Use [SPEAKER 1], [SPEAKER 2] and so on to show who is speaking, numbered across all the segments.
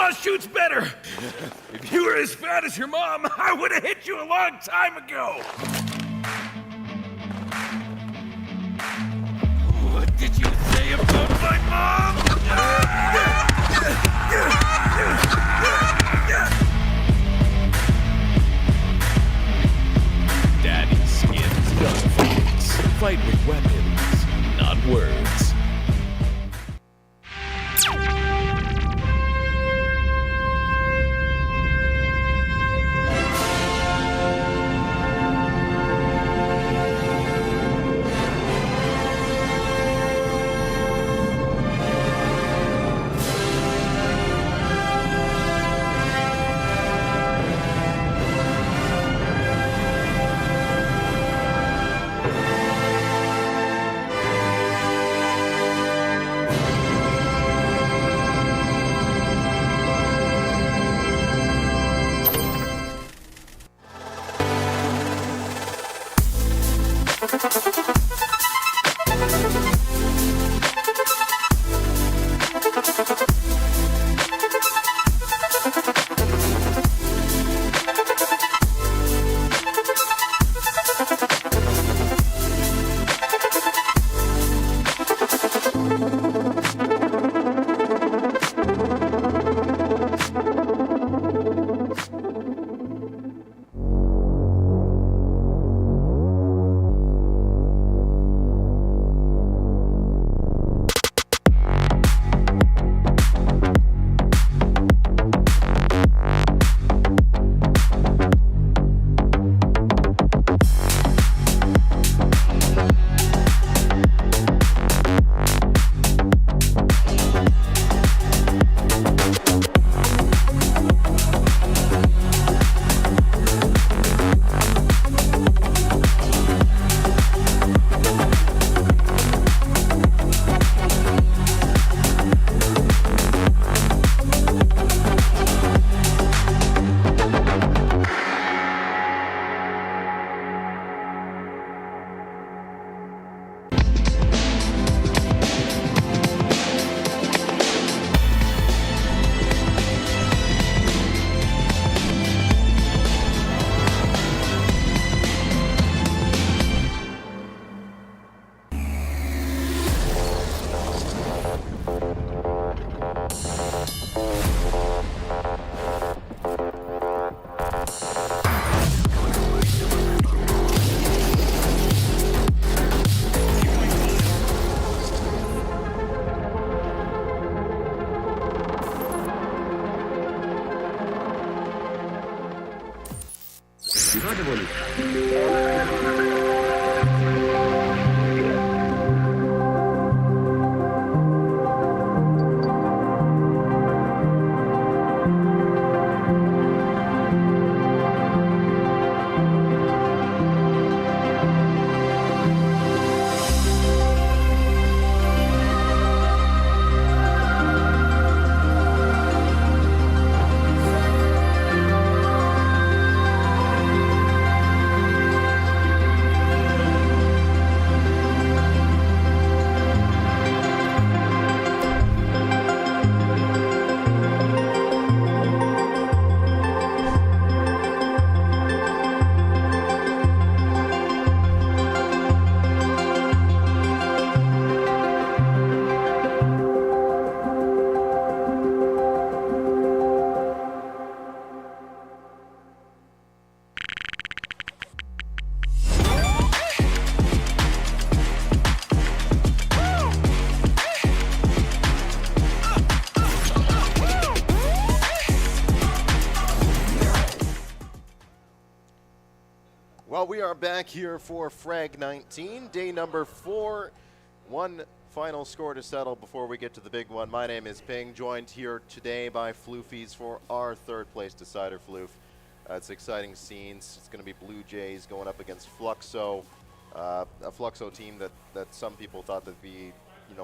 [SPEAKER 1] Ma shoots better. If you were as fat as your mom, I would have hit you a long time ago. What did you say about my mom? Daddy's skins gunfights. Fight with weapons, not words.
[SPEAKER 2] Well, we are back here for Frag 19, day number 4. One final score to settle before we get to the big one. My name is Ping, joined here today by Floofies for our third place decider, Floof. It's exciting scenes. It's going to be Blue Jays going up against Fluxo, a Fluxo team that some people thought that be,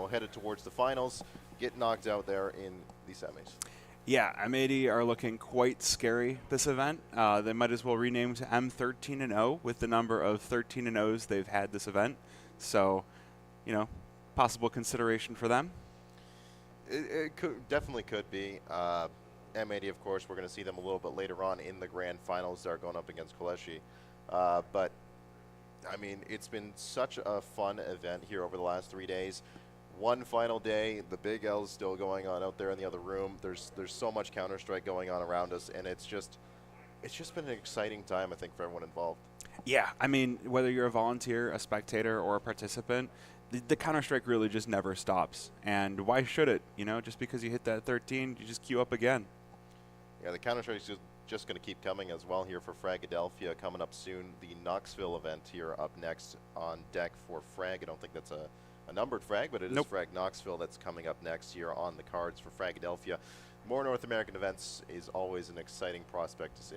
[SPEAKER 2] headed towards the finals, get knocked out there in the semis.
[SPEAKER 3] Yeah, M80 are looking quite scary this event. They might as well rename to M13-0 with the number of 13-0s they've had this event. So, possible consideration for them.
[SPEAKER 2] It definitely could be. M80, of course, we're going to see them a little bit later on in the grand finals. They're going up against Kaleshi. But, I mean, it's been such a fun event here over the last 3 days. One final day, the Big L's still going on out there in the other room. There's so much Counter-Strike going on around us, and it's just been an exciting time, I think, for everyone involved.
[SPEAKER 3] Yeah, I mean, whether you're a volunteer, a spectator, or a participant, the Counter-Strike really just never stops. And why should it? You know, just because you hit that 13, you just queue up again.
[SPEAKER 2] Yeah, the Counter-Strike's just going to keep coming as well here for Fragadelphia coming up soon. The Knoxville event here up next on deck for Frag. I don't think that's a numbered Frag, but it is Frag Knoxville that's coming up next here on the cards for Fragadelphia. More North American events is always an exciting prospect to see.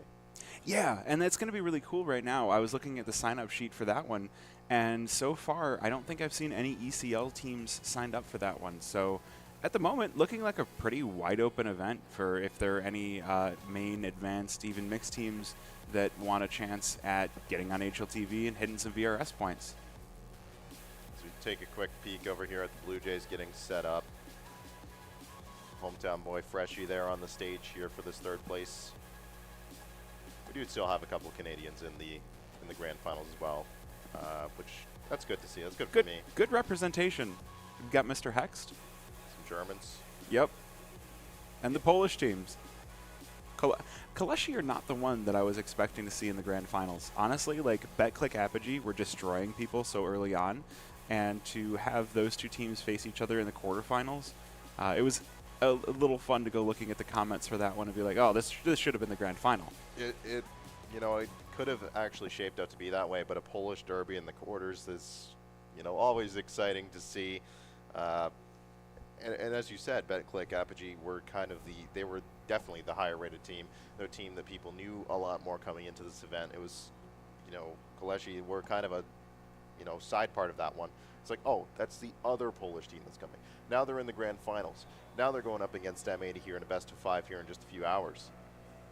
[SPEAKER 3] Yeah, and that's going to be really cool right now. I was looking at the sign-up sheet for that one, and so far, I don't think I've seen any ECL teams signed up for that one. So at the moment, looking like a pretty wide-open event for if there are any main, advanced, even mixed teams that want a chance at getting on HLTV and hitting some VRS points.
[SPEAKER 2] So we take a quick peek over here at the Blue Jays getting set up. Hometown boy Freshie there on the stage here for this third place. We do still have a couple of Canadians in the grand finals as well, which that's good to see. That's good for me.
[SPEAKER 3] Good representation. We've got Mr. Hext.
[SPEAKER 2] Some Germans.
[SPEAKER 3] Yep. And the Polish teams. Kaleshi are not the one that I was expecting to see in the grand finals. Honestly, like BetClick Apogee were destroying people so early on, and to have those two teams face each other in the quarterfinals, it was a little fun to go looking at the comments for that one and be like, oh, this should have been the grand final.
[SPEAKER 2] It you know, it could have actually shaped out to be that way, but a Polish derby in the quarters is, you know, always exciting to see. And as you said, BetClick Apogee were they were definitely the higher rated team. They're a team that people knew a lot more coming into this event. It was, you know, Kaleshi were kind of a, you know, side part of that one. It's like, oh, that's the other Polish team that's coming. Now they're in the grand finals. Now they're going up against M80 here in a best of 5 here in just a few hours.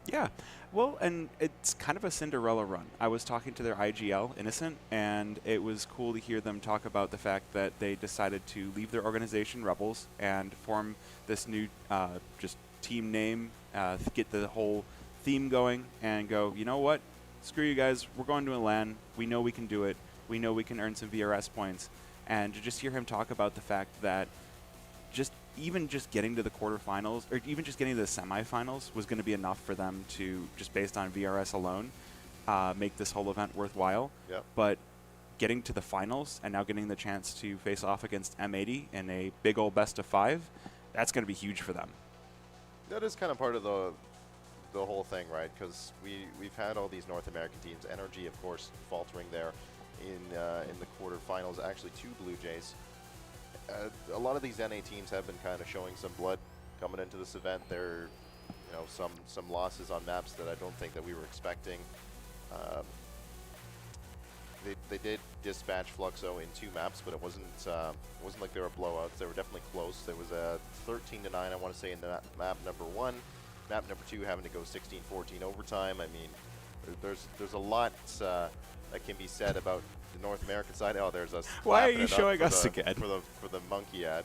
[SPEAKER 3] Yeah, well, and it's kind of a Cinderella run. I was talking to their IGL, Innocent, and it was cool to hear them talk about the fact that they decided to leave their organization, Rebels, and form this new just team name, get the whole theme going, and go, you know what, screw you guys, we're going to a LAN, we know we can do it, we know we can earn some VRS points, and to just hear him talk about the fact that even just getting to the quarterfinals, or even just getting to the semifinals, was going to be enough for them to, just based on VRS alone, make this whole event worthwhile.
[SPEAKER 2] Yep.
[SPEAKER 3] But getting to the finals and now getting the chance to face off against M80 in a big old best of 5, that's going to be huge for them.
[SPEAKER 2] That is kind of part of the whole thing, right? Because we've had all these North American teams. Energy, of course, faltering there in the quarterfinals. Actually, 2 Blue Jays. A lot of these NA teams have been kind of showing some blood coming into this event. There are, you know, some losses on maps that I don't think that we were expecting. They did dispatch Fluxo in 2 maps, but it wasn't like they were blowouts. They were definitely close. There was a 13-9, I want to say, in map number 1. Map number 2 having to go 16-14 overtime. I mean, there's a lot that can be said about the North American side. Oh, there's us.
[SPEAKER 3] Why are you showing us again?
[SPEAKER 2] For the monkey ad.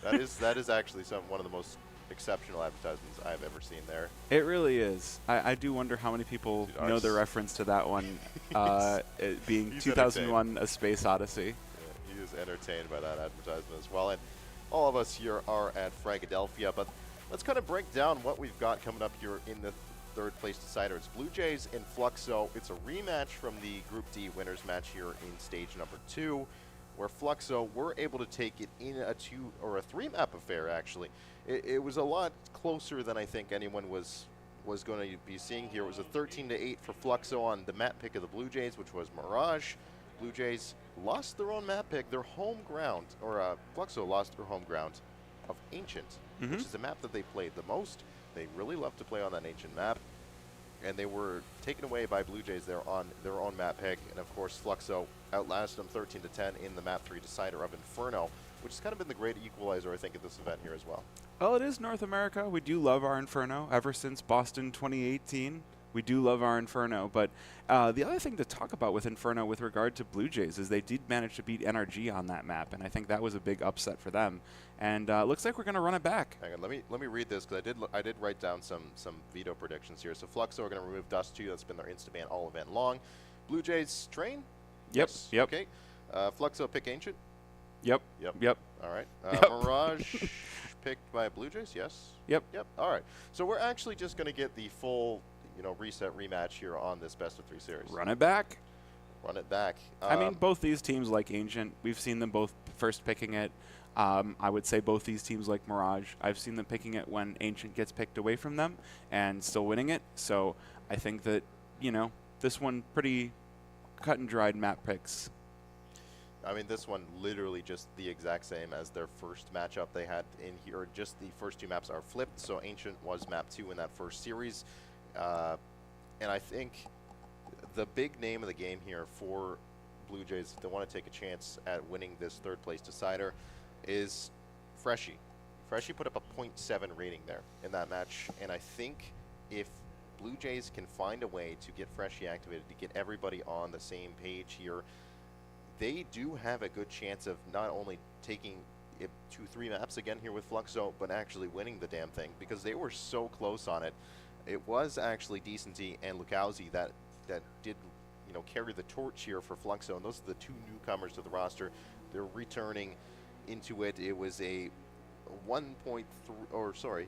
[SPEAKER 2] that is actually one of the most exceptional advertisements I've ever seen there.
[SPEAKER 3] It really is. I do wonder how many people know the reference to that one, it being 2001: A Space Odyssey.
[SPEAKER 2] Yeah, he is entertained by that advertisement as well. And all of us here are at Fragadelphia, but let's kind of break down what we've got coming up here in the third place decider. It's Blue Jays and Fluxo. It's a rematch from the Group D winners match here in stage number 2, where Fluxo were able to take it in a 3-map affair. Actually, it was a lot closer than I think anyone was going to be seeing here. It was a 13-8 for Fluxo on the map pick of the Blue Jays, which was Mirage. Blue Jays lost their own map pick, their home ground, or Fluxo lost their home ground of Ancient, which is a map that they played the most. They really love to play on that Ancient map, and they were taken away by Blue Jays there on their own map pick. And of course, Fluxo outlasted them 13-10 in the map 3 decider of Inferno, which has kind of been the great equalizer, I think, at this event here as well.
[SPEAKER 3] Well, it is North America. We do love our Inferno ever since Boston 2018. We do love our Inferno, but the other thing to talk about with Inferno with regard to Blue Jays is they did manage to beat NRG on that map, and I think that was a big upset for them. And looks like we're going to run it back.
[SPEAKER 2] Hang on, let me read this because I did write down some veto predictions here. So Fluxo are going to remove Dust 2. That's been their insta-ban all event long. Blue Jays train?
[SPEAKER 3] Yep.
[SPEAKER 2] Yes.
[SPEAKER 3] Yep.
[SPEAKER 2] Okay. Fluxo pick Ancient?
[SPEAKER 3] Yep.
[SPEAKER 2] Yep.
[SPEAKER 3] Yep.
[SPEAKER 2] All right.
[SPEAKER 3] Yep.
[SPEAKER 2] Mirage picked by Blue Jays? Yes.
[SPEAKER 3] Yep.
[SPEAKER 2] Yep. All right. So we're actually just going to get the full, reset rematch here on this best of 3 series.
[SPEAKER 3] Run it back.
[SPEAKER 2] Run it back.
[SPEAKER 3] I mean, both these teams like Ancient, we've seen them both first picking it. I would say both these teams like Mirage, I've seen them picking it when Ancient gets picked away from them and still winning it. So I think that, this one pretty cut and dried map picks.
[SPEAKER 2] I mean, this one literally just the exact same as their first matchup they had in here. Just the first 2 maps are flipped. So Ancient was map 2 in that first series. And I think the big name of the game here for Blue Jays, if they want to take a chance at winning this 3rd place decider, is Freshie. Freshie put up a 0.7 rating there in that match. And I think if Blue Jays can find a way to get Freshie activated, to get everybody on the same page here, they do have a good chance of not only taking it 2-3 maps again here with Fluxo, but actually winning the damn thing, because they were so close on it. It was actually Decency and Lukowski that did carry the torch here for Fluxo, and those are the 2 newcomers to the roster. They're returning into it. It was a 1.23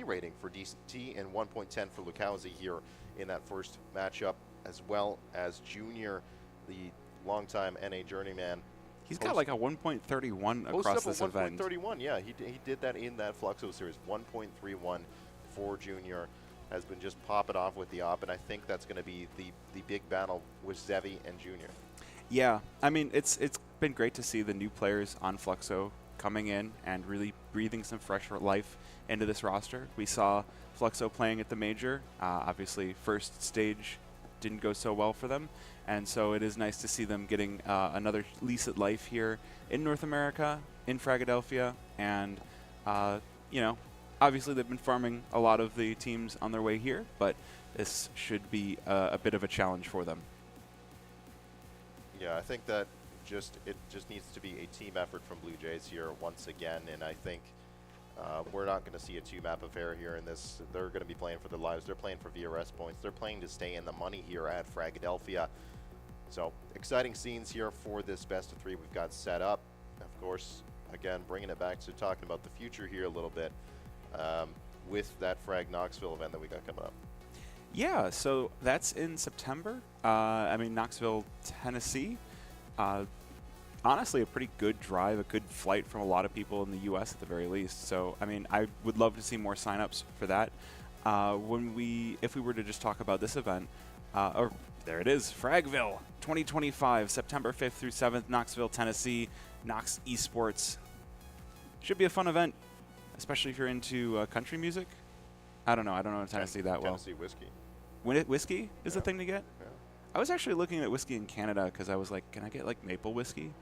[SPEAKER 2] rating for Decency and 1.10 for Lukowski here in that first matchup, as well as Junior, the longtime NA journeyman.
[SPEAKER 3] He's got like a 1.31 across this event.
[SPEAKER 2] 1.31, yeah. He did that in that Fluxo series. 1.31 for Junior. Has been just popping off with the op, and I think that's going to be the big battle with Zevi and Junior.
[SPEAKER 3] Yeah, I mean, it's been great to see the new players on Fluxo coming in and really breathing some fresh life into this roster. We saw Fluxo playing at the Major. Obviously, first stage didn't go so well for them, and so it is nice to see them getting another lease at life here in North America, in Fragadelphia, and obviously they've been farming a lot of the teams on their way here, but this should be a bit of a challenge for them.
[SPEAKER 2] Yeah, I think that it just needs to be a team effort from Blue Jays here once again, and I think we're not going to see a 2-map affair here in this. They're going to be playing for their lives. They're playing for VRS points. They're playing to stay in the money here at Fragadelphia. So exciting scenes here for this best of 3 we've got set up. Of course, again, bringing it back to talking about the future here a little bit with that Frag Knoxville event that we got coming up.
[SPEAKER 3] Yeah, so that's in September. Knoxville, Tennessee. Honestly, a pretty good drive, a good flight from a lot of people in the U.S. at the very least. So, I would love to see more signups for that. If we were to just talk about this event, there it is, Fragville 2025, September 5th through 7th, Knoxville, Tennessee, Nox Esports. Should be a fun event, especially if you're into country music. I don't know Tennessee that well.
[SPEAKER 2] Tennessee whiskey.
[SPEAKER 3] Whiskey is the thing to get?
[SPEAKER 2] Yeah.
[SPEAKER 3] I was actually looking at whiskey in Canada because I was like, can I get like maple whiskey?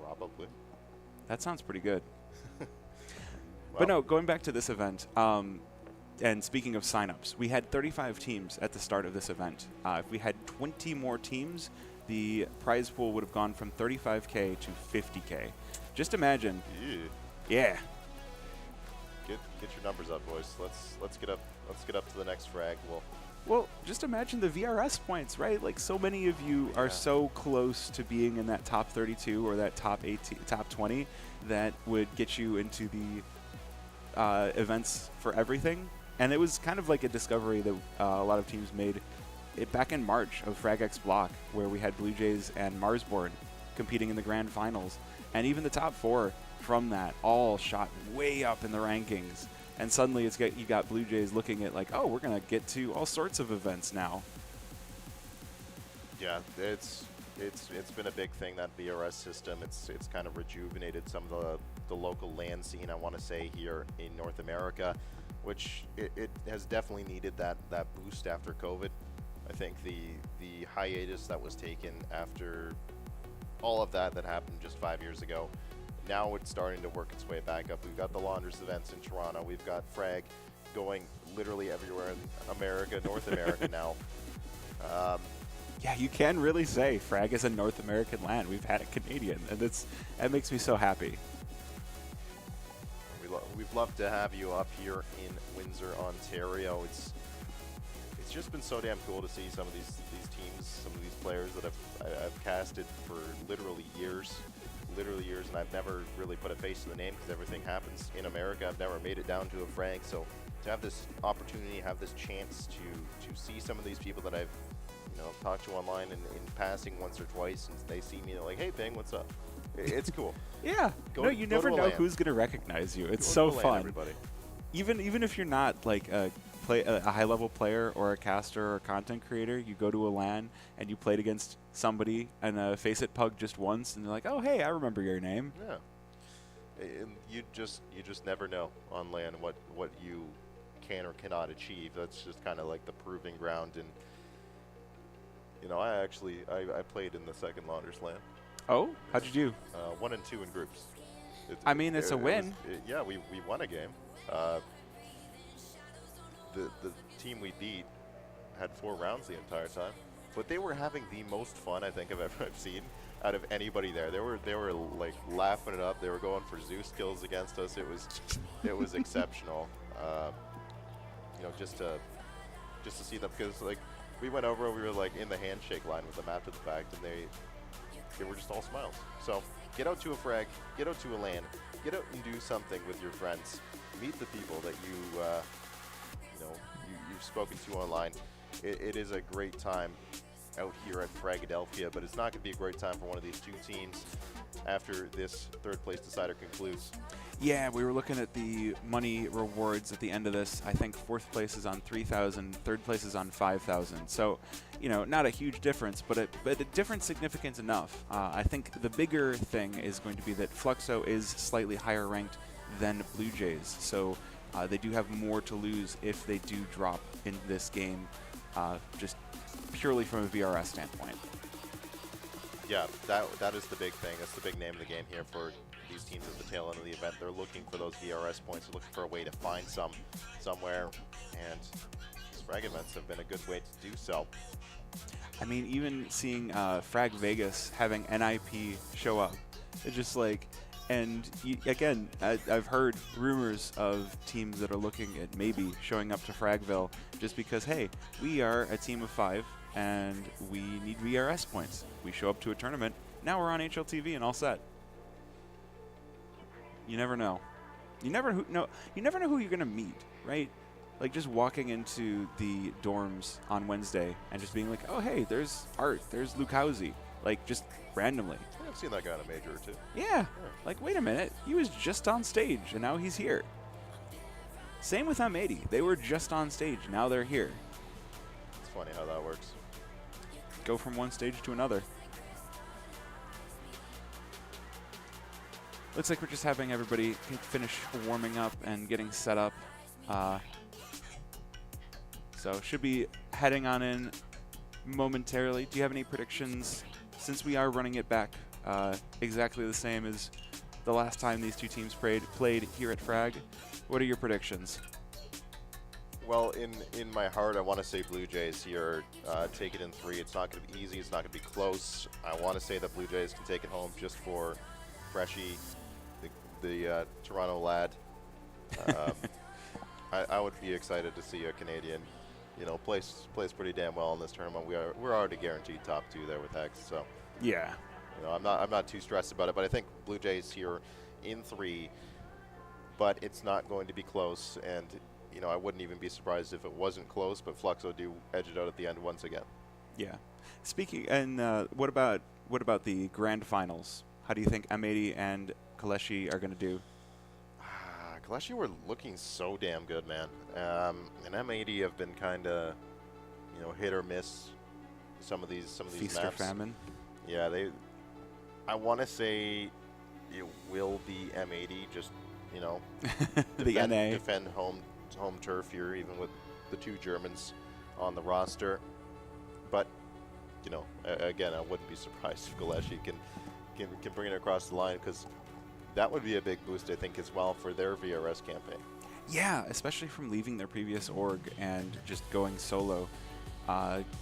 [SPEAKER 2] Probably.
[SPEAKER 3] That sounds pretty good.
[SPEAKER 2] Well,
[SPEAKER 3] But no, going back to this event, and speaking of signups, we had 35 teams at the start of this event. If we had 20 more teams, the prize pool would have gone from 35K to 50K. Just imagine. Yeah.
[SPEAKER 2] Get your numbers up, boys. Let's get up to the next frag.
[SPEAKER 3] Well, just imagine the VRS points, right? Like, so many of you are so close to being in that top 32 or that top 20 that would get you into the events for everything. And it was kind of like a discovery that a lot of teams made back in March of Frag X Block, where we had Blue Jays and Marsborn competing in the grand finals. And even the top 4 from that all shot way up in the rankings. And suddenly you got Blue Jays looking at like, oh, we're going to get to all sorts of events now.
[SPEAKER 2] Yeah, it's been a big thing, that VRS system. It's kind of rejuvenated some of the local LAN scene, I want to say, here in North America, which it has definitely needed that boost after COVID. I think the hiatus that was taken after all of that happened just 5 years ago, now it's starting to work its way back up. We've got the Launders events in Toronto. We've got Frag going literally everywhere in America, North America now.
[SPEAKER 3] Yeah, you can really say Frag is a North American land. We've had it Canadian, and that makes me so happy.
[SPEAKER 2] We've loved to have you up here in Windsor, Ontario. It's just been so damn cool to see some of these teams, some of these players that I've casted for literally years, and I've never really put a face to the name because everything happens in America. I've never made it down to a Frag, so to have this opportunity, have this chance to see some of these people that I've talked to online and in passing once or twice, and they see me, they're like, "Hey, Ping, what's up?" It's cool.
[SPEAKER 3] Yeah. You never know who's gonna recognize you. It's so fun.
[SPEAKER 2] Everybody.
[SPEAKER 3] Even if you're not like a high-level player or a caster or a content creator, you go to a LAN and you played against somebody and face it pug just once, and they're like, "Oh, hey, I remember your name."
[SPEAKER 2] Yeah. And you just never know on LAN what you can or cannot achieve. That's just kind of like the proving ground. And I played in the second Launders LAN.
[SPEAKER 3] Oh, how'd you do?
[SPEAKER 2] 1 and 2 in groups.
[SPEAKER 3] It's a win.
[SPEAKER 2] Yeah, we won a game. The team we beat had 4 rounds the entire time, but they were having the most fun I think I've seen out of anybody there. They were like laughing it up. They were going for Zeus kills against us. It was exceptional. Just to see them, because like we went over and we were like in the handshake line with them after the fact, and they were just all smiles. So get out to a Frag, get out to a LAN, get out and do something with your friends. Meet the people that you've spoken to online. It is a great time out here at Fragadelphia, but it's not going to be a great time for one of these two teams after this third place decider concludes.
[SPEAKER 3] Yeah, we were looking at the money rewards at the end of this. I think fourth place is on 3,000, third place is on 5,000. So, not a huge difference, but a difference significant enough. I think the bigger thing is going to be that Fluxo is slightly higher ranked than Blue Jays. So they do have more to lose if they do drop in this game, just purely from a VRS standpoint.
[SPEAKER 2] Yeah, that is the big thing. That's the big name of the game here for these teams at the tail end of the event. They're looking for those VRS points. They're looking for a way to find somewhere, and these Frag events have been a good way to do so.
[SPEAKER 3] I mean, even seeing Frag Vegas having NIP show up, it's just like, and again, I've heard rumors of teams that are looking at maybe showing up to Fragville just because, hey, we are a team of 5 and we need VRS points. We show up to a tournament, now we're on HLTV and all set. You never know. You never know who you're gonna meet, right? Like just walking into the dorms on Wednesday and just being like, oh hey, there's Art, there's Lukowski, like just randomly.
[SPEAKER 2] I've seen that guy in a major or two.
[SPEAKER 3] Yeah. Like wait a minute, he was just on stage and now he's here. Same with M80. They were just on stage, now they're here.
[SPEAKER 2] It's funny how that works.
[SPEAKER 3] Go from one stage to another. Looks like we're just having everybody finish warming up and getting set up. So should be heading on in momentarily. Do you have any predictions? Since we are running it back exactly the same as the last time these two teams played here at Frag, what are your predictions?
[SPEAKER 2] Well, in my heart, I want to say Blue Jays here take it in 3. It's not going to be easy. It's not going to be close. I want to say that Blue Jays can take it home just for Freshie, the Toronto lad. I would be excited to see a Canadian, plays pretty damn well in this tournament. We're already guaranteed top 2 there with Hex, so
[SPEAKER 3] yeah.
[SPEAKER 2] I'm not too stressed about it. But I think Blue Jays here in 3, but it's not going to be close. And I wouldn't even be surprised if it wasn't close. But Fluxo do edge it out at the end once again.
[SPEAKER 3] Yeah. Speaking, and what about the grand finals? How do you think M80 and Kaleshi are going to do?
[SPEAKER 2] Kaleshi were looking so damn good, man. And M80 have been kind of, hit or miss some of these
[SPEAKER 3] Feast
[SPEAKER 2] maps.
[SPEAKER 3] or famine.
[SPEAKER 2] Yeah, I want to say it will be M80. Just
[SPEAKER 3] the NA
[SPEAKER 2] defend home turf here, even with the 2 Germans on the roster. But again, I wouldn't be surprised if Kaleshi can bring it across the line, because that would be a big boost, I think, as well for their VRS campaign.
[SPEAKER 3] Yeah, especially from leaving their previous org and just going solo.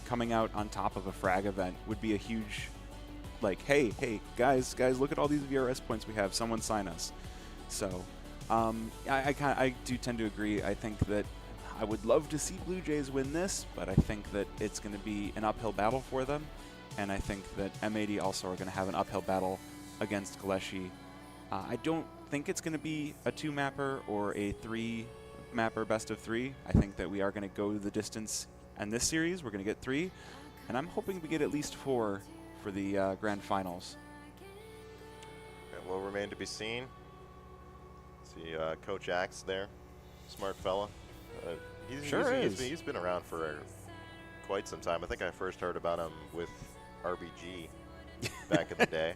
[SPEAKER 3] Coming out on top of a Frag event would be a huge, like, hey, guys, look at all these VRS points we have. Someone sign us. So, I do tend to agree. I think that I would love to see Blue Jays win this, but I think that it's going to be an uphill battle for them. And I think that M80 also are going to have an uphill battle against Galeshi. I don't think it's going to be a 2-mapper or a 3-mapper best of 3. I think that we are going to go the distance in this series. We're going to get 3, and I'm hoping we get at least 4 for the grand finals.
[SPEAKER 2] It will remain to be seen. See Coach Axe there, smart fella. He's been around for quite some time. I think I first heard about him with RBG back in the day.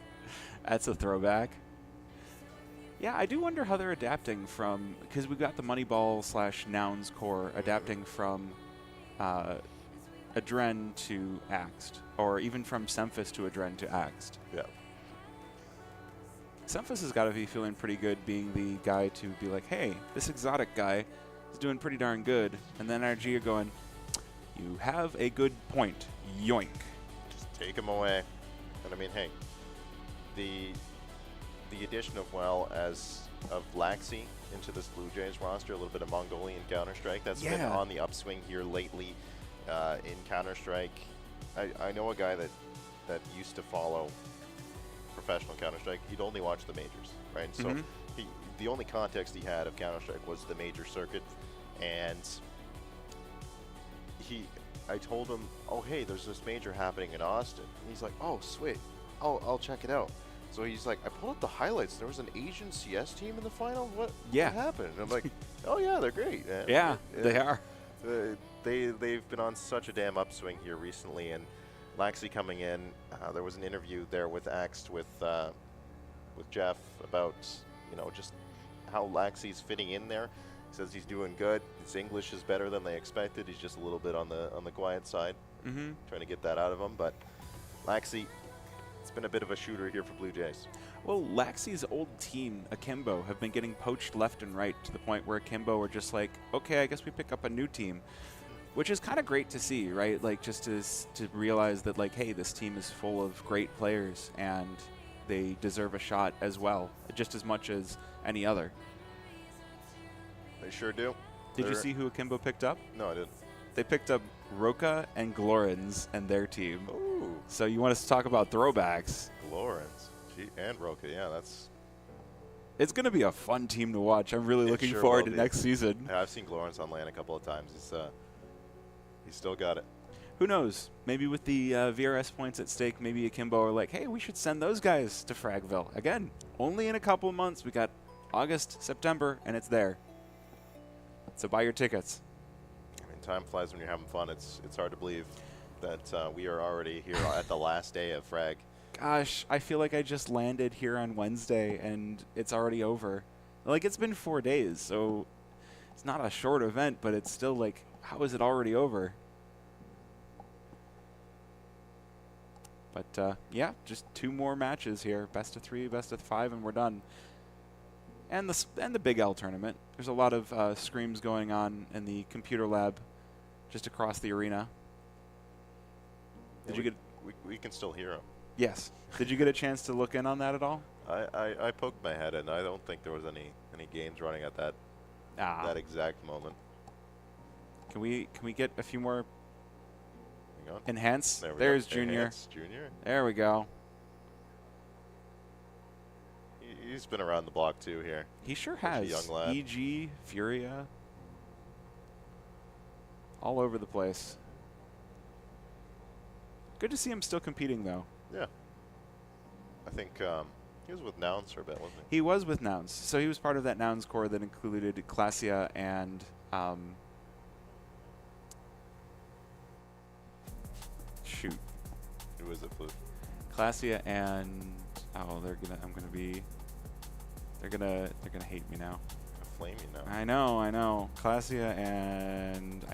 [SPEAKER 3] That's a throwback. Yeah, I do wonder how they're adapting from, because we've got the Moneyball / Nouns core adapting from Adren to Axed, or even from Semphis to Adren to Axed.
[SPEAKER 2] Yeah.
[SPEAKER 3] Semphis has got to be feeling pretty good being the guy to be like, hey, this exotic guy is doing pretty darn good. And then RG are going, you have a good point. Yoink.
[SPEAKER 2] Just take him away. And I mean, hey, the addition of Laxi into this Blue Jays roster, a little bit of Mongolian Counter-Strike, that's been on the upswing here lately in Counter-Strike. I know a guy that used to follow professional Counter-Strike. He'd only watch the majors, right? So the only context he had of Counter-Strike was the major circuit, and I told him, oh, hey, there's this major happening in Austin. And he's like, oh, sweet. I'll check it out. So he's like, I pulled up the highlights. There was an Asian CS team in the final? What happened? And I'm like, oh, yeah, they're great, man.
[SPEAKER 3] Yeah, they are.
[SPEAKER 2] They've been on such a damn upswing here recently, and Laxi coming in, there was an interview there with Axed with Jeff about, just how Laxi's fitting in there. He says he's doing good. His English is better than they expected. He's just a little bit on the quiet side, trying to get that out of him. But Laxi, it's been a bit of a shooter here for Blue Jays.
[SPEAKER 3] Well, Laxi's old team, Akimbo, have been getting poached left and right to the point where Akimbo are just like, okay, I guess we pick up a new team, which is kind of great to see, right? Like, just to realize that, like, hey, this team is full of great players and they deserve a shot as well, just as much as any other.
[SPEAKER 2] They sure do.
[SPEAKER 3] Did you see who Akimbo picked up?
[SPEAKER 2] No, I didn't.
[SPEAKER 3] They picked up Roka and Glorens and their team.
[SPEAKER 2] Ooh.
[SPEAKER 3] So you want us to talk about throwbacks?
[SPEAKER 2] Glorens. And Roka, yeah, that's...
[SPEAKER 3] It's going to be a fun team to watch. I'm really looking forward to next season.
[SPEAKER 2] Yeah, I've seen Glorens on LAN a couple of times. He's still got it.
[SPEAKER 3] Who knows? Maybe with the VRS points at stake, maybe Akimbo are like, hey, we should send those guys to Fragville. Again, only in a couple of months. We got August, September, and it's there. So buy your tickets.
[SPEAKER 2] I mean, time flies when you're having fun. It's hard to believe that we are already here at the last day of Frag.
[SPEAKER 3] Gosh, I feel like I just landed here on Wednesday and it's already over. Like, it's been 4 days, so it's not a short event, but it's still like, how is it already over? But yeah, just 2 more matches here. Best of 3, best of 5, and we're done. And the Big L tournament. There's a lot of screams going on in the computer lab just across the arena. Did you get...
[SPEAKER 2] We can still hear them.
[SPEAKER 3] Yes. Did you get a chance to look in on that at all?
[SPEAKER 2] I poked my head in. I don't think there was any games running at that exact moment.
[SPEAKER 3] Can we get a few more?
[SPEAKER 2] Hang on.
[SPEAKER 3] Enhance. There's Junior.
[SPEAKER 2] Enhance Junior.
[SPEAKER 3] There we go.
[SPEAKER 2] He's been around the block too here.
[SPEAKER 3] He sure has.
[SPEAKER 2] Young lad.
[SPEAKER 3] EG, Furia, all over the place. Good to see him still competing, though.
[SPEAKER 2] Yeah. I think he was with Nouns for a bit, wasn't he?
[SPEAKER 3] He was with Nouns. So he was part of that Nouns core that included Classia and shoot.
[SPEAKER 2] Who is it, Flute?
[SPEAKER 3] Classia and they're gonna hate me now.
[SPEAKER 2] Flame you now.
[SPEAKER 3] I know. Classia and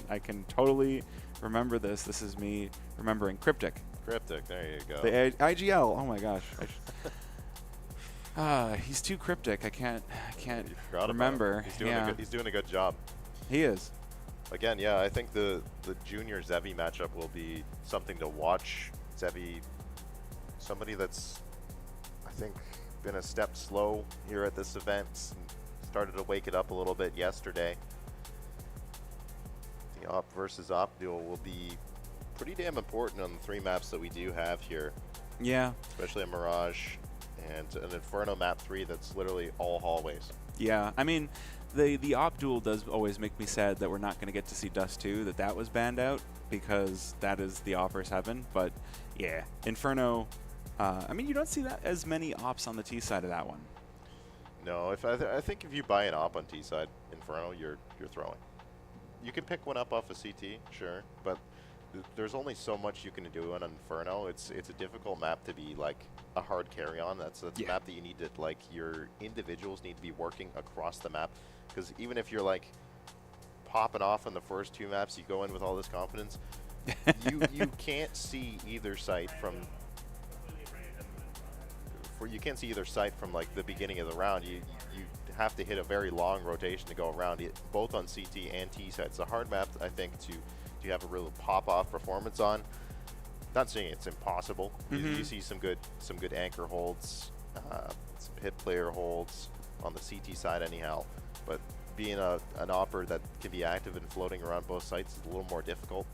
[SPEAKER 3] I can totally remember this. This is me remembering Cryptic.
[SPEAKER 2] Cryptic, there you go.
[SPEAKER 3] The IGL. Oh my gosh. He's too cryptic. I can't
[SPEAKER 2] Forgot about him.
[SPEAKER 3] remember.
[SPEAKER 2] He's doing a good job.
[SPEAKER 3] He is.
[SPEAKER 2] Again, yeah, I think the junior Zevi matchup will be something to watch. Zevi, somebody that's, I think, been a step slow here at this event. Started to wake it up a little bit yesterday. The op versus op duel will be pretty damn important on the 3 maps that we do have here.
[SPEAKER 3] Yeah.
[SPEAKER 2] Especially a Mirage and an Inferno map 3 that's literally all hallways.
[SPEAKER 3] Yeah. I mean, the op duel does always make me sad that we're not going to get to see Dust 2, that was banned out, because that is the opper's heaven. But yeah, Inferno, I mean, you don't see that as many ops on the T side of that one.
[SPEAKER 2] No, I think if you buy an op on T side Inferno, you're throwing. You can pick one up off of CT, sure, but there's only so much you can do on Inferno. It's a difficult map to be like a hard carry on. That's a map that you need to, like, your individuals need to be working across the map, because even if you're like popping off on the first 2 maps, you go in with all this confidence, you can't see either site from like the beginning of the round. You have to hit a very long rotation to go around it, both on CT and T side. It's a hard map, I think, to have a real pop-off performance on. Not saying it's impossible. You see some good anchor holds, some hit player holds on the CT side anyhow, but being an opper that can be active and floating around both sites is a little more difficult,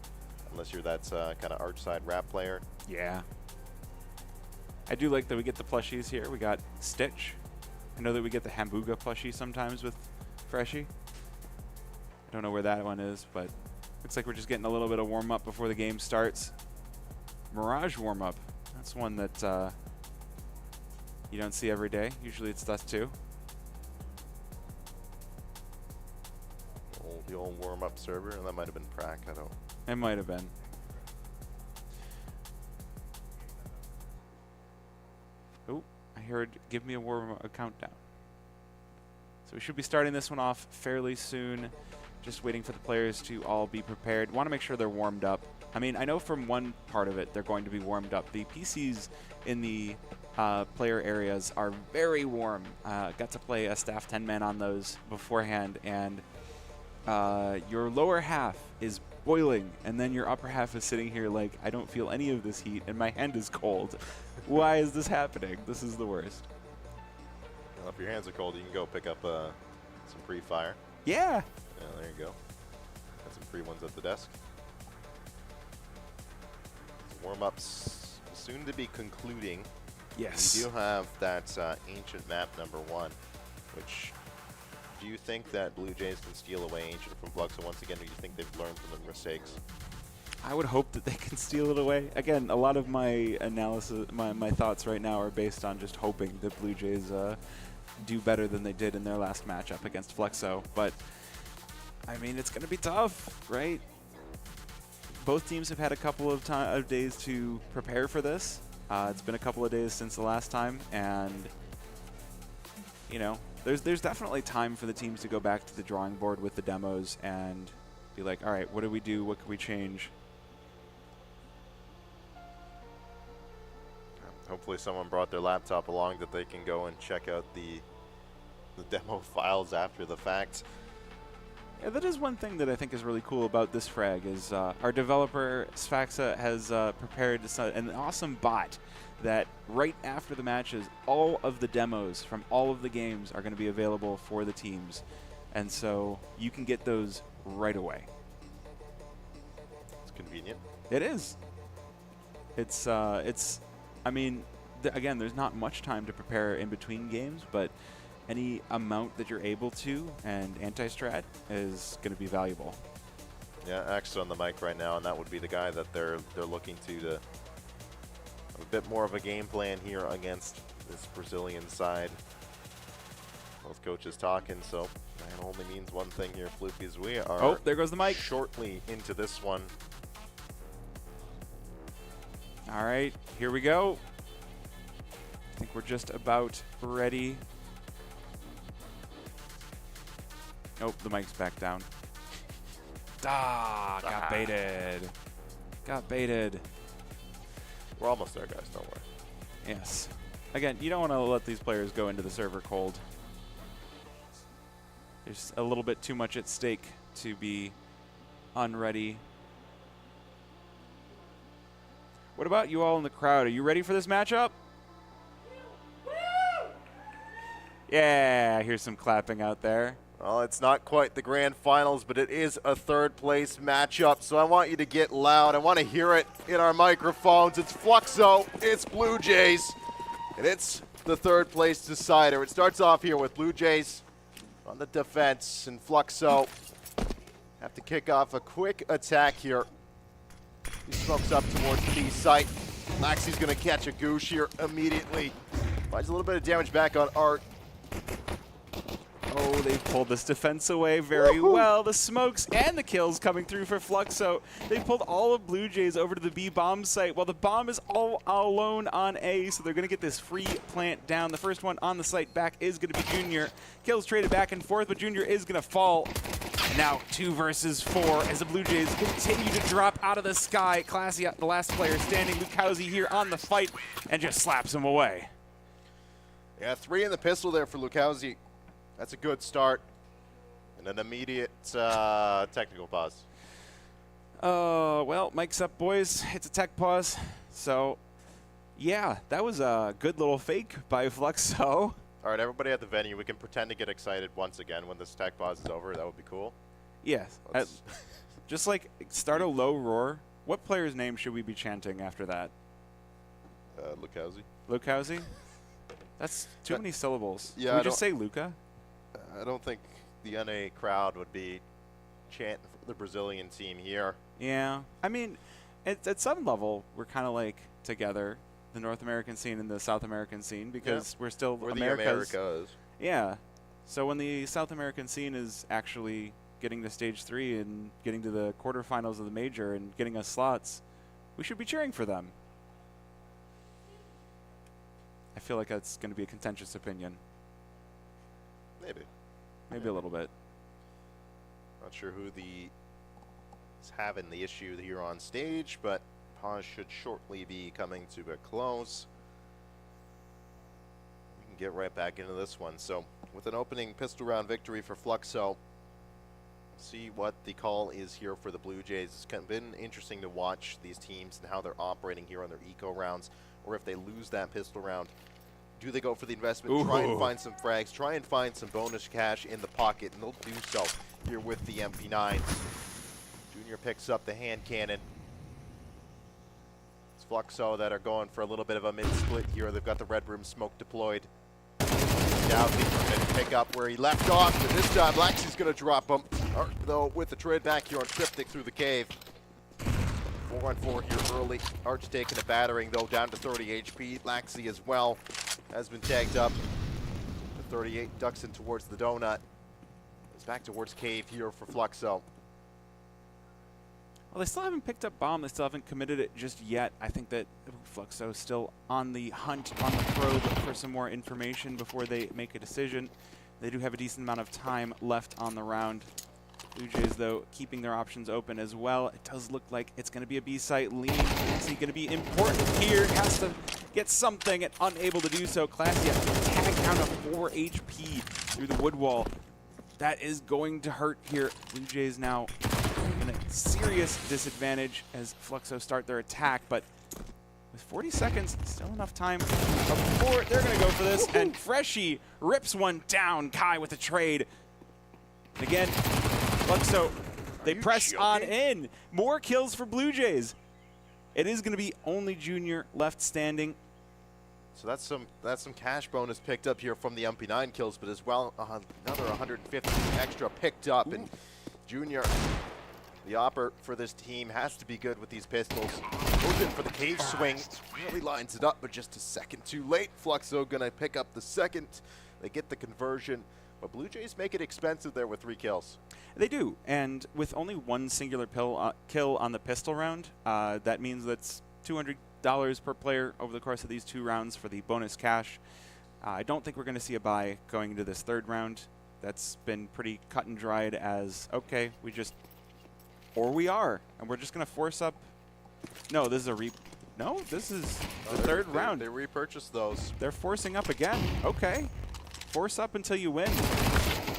[SPEAKER 2] unless you're that kind of arch side rap player.
[SPEAKER 3] Yeah. I do like that we get the plushies here. We got Stitch. I know that we get the Hambuga plushie sometimes with Freshie. I don't know where that one is, but looks like we're just getting a little bit of warm-up before the game starts. Mirage warm-up. That's one that you don't see every day. Usually it's Dust 2.
[SPEAKER 2] The old warm-up server, and that might have been Prac. I don't.
[SPEAKER 3] It might have been. Oh, I heard give me a countdown. So we should be starting this one off fairly soon. Just waiting for the players to all be prepared. Want to make sure they're warmed up. I mean, I know from one part of it they're going to be warmed up. The PCs in the player areas are very warm. Got to play a staff 10-man on those beforehand, and your lower half is boiling, and then your upper half is sitting here like, I don't feel any of this heat, and my hand is cold. Why is this happening? This is the worst.
[SPEAKER 2] Well, if your hands are cold, you can go pick up some free fire.
[SPEAKER 3] Yeah.
[SPEAKER 2] Yeah, there you go. Got some free ones at the desk. Warm-ups soon to be concluding.
[SPEAKER 3] Yes.
[SPEAKER 2] We do have that Ancient map number 1, which, do you think that Blue Jays can steal away Ancient from Fluxo once again, or do you think they've learned from their mistakes?
[SPEAKER 3] I would hope that they can steal it away. Again, a lot of my analysis, my thoughts right now are based on just hoping that Blue Jays do better than they did in their last matchup against Fluxo. But, I mean, it's going to be tough, right? Both teams have had a couple of days to prepare for this. It's been a couple of days since the last time, and, you know, there's definitely time for the teams to go back to the drawing board with the demos and be like, all right, what do we do? What can we change?
[SPEAKER 2] Hopefully someone brought their laptop along that they can go and check out the demo files after the fact.
[SPEAKER 3] Yeah, that is one thing that I think is really cool about this Frag is our developer, Sphaxa, has prepared an awesome bot that right after the matches, all of the demos from all of the games are going to be available for the teams. And so you can get those right away.
[SPEAKER 2] It's convenient.
[SPEAKER 3] It is. It's I mean, again, there's not much time to prepare in between games, but any amount that you're able to, and anti-strat is going to be valuable.
[SPEAKER 2] Yeah, Axe on the mic right now, and that would be the guy that they're looking to have a bit more of a game plan here against this Brazilian side. Both coaches talking, so that only means one thing here, Floofies. We are
[SPEAKER 3] oh, there goes the mic.
[SPEAKER 2] Shortly into this one.
[SPEAKER 3] All right, here we go. I think we're just about ready. Oh, the mic's back down. Got baited. Got baited.
[SPEAKER 2] We're almost there, guys. Don't worry.
[SPEAKER 3] Yes. Again, you don't want to let these players go into the server cold. There's a little bit too much at stake to be unready. What about you all in the crowd? Are you ready for this matchup? Yeah, here's some clapping out there.
[SPEAKER 2] Well, it's not quite the grand finals, but it is a third place matchup, so I want you to get loud. I want to hear it in our microphones. It's Fluxo, it's Blue Jays, and it's the third place decider. It starts off here with Blue Jays on the defense, and Fluxo have to kick off a quick attack here. He smokes up towards the B site. Laxi's going to catch a goosh here immediately. Finds a little bit of damage back on Art.
[SPEAKER 3] Oh, they've pulled this defense away very well. The smokes and the kills coming through for Fluxo. They pulled all of Blue Jays over to the B bomb site while the bomb is all alone on A, so they're going to get this free plant down. The first one on the site back is going to be Junior. Kills traded back and forth, but Junior is going to fall. And now 2 versus 4 as the Blue Jays continue to drop out of the sky. Classy, the last player standing, Lukowski here on the fight, and just slaps him away.
[SPEAKER 2] Yeah, 3 in the pistol there for Lukowski. That's a good start. And an immediate technical pause.
[SPEAKER 3] Well, mic's up, boys. It's a tech pause. So, yeah, that was a good little fake by Fluxo.
[SPEAKER 2] All right, everybody at the venue, we can pretend to get excited once again when this tech pause is over. That would be cool.
[SPEAKER 3] Yes. Just like start a low roar. What player's name should we be chanting after that?
[SPEAKER 2] Lukowski.
[SPEAKER 3] Lukowski? That's too many syllables.
[SPEAKER 2] Yeah,
[SPEAKER 3] Can we just say Luca?
[SPEAKER 2] I don't think the NA crowd would be chanting for the Brazilian team here.
[SPEAKER 3] Yeah. I mean, at some level, we're kind of like together, the North American scene and the South American scene, because we're still
[SPEAKER 2] We're
[SPEAKER 3] Americas.
[SPEAKER 2] the Americas.
[SPEAKER 3] Yeah. So when the South American scene is actually getting to stage 3 and getting to the quarterfinals of the major and getting us slots, we should be cheering for them. I feel like that's going to be a contentious opinion. Maybe a little bit.
[SPEAKER 2] Not sure who is having the issue here on stage, but pause should shortly be coming to a close. We can get right back into this one. So with an opening pistol round victory for Fluxo, see what the call is here for the Blue Jays. It's kind of been interesting to watch these teams and how they're operating here on their eco rounds, or if they lose that pistol round, do they go for the investment, try and find some frags, try and find some bonus cash in the pocket, and they'll do so here with the MP9. Junior picks up the hand cannon. It's Fluxo that are going for a little bit of a mid-split here. They've got the red room smoke deployed. Now going to pick up where he left off, and this time Laxi's going to drop him. Though with the trade back here on Cryptic through the cave. 4-on-4 here early. Arch taking a battering, though, down to 30 HP. Laxi as well has been tagged up. The 38 ducks in towards the donut. It's back towards cave here for Fluxo.
[SPEAKER 3] Well, they still haven't picked up bomb. They still haven't committed it just yet. I think that Fluxo is still on the hunt, on the probe for some more information before they make a decision. They do have a decent amount of time left on the round. Blue Jays, though, keeping their options open as well. It does look like it's going to be a B-site lean. It's going to be important here. Has to get something and unable to do so. Classy tagged down to 4 HP through the wood wall. That is going to hurt here. Blue Jays now in a serious disadvantage as Fluxo start their attack, but with 40 seconds, still enough time before they're going to go for this. And Freshy rips one down. Kai with a trade. And again, Fluxo, they press on in. More kills for Blue Jays. It is going to be only Junior left standing.
[SPEAKER 2] So that's some cash bonus picked up here from the MP9 kills, but as well another 150 extra picked up. And Junior, the opper for this team, has to be good with these pistols. Goes in for the cave swing, really lines it up, but just a second too late. Fluxo gonna pick up the second. They get the conversion, but Blue Jays make it expensive there with 3 kills.
[SPEAKER 3] They do, and with only 1 singular kill on the pistol round, that means that's $200 per player over the course of these 2 rounds for the bonus cash. I don't think we're going to see a buy going into this 3rd round. That's been pretty cut and dried as, okay, we are, and we're just going to force up. No, this is a No, this is the
[SPEAKER 2] Oh,
[SPEAKER 3] third round.
[SPEAKER 2] They repurchased those.
[SPEAKER 3] They're forcing up again. Okay. Force up until you win.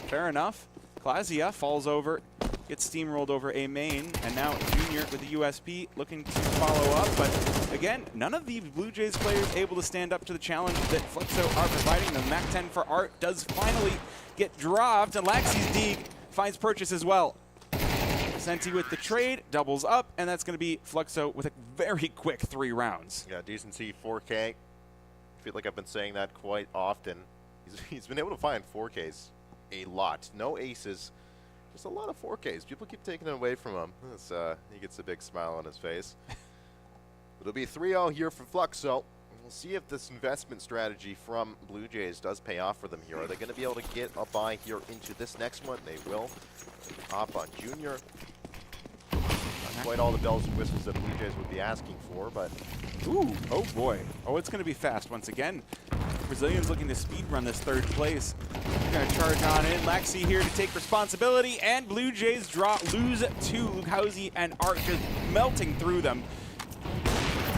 [SPEAKER 3] Fair enough. Clasia falls over, gets steamrolled over a main, and now Junior with the USP looking to follow up. But again, none of the Blue Jays players able to stand up to the challenge that Fluxo are providing them. Mac 10 for Art does finally get dropped, and Laxi's Deeg finds purchase as well. Senti with the trade, doubles up, and that's going to be Fluxo with a very quick 3 rounds.
[SPEAKER 2] Yeah, decency 4K. I feel like I've been saying that quite often. He's been able to find 4Ks a lot. No aces, just a lot of 4Ks. People keep taking it away from him. He gets a big smile on his face. It'll be 3-0 here for Fluxo. We'll see if this investment strategy from Blue Jays does pay off for them here. Are they going to be able to get a buy here into this next one? They will. Hop on Junior. Not quite all the bells and whistles that Blue Jays would be asking for, but...
[SPEAKER 3] Ooh, oh boy. Oh, it's going to be fast once again. Brazilians looking to speed run this third place. They're going to charge on in. Laxi here to take responsibility, and Blue Jays lose to Lukhausi and Art just melting through them.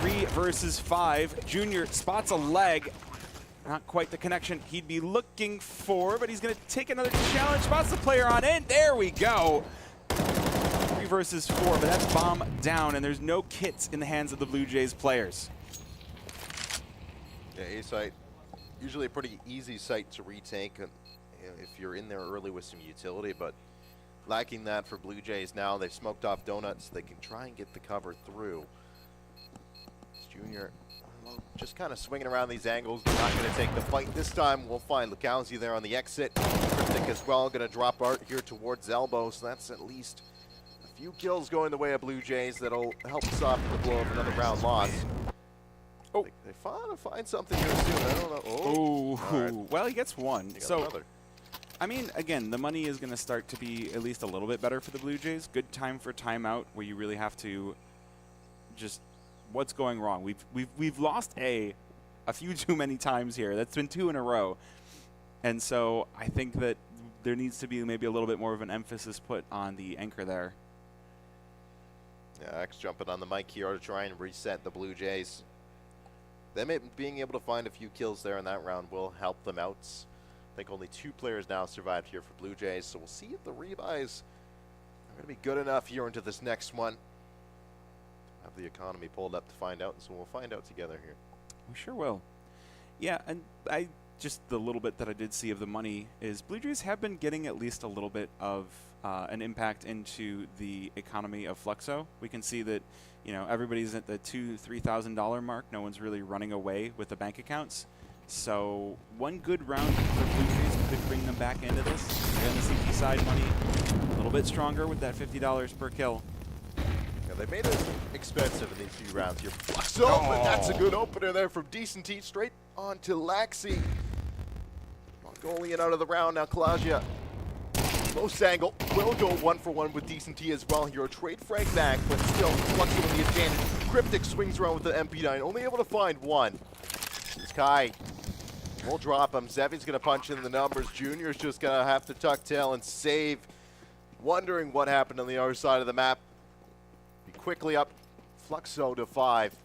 [SPEAKER 3] 3 versus 5. Junior spots a leg. Not quite the connection he'd be looking for, but he's going to take another challenge. Spots the player on in. There we go. 3 versus 4, but that's bomb down, and there's no kits in the hands of the Blue Jays players.
[SPEAKER 2] Yeah, A-site, usually a pretty easy site to retake if you're in there early with some utility, but lacking that for Blue Jays now. They've smoked off donuts. They can try and get the cover through. Junior just kind of swinging around these angles. They're not going to take the fight this time. We'll find Lukhausi there on the exit. Cryptic as well, going to drop Art here towards elbow, so that's at least a few kills going the way of Blue Jays that'll help soften the blow of another round loss. Oh, they find something here soon. I don't know.
[SPEAKER 3] Oh,
[SPEAKER 2] right.
[SPEAKER 3] Well, he gets one. So,
[SPEAKER 2] another.
[SPEAKER 3] I mean, again, the money is going to start to be at least a little bit better for the Blue Jays. Good time for timeout where you really have to just, what's going wrong? We've lost a few too many times here. That's been 2 in a row. And so I think that there needs to be maybe a little bit more of an emphasis put on the anchor there.
[SPEAKER 2] Yeah, X jumping on the mic here to try and reset the Blue Jays. Them being able to find a few kills there in that round will help them out. I think only 2 players now survived here for Blue Jays, so we'll see if the rebuys are going to be good enough here into this next one. Have the economy pulled up to find out, so we'll find out together here.
[SPEAKER 3] We sure will. Yeah, and just the little bit that I did see of the money is Blue Jays have been getting at least a little bit of an impact into the economy of Fluxo. We can see that, you know, everybody's at the $2,000-3,000 mark. No one's really running away with the bank accounts. So one good round for Blue Jays could bring them back into this. Again, the CT side money a little bit stronger with that $50 per kill.
[SPEAKER 2] Yeah, they made it expensive in these few rounds here. Fluxo, but that's a good opener there from Decent T straight on to Laxi. Mongolian out of the round now. Clasia. Most angle will go 1-for-1 with Decent T as well here. A trade frag back, but still Fluxo with the advantage. Cryptic swings around with the MP9, only able to find 1. This Kai will drop him. Zevi's going to punch in the numbers. Junior's just going to have to tuck tail and save. Wondering what happened on the other side of the map. Be quickly up. Fluxo to 5.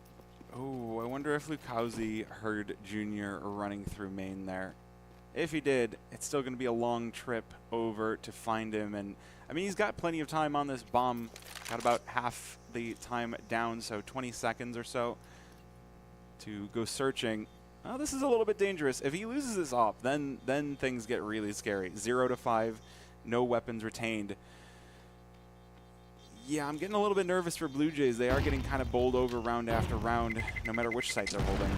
[SPEAKER 3] Oh, I wonder if Lukhausi heard Junior running through main there. If he did, it's still going to be a long trip over to find him. And, I mean, he's got plenty of time on this bomb. Got about half the time down, so 20 seconds or so to go searching. Oh, this is a little bit dangerous. If he loses this off, then things get really scary. 0-5, no weapons retained. Yeah, I'm getting a little bit nervous for Blue Jays. They are getting kind of bowled over round after round, no matter which site they're holding.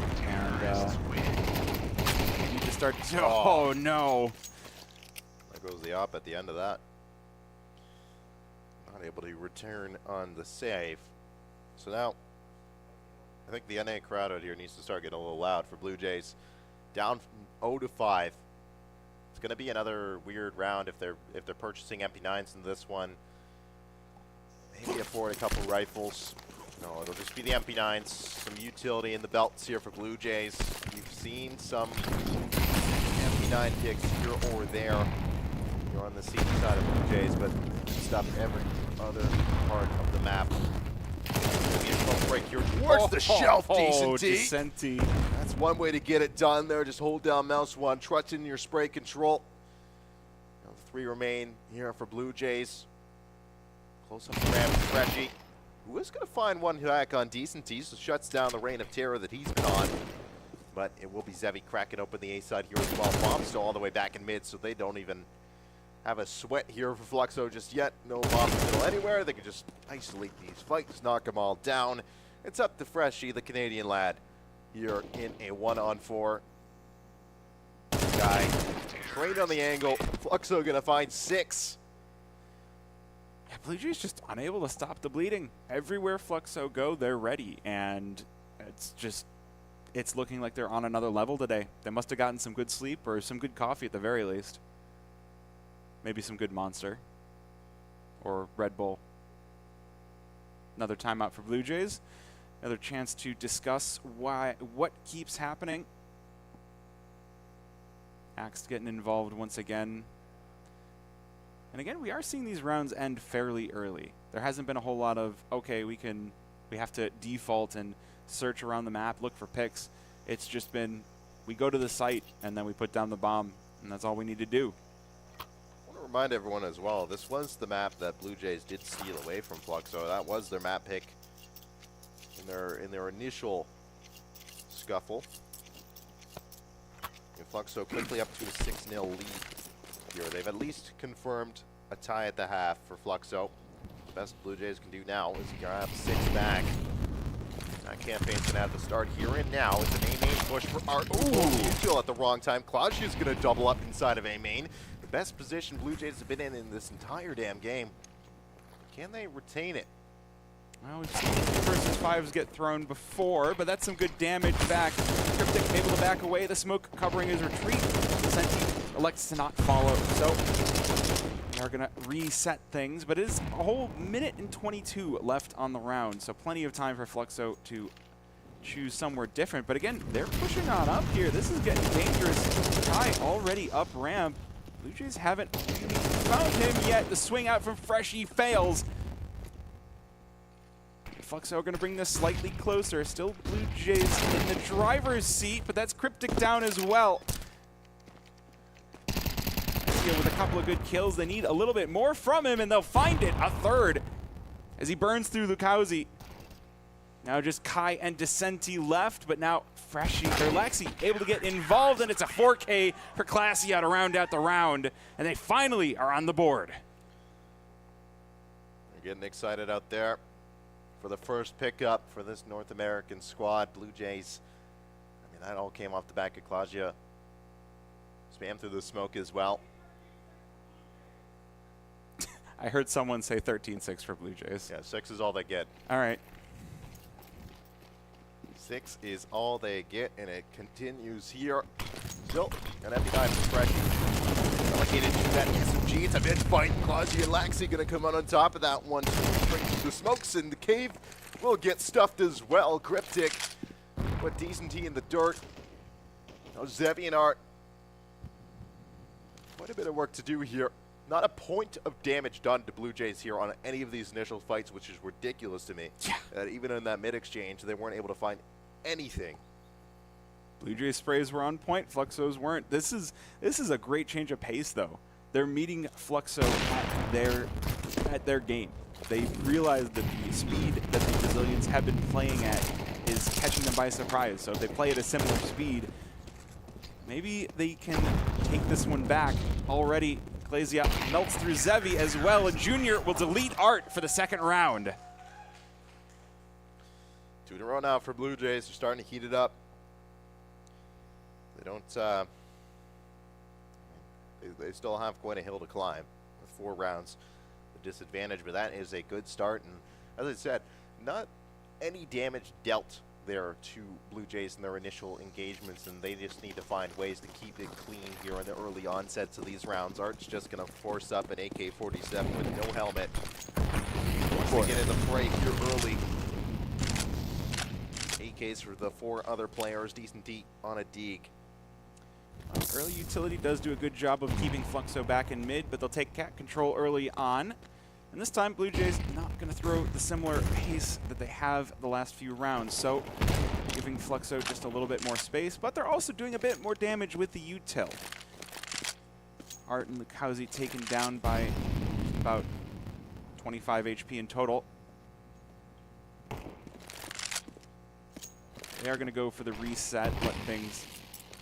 [SPEAKER 3] And you need to start to, oh no.
[SPEAKER 2] There goes the op at the end of that. Not able to return on the save. So now, I think the NA crowd out here needs to start getting a little loud for Blue Jays. Down 0-5. It's going to be another weird round if they're purchasing MP9s in this one. Maybe afford a couple rifles. No, it'll just be the MP9s. Some utility in the belts here for Blue Jays. You've seen some MP9 kicks here or there. You're on the CT side of Blue Jays, but stop every other part of the map. It's going to be a break here towards the shelf, Decent T.
[SPEAKER 3] Decenti.
[SPEAKER 2] That's one way to get it done there. Just hold down mouse one, trust in your spray control. Now 3 remain here for Blue Jays. Close up grab Freshy, who is going to find one hack on Decent T, so shuts down the reign of terror that he's been on. But it will be Zevi cracking open the A side here as well. Bomb still all the way back in mid, so they don't even have a sweat here for Fluxo just yet. No bomb in the middle anywhere. They can just isolate these fights, knock them all down. It's up to Freshy, the Canadian lad, here in a 1-on-4. Guy trained on the angle. Fluxo going to find 6.
[SPEAKER 3] Yeah, Blue Jays just unable to stop the bleeding. Everywhere Fluxo go, they're ready, and it's looking like they're on another level today. They must have gotten some good sleep or some good coffee at the very least. Maybe some good Monster or Red Bull. Another timeout for Blue Jays. Another chance to discuss what keeps happening. Axe getting involved once again. And again, we are seeing these rounds end fairly early. There hasn't been a whole lot of, okay, we have to default and search around the map, look for picks. It's just been, we go to the site and then we put down the bomb, and that's all we need to do.
[SPEAKER 2] I want to remind everyone as well, this was the map that Blue Jays did steal away from Fluxo. That was their map pick in their initial scuffle. And Fluxo quickly up to a 6-0 lead here. They've at least confirmed a tie at the half for Fluxo. The best Blue Jays can do now is grab 6 back. That campaign's gonna have to start here and now. It's an A-main push for Art. Ooh, kill at the wrong time. Claudia's gonna double up inside of A-main. The best position Blue Jays have been in this entire damn game. Can they retain it?
[SPEAKER 3] Well, we've seen 2 vs. 5s get thrown before, but that's some good damage back. Cryptic able to back away, the smoke covering his retreat. Senti elects to not follow, so we are going to reset things, but it is a whole minute and 22 left on the round, so plenty of time for Fluxo to choose somewhere different. But again, they're pushing on up here. This is getting dangerous. Kai already up ramp. Blue Jays haven't really found him yet. The swing out from Freshy fails. Fluxo going to bring this slightly closer. Still Blue Jays in the driver's seat, but that's Cryptic down as well. Here with a couple of good kills. They need a little bit more from him, and they'll find it. A third as he burns through Lukowski. Now just Kai and Decenti left, but now Freshy or Lexi able to get involved, and it's a 4K for Classy to round out the round, and they finally are on the board.
[SPEAKER 2] They're getting excited out there for the first pickup for this North American squad. Blue Jays, I mean, that all came off the back of Claudia. Spam through the smoke as well.
[SPEAKER 3] I heard someone say 13-6 for Blue Jays.
[SPEAKER 2] Yeah, 6 is all they get.
[SPEAKER 3] All right.
[SPEAKER 2] 6 is all they get, and it continues here. Still an FP9 for Freshy. Relegated to that SMG. It's a mid fight. Claudia and Laxi going to come out on top of that one. The smokes in the cave will get stuffed as well. Cryptic, but Decent T in the dirt. Now Zevi and Art. Quite a bit of work to do here. Not a point of damage done to Blue Jays here on any of these initial fights, which is ridiculous to me. Yeah. Even in that mid exchange, they weren't able to find anything.
[SPEAKER 3] Blue Jays sprays were on point, Fluxo's weren't. This is a great change of pace, though. They're meeting Fluxo at their game. They realize that the speed that the Brazilians have been playing at is catching them by surprise. So if they play at a similar speed, maybe they can take this one back already. Glacia melts through Zevi as well, and Junior will delete Art for the second round.
[SPEAKER 2] 2 in a row now for Blue Jays. They're starting to heat it up. They don't, they still have quite a hill to climb with 4 rounds. The disadvantage, but that is a good start. And as I said, not any damage dealt there to Blue Jays in their initial engagements, and they just need to find ways to keep it clean here in the early onsets of these rounds. Art's just going to force up an AK-47 with no helmet. Once they get in the fray here early. AKs for the 4 other players. Decent T on a dig.
[SPEAKER 3] Early utility does do a good job of keeping Fluxo back in mid, but they'll take cat control early on. And this time, Blue Jays not going to throw the similar pace that they have the last few rounds. So giving Fluxo just a little bit more space, but they're also doing a bit more damage with the util. Art and Lukowski taken down by about 25 HP in total. They are going to go for the reset, let things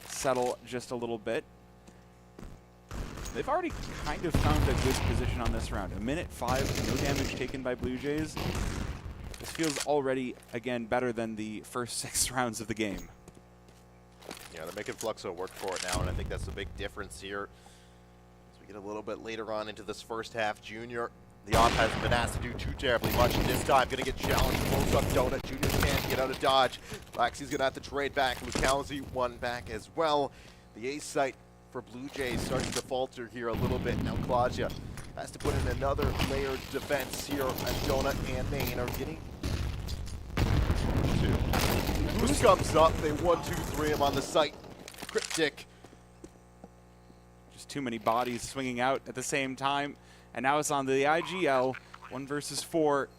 [SPEAKER 3] settle just a little bit. They've already kind of found a good position on this round. 1:05, no damage taken by Blue Jays. This feels already, again, better than the first 6 rounds of the game.
[SPEAKER 2] Yeah, they're making Fluxo work for it now, and I think that's the big difference here. As we get a little bit later on into this first half, Junior, the off hasn't been asked to do too terribly much this time. Gonna get challenged, pulls up Donut. Junior can't get out of dodge. Laxi's gonna have to trade back. Lukowski one back as well. The ace site for Blue Jays starting to falter here a little bit. Now Claudia has to put in another layered defense here as Donut and Main are getting two. Boost comes up, they 1-2-3 him on the site. Cryptic.
[SPEAKER 3] Just too many bodies swinging out at the same time. And now it's on the IGL, 1 versus 4.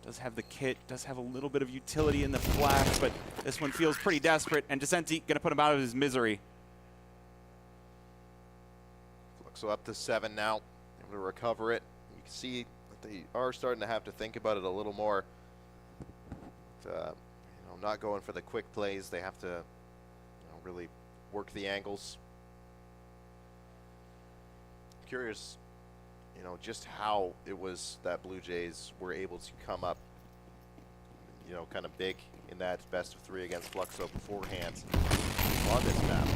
[SPEAKER 3] Does have the kit, does have a little bit of utility in the flash, but this one feels pretty desperate, and Decenti gonna put him out of his misery.
[SPEAKER 2] So up to 7 now, able to recover it. You can see that they are starting to have to think about it a little more. Not going for the quick plays. They have to really work the angles. I'm curious, just how it was that Blue Jays were able to come up, kind of big in that best of 3 against Fluxo beforehand on this map.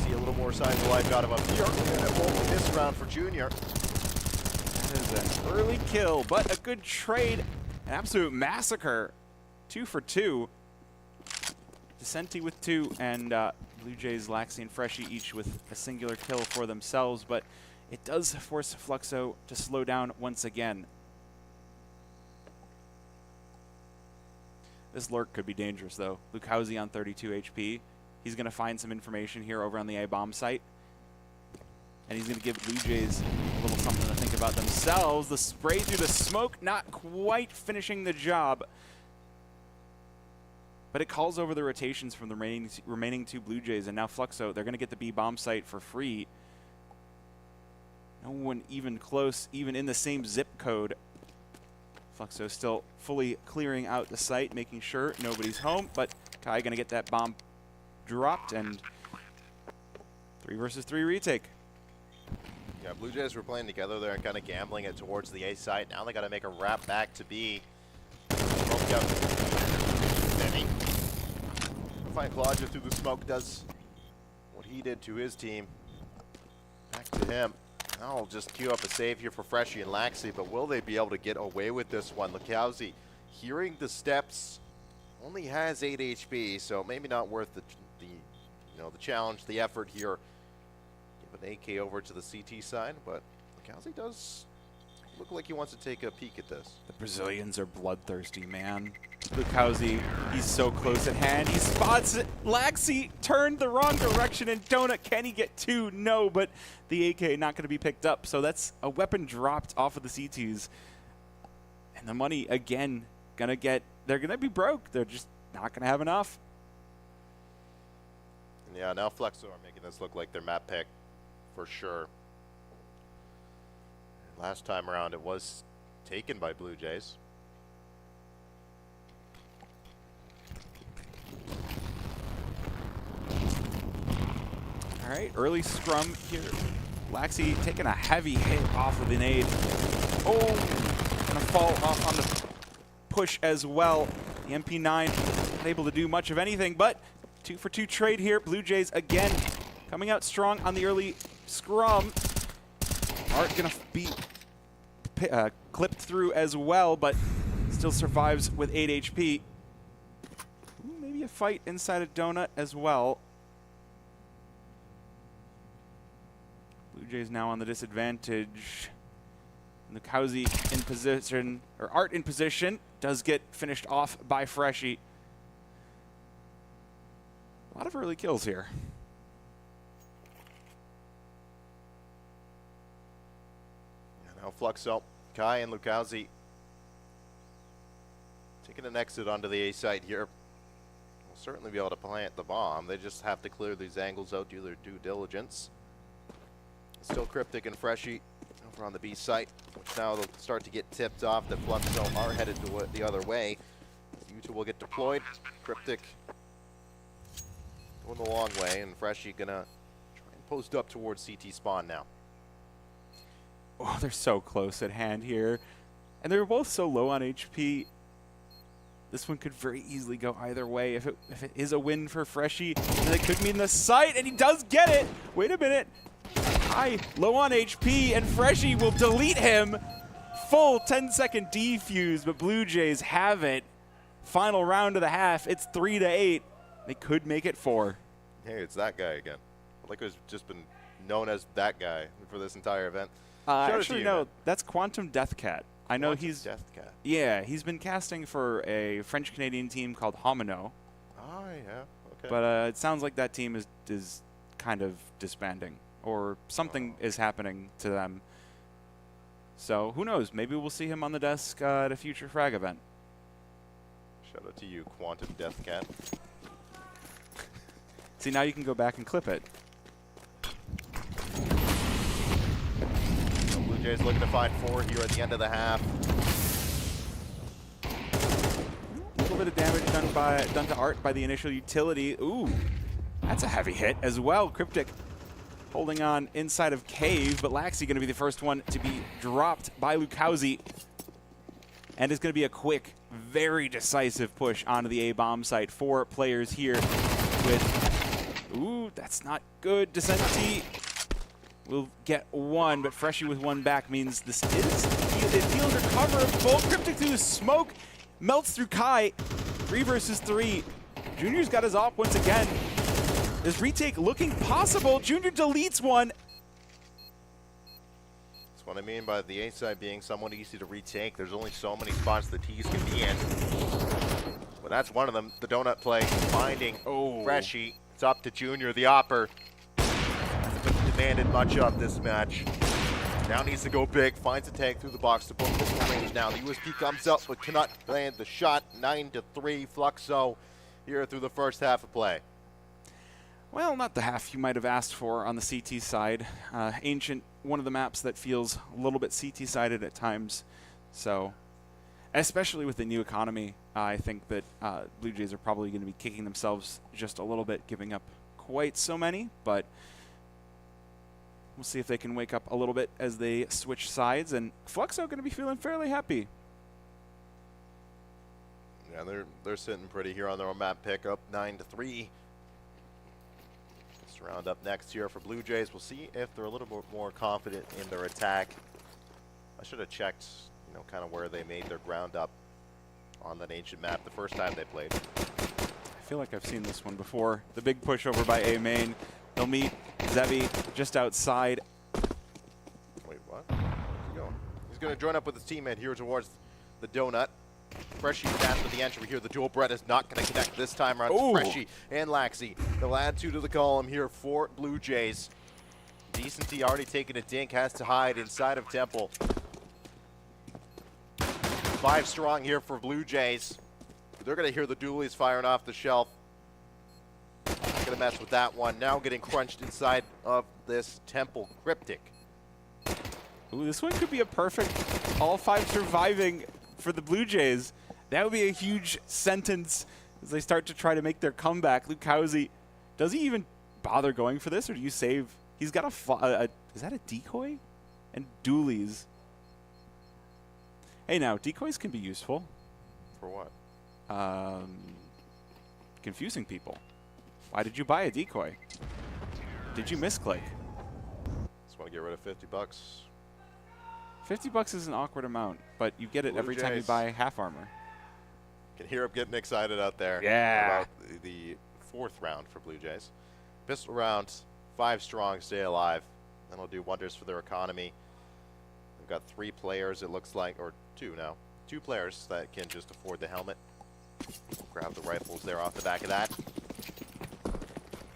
[SPEAKER 2] See a little more signs of life out of him here, and it won't be this round for Junior.
[SPEAKER 3] That is an early kill, but a good trade. An absolute massacre. 2 for 2. Decenti with 2, and Blue Jays, Laxi, and Freshie each with a singular kill for themselves, but it does force Fluxo to slow down once again. This lurk could be dangerous, though. Lukowski on 32 HP. He's going to find some information here over on the A-bomb site. And he's going to give Blue Jays a little something to think about themselves. The spray through the smoke, not quite finishing the job. But it calls over the rotations from the remaining 2 Blue Jays. And now Fluxo, they're going to get the B-bomb site for free. No one even close, even in the same zip code. Fluxo still fully clearing out the site, making sure nobody's home. But Kai going to get that bomb dropped, and 3 versus 3 retake.
[SPEAKER 2] Yeah, Blue Jays were playing together there and kind of gambling it towards the A site. Now they got to make a wrap back to B. Find Claudia through the smoke, does what he did to his team. Back to him. Now I'll just queue up a save here for Freshie and Laxi, but will they be able to get away with this one? Lukowski, hearing the steps, only has 8 HP, so maybe not worth the challenge, the effort here. Give an AK over to the CT side, but Lukowski does look like he wants to take a peek at this.
[SPEAKER 3] The Brazilians are bloodthirsty, man. Lukowski, he's so close at hand. He spots it. Laxi turned the wrong direction, and Donut, can he get 2? No, but the AK not going to be picked up. So that's a weapon dropped off of the CTs. And the money, again, they're going to be broke. They're just not going to have enough.
[SPEAKER 2] Yeah, now Fluxo are making this look like their map pick for sure. Last time around, it was taken by Blue Jays.
[SPEAKER 3] All right, early scrum here. Laxi taking a heavy hit off of the nade. Oh, gonna fall off on the push as well. The MP9 not able to do much of anything, but 2 for 2 trade here. Blue Jays again coming out strong on the early scrum. Art gonna be clipped through as well, but still survives with 8 HP. Ooh, maybe a fight inside of Donut as well. Blue Jays now on the disadvantage. Lukowski in position, or Art in position, does get finished off by Freshie. A lot of early kills here.
[SPEAKER 2] Now Fluxo, Kai, and Lukowski taking an exit onto the A site here. Will certainly be able to plant the bomb. They just have to clear these angles out, do their due diligence. Still Cryptic and Freshy over on the B site, which now they'll start to get tipped off that Fluxo are headed to the other way. You two will get deployed. Cryptic going the long way, and Freshy gonna try and post up towards CT spawn now.
[SPEAKER 3] Oh, they're so close at hand here. And they're both so low on HP. This one could very easily go either way. If it is a win for Freshy, then it could mean the site, and he does get it. Wait a minute. High, low on HP, and Freshy will delete him. Full 10-second defuse, but Blue Jays have it. Final round of the half. It's 3-8. They could make it 4.
[SPEAKER 2] Hey, it's that guy again. Like it's just been known as that guy for this entire event.
[SPEAKER 3] Actually, no, that's Quantum Deathcat. I know he's
[SPEAKER 2] Deathcat.
[SPEAKER 3] Yeah, he's been casting for a French-Canadian team called Homino.
[SPEAKER 2] Oh, yeah. Okay.
[SPEAKER 3] But it sounds like that team is kind of disbanding, or something is happening to them. So who knows? Maybe we'll see him on the desk at a future Frag event.
[SPEAKER 2] Shout out to you, Quantum Deathcat.
[SPEAKER 3] See, now you can go back and clip it.
[SPEAKER 2] So Blue Jays looking to find 4 here at the end of the half.
[SPEAKER 3] A little bit of damage done to Art by the initial utility. Ooh, that's a heavy hit as well. Cryptic holding on inside of Cave, but Laxi going to be the first one to be dropped by Lukowski. And it's going to be a quick, very decisive push onto the A-bomb site. 4 players here with, ooh, that's not good. Descenti will get 1, but Freshy with 1 back means this is, it feels recoverable. Cryptic through the smoke, melts through Kai. 3 versus 3. Junior's got his op once again. This retake looking possible. Junior deletes 1.
[SPEAKER 2] That's what I mean by the A side being somewhat easy to retake. There's only so many spots the T's can be in. But that's one of them. The donut play, finding Freshy. It's up to Junior, the opper. Hasn't demanded much of this match. Now needs to go big, finds a tag through the box to book the range now. The USP comes up but cannot land the shot. 9-3 Fluxo here through the first half of play.
[SPEAKER 3] Well, not the half you might have asked for on the CT side. Ancient, one of the maps that feels a little bit CT-sided at times. So, especially with the new economy, I think that Blue Jays are probably going to be kicking themselves just a little bit, giving up quite so many. But we'll see if they can wake up a little bit as they switch sides. And Fluxo going to be feeling fairly happy.
[SPEAKER 2] Yeah, they're sitting pretty here on their own map pick, up 9-3. Round up next here for Blue Jays. We'll see if they're a little bit more confident in their attack. I should have checked, you know, kind of where they made their ground up on that ancient map the first time they played.
[SPEAKER 3] I feel like I've seen this one before. The big push over by A main. They'll meet Zebi just outside.
[SPEAKER 2] Wait, what? Where's he going? He's going to join up with his teammate here towards the donut. Freshy fast with the entry here. The dual Brett is not going to connect this time around. Freshy and Laxi. They'll add 2 to the column here for Blue Jays. Decency already taking a dink, has to hide inside of Temple. 5 strong here for Blue Jays. They're going to hear the dualies firing off the shelf. Not going to mess with that one. Now getting crunched inside of this Temple Cryptic.
[SPEAKER 3] Ooh, this one could be a perfect all 5 surviving for the Blue Jays. That would be a huge sentence as they start to try to make their comeback. Lukowski, does he even bother going for this, or do you save? He's got is that a decoy? And dualies. Hey, now, decoys can be useful.
[SPEAKER 2] For what?
[SPEAKER 3] Confusing people. Why did you buy a decoy? Did you misclick?
[SPEAKER 2] Just want to get rid of 50 bucks.
[SPEAKER 3] 50 bucks is an awkward amount, but you get it every time you buy half armor.
[SPEAKER 2] Can hear him getting excited out there.
[SPEAKER 3] Yeah.
[SPEAKER 2] About the 4th round for Blue Jays. Pistol round, 5 strong, stay alive. That'll do wonders for their economy. They've got 3 players, it looks like, or 2 now. 2 players that can just afford the helmet. Grab the rifles there off the back of that.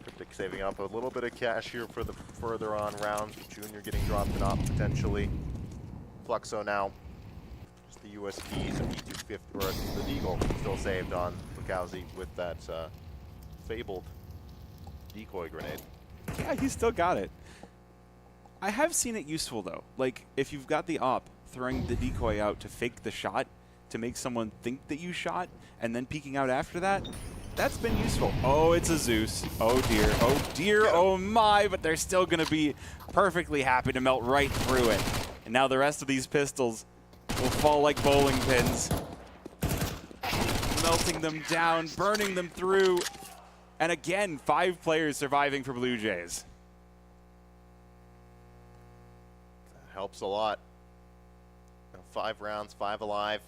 [SPEAKER 2] Cryptic saving up a little bit of cash here for the further on rounds. Junior getting dropped in op potentially. Fluxo now. Just the USPs of E250, or the Deagle still saved on Lukowski with that fabled decoy grenade.
[SPEAKER 3] Yeah, he still got it. I have seen it useful though. Like if you've got the op throwing the decoy out to fake the shot, to make someone think that you shot, and then peeking out after that, that's been useful. Oh, it's a Zeus. Oh dear, oh my, but they're still gonna be perfectly happy to melt right through it. And now the rest of these pistols will fall like bowling pins. Melting them down, burning them through. And again, 5 players surviving for Blue Jays.
[SPEAKER 2] That helps a lot. Now 5 rounds, 5 alive.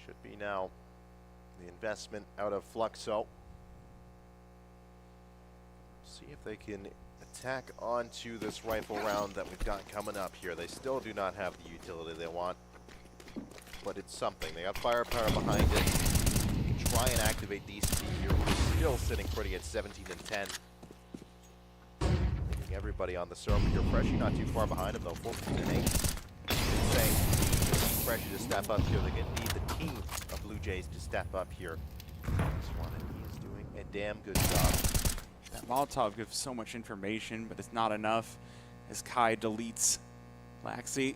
[SPEAKER 2] Should be now the investment out of Fluxo. See if they can attack onto this rifle round that we've got coming up here. They still do not have the utility they want, but it's something. They got firepower behind it. Try and activate DCT here, who's still sitting pretty at 17 and 10. Leaving everybody on the server here. Freshy not too far behind him though, 14 and 8. Saying Freshy to step up here. They need the team of Blue Jays to step up here. Swan, he is doing a damn good job.
[SPEAKER 3] That Molotov gives so much information, but it's not enough as Kai deletes Laxi.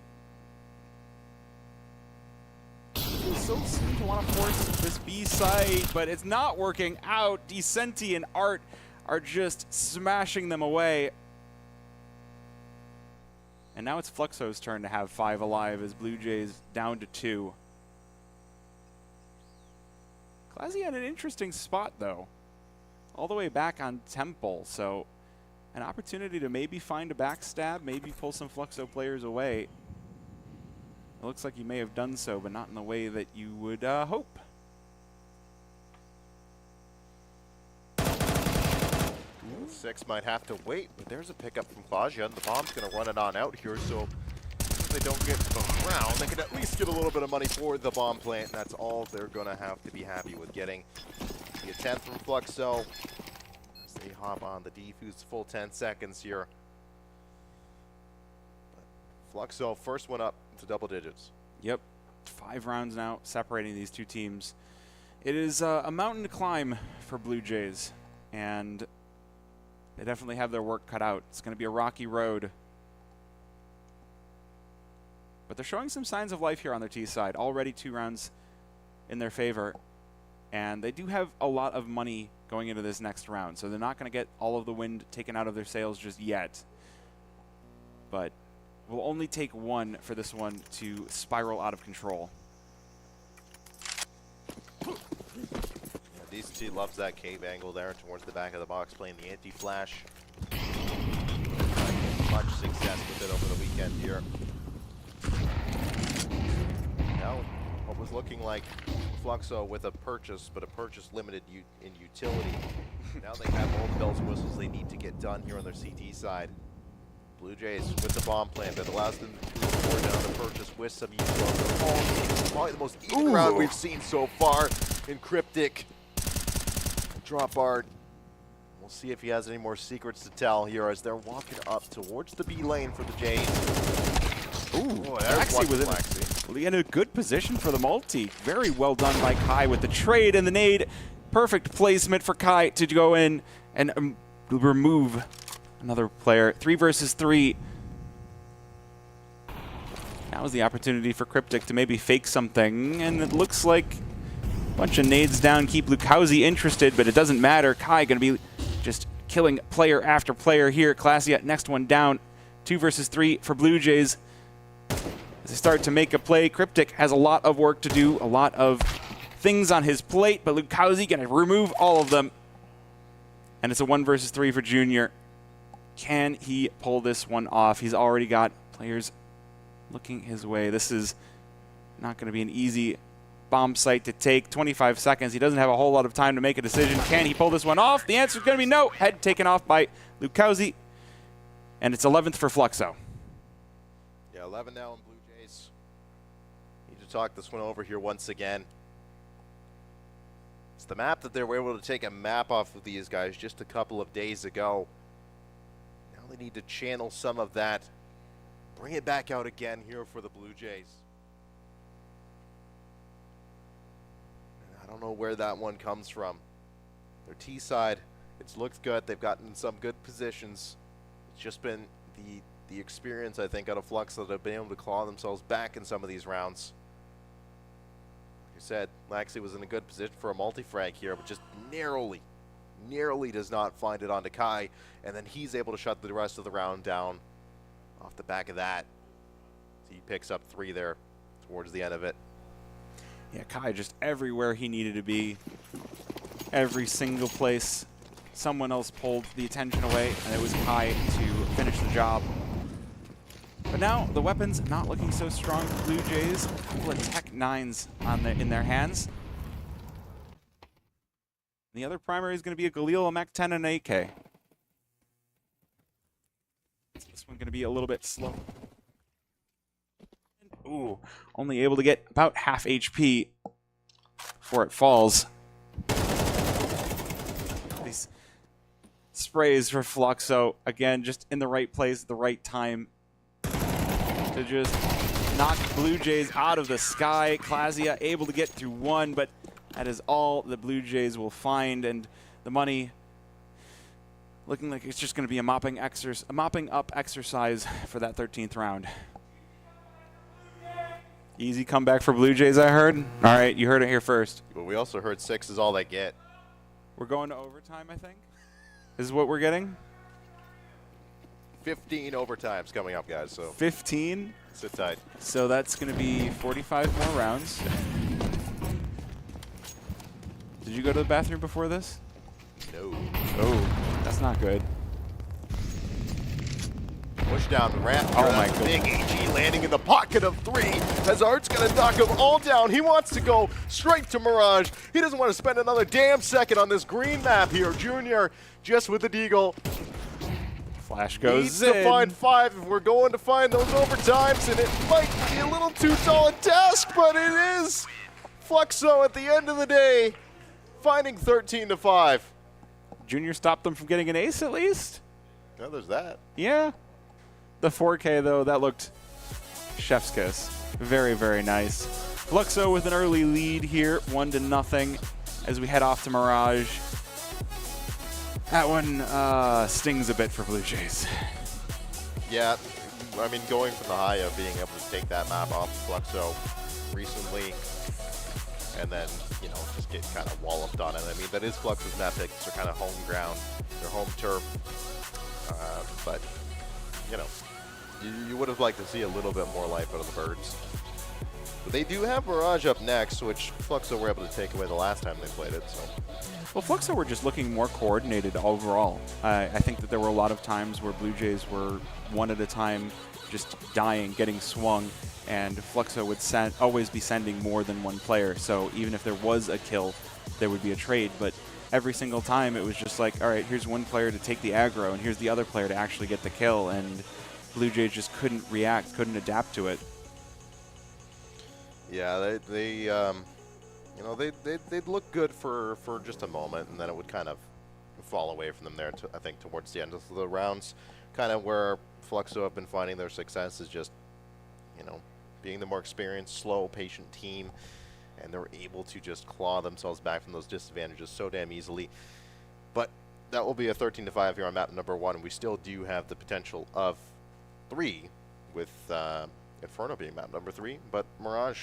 [SPEAKER 3] They still seem to want to force this B site, but it's not working out. Decenti and Art are just smashing them away. And now it's Fluxo's turn to have 5 alive as Blue Jays down to 2. Classy had an interesting spot though. All the way back on Temple, so an opportunity to maybe find a backstab, maybe pull some Fluxo players away. It looks like you may have done so, but not in the way that you would hope.
[SPEAKER 2] Ooh, 6 might have to wait, but there's a pickup from Claudia, and the bomb's going to run it on out here, so if they don't get around, they can at least get a little bit of money for the bomb plant, and that's all they're going to have to be happy with getting. The attempt from Fluxo as they hop on the defuse, full 10 seconds here. But Fluxo, first one up to double digits.
[SPEAKER 3] Yep, 5 rounds now separating these two teams. It is a mountain to climb for Blue Jays, and they definitely have their work cut out. It's going to be a rocky road. But they're showing some signs of life here on their T side. Already 2 rounds in their favor. And they do have a lot of money going into this next round, so they're not going to get all of the wind taken out of their sails just yet. But will only take 1 for this one to spiral out of control.
[SPEAKER 2] Yeah, DCT loves that cave angle there towards the back of the box, playing the anti-flash. Much success with it over the weekend here. Now, what was looking like Fluxo with a purchase, but a purchase limited in utility. Now they have all the bells and whistles they need to get done here on their CT side. Blue Jays with the bomb plan that allows them to move forward down the purchase with some utility. Probably the most even round we've seen so far in Cryptic. Drop Art. We'll see if he has any more secrets to tell here as they're walking up towards the B lane for the Jays.
[SPEAKER 3] Ooh, Laxi was in. Well, he had a good position for the multi. Very well done by Kai with the trade and the nade. Perfect placement for Kai to go in and remove another player. 3 versus 3. Now is the opportunity for Cryptic to maybe fake something, and it looks like a bunch of nades down keep Lukowski interested, but it doesn't matter. Kai going to be just killing player after player here. Classy at next one down. 2 versus 3 for Blue Jays. As they start to make a play, Cryptic has a lot of work to do, a lot of things on his plate, but Lukowski going to remove all of them. And it's a 1 versus 3 for Junior. Can he pull this one off? He's already got players looking his way. This is not going to be an easy bomb site to take. 25 seconds. He doesn't have a whole lot of time to make a decision. Can he pull this one off? The answer is going to be no. Head taken off by Lukowski. And it's 11th for Fluxo.
[SPEAKER 2] Yeah, 11 now in Blue Jays. Need to talk this one over here once again. It's the map that they were able to take a map off of these guys just a couple of days ago. Now really need to channel some of that, bring it back out again here for the Blue Jays. And I don't know where that one comes from. Their T side, it's looked good. They've gotten some good positions. It's just been the experience, I think, out of Flux that have been able to claw themselves back in some of these rounds. Like I said, Laxey was in a good position for a multi-frag here, but just narrowly does not find it onto Kai, and then he's able to shut the rest of the round down off the back of that. So he picks up 3 there towards the end of it.
[SPEAKER 3] Yeah, Kai just everywhere he needed to be. Every single place someone else pulled the attention away, and it was Kai to finish the job. But now the weapons not looking so strong for Blue Jays. A couple of Tech 9s in their hands. The other primary is going to be a Galil, a Mech 10, and an AK. This one going to be a little bit slow. Ooh, only able to get about half HP before it falls. These sprays for Fluxo, again, just in the right place at the right time to just knock Blue Jays out of the sky. Klazia able to get through one, but that is all the Blue Jays will find, and the money looking like it's just going to be a mopping up exercise for that 13th round. Easy comeback for Blue Jays, I heard. All right, you heard it here first.
[SPEAKER 2] But we also heard 6 is all they get.
[SPEAKER 3] We're going to overtime, I think. This is what we're getting.
[SPEAKER 2] 15 overtimes coming up, guys. So
[SPEAKER 3] 15.
[SPEAKER 2] Sit tight.
[SPEAKER 3] So that's going to be 45 more rounds. Did you go to the bathroom before this?
[SPEAKER 2] No.
[SPEAKER 3] Oh, that's not good.
[SPEAKER 2] Push down the ramp.
[SPEAKER 3] Oh my God.
[SPEAKER 2] Big AG landing in the pocket of 3. Hazard's going to knock them all down. He wants to go straight to Mirage. He doesn't want to spend another damn second on this green map here. Junior just with the deagle.
[SPEAKER 3] Flash goes
[SPEAKER 2] Needs
[SPEAKER 3] in.
[SPEAKER 2] to find 5 if we're going to find those overtimes, and it might be a little too tall a task, but it is Fluxo at the end of the day, finding 13 to 5.
[SPEAKER 3] Junior stopped them from getting an ace at least.
[SPEAKER 2] Yeah, there's that.
[SPEAKER 3] Yeah. The 4K though, that looked chef's kiss. Very, very nice. Fluxo with an early lead here, 1-0 as we head off to Mirage. That one stings a bit for Blue Jays.
[SPEAKER 2] Yeah, I mean, going from the high of being able to take that map off Fluxo recently, and then, you know, just get kind of walloped on it. I mean, that is Fluxo's map picks. They're kind of home ground, their home turf. But, you know, you would have liked to see a little bit more life out of the Birds. But they do have Mirage up next, which Fluxo were able to take away the last time they played it. So.
[SPEAKER 3] Well, Fluxo were just looking more coordinated overall. I think that there were a lot of times where Blue Jays were one at a time just dying, getting swung, and Fluxo would always be sending more than one player. So even if there was a kill, there would be a trade. But every single time it was just like, all right, here's one player to take the aggro, and here's the other player to actually get the kill. And Blue Jays just couldn't react, couldn't adapt to it.
[SPEAKER 2] Yeah, you know, they'd look good for just a moment, and then it would kind of fall away from them there, I think, towards the end of the rounds. Kind of where Fluxo have been finding their success is just, you know, being the more experienced, slow, patient team, and they're able to just claw themselves back from those disadvantages so damn easily. But that will be a 13-5 here on map number 1, and we still do have the potential of 3 with Inferno being map number 3, but Mirage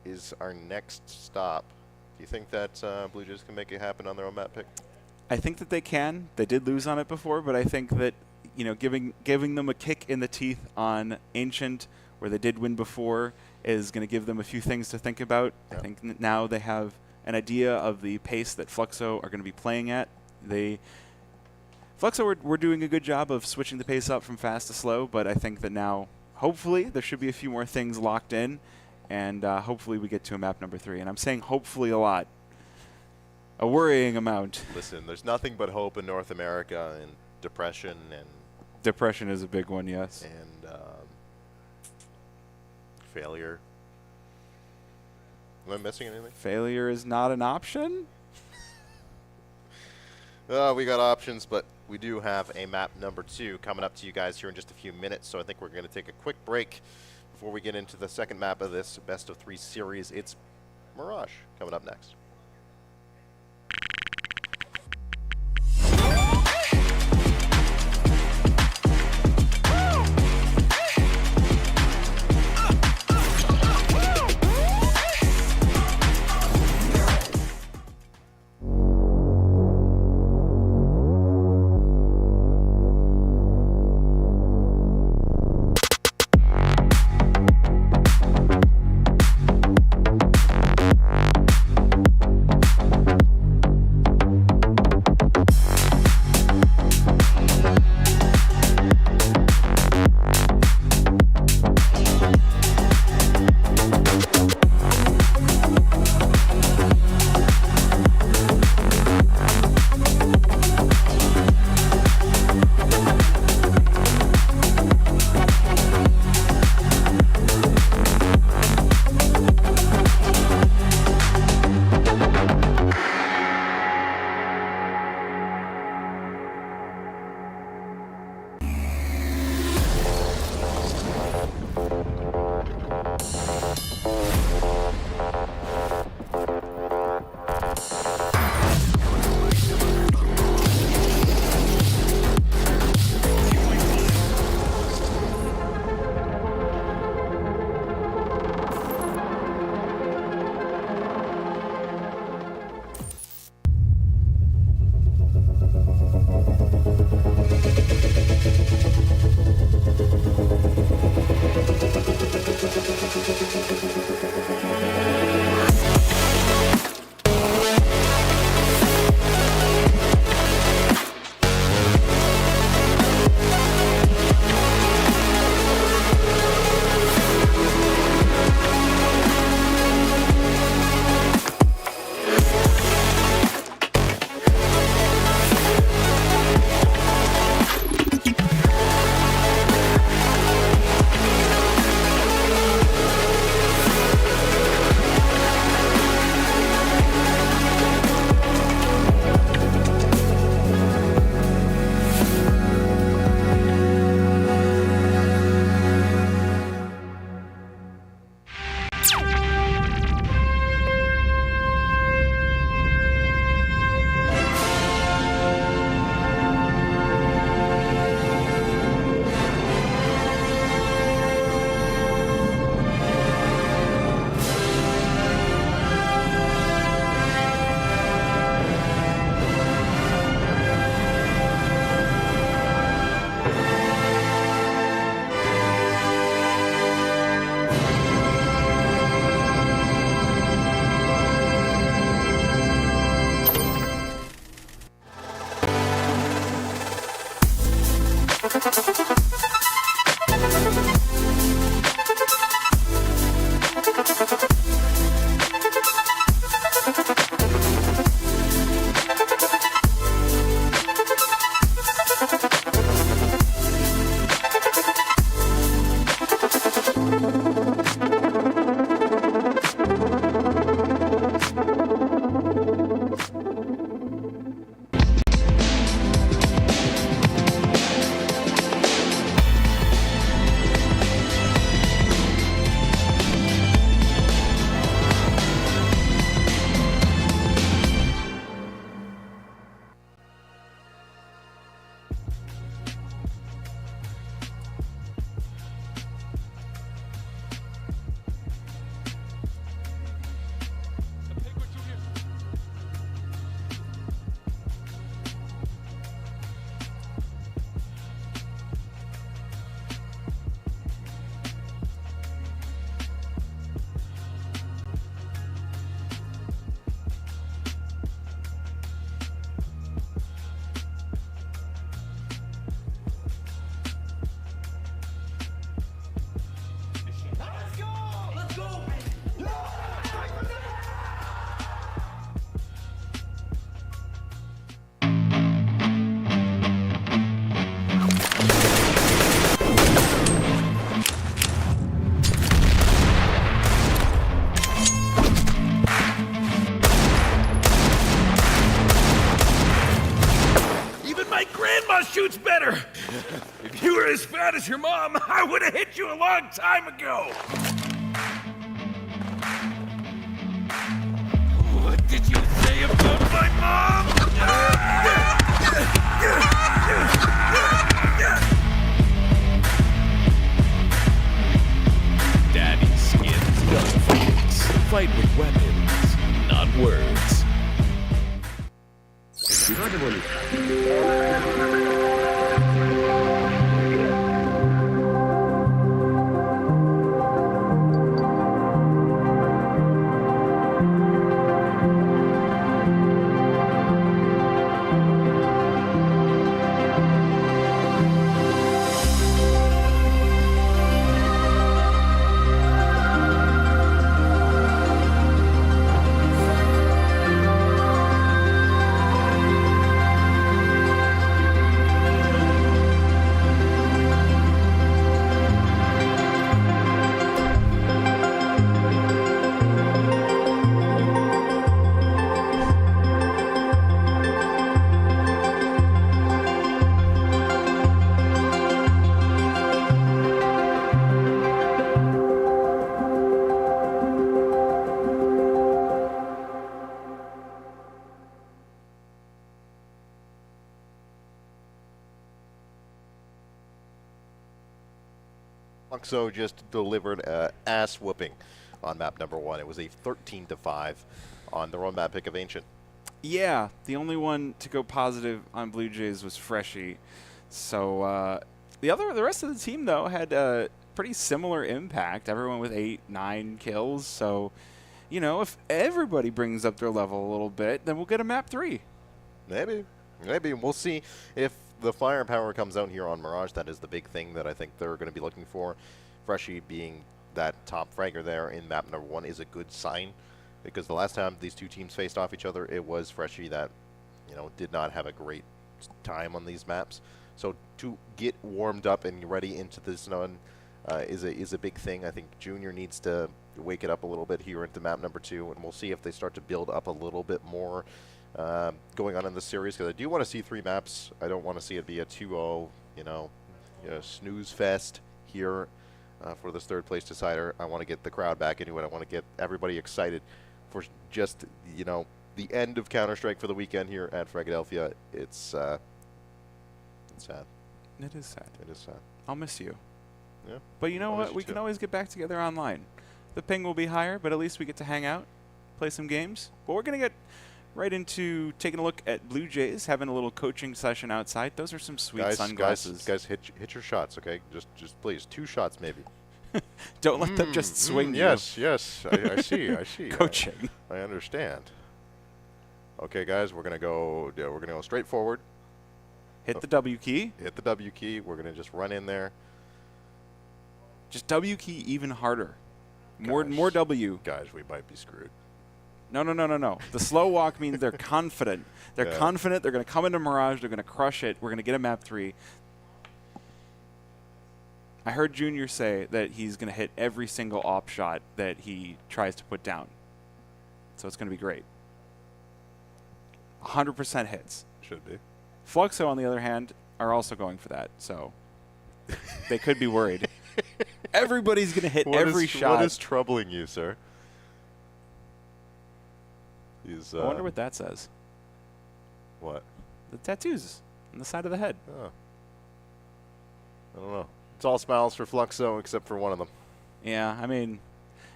[SPEAKER 2] is our next stop. Do you think that Blue Jays can make it happen on their own map pick?
[SPEAKER 3] I think that they can. They did lose on it before, but I think that, you know, giving them a kick in the teeth on Ancient, where they did win before, is going to give them a few things to think about. Yeah. I think now they have an idea of the pace that Fluxo are going to be playing at. Fluxo were doing a good job of switching the pace up from fast to slow, but I think that now, hopefully, there should be a few more things locked in, and hopefully we get to a map number 3. And I'm saying hopefully a lot. A worrying amount.
[SPEAKER 2] Listen, there's nothing but hope in North America, and depression, and...
[SPEAKER 3] Depression is a big one, yes.
[SPEAKER 2] And failure. Am I missing anything?
[SPEAKER 3] Failure is not an option?
[SPEAKER 2] We got options, but we do have a map number 2 coming up to you guys here in just a few minutes, so I think we're going to take a quick break before we get into the second map of this best of 3 series. It's Mirage coming up next.
[SPEAKER 1] My grandma shoots better! If you were as fat as your mom, I would have hit you a long time ago! What did you say about my mom? Daddy skins no facts. Fight with weapons, not words.
[SPEAKER 2] So just delivered an ass whooping on map number 1. It was a 13-5 on the road map pick of Ancient.
[SPEAKER 3] Yeah, the only one to go positive on Blue Jays was Freshie. So the rest of the team though had a pretty similar impact. Everyone with 8-9 kills. So, you know, if everybody brings up their level a little bit, then we'll get a map 3.
[SPEAKER 2] Maybe. We'll see if the firepower comes out here on Mirage. That is the big thing that I think they're going to be looking for. Freshie being that top fragger there in map number 1 is a good sign, because the last time these two teams faced off each other, it was Freshie that, you know, did not have a great time on these maps. So to get warmed up and ready into this one is a big thing. I think Junior needs to wake it up a little bit here into map number 2, and we'll see if they start to build up a little bit more going on in the series, because I do want to see 3 maps. I don't want to see it be a 2-0, you know, snooze fest here for this third place decider. I want to get the crowd back into it. I want to get everybody excited for just, you know, the end of Counter-Strike for the weekend here at Fragadelphia. It's sad.
[SPEAKER 3] It is sad.
[SPEAKER 2] It is sad.
[SPEAKER 3] I'll miss you.
[SPEAKER 2] Yeah.
[SPEAKER 3] But you know
[SPEAKER 2] I'll miss
[SPEAKER 3] what?
[SPEAKER 2] you
[SPEAKER 3] We
[SPEAKER 2] too.
[SPEAKER 3] can always get back together online. The ping will be higher, but at least we get to hang out, play some games. But we're going to get right into taking a look at Blue Jays, having a little coaching session outside. Those are some sweet sunglasses.
[SPEAKER 2] Guys, hit your shots, okay? Just please, 2 shots maybe.
[SPEAKER 3] Don't let them just swing you.
[SPEAKER 2] Yes, I see.
[SPEAKER 3] Coaching.
[SPEAKER 2] I understand. Okay, guys, we're gonna go straight forward.
[SPEAKER 3] Hit the W key.
[SPEAKER 2] Hit the W key. We're gonna just run in there.
[SPEAKER 3] Just W key even harder. More
[SPEAKER 2] Gosh.
[SPEAKER 3] W.
[SPEAKER 2] Guys, we might be screwed.
[SPEAKER 3] No. The slow walk means they're confident. They're confident. They're going to come into Mirage. They're going to crush it. We're going to get a map 3. I heard Junior say that he's going to hit every single op shot that he tries to put down. So it's going to be great. 100% hits.
[SPEAKER 2] Should be.
[SPEAKER 3] Fluxo, on the other hand, are also going for that. So they could be worried. Everybody's going to hit every shot.
[SPEAKER 2] What is troubling you, sir?
[SPEAKER 3] I wonder what that says.
[SPEAKER 2] What?
[SPEAKER 3] The tattoos on the side of the head.
[SPEAKER 2] Oh. I don't know. It's all smiles for Fluxo except for one of them.
[SPEAKER 3] Yeah, I mean,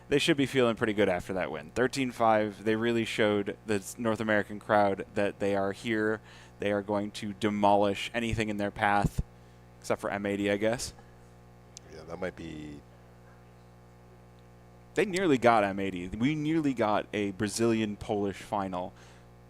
[SPEAKER 3] they should be feeling pretty good after that win. 13-5, they really showed the North American crowd that they are here. They are going to demolish anything in their path, except for M80, I guess.
[SPEAKER 2] Yeah, that might be...
[SPEAKER 3] They nearly got M80. We nearly got a Brazilian-Polish final.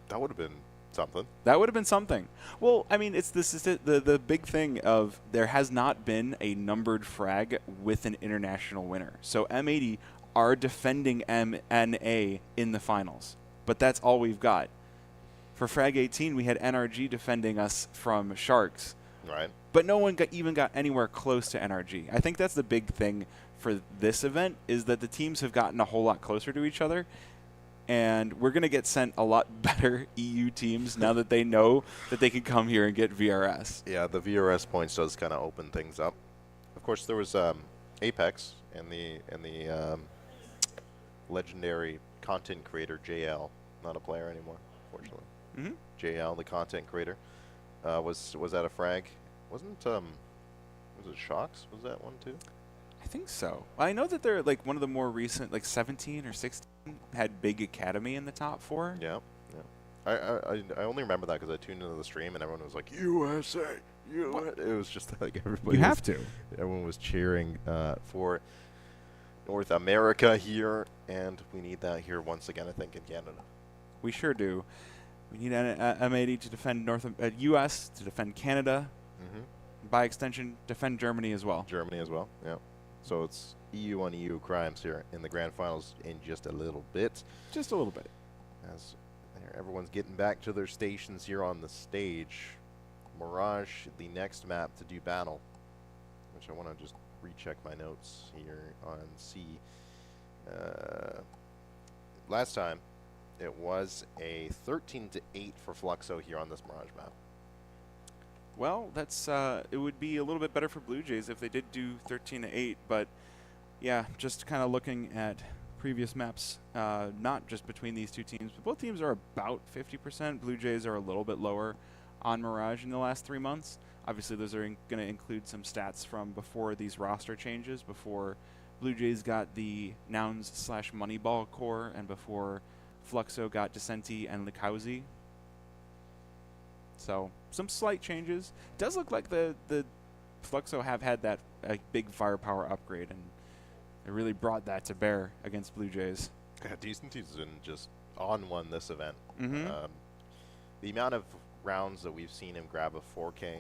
[SPEAKER 2] That would have been something.
[SPEAKER 3] That would have been something. Well, I mean, it's this is the big thing of there has not been a numbered frag with an international winner. So M80 are defending MNA in the finals, but that's all we've got. For Frag 18, we had NRG defending us from Sharks.
[SPEAKER 2] Right.
[SPEAKER 3] But no one even got anywhere close to NRG. I think that's the big thing for this event, is that the teams have gotten a whole lot closer to each other. and we're going to get sent a lot better EU teams now that they know that they can come here and get VRS.
[SPEAKER 2] Yeah, the VRS points does kind of open things up. Of course, there was Apex and the legendary content creator JL, not a player anymore, fortunately.
[SPEAKER 3] Mm-hmm.
[SPEAKER 2] JL, the content creator, was at a Frag. Wasn't was it Shocks? Was that one too?
[SPEAKER 3] I think so. I know that they're like one of the more recent, like 17 or 16, had Big Academy in the top 4.
[SPEAKER 2] Yeah, yeah. I only remember that because I tuned into the stream and everyone was like, USA, USA. It was just like everybody.
[SPEAKER 3] You have to.
[SPEAKER 2] Everyone was cheering for North America here, and we need that here once again, I think, in Canada.
[SPEAKER 3] We sure do. We need M80 to defend U.S., to defend Canada, by extension, defend Germany as well.
[SPEAKER 2] Germany as well, yeah. So it's EU on EU crimes here in the grand finals in just a little bit.
[SPEAKER 3] Just a little bit.
[SPEAKER 2] As everyone's getting back to their stations here on the stage. Mirage, the next map to do battle, which I want to just recheck my notes here on C. Last time, it was a 13-8 for Fluxo here on this Mirage map.
[SPEAKER 3] Well, that's it would be a little bit better for Blue Jays if they did do 13-8, but yeah, just kind of looking at previous maps, not just between these two teams, but both teams are about 50%. Blue Jays are a little bit lower on Mirage in the last 3 months. Obviously, those are going to include some stats from before these roster changes, before Blue Jays got the Nouns/Moneyball core, and before Fluxo got Decenti and Likauzi. So some slight changes. Does look like the Fluxo have had that big firepower upgrade, and it really brought that to bear against Blue Jays.
[SPEAKER 2] Yeah, Decenti's been just on one this event.
[SPEAKER 3] Mm-hmm.
[SPEAKER 2] The amount of rounds that we've seen him grab a 4K,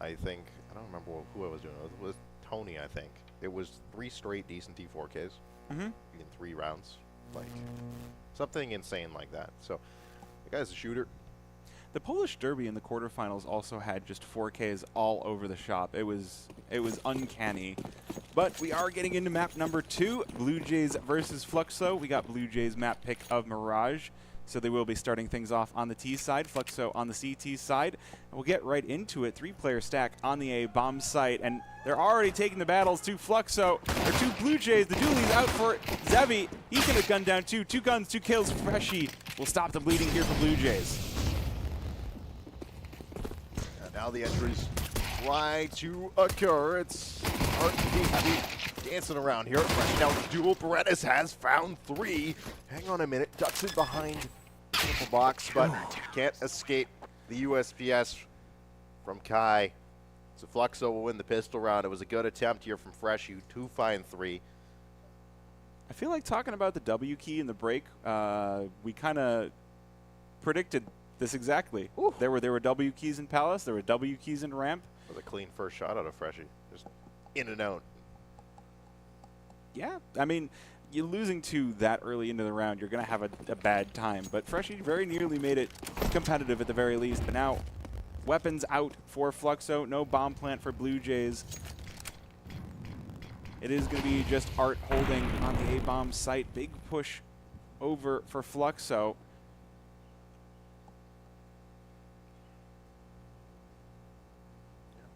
[SPEAKER 2] I think, I don't remember who I was doing. It was Tony, I think. It was 3 straight Decenti 4Ks in 3 rounds. Like, something insane like that. So, the guy's a shooter.
[SPEAKER 3] The Polish Derby in the quarterfinals also had just 4Ks all over the shop. It was uncanny. But we are getting into map number 2, Blue Jays versus Fluxo. We got Blue Jays map pick of Mirage, so they will be starting things off on the T side, Fluxo on the CT side. And we'll get right into it. 3-player stack on the A bomb site, and they're already taking the battles to Fluxo, or to Blue Jays. The duelie's out for Zevi. He's going to gun down 2 guns, 2 kills. Freshie will stop the bleeding here for Blue Jays.
[SPEAKER 2] Now the entries try to occur. It's Art and dancing around here. Fresh down the duel. Paredes has found 3. Hang on a minute. Ducks in behind the purple box, but can't escape the USPS from Kai. So Fluxo will win the pistol round. It was a good attempt here from Freshie to find 3.
[SPEAKER 3] I feel like talking about the W key in the break, we kind of predicted this exactly.
[SPEAKER 2] Ooh.
[SPEAKER 3] There were W keys in Palace. There were W keys in Ramp.
[SPEAKER 2] It was a clean first shot out of Freshie. Just in and out.
[SPEAKER 3] Yeah, I mean, you're losing 2 that early into the round. You're going to have a bad time. But Freshie very nearly made it competitive at the very least. But now, weapons out for Fluxo. No bomb plant for Blue Jays. It is going to be just Art holding on the A-bomb site. Big push over for Fluxo.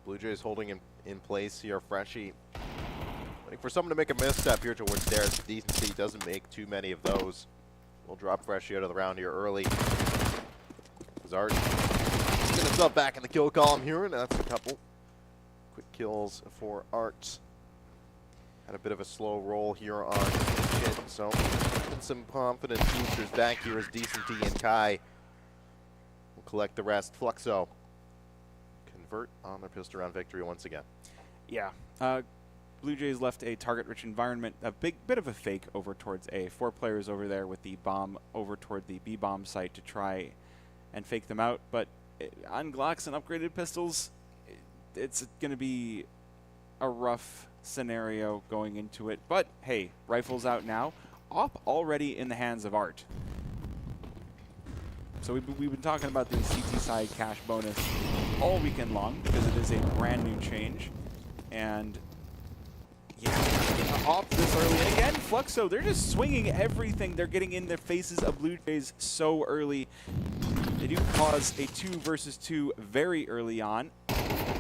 [SPEAKER 2] Blue Jays holding in place here. Freshie waiting for someone to make a misstep here towards stairs. Decency doesn't make too many of those. We'll drop Freshie out of the round here early. Zart getting himself back in the kill column here, and that's a couple quick kills for Art. Had a bit of a slow roll here on Shin, so some confident boosters back here as Decency and Kai will collect the rest. Fluxo convert on their pistol round victory once again.
[SPEAKER 3] Yeah. Blue Jays left a target-rich environment, a bit of a fake over towards A. 4 players over there with the bomb over toward the B-bomb site to try and fake them out. But on Glocks and upgraded pistols, it's going to be a rough scenario going into it. But, hey, rifles out now. Op already in the hands of Art. So we've been talking about the CT side cash bonus all weekend long because it is a brand new change. And yeah, off this early. And again, Fluxo, they're just swinging everything. They're getting in the faces of Blue Jays so early. They do cause a 2 versus 2 very early on.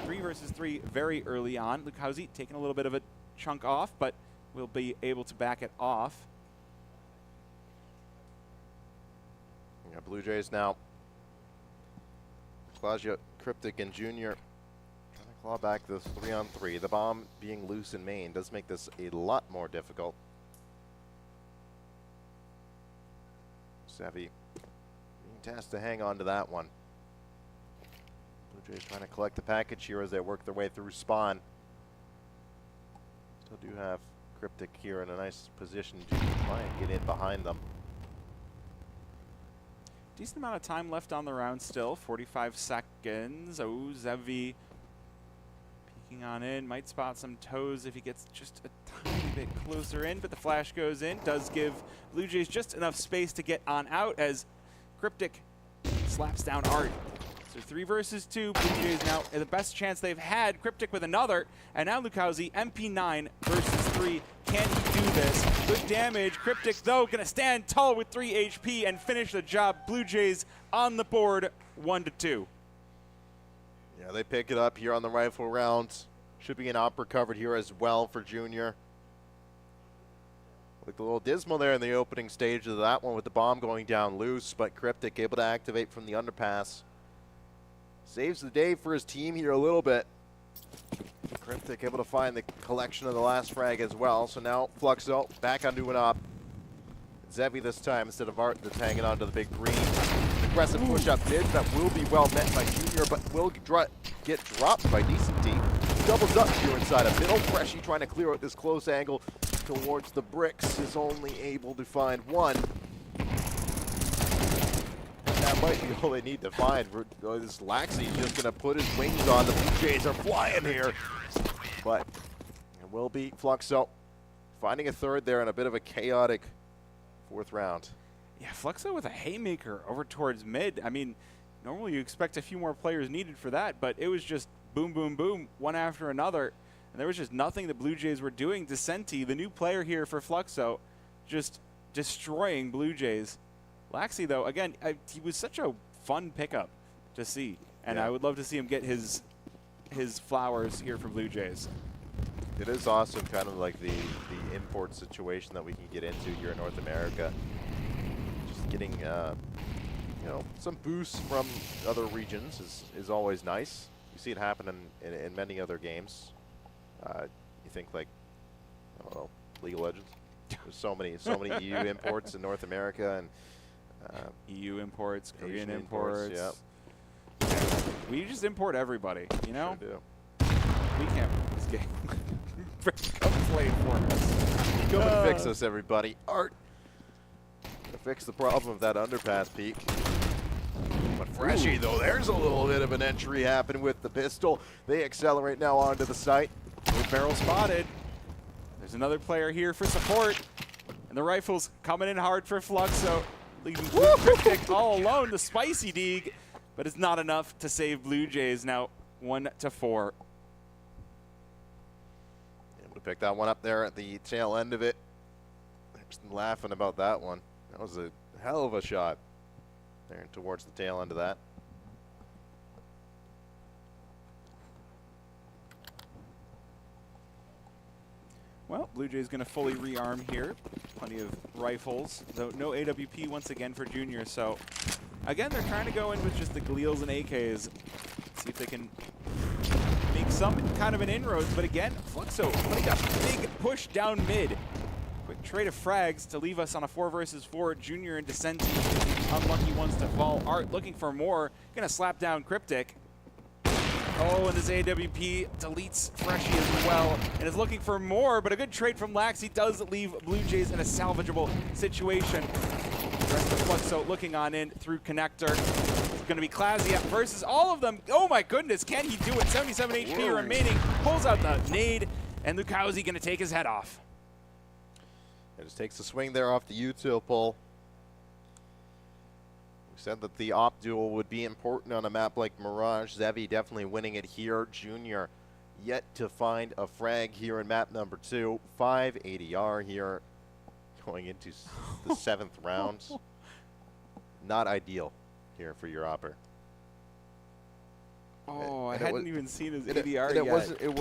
[SPEAKER 3] 3 versus 3 very early on. Lukowski taking a little bit of a chunk off, but will be able to back it off.
[SPEAKER 2] Yeah, Blue Jays now. Claudia, Cryptic, and Junior trying to claw back this 3-on-3. The bomb being loose in main does make this a lot more difficult. Savvy being tasked to hang on to that one. Blue Jays trying to collect the package here as they work their way through spawn. Still do have Cryptic here in a nice position to try and get in behind them.
[SPEAKER 3] Decent amount of time left on the round still, 45 seconds. Oh, Zevi peeking on in, might spot some toes if he gets just a tiny bit closer in, but the flash goes in, does give Blue Jays just enough space to get on out as Cryptic slaps down Art. So 3 versus 2, Blue Jays now the best chance they've had. Cryptic with another, and now Lukowski, MP9 versus 3. Can he do this? Good damage. Cryptic, though, going to stand tall with 3 HP and finish the job. Blue Jays on the board, 1-2.
[SPEAKER 2] Yeah, they pick it up here on the rifle round. Should be an op recovered here as well for Junior. Looked a little dismal there in the opening stage of that one with the bomb going down loose, but Cryptic able to activate from the underpass. Saves the day for his team here a little bit. Cryptic able to find the collection of the last frag as well. So now Fluxo back onto an op. Zevi this time instead of Art that's hanging onto the big green. Aggressive push up mid that will be well met by Junior, but will get dropped by Decent Deep. Doubles up here inside a middle. Freshy trying to clear out this close angle towards the bricks, is only able to find one. That might be all they need to find. This Laxey's just going to put his wings on. The Blue Jays are flying here. But it will be Fluxo finding a third there in a bit of a chaotic 4th round.
[SPEAKER 3] Yeah, Fluxo with a haymaker over towards mid. I mean, normally you expect a few more players needed for that, but it was just boom, boom, boom, one after another. And there was just nothing the Blue Jays were doing. Decenti, the new player here for Fluxo, just destroying Blue Jays. Laxey, though, again, he was such a fun pickup to see, and
[SPEAKER 2] yeah.
[SPEAKER 3] I would love to see him get his flowers here for Blue Jays.
[SPEAKER 2] It is awesome, kind of like the import situation that we can get into here in North America. Just getting, you know, some boosts from other regions is always nice. You see it happen in many other games. You think like, I don't know, League of Legends. There's so many EU imports in North America and.
[SPEAKER 3] EU imports, Korean
[SPEAKER 2] Asian
[SPEAKER 3] imports.
[SPEAKER 2] Yep.
[SPEAKER 3] Yeah. We just import everybody, you know?
[SPEAKER 2] Sure do.
[SPEAKER 3] We can't win this game. Come play for us.
[SPEAKER 2] Come and fix us, everybody. Art to fix the problem of that underpass peak. But Freshy, though, there's a little bit of an entry happening with the pistol. They accelerate now onto the site.
[SPEAKER 3] Good barrel spotted. There's another player here for support. And the rifle's coming in hard for Fluxo. Leaving Cryptic all alone, the spicy dig, but it's not enough to save Blue Jays. Now 1-4.
[SPEAKER 2] Able to pick that one up there at the tail end of it. Just laughing about that one. That was a hell of a shot there towards the tail end of that.
[SPEAKER 3] Well, Blue Jays going to fully rearm here. Plenty of rifles, though no AWP once again for Junior. So, again, they're trying to go in with just the Gleals and AKs. See if they can make some kind of an inroads. But again, Fluxo putting a big push down mid. Quick trade of frags to leave us on a 4 versus 4. Junior and Decenti, unlucky ones to fall. Art looking for more. Going to slap down Cryptic. Oh, and this AWP deletes Freshy as well, and is looking for more, but a good trade from Laxey does leave Blue Jays in a salvageable situation. The rest of Fluxo looking on in through connector. It's going to be Klazia versus all of them. Oh my goodness, can he do it? 77 HP remaining, pulls out the nade, and Lukowski going to take his head off.
[SPEAKER 2] It just takes a swing there off the util pull. Said that the op duel would be important on a map like Mirage. Zevi definitely winning it here. Junior yet to find a frag here in map number 2. 5 ADR here going into the 7th round. Not ideal here for your Opper.
[SPEAKER 3] Oh,
[SPEAKER 2] And
[SPEAKER 3] I hadn't even seen his ADR
[SPEAKER 2] yet.
[SPEAKER 3] yet.
[SPEAKER 2] It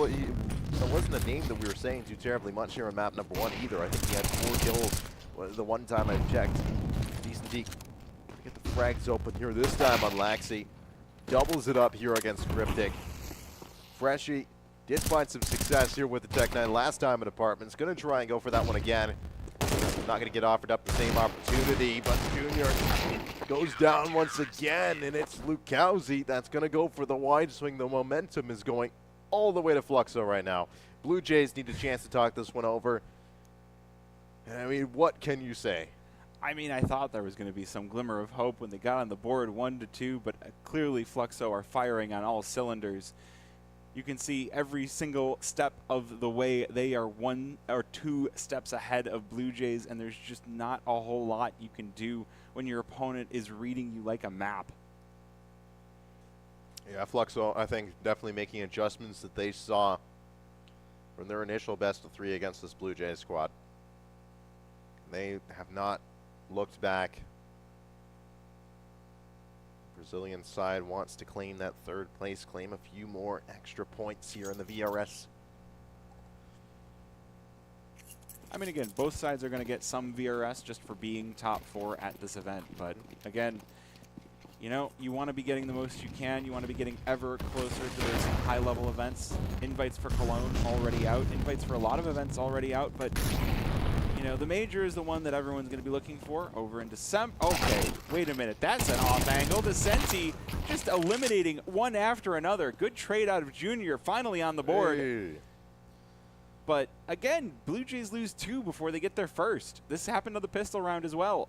[SPEAKER 2] wasn't a name that we were saying too terribly much here on map number 1 either. I think he had 4 kills the one time I checked. Decent deke. Get the frags open here this time on Laxi. Doubles it up here against Cryptic. Freshie did find some success here with the Tech 9 last time in Apartments. Going to try and go for that one again. Not going to get offered up the same opportunity, but Junior goes down once again, and it's Lukowski that's going to go for the wide swing. The momentum is going all the way to Fluxo right now. Blue Jays need a chance to talk this one over. And I mean, what can you say?
[SPEAKER 3] I mean, I thought there was going to be some glimmer of hope when they got on the board 1-2, but clearly Fluxo are firing on all cylinders. You can see every single step of the way they are 1 or 2 steps ahead of Blue Jays, and there's just not a whole lot you can do when your opponent is reading you like a map.
[SPEAKER 2] Yeah, Fluxo, I think, definitely making adjustments that they saw from their initial best of 3 against this Blue Jays squad. They have not looked back. Brazilian side wants to claim that 3rd place, claim a few more extra points here in the VRS.
[SPEAKER 3] I mean, again, both sides are going to get some VRS just for being top 4 at this event. But again, you know, you want to be getting the most you can. You want to be getting ever closer to those high-level events. Invites for Cologne already out. Invites for a lot of events already out. But, you know, the major is the one that everyone's going to be looking for over in December. Okay, wait a minute. That's an off angle. Decenti just eliminating one after another. Good trade out of Junior, finally on the board.
[SPEAKER 2] Hey.
[SPEAKER 3] But again, Blue Jays lose 2 before they get their first. This happened to the pistol round as well.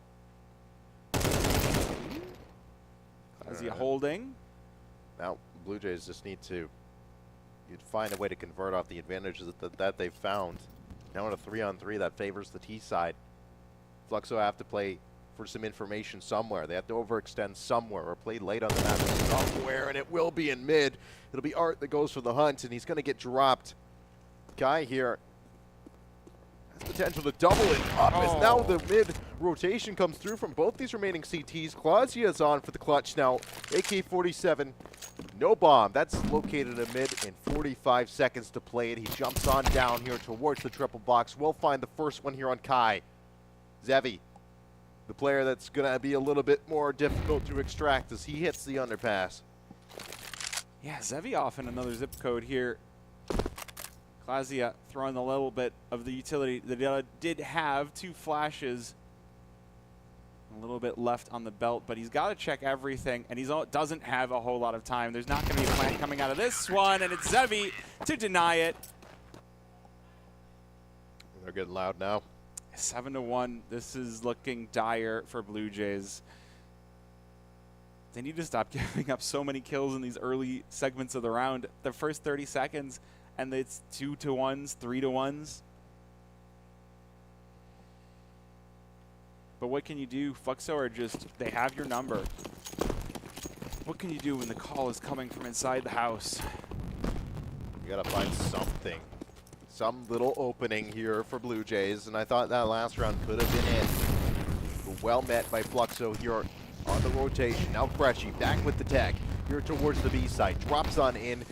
[SPEAKER 3] Is he holding?
[SPEAKER 2] Now, Blue Jays just need to find a way to convert off the advantages that they've found. Now in a 3-on-3 that favors the T side. Fluxo have to play for some information somewhere. They have to overextend somewhere or play late on the map somewhere, and it will be in mid. It'll be Art that goes for the hunt, and he's going to get dropped. Guy here has potential to double it up as now the mid rotation comes through from both these remaining CTs. Claudia is on for the clutch now. AK-47, no bomb. That's located in mid in 45 seconds to play it. He jumps on down here towards the triple box. We'll find the first one here on Kai. Zevi, the player that's going to be a little bit more difficult to extract as he hits the underpass.
[SPEAKER 3] Yeah, Zevi off in another zip code here. Claudia throwing a little bit of the utility that did have 2 flashes. A little bit left on the belt, but he's got to check everything, and he doesn't have a whole lot of time. There's not going to be a plant coming out of this one, and it's Zevi to deny it.
[SPEAKER 2] They're getting loud now.
[SPEAKER 3] 7-1. This is looking dire for Blue Jays. They need to stop giving up so many kills in these early segments of the round. The first 30 seconds, and it's 2-1s, 3-1s. But what can you do? Fluxo are just, they have your number. What can you do when the call is coming from inside the house?
[SPEAKER 2] You gotta find something. Some little opening here for Blue Jays, and I thought that last round could have been it. But well met by Fluxo here on the rotation. Now Freshie back with the tech here towards the B side. Drops on in.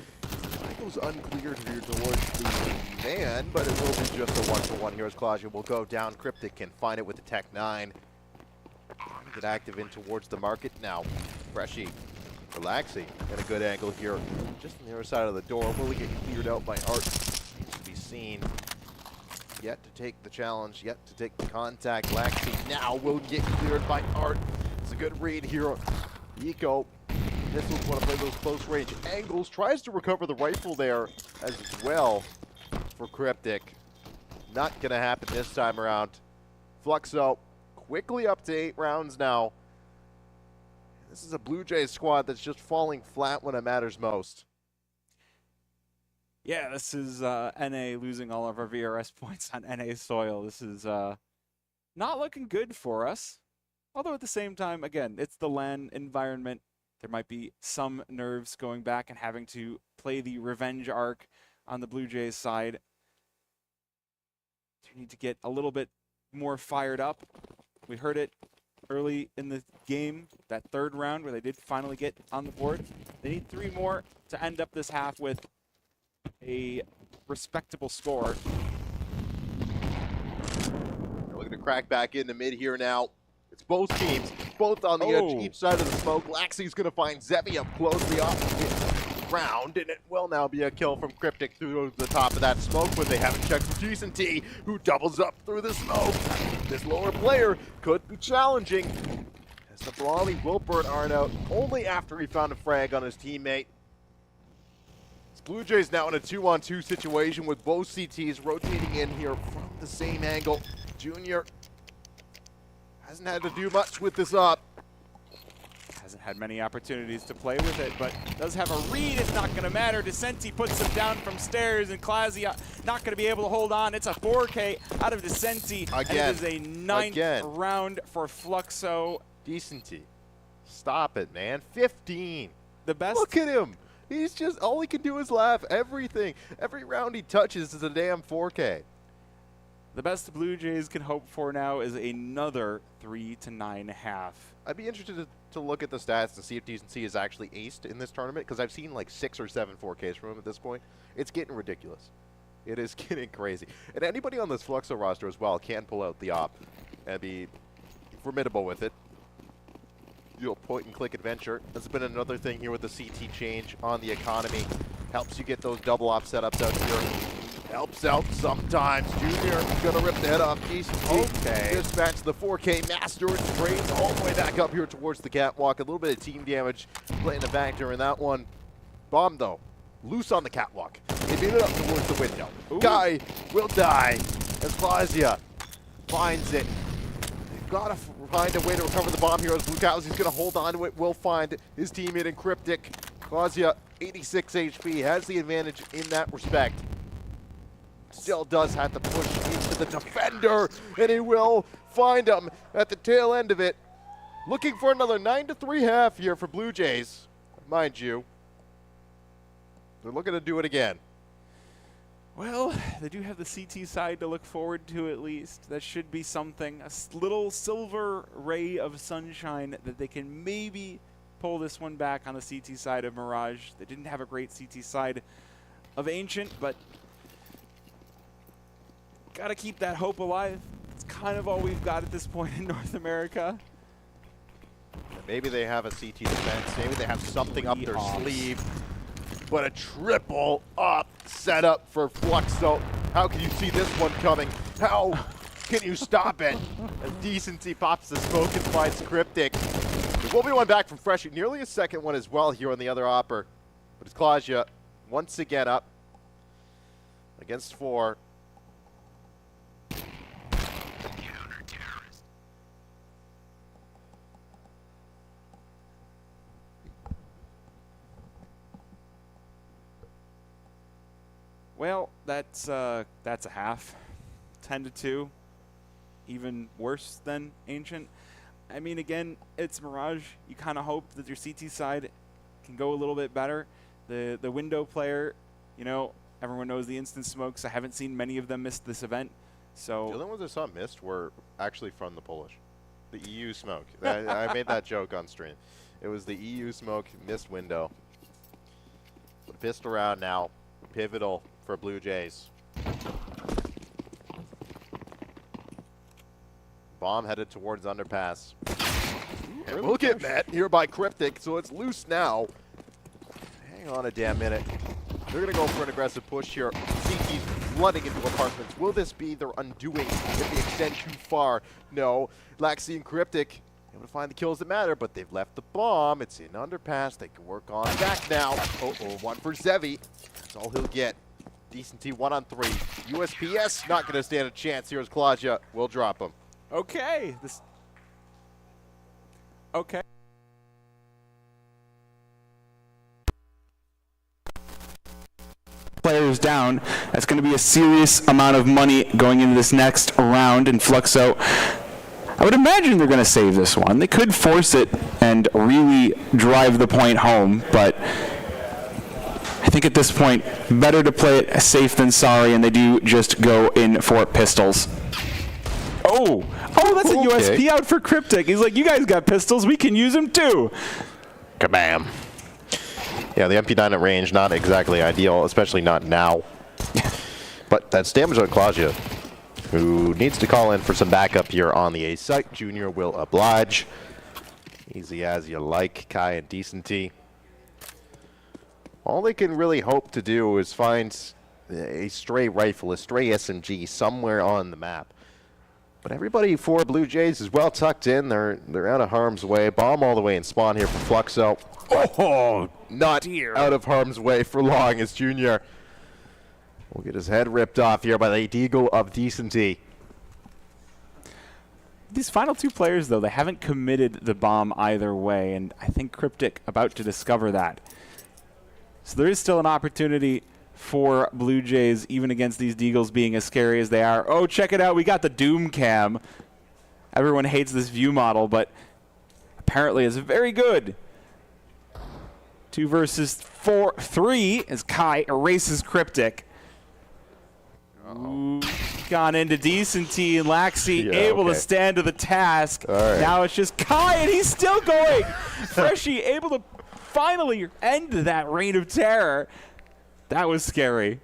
[SPEAKER 2] Goes uncleared here towards the man, but it will be just a 1-for-1 here as Claudia will go down. Cryptic can find it with the Tech 9. Get active in towards the market now. Freshie relaxing at a good angle here. Just on the other side of the door. Will he get cleared out by Art? Needs to be seen. Yet to take the challenge, yet to take the contact. Laxi now will get cleared by Art. It's a good read here. Eco. This one's want to play those close range angles. Tries to recover the rifle there as well for Cryptic. Not going to happen this time around. Fluxo quickly up to 8 rounds now. This is a Blue Jays squad that's just falling flat when it matters most.
[SPEAKER 3] Yeah, this is NA losing all of our VRS points on NA soil. This is not looking good for us. Although at the same time, again, it's the LAN environment. There might be some nerves going back and having to play the revenge arc on the Blue Jays side. They need to get a little bit more fired up. We heard it early in the game, that third round where they did finally get on the board. They need 3 more to end up this half with a respectable score.
[SPEAKER 2] They're looking to crack back into mid here now. It's both teams, both on the edge, each side of the smoke. Laxi's going to find Zevi up close the opposite round, and it will now be a kill from Cryptic through the top of that smoke, but they haven't checked for Decent T, who doubles up through the smoke. This lower player could be challenging, as the Brawley will burn Arn out only after he found a frag on his teammate. This Blue Jays now in a 2-on-2 situation with both CTs rotating in here from the same angle. Junior hasn't had to do much with this up.
[SPEAKER 3] Hasn't had many opportunities to play with it, but does have a read. It's not going to matter. Decenti puts him down from stairs, and Clasia not going to be able to hold on. It's a 4K out of Decenti.
[SPEAKER 2] Again.
[SPEAKER 3] And it is a 9th round for Fluxo.
[SPEAKER 2] Decenty. Stop it, man. 15.
[SPEAKER 3] The best.
[SPEAKER 2] Look at him. He's just, all he can do is laugh. Everything. Every round he touches is a damn 4K.
[SPEAKER 3] The best Blue Jays can hope for now is another 3 to 9.5.
[SPEAKER 2] I'd be interested to look at the stats to see if Decency is actually aced in this tournament, because I've seen like 6 or 7 4Ks from him at this point. It's getting ridiculous. It is getting crazy. And anybody on this Fluxo roster as well can pull out the op and be formidable with it. You'll point-and-click adventure. That's been another thing here with the CT change on the economy. Helps you get those double op setups out here. Helps out sometimes. Junior gonna rip the head off. Okay. Dispatch the 4K master and sprays all the way back up here towards the catwalk. A little bit of team damage playing a factor in that one. Bomb though, loose on the catwalk. They beat it up towards the window.
[SPEAKER 3] Ooh.
[SPEAKER 2] Guy will die as Clasia finds it. They've got to find a way to recover the bomb here as Blukowski's gonna hold on to it. Will find his teammate in Cryptic. Clasia, 86 HP, has the advantage in that respect. Still does have to push into the defender, and he will find him at the tail end of it. Looking for another 9-3 half here for Blue Jays, mind you. They're looking to do it again.
[SPEAKER 3] Well, they do have the CT side to look forward to at least. That should be something, a little silver ray of sunshine that they can maybe pull this one back on the CT side of Mirage. They didn't have a great CT side of Ancient, but got to keep that hope alive. It's kind of all we've got at this point in North America.
[SPEAKER 2] Maybe they have a CT defense. Maybe they have something up their sleeve. But a triple up setup for Fluxo. How can you see this one coming? How can you stop it? As Decency pops the smoke and finds Cryptic. There will be one back from Fresh. Nearly a second one as well here on the other opper. But it's Clasia once again up against 4.
[SPEAKER 3] Well, that's a half. 10-2. Even worse than Ancient. I mean, again, it's Mirage. You kind of hope that your CT side can go a little bit better. The window player, you know, everyone knows the instant smokes. I haven't seen many of them miss this event. So
[SPEAKER 2] the only ones I saw missed were actually from the Polish. The EU smoke. I made that joke on stream. It was the EU smoke missed window. But pissed around now. Pivotal for Blue Jays. Bomb headed towards underpass. And we'll get met here by Cryptic, so it's loose now. Hang on a damn minute. They're going to go for an aggressive push here. CT's flooding into apartments. Will this be their undoing if they extend too far? No. Laxi and Cryptic able to find the kills that matter, but they've left the bomb. It's in underpass. They can work on back now. One for Zevi. That's all he'll get. Decency 1-on-3. USPS not going to stand a chance here as Claudia will drop him.
[SPEAKER 3] Okay. Okay. Players down. That's going to be a serious amount of money going into this next round in Fluxo. I would imagine they're going to save this one. They could force it and really drive the point home, but I think at this point, better to play it safe than sorry, and they do just go in for pistols. Oh, that's a USP out for Cryptic. He's like, you guys got pistols, we can use them too.
[SPEAKER 2] Kabam. Yeah, the MP9 at range, not exactly ideal, especially not now. But that's damage on Claudia, who needs to call in for some backup here on the A site. Junior will oblige. Easy as you like, Kai and Decenty. All they can really hope to do is find a stray rifle, a stray SMG somewhere on the map. But everybody for Blue Jays is well tucked in. They're out of harm's way. Bomb all the way in spawn here for Fluxo. Oh, not out of harm's way for long as Junior will get his head ripped off here by the Deagle of Decenty.
[SPEAKER 3] These final two players, though, they haven't committed the bomb either way, and I think Cryptic about to discover that. So there is still an opportunity for Blue Jays, even against these Deagles being as scary as they are. Oh, check it out. We got the Doom Cam. Everyone hates this view model, but apparently it's very good. 2 versus 3 as Kai erases Cryptic. Ooh, gone into Decenty, and Laxi able to stand to the task.
[SPEAKER 2] Right.
[SPEAKER 3] Now it's just Kai, and he's still going. Freshie able to finally end that reign of terror. That was scary.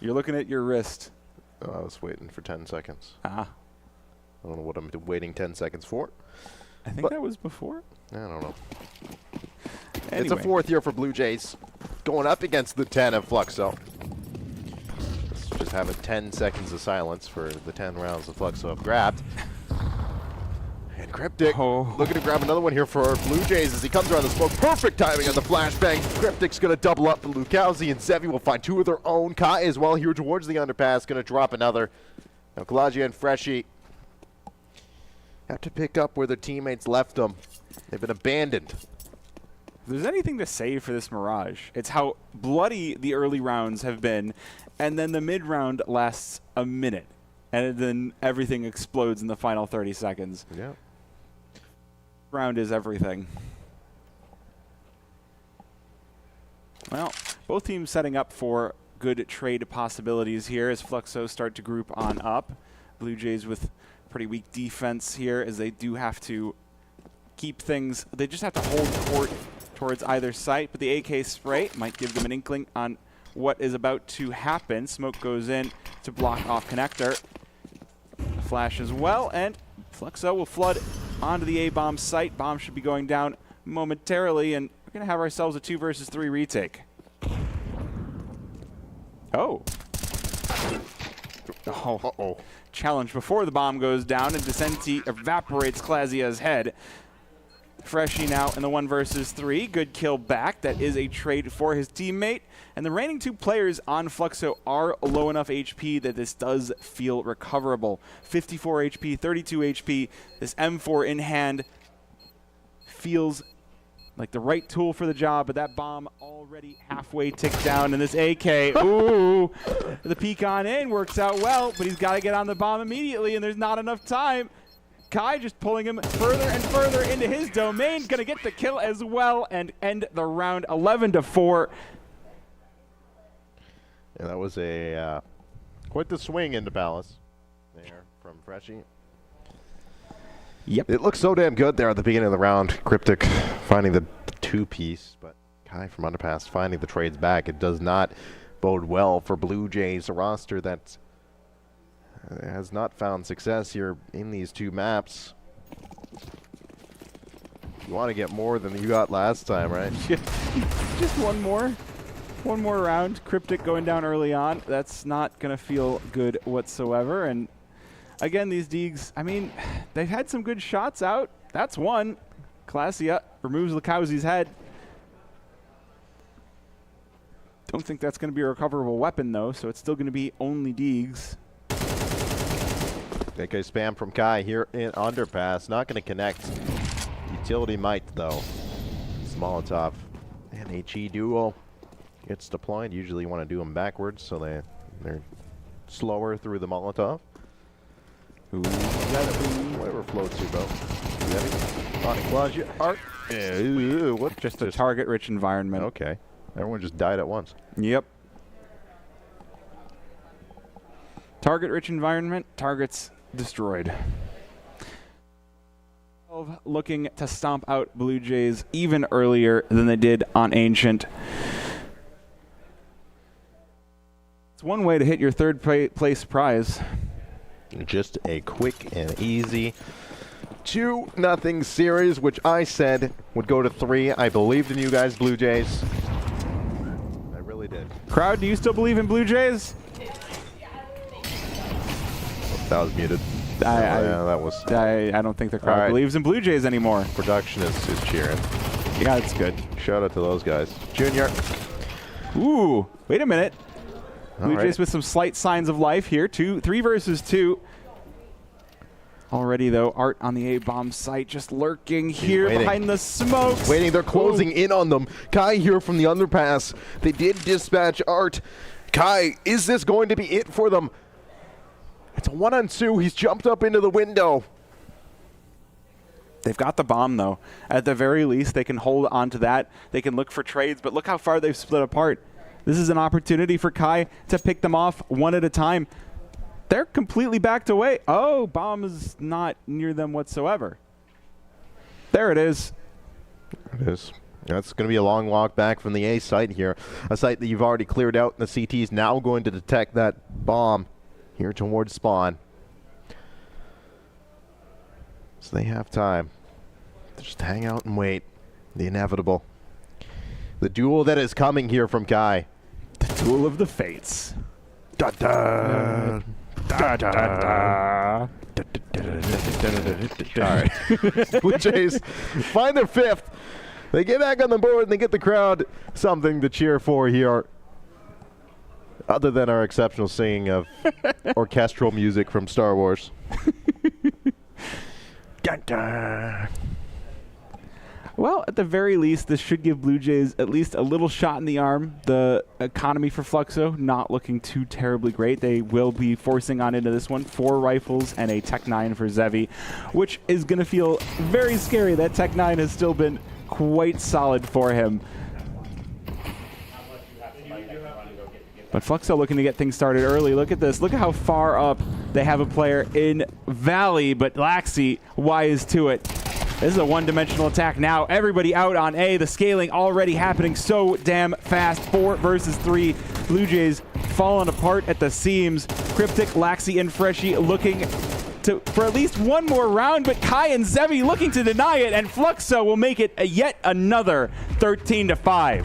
[SPEAKER 3] You're looking at your wrist.
[SPEAKER 2] Oh, I was waiting for 10 seconds.
[SPEAKER 3] Ah.
[SPEAKER 2] I don't know what I'm waiting 10 seconds for.
[SPEAKER 3] I think that was before.
[SPEAKER 2] I don't know.
[SPEAKER 3] Anyway.
[SPEAKER 2] It's a 4th year for Blue Jays. Going up against the 10 of Fluxo. Let's just have a 10 seconds of silence for the 10 rounds that Fluxo have grabbed. And Cryptic looking to grab another one here for Blue Jays as he comes around the smoke. Perfect timing on the flashbang. Cryptic's going to double up for Lukowski, and Zevi will find 2 of their own. Kai as well here towards the underpass. Going to drop another. Now Kalagia and Freshie have to pick up where their teammates left them. They've been abandoned.
[SPEAKER 3] If there's anything to say for this Mirage, it's how bloody the early rounds have been, and then the mid-round lasts a minute, and then everything explodes in the final 30 seconds.
[SPEAKER 2] Yeah.
[SPEAKER 3] Round is everything. Well, both teams setting up for good trade possibilities here as Fluxo start to group on up. Blue Jays with pretty weak defense here as they do have to keep things. They just have to hold court towards either site, but the AK spray might give them an inkling on what is about to happen. Smoke goes in to block off connector. Flash as well, and Fluxo will flood onto the A-bomb site. Bomb should be going down momentarily, and we're going to have ourselves a 2 versus 3 retake. Oh. Oh. Challenge before the bomb goes down, and Decenty evaporates Clazia's head. Freshie now in the 1 versus 3. Good kill back. That is a trade for his teammate. And the remaining 2 players on Fluxo are low enough HP that this does feel recoverable. 54 HP, 32 HP. This M4 in hand feels like the right tool for the job, but that bomb already halfway ticked down, and this AK, ooh, the peek on in works out well, but he's got to get on the bomb immediately, and there's not enough time. Kai just pulling him further and further into his domain, going to get the kill as well and end the round 11-4.
[SPEAKER 2] Yeah, that was a quite the swing into Palace there from Freshie.
[SPEAKER 3] Yep.
[SPEAKER 2] It looks so damn good there at the beginning of the round. Cryptic finding the 2-piece, but Kai from underpass finding the trades back. It does not bode well for Blue Jays, a roster that has not found success here in these 2 maps. You want to get more than you got last time, right?
[SPEAKER 3] Just one more round. Cryptic going down early on. That's not going to feel good whatsoever. And again, these Deags, I mean, they've had some good shots out. That's one. Clasia removes Lukowski's head. Don't think that's going to be a recoverable weapon, though, so it's still going to be only Deags.
[SPEAKER 2] AK spam from Kai here in underpass. Not going to connect. Utility might, though. Molotov and HE duo gets deployed. Usually you want to do them backwards, so they're slower through the Molotov.
[SPEAKER 3] Who's that?
[SPEAKER 2] Whatever floats your boat. Anastasia. Art. What?
[SPEAKER 3] Just a target-rich environment.
[SPEAKER 2] Okay. Everyone just died at once.
[SPEAKER 3] Yep. Target-rich environment, targets destroyed. Looking to stomp out Blue Jays even earlier than they did on Ancient. It's one way to hit your third place prize.
[SPEAKER 2] Just a quick and easy 2-0 series, which I said would go to 3. I believed in you guys, Blue Jays. I really did.
[SPEAKER 3] Crowd, do you still believe in Blue Jays?
[SPEAKER 2] That was muted.
[SPEAKER 3] I don't think the crowd believes in Blue Jays anymore.
[SPEAKER 2] Production is cheering.
[SPEAKER 3] Yeah, that's good.
[SPEAKER 2] Shout out to those guys. Junior.
[SPEAKER 3] Ooh, wait a minute. Blue
[SPEAKER 2] All
[SPEAKER 3] Jays with some slight signs of life here. 3 versus 2. Already, though, Art on the A-bomb site just lurking here behind the smokes.
[SPEAKER 2] Waiting, they're closing in on them. Kai here from the underpass. They did dispatch Art. Kai, is this going to be it for them? It's a 1-on-2. He's jumped up into the window.
[SPEAKER 3] They've got the bomb, though. At the very least, they can hold on to that. They can look for trades, but look how far they've split apart. This is an opportunity for Kai to pick them off one at a time. They're completely backed away. Oh, bomb is not near them whatsoever. There it is.
[SPEAKER 2] It is. That's going to be a long walk back from the A site here. A site that you've already cleared out, and the CT is now going to detect that bomb here towards spawn. So they have time to just hang out and wait. The inevitable. The duel that is coming here from Kai.
[SPEAKER 3] The duel of the fates.
[SPEAKER 2] Da da. Da da. All right. Blue Jays find their 5th. They get back on the board and they get the crowd something to cheer for here. Other than our exceptional singing of orchestral music from Star Wars. Dun, dun.
[SPEAKER 3] Well, at the very least, this should give Blue Jays at least a little shot in the arm. The economy for Fluxo not looking too terribly great. They will be forcing on into this one. 4 rifles and a Tech 9 for Zevi, which is going to feel very scary. That Tech 9 has still been quite solid for him. But Fluxo looking to get things started early. Look at this. Look at how far up they have a player in Valley, but Laxi wise to it. This is a one-dimensional attack now. Everybody out on A. The scaling already happening so damn fast. 4 versus 3. Blue Jays falling apart at the seams. Cryptic, Laxi, and Freshy looking for at least one more round, but Kai and Zevi looking to deny it, and Fluxo will make it yet another 13-5.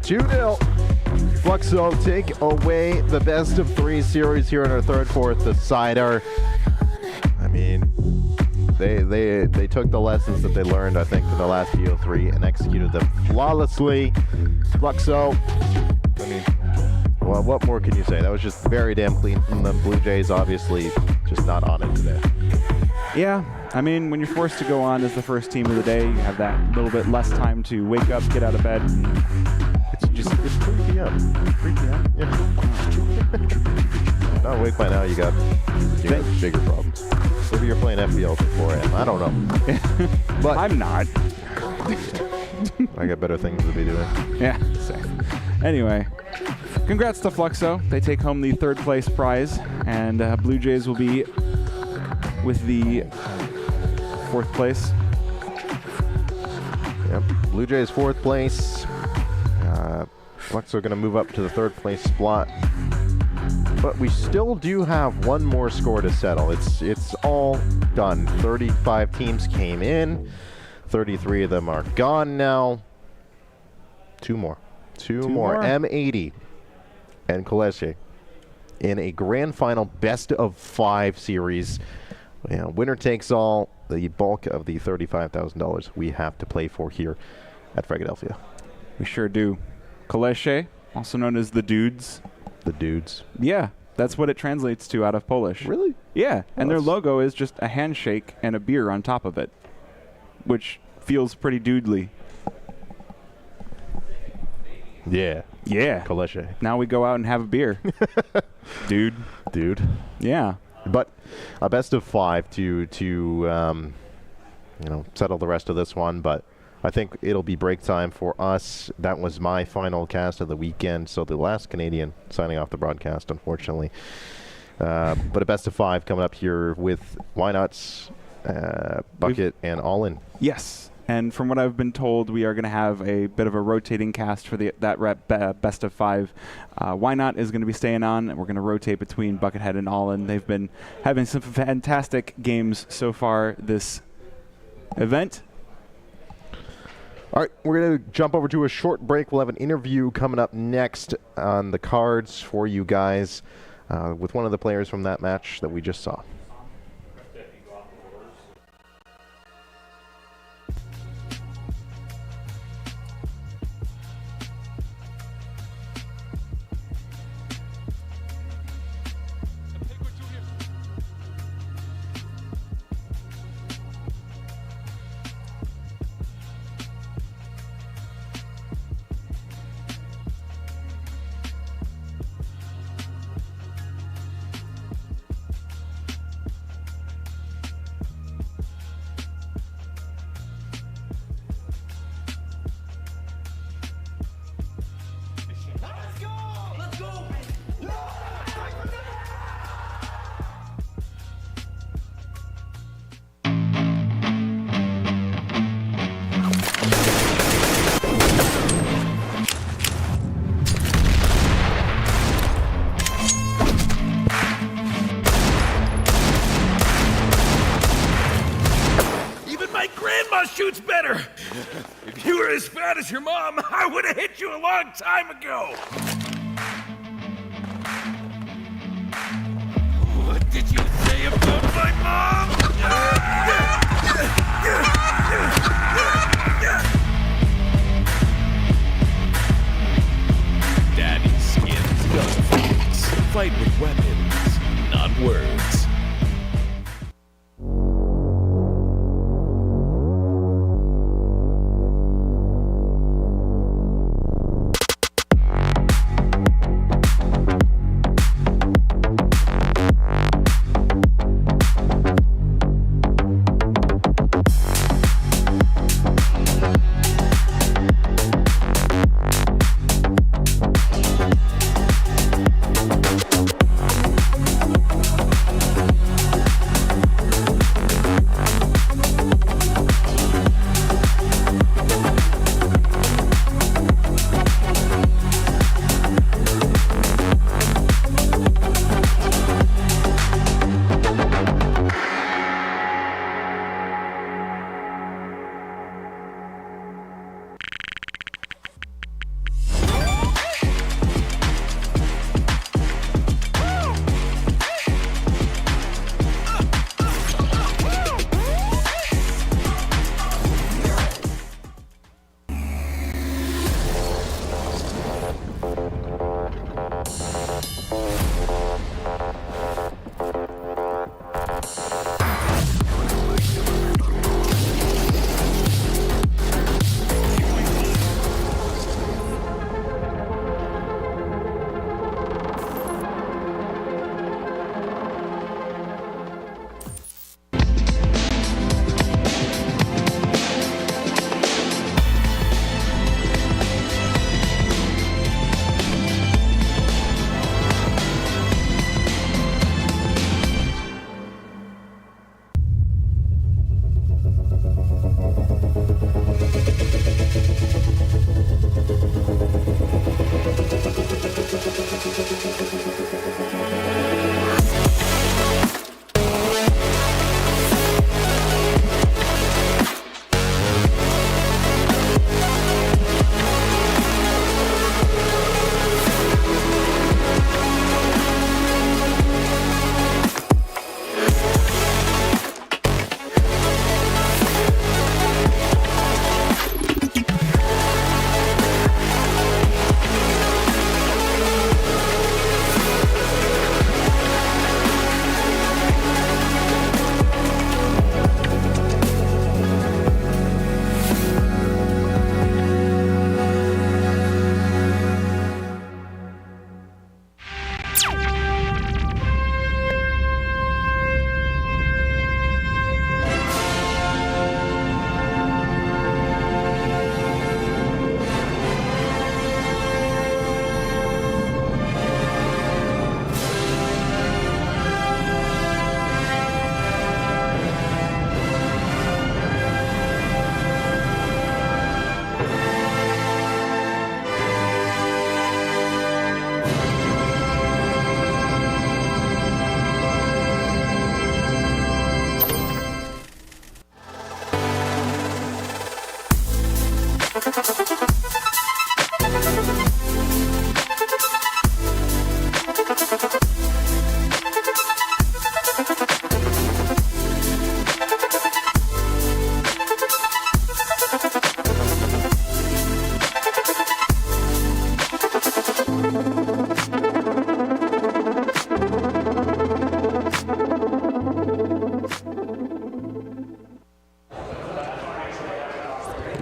[SPEAKER 2] 2-0. Fluxo take away the best of 3 series here in our 3rd, 4th decider. I mean, they took the lessons that they learned, I think, in the last BO3 and executed them flawlessly. Fluxo, I mean, well, what more can you say? That was just very damn clean from them. Blue Jays obviously just not on it today.
[SPEAKER 3] Yeah, I mean, when you're forced to go on as the first team of the day, you have that little bit less time to wake up, get out of bed.
[SPEAKER 2] It's 3 p.m. 3 p.m.? Yeah. Not awake by now, you got bigger problems. Maybe you're playing FBL till 4 a.m. I don't know. But
[SPEAKER 3] I'm not.
[SPEAKER 2] I got better things to be doing.
[SPEAKER 3] Yeah, same. Anyway, congrats to Fluxo. They take home the 3rd place prize, and Blue Jays will be with the 4th place.
[SPEAKER 2] Yep, Blue Jays 4th place. Fluxo going to move up to the 3rd place spot. But we still do have one more score to settle. It's all done. 35 teams came in. 33 of them are gone now. 2 more. Two more. M80 and Kaleshe in a grand final best of 5 series. Yeah, winner takes all, the bulk of the $35,000 we have to play for here at Philadelphia.
[SPEAKER 3] We sure do. Kaleshe, also known as the Dudes.
[SPEAKER 2] The Dudes.
[SPEAKER 3] Yeah, that's what it translates to out of Polish.
[SPEAKER 2] Really?
[SPEAKER 3] Yeah, and their logo is just a handshake and a beer on top of it, which feels pretty dudely.
[SPEAKER 2] Yeah.
[SPEAKER 3] Yeah.
[SPEAKER 2] Kaleshe.
[SPEAKER 3] Now we go out and have a beer. Dude.
[SPEAKER 2] Dude.
[SPEAKER 3] Yeah.
[SPEAKER 2] But a best of 5 to settle the rest of this one. But I think it'll be break time for us. That was my final cast of the weekend, so the last Canadian signing off the broadcast, unfortunately. But a best of 5 coming up here with Why Not's Bucket and All In.
[SPEAKER 3] Yes. And from what I've been told, we are going to have a bit of a rotating cast for that best of 5. Why Not is going to be staying on, and we're going to rotate between Buckethead and All In. They've been having some fantastic games so far this event.
[SPEAKER 2] All right, we're going to jump over to a short break. We'll have an interview coming up next on the cards for you guys with one of the players from that match that we just saw.
[SPEAKER 1] Shoots better. If you were as fat as your mom, I would have hit you a long time ago. What did you say about my mom? Daddy's skin's gunfights. Fight with weapons, not words.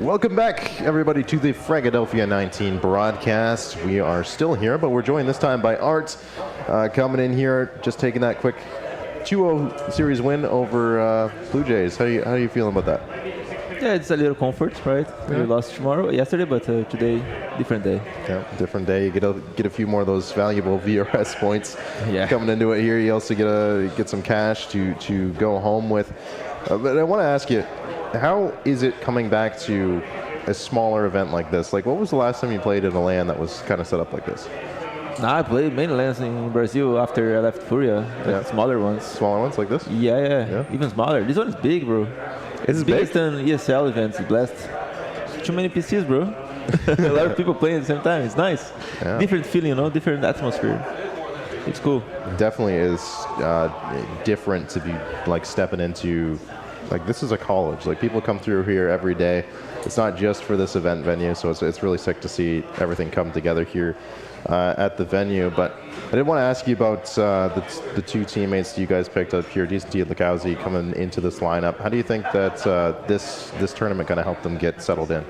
[SPEAKER 2] Welcome back, everybody, to the Philadelphia 19 broadcast. We are still here, but we're joined this time by Art, coming in here, just taking that quick 2-0 series win over Blue Jays. How are you feeling about that?
[SPEAKER 4] Yeah, it's a little comfort, right?
[SPEAKER 2] Yeah.
[SPEAKER 4] We lost yesterday, but today, different day.
[SPEAKER 2] Yeah, different day. You get a few more of those valuable VRS points coming into it here. You also get some cash to go home with. But I want to ask you, how is it coming back to a smaller event like this? Like, what was the last time you played in a LAN that was kind of set up like this?
[SPEAKER 4] I played many LANs in Brazil after I left Furia, smaller ones.
[SPEAKER 2] Smaller ones like this?
[SPEAKER 4] Yeah, even smaller. This one is big, bro.
[SPEAKER 2] It's
[SPEAKER 4] bigger
[SPEAKER 2] big
[SPEAKER 4] than ESL events. Blast. Too many PCs, bro. A lot of people playing at the same time. It's nice.
[SPEAKER 2] Yeah.
[SPEAKER 4] Different feeling, different atmosphere. It's cool.
[SPEAKER 2] Definitely is different to be like stepping into, like, this is a college. Like, people come through here every day. It's not just for this event venue, so it's really sick to see everything come together here at the venue. But I did want to ask you about the two teammates you guys picked up here, Decent and Lakowski, coming into this lineup. How do you think that this tournament going to help them get settled in?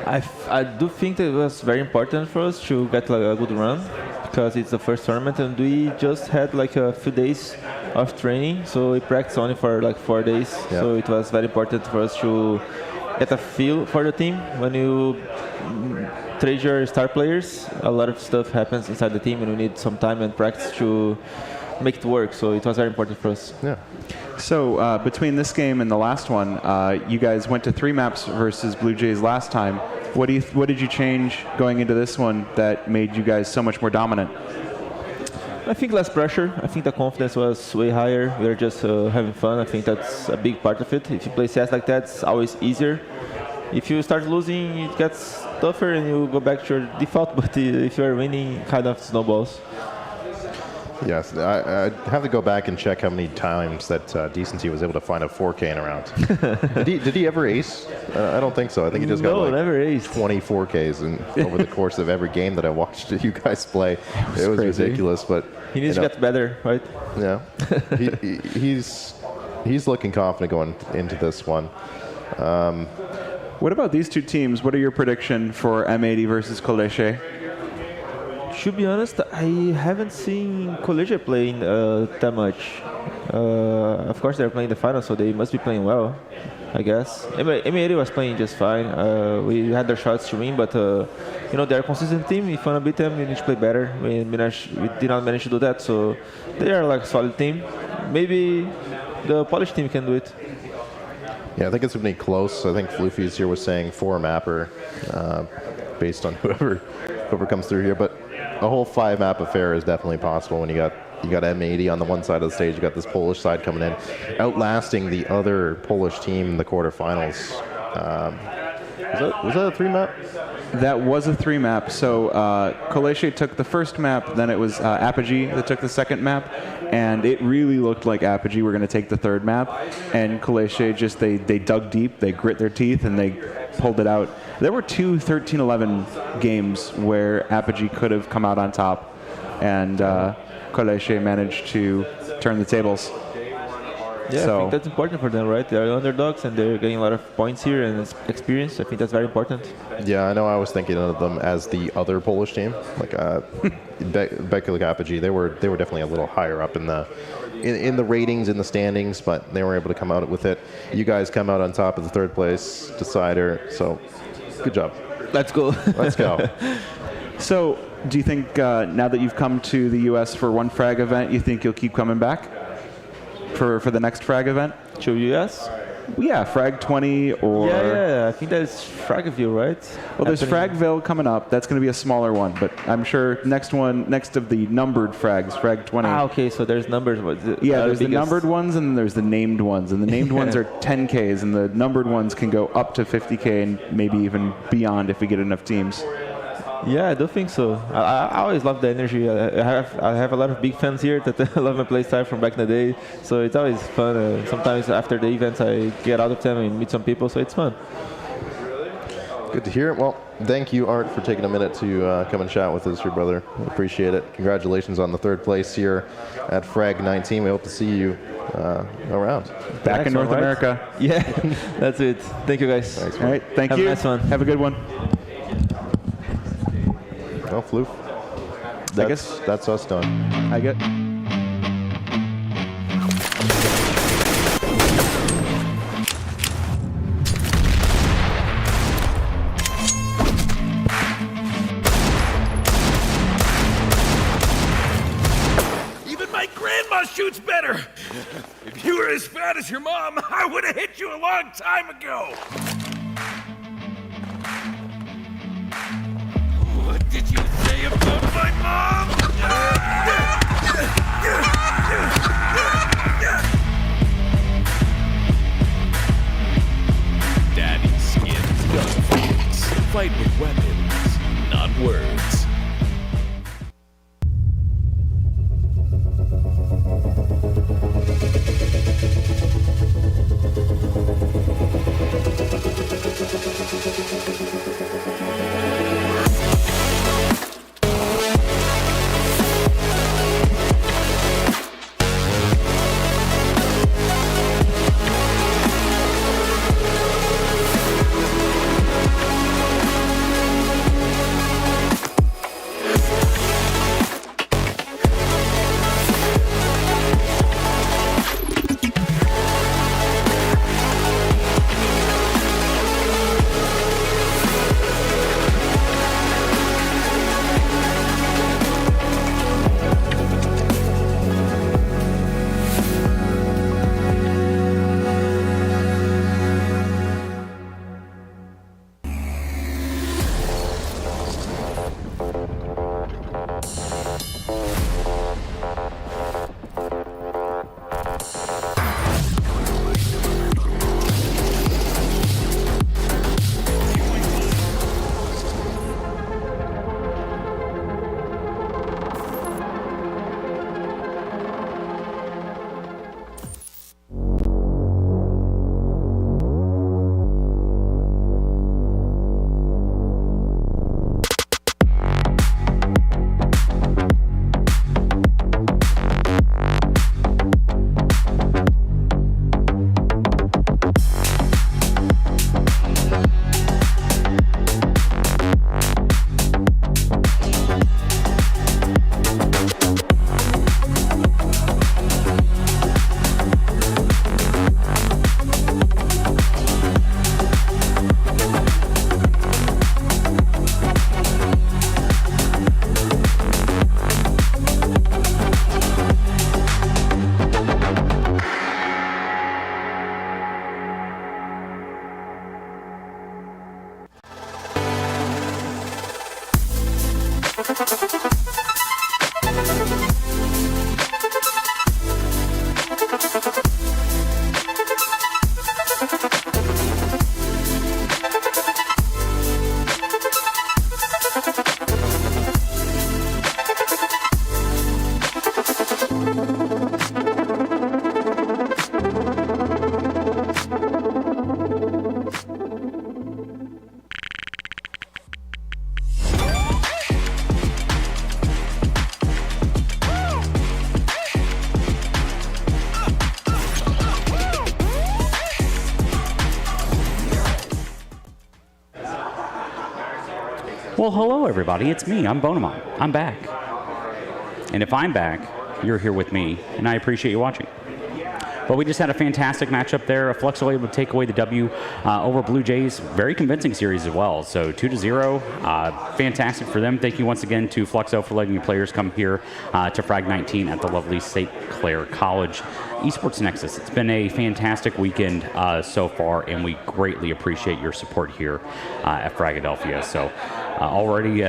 [SPEAKER 4] I do think that it was very important for us to get like a good run, because it's the first tournament and we just had like a few days of training, so we practiced only for like 4 days.
[SPEAKER 2] Yeah.
[SPEAKER 4] So it was very important for us to get a feel for the team. When you trade your star players, a lot of stuff happens inside the team and we need some time and practice to make it work. So it was very important for us.
[SPEAKER 2] Yeah.
[SPEAKER 3] So between this game and the last one, you guys went to 3 maps versus Blue Jays last time. What did you change going into this one that made you guys so much more dominant?
[SPEAKER 4] I think less pressure. I think the confidence was way higher. We were just having fun. I think that's a big part of it. If you play CS like that, it's always easier. If you start losing, it gets tougher and you go back to your default. But if you're winning, it kind of snowballs.
[SPEAKER 2] Yes, I have to go back and check how many times that Decency was able to find a 4K in a round. did he ever ace? I don't think so. I think he just got like
[SPEAKER 4] never aced.
[SPEAKER 2] 20 4Ks over the course of every game that I watched you guys play. It was
[SPEAKER 4] crazy.
[SPEAKER 2] Ridiculous, but
[SPEAKER 4] He needs to get better, right?
[SPEAKER 2] Yeah, he's looking confident going into this one.
[SPEAKER 3] What about these two teams? What are your prediction for M80 versus Colleche?
[SPEAKER 4] To be honest, I haven't seen Collegia playing that much. Of course, they're playing the final, so they must be playing well, I guess. M80 was playing just fine. We had their shots to win, but they're a consistent team. If you want to beat them, you need to play better. We did not manage to do that, so they are like a solid team. Maybe the Polish team can do it.
[SPEAKER 2] Yeah, I think it's going to be close. I think Floofy's here was saying 4-mapper based on whoever comes through here, but a whole 5-map affair is definitely possible when you got M80 on the one side of the stage. You got this Polish side coming in, outlasting the other Polish team in the quarterfinals. Was that a 3-map?
[SPEAKER 3] That was a 3-map. So Colleche took the first map, then it was Apogee that took the second map, and it really looked like Apogee were going to take the third map, and Colleche just, they dug deep, they grit their teeth, and they pulled it out. There were 2 13-11 games where Apogee could have come out on top, and Colleche managed to turn the tables.
[SPEAKER 4] Yeah, I think that's important for them, right? They're underdogs and they're getting a lot of points here and experience. I think that's very important.
[SPEAKER 2] Yeah, I know. I was thinking of them as the other Polish team, like Becky Apogee. They were definitely a little higher up in the ratings, in the standings, but they were able to come out with it. You guys come out on top of the third place decider, so good job.
[SPEAKER 4] Let's go.
[SPEAKER 2] Let's go.
[SPEAKER 3] So, do you think now that you've come to the U.S. for one Frag event, you think you'll keep coming back for the next Frag event?
[SPEAKER 4] To US?
[SPEAKER 3] Yeah, Frag 20 or...
[SPEAKER 4] Yeah, I think that's Fragville, right?
[SPEAKER 3] Well, there's Fragville coming up. That's going to be a smaller one, but I'm sure next of the numbered Frags, Frag 20.
[SPEAKER 4] Okay, so there's numbers.
[SPEAKER 3] Yeah, there's the numbered ones and then there's the named ones. And the named ones are 10Ks and the numbered ones can go up to 50K and maybe even beyond if we get enough teams.
[SPEAKER 4] Yeah, I do think so. I always love the energy. I have a lot of big fans here that love my play style from back in the day. So it's always fun. Sometimes after the events, I get out of them and meet some people. So it's fun.
[SPEAKER 2] Good to hear. Well, thank you, Art, for taking a minute to come and chat with us, your brother. Appreciate it. Congratulations on the third place here at Frag 19. We hope to see you around.
[SPEAKER 3] Back in
[SPEAKER 4] Next one,
[SPEAKER 3] North
[SPEAKER 4] right?
[SPEAKER 3] America.
[SPEAKER 4] Yeah, that's it. Thank you, guys.
[SPEAKER 2] Thanks,
[SPEAKER 3] All right, thank
[SPEAKER 4] Have
[SPEAKER 3] you.
[SPEAKER 4] a nice one.
[SPEAKER 3] Have a good one.
[SPEAKER 2] Well, Floof.
[SPEAKER 3] I guess
[SPEAKER 2] That's us done.
[SPEAKER 3] I get.
[SPEAKER 1] Even my grandma shoots better. If you were as fat as your mom, I would have hit you a long time ago. What did you say about my mom? Daddy skins gunfights. Fight with weapons, not words.
[SPEAKER 5] Well, hello, everybody. It's me. I'm Bonamon. I'm back. And if I'm back, you're here with me, and I appreciate you watching. But we just had a fantastic matchup there. Fluxo able to take away the W over Blue Jays. Very convincing series as well. So 2-0. Fantastic for them. Thank you once again to Fluxo for letting your players come here to Frag 19 at the lovely St. Clair College Esports Nexus. It's been a fantastic weekend so far, and we greatly appreciate your support here at Fragadelphia. So already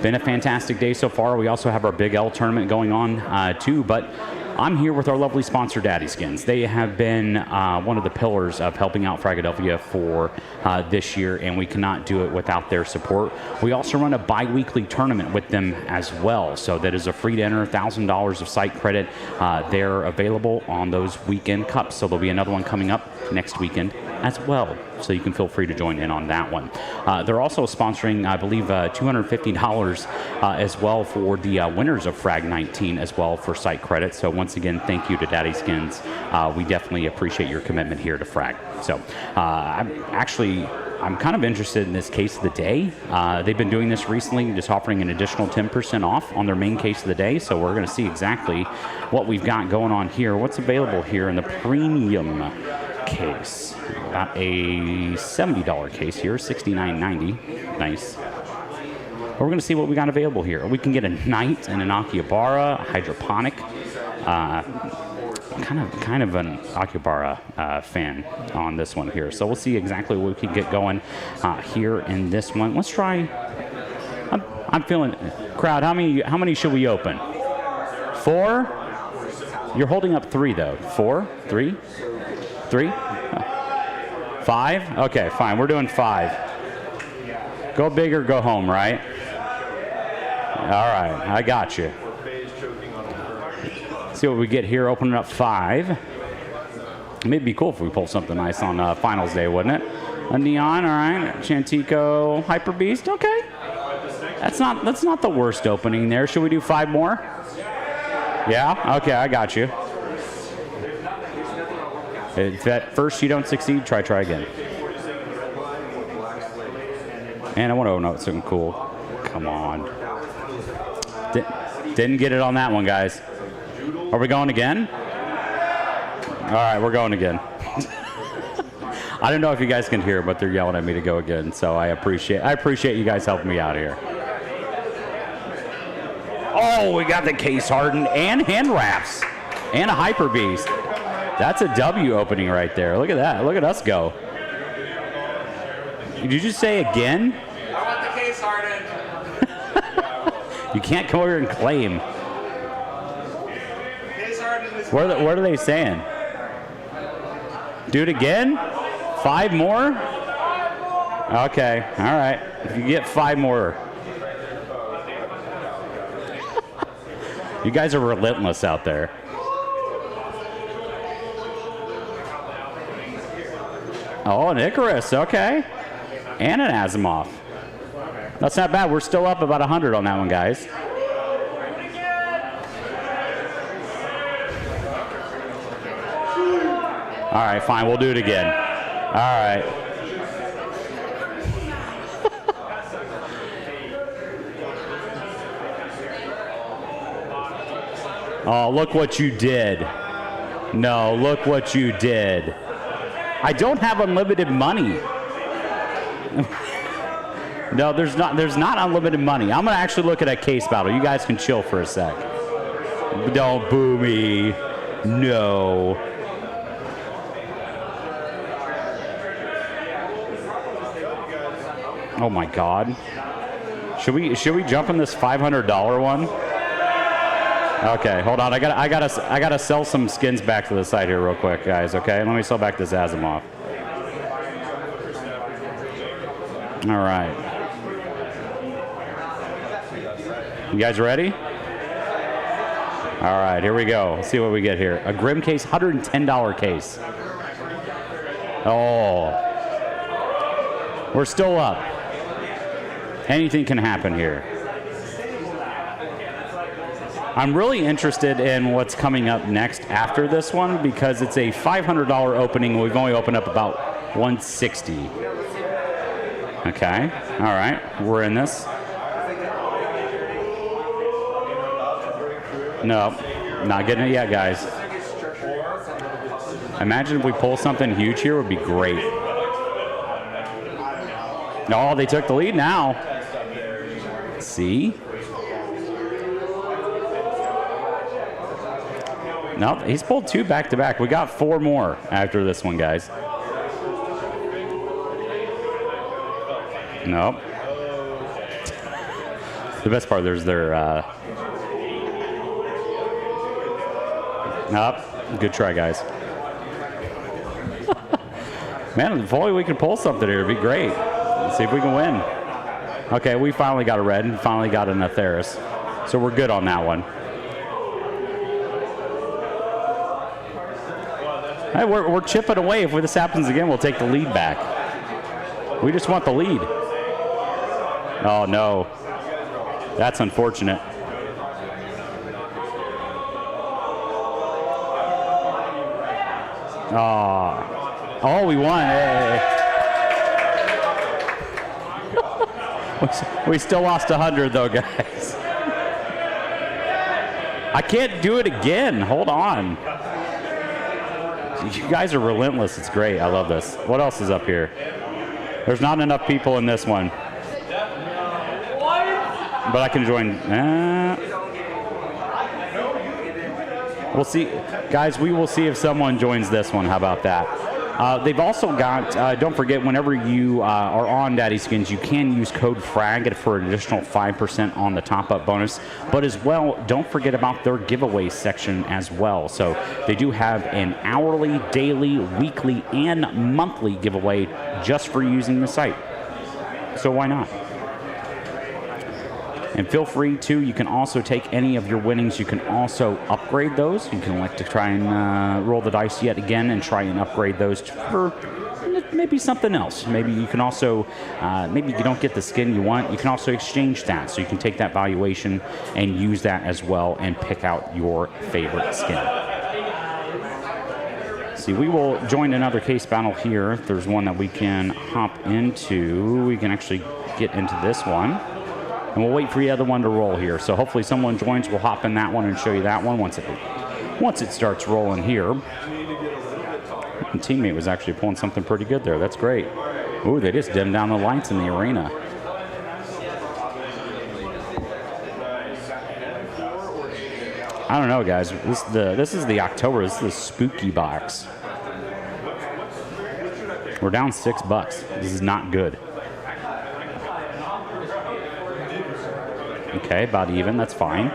[SPEAKER 5] been a fantastic day so far. We also have our Big L tournament going on too, but I'm here with our lovely sponsor, Daddy Skins. They have been one of the pillars of helping out Fragadelphia for this year, and we cannot do it without their support. We also run a bi-weekly tournament with them as well, so that is a free to enter, $1,000 of site credit. They're available on those weekend cups, so there'll be another one coming up next weekend as well. So you can feel free to join in on that one. They're also sponsoring, I believe, $250 as well for the winners of Frag 19 as well for site credit. So once again, thank you to Daddy Skins. We definitely appreciate your commitment here to Frag. So I'm kind of interested in this case of the day. They've been doing this recently, just offering an additional 10% off on their main case of the day. So we're going to see exactly what we've got going on here. What's available here in the premium case? About a $70 case here, $69.90. Nice. We're going to see what we got available here. We can get a Knight and an Akihabara, a Hydroponic. Kind of an Akihabara fan on this one here. So we'll see exactly what we can get going here in this one. Let's try. I'm feeling, crowd, how many should we open? 4? You're holding up 3 though. 4? 3? 3? 5? Okay, fine. We're doing 5. Go big or go home, right? All right, I got you. See what we get here. Opening up 5. Maybe be cool if we pull something nice on finals day, wouldn't it? A Neon, all right. Chantico, Hyper Beast. Okay, that's not the worst opening there. Should we do 5 more? Yeah. Okay, I got you. If at first you don't succeed, try again. And I want to know something cool. Come on. Didn't get it on that one, guys. Are we going again? All right, we're going again. I don't know if you guys can hear, but they're yelling at me to go again. So I appreciate you guys helping me out here. Oh, we got the case hardened and hand wraps and a Hyper Beast. That's a W opening right there. Look at that. Look at us go. Did you just say again?
[SPEAKER 6] I want the case hardened.
[SPEAKER 5] You can't come over here and claim. What are they saying? Do it again? 5 more? Okay, all right. If you get 5 more. You guys are relentless out there. Oh, an Icarus, okay. And an Asimov. That's not bad. We're still up about 100 on that one, guys. All right, fine. We'll do it again. All right. Oh, look what you did. No, look what you did. I don't have unlimited money. No, there's not unlimited money. I'm going to actually look at a case battle. You guys can chill for a sec. Don't boo me. No. Oh my God. Should we jump in this $500 one? Okay, hold on. I gotta sell some skins back to the site here real quick, guys. Okay, let me sell back this Asimov. All right. You guys ready? All right, here we go. Let's see what we get here. A Grim case, $110 case. Oh, we're still up. Anything can happen here. I'm really interested in what's coming up next after this one because it's a $500 opening. We've only opened up about 160. Okay, all right, we're in this. No, not getting it yet, guys. Imagine if we pull something huge here, would be great. Oh, they took the lead now. See? No, he's pulled 2 back to back. We got 4 more after this one, guys. Nope. The best part, there's their... Nope. Good try, guys. Man, if only we could pull something here, it'd be great. Let's see if we can win. Okay, we finally got a red and finally got an Atheris. So we're good on that one. Hey, we're chipping away. If this happens again, we'll take the lead back. We just want the lead. Oh, no. That's unfortunate. Oh, we won. Hey. We still lost 100, though, guys. I can't do it again. Hold on. You guys are relentless. It's great. I love this. What else is up here? There's not enough people in this one. But I can join. We'll see. Guys, we will see if someone joins this one. How about that? They've also got, don't forget, whenever you are on Daddy Skins, you can use code FRAG for an additional 5% on the top-up bonus. But as well, don't forget about their giveaway section as well. So they do have an hourly, daily, weekly, and monthly giveaway just for using the site. So why not? And feel free to, you can also take any of your winnings. You can also upgrade those. You can elect to try and roll the dice yet again and try and upgrade those for maybe something else. Maybe you can also, maybe you don't get the skin you want. You can also exchange that. So you can take that valuation and use that as well and pick out your favorite skin. See, we will join another case battle here. If there's one that we can hop into, we can actually get into this one. And we'll wait for the other one to roll here. So hopefully someone joins. We'll hop in that one and show you that one once it starts rolling here. My teammate was actually pulling something pretty good there. That's great. Ooh, they just dimmed down the lights in the arena. I don't know, guys. This is the October. This is the spooky box. We're down $6. This is not good. Okay, about even. That's fine.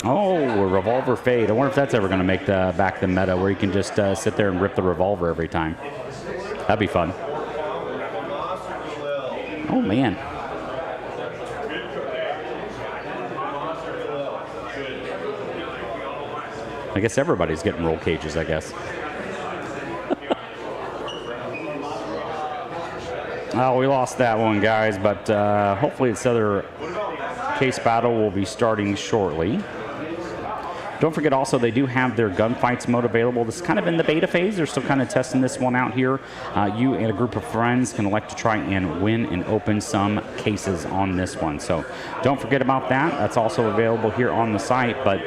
[SPEAKER 5] Oh, a revolver fade. I wonder if that's ever going to make back the meta where you can just sit there and rip the revolver every time. That'd be fun. Oh, man. I guess everybody's getting roll cages, I guess. Oh, we lost that one, guys, but hopefully this other case battle will be starting shortly. Don't forget also they do have their gunfights mode available. This is kind of in the beta phase. They're still kind of testing this one out here. You and a group of friends can elect to try and win and open some cases on this one. So don't forget about that. That's also available here on the site. But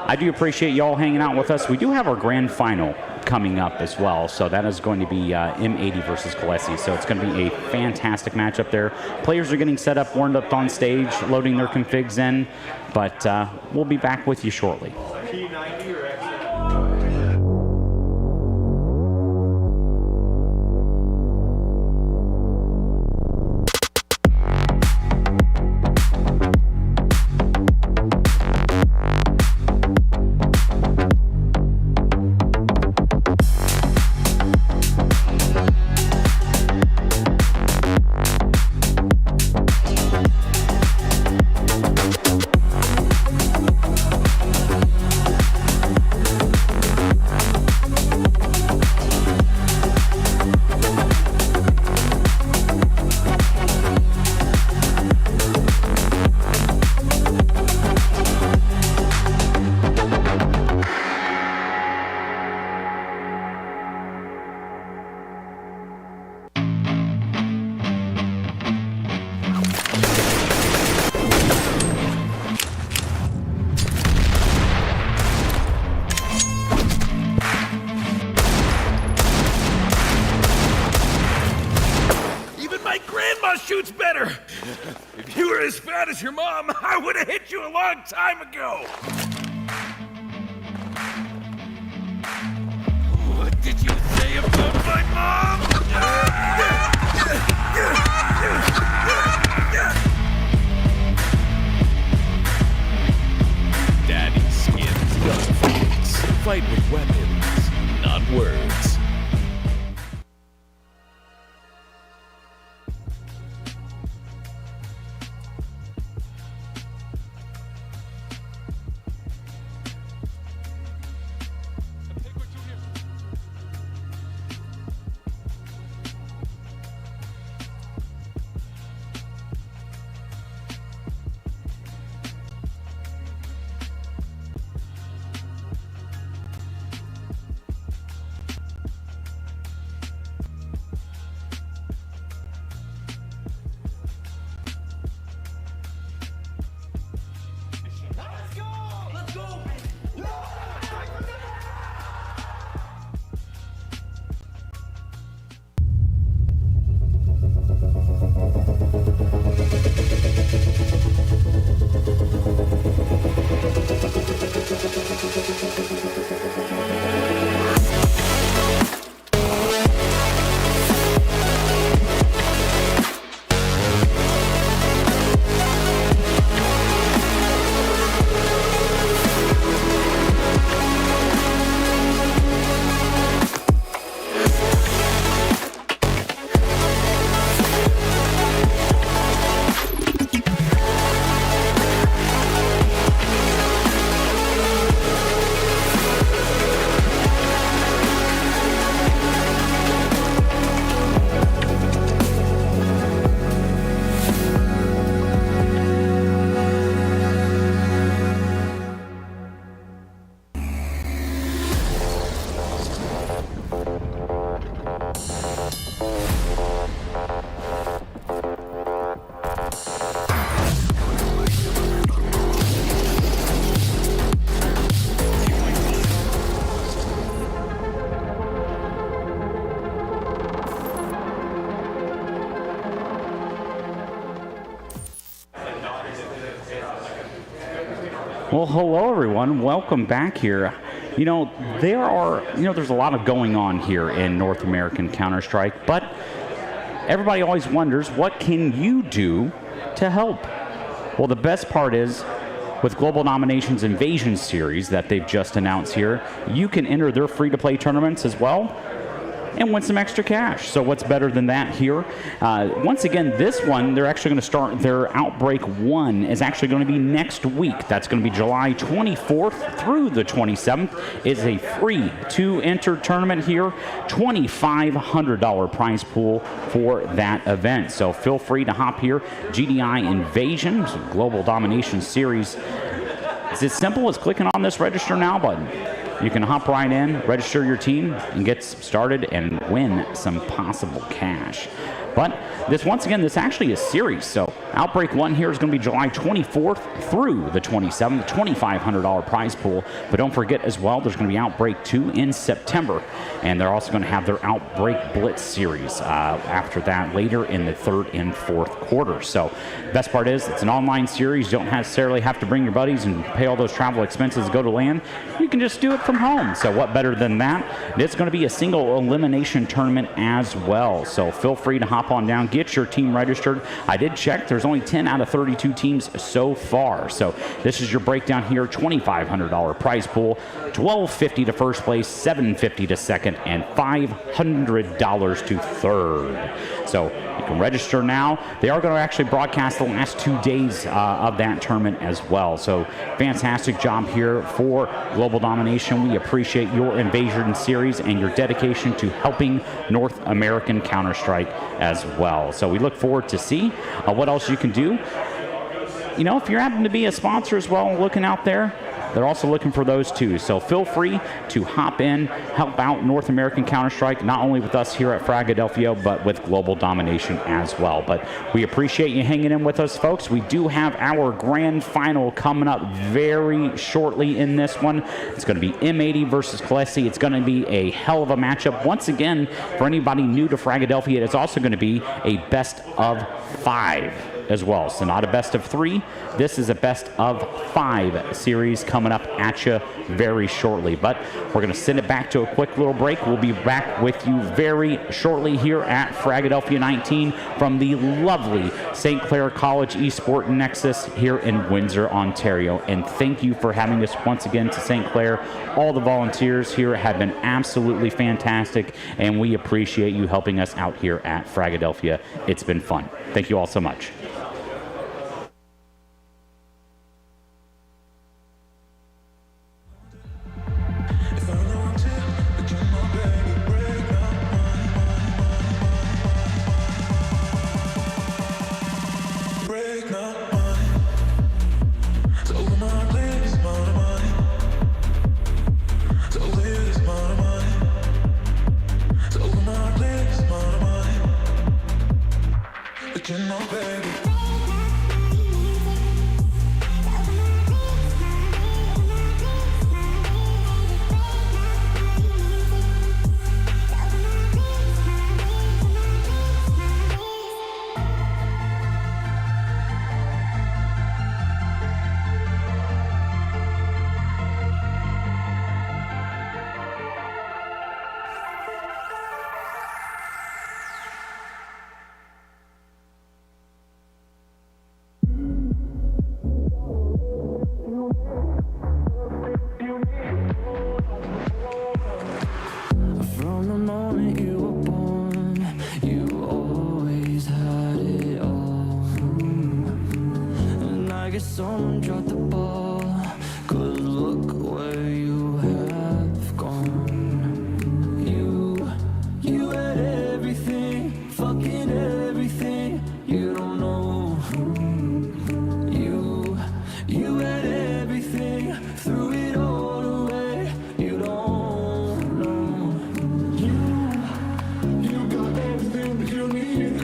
[SPEAKER 5] I do appreciate y'all hanging out with us. We do have our grand final coming up as well. So that is going to be M80 versus Gillespie. So it's going to be a fantastic matchup there. Players are getting set up, warmed up on stage, loading their configs in. But we'll be back with you shortly.
[SPEAKER 1] Shoots better. If you were as fat as your mom, I would have hit you a long time ago. What did you say about my mom? Daddy Skins gunfights. Fight with weapons, not words.
[SPEAKER 5] Well, hello everyone. Welcome back here. You know, there's a lot of going on here in North American Counter-Strike, but everybody always wonders, what can you do to help? Well, the best part is, with Global Domination's Invasion Series that they've just announced here, you can enter their free-to-play tournaments as well and win some extra cash. So what's better than that here? Once again, this one, they're actually going to start their Outbreak 1 is actually going to be next week. That's going to be July 24th through the 27th. It's a free to enter tournament here. $2,500 prize pool for that event. So feel free to hop here. GDI Invasion, Global Domination Series. It's as simple as clicking on this register now button. You can hop right in, register your team, and get started and win some possible cash. But once again, this actually is series. So Outbreak 1 here is going to be July 24th through the 27th, $2,500 prize pool. But don't forget as well, there's going to be Outbreak 2 in September. And they're also going to have their Outbreak Blitz series after that later in the third and fourth quarter. So best part is it's an online series. You don't necessarily have to bring your buddies and pay all those travel expenses to go to LAN. You can just do it from home. So what better than that? It's going to be a single elimination tournament as well. So feel free to hop on down, get your team registered. I did check. There's only 10 out of 32 teams so far. So this is your breakdown here. $2,500 prize pool, $1,250 to first place, $750 to second, and $500 to third. So you can register now. They are going to actually broadcast the last 2 days of that tournament as well. So fantastic job here for Global Domination. We appreciate your Invasion Series and your dedication to helping North American Counter-Strike as well. So we look forward to see what else you can do. You know, if you happen to be a sponsor as well, looking out there, they're also looking for those too. So feel free to hop in, help out North American Counter-Strike, not only with us here at Fragadelphia, but with Global Domination as well. But we appreciate you hanging in with us, folks. We do have our grand final coming up very shortly in this one. It's going to be M80 versus Khaleesi. It's going to be a hell of a matchup. Once again, for anybody new to Fragadelphia, it's also going to be a best of 5 as well. So not a best of 3. This is a best of 5 series coming up at you very shortly. But we're going to send it back to a quick little break. We'll be back with you very shortly here at Fragadelphia 19 from the lovely St. Clair College Esports Nexus here in Windsor, Ontario. And thank you for having us once again to St. Clair. All the volunteers here have been absolutely fantastic, and we appreciate you helping us out here at Fragadelphia. It's been fun. Thank you all so much.
[SPEAKER 7] Someone dropped the ball, 'cause look where you have gone. You had everything, fucking everything. You don't know. You had everything, threw it all away. You don't know. You got everything that you need,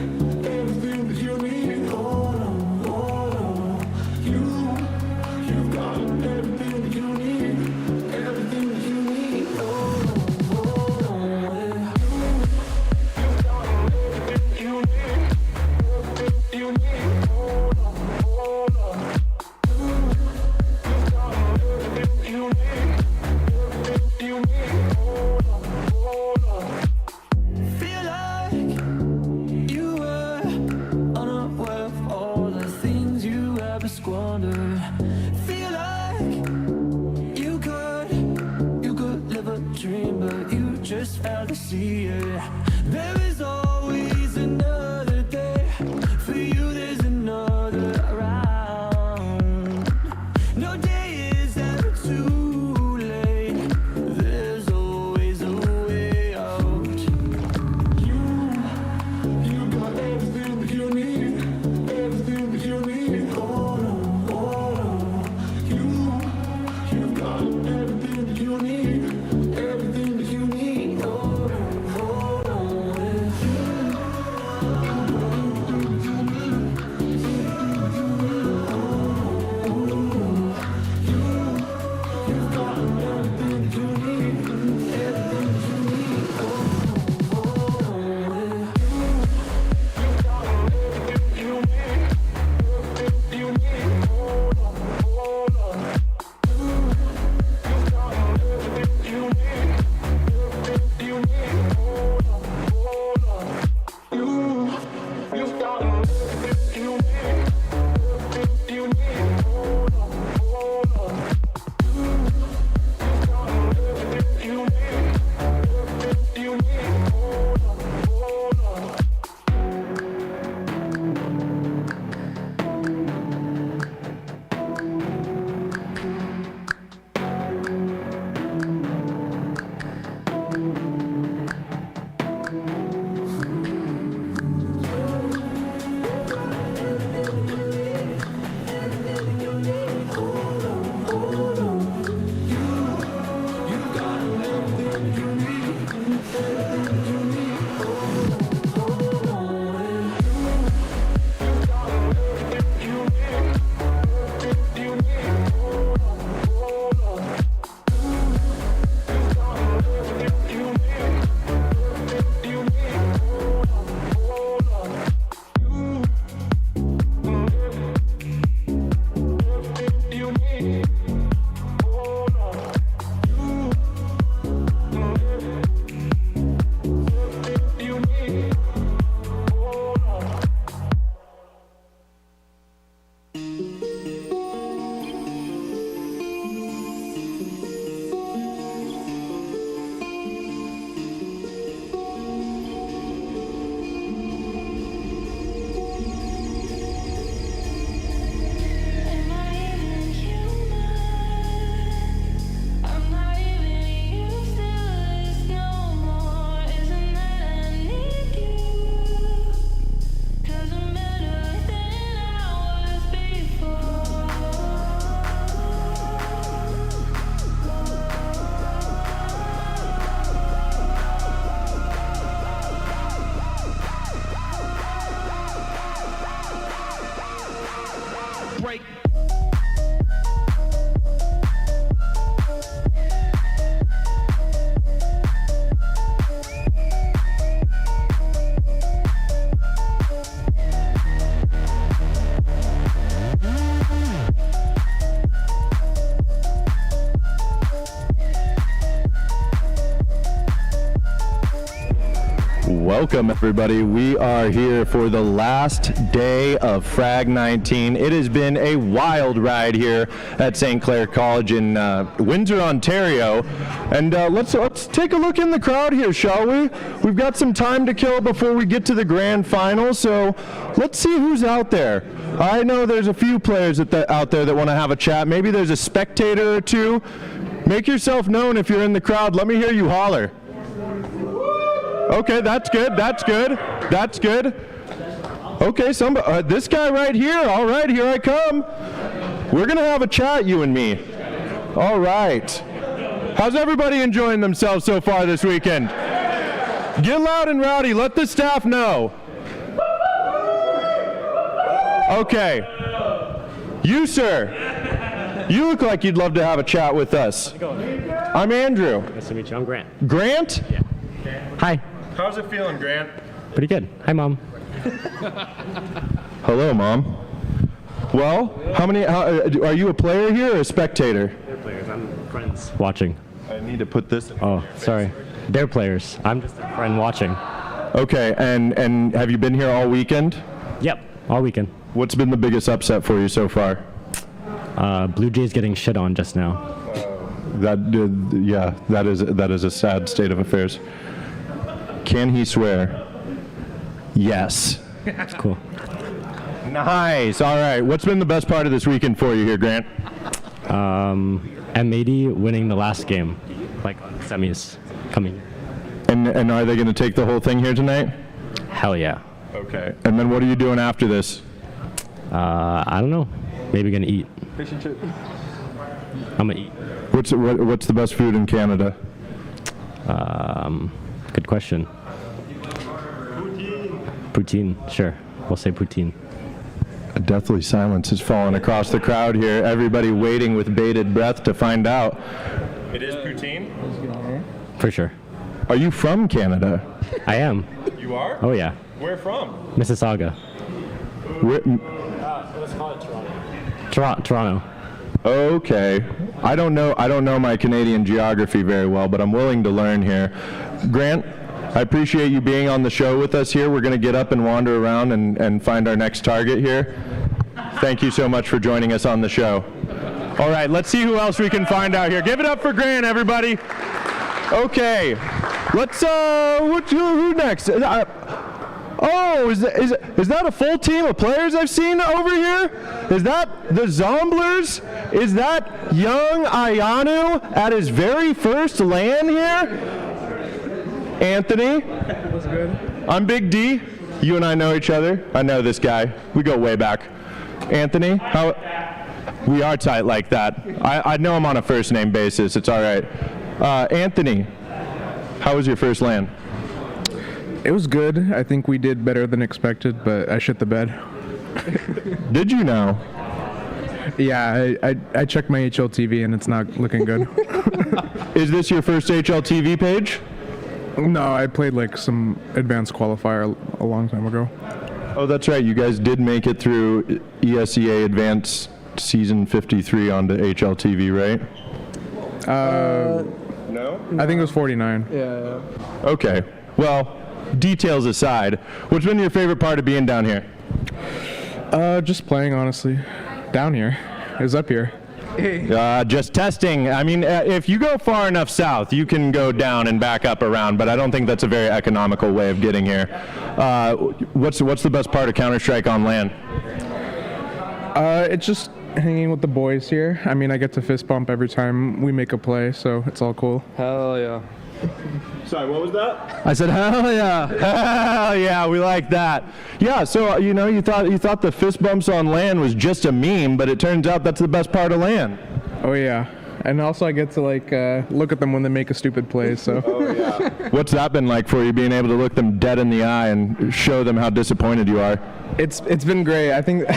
[SPEAKER 7] everything that you need. Hold on, hold on. You've got everything that you need, everything that you need. Hold on, hold on. You've got everything you need, everything you need. Hold on, hold on. You've got as I see it. There is always another day. For you, there's another round. No day is ever too late. There's always a way out. You got everything that you need. Everything that you need. Hold on, hold on. You've got everything that you need. Everything that you need. Hold on, hold on. You've got everything that you need. Everything that you need. Hold on, you've got everything that you need. Everything you need. Hold on, hold on. You've got everything you need. Everything you need. Hold on, hold on. You've got everything you need. Everything you need. Hold on, hold on. You've got everything you need. Everything you need. Hold on, hold on. You've got everything you need. Everything you need. Hold on. You've got everything you need. Everything you need. Hold on, hold on. You've got everything you need. Everything you need. Hold on, hold on. Everything you need. Hold on. Everything you need. Hold on.
[SPEAKER 8] Am I even human? I'm not even useless no more. Isn't that I need you? 'Cause I'm better than I was before.
[SPEAKER 1] Break.
[SPEAKER 9] Welcome, everybody. We are here for the last day of Frag 19. It has been a wild ride here at St. Clair College in Windsor, Ontario. And let's take a look in the crowd here, shall we? We've got some time to kill before we get to the grand final, so let's see who's out there. I know there's a few players out there that want to have a chat. Maybe there's a spectator or two. Make yourself known if you're in the crowd. Let me hear you holler. Okay, that's good, that's good, that's good. Okay, this guy right here, all right, here I come. We're gonna have a chat, you and me. All right. How's everybody enjoying themselves so far this weekend? Get loud and rowdy, let the staff know. Okay. You, sir, you look like you'd love to have a chat with us. I'm Andrew.
[SPEAKER 10] Nice to meet you. I'm Grant.
[SPEAKER 9] Grant?
[SPEAKER 10] Yeah. Hi.
[SPEAKER 9] How's it feeling, Grant?
[SPEAKER 10] Pretty good. Hi, Mom.
[SPEAKER 9] Hello, Mom. Well, are you a player here or a spectator?
[SPEAKER 10] They're players. I'm friends watching.
[SPEAKER 9] I need to put this in.
[SPEAKER 10] Oh, sorry. They're players. I'm just a friend watching.
[SPEAKER 9] Okay, and have you been here all weekend?
[SPEAKER 10] Yep, all weekend.
[SPEAKER 9] What's been the biggest upset for you so far?
[SPEAKER 10] Blue Jays getting shit on just now.
[SPEAKER 9] That is a sad state of affairs. Can he swear? Yes.
[SPEAKER 10] Cool.
[SPEAKER 9] Nice. All right. What's been the best part of this weekend for you here, Grant?
[SPEAKER 10] M80 winning the last game, like on semis coming.
[SPEAKER 9] And are they going to take the whole thing here tonight?
[SPEAKER 10] Hell yeah.
[SPEAKER 9] Okay. And then what are you doing after this?
[SPEAKER 10] I don't know. Maybe gonna eat.
[SPEAKER 4] Fish and chips.
[SPEAKER 10] I'm gonna eat.
[SPEAKER 9] What's the best food in Canada?
[SPEAKER 10] Good question. Poutine. Sure. We'll say poutine.
[SPEAKER 9] A deathly silence has fallen across the crowd here. Everybody waiting with bated breath to find out. It is poutine?
[SPEAKER 10] For sure.
[SPEAKER 9] Are you from Canada?
[SPEAKER 10] I am.
[SPEAKER 9] You are?
[SPEAKER 10] Oh yeah.
[SPEAKER 9] Where from?
[SPEAKER 10] Mississauga. Let's call it Toronto. Toronto.
[SPEAKER 9] Okay. I don't know my Canadian geography very well, but I'm willing to learn here. Grant, I appreciate you being on the show with us here. We're going to get up and wander around and find our next target here. Thank you so much for joining us on the show. All right, let's see who else we can find out here. Give it up for Grant, everybody. Okay. Let's who next? Oh, is that a full team of players I've seen over here? Is that the Zomblers? Is that young Ayanu at his very first LAN here? Anthony? What's good? I'm Big D. You and I know each other. I know this guy. We go way back. Anthony, how? We are tight like that. I know him on a first name basis. It's all right. Anthony, how was your first LAN?
[SPEAKER 11] It was good. I think we did better than expected, but I shit the bed.
[SPEAKER 9] Did you know?
[SPEAKER 11] Yeah, I checked my HLTV and it's not looking good.
[SPEAKER 9] Is this your first HLTV page?
[SPEAKER 11] No, I played like some advanced qualifier a long time ago.
[SPEAKER 9] Oh, that's right. You guys did make it through ESEA Advanced Season 53 onto HLTV, right?
[SPEAKER 11] No? I think it was 49.
[SPEAKER 4] Yeah.
[SPEAKER 9] Okay. Well, details aside, what's been your favorite part of being down here?
[SPEAKER 11] Just playing, honestly. Down here. It was up here.
[SPEAKER 9] Just testing. I mean, if you go far enough south, you can go down and back up around, but I don't think that's a very economical way of getting here. What's the best part of Counter-Strike on LAN?
[SPEAKER 11] It's just hanging with the boys here. I mean, I get to fist bump every time we make a play, so it's all cool.
[SPEAKER 4] Hell yeah.
[SPEAKER 9] Sorry, what was that?
[SPEAKER 4] I said hell yeah.
[SPEAKER 9] Hell yeah, we like that. Yeah, so you thought the fist bumps on LAN was just a meme, but it turns out that's the best part of LAN.
[SPEAKER 11] Oh yeah. And also I get to like look at them when they make a stupid play, so.
[SPEAKER 9] Oh yeah. What's that been like for you, being able to look them dead in the eye and show them how disappointed you are?
[SPEAKER 11] It's been great. I think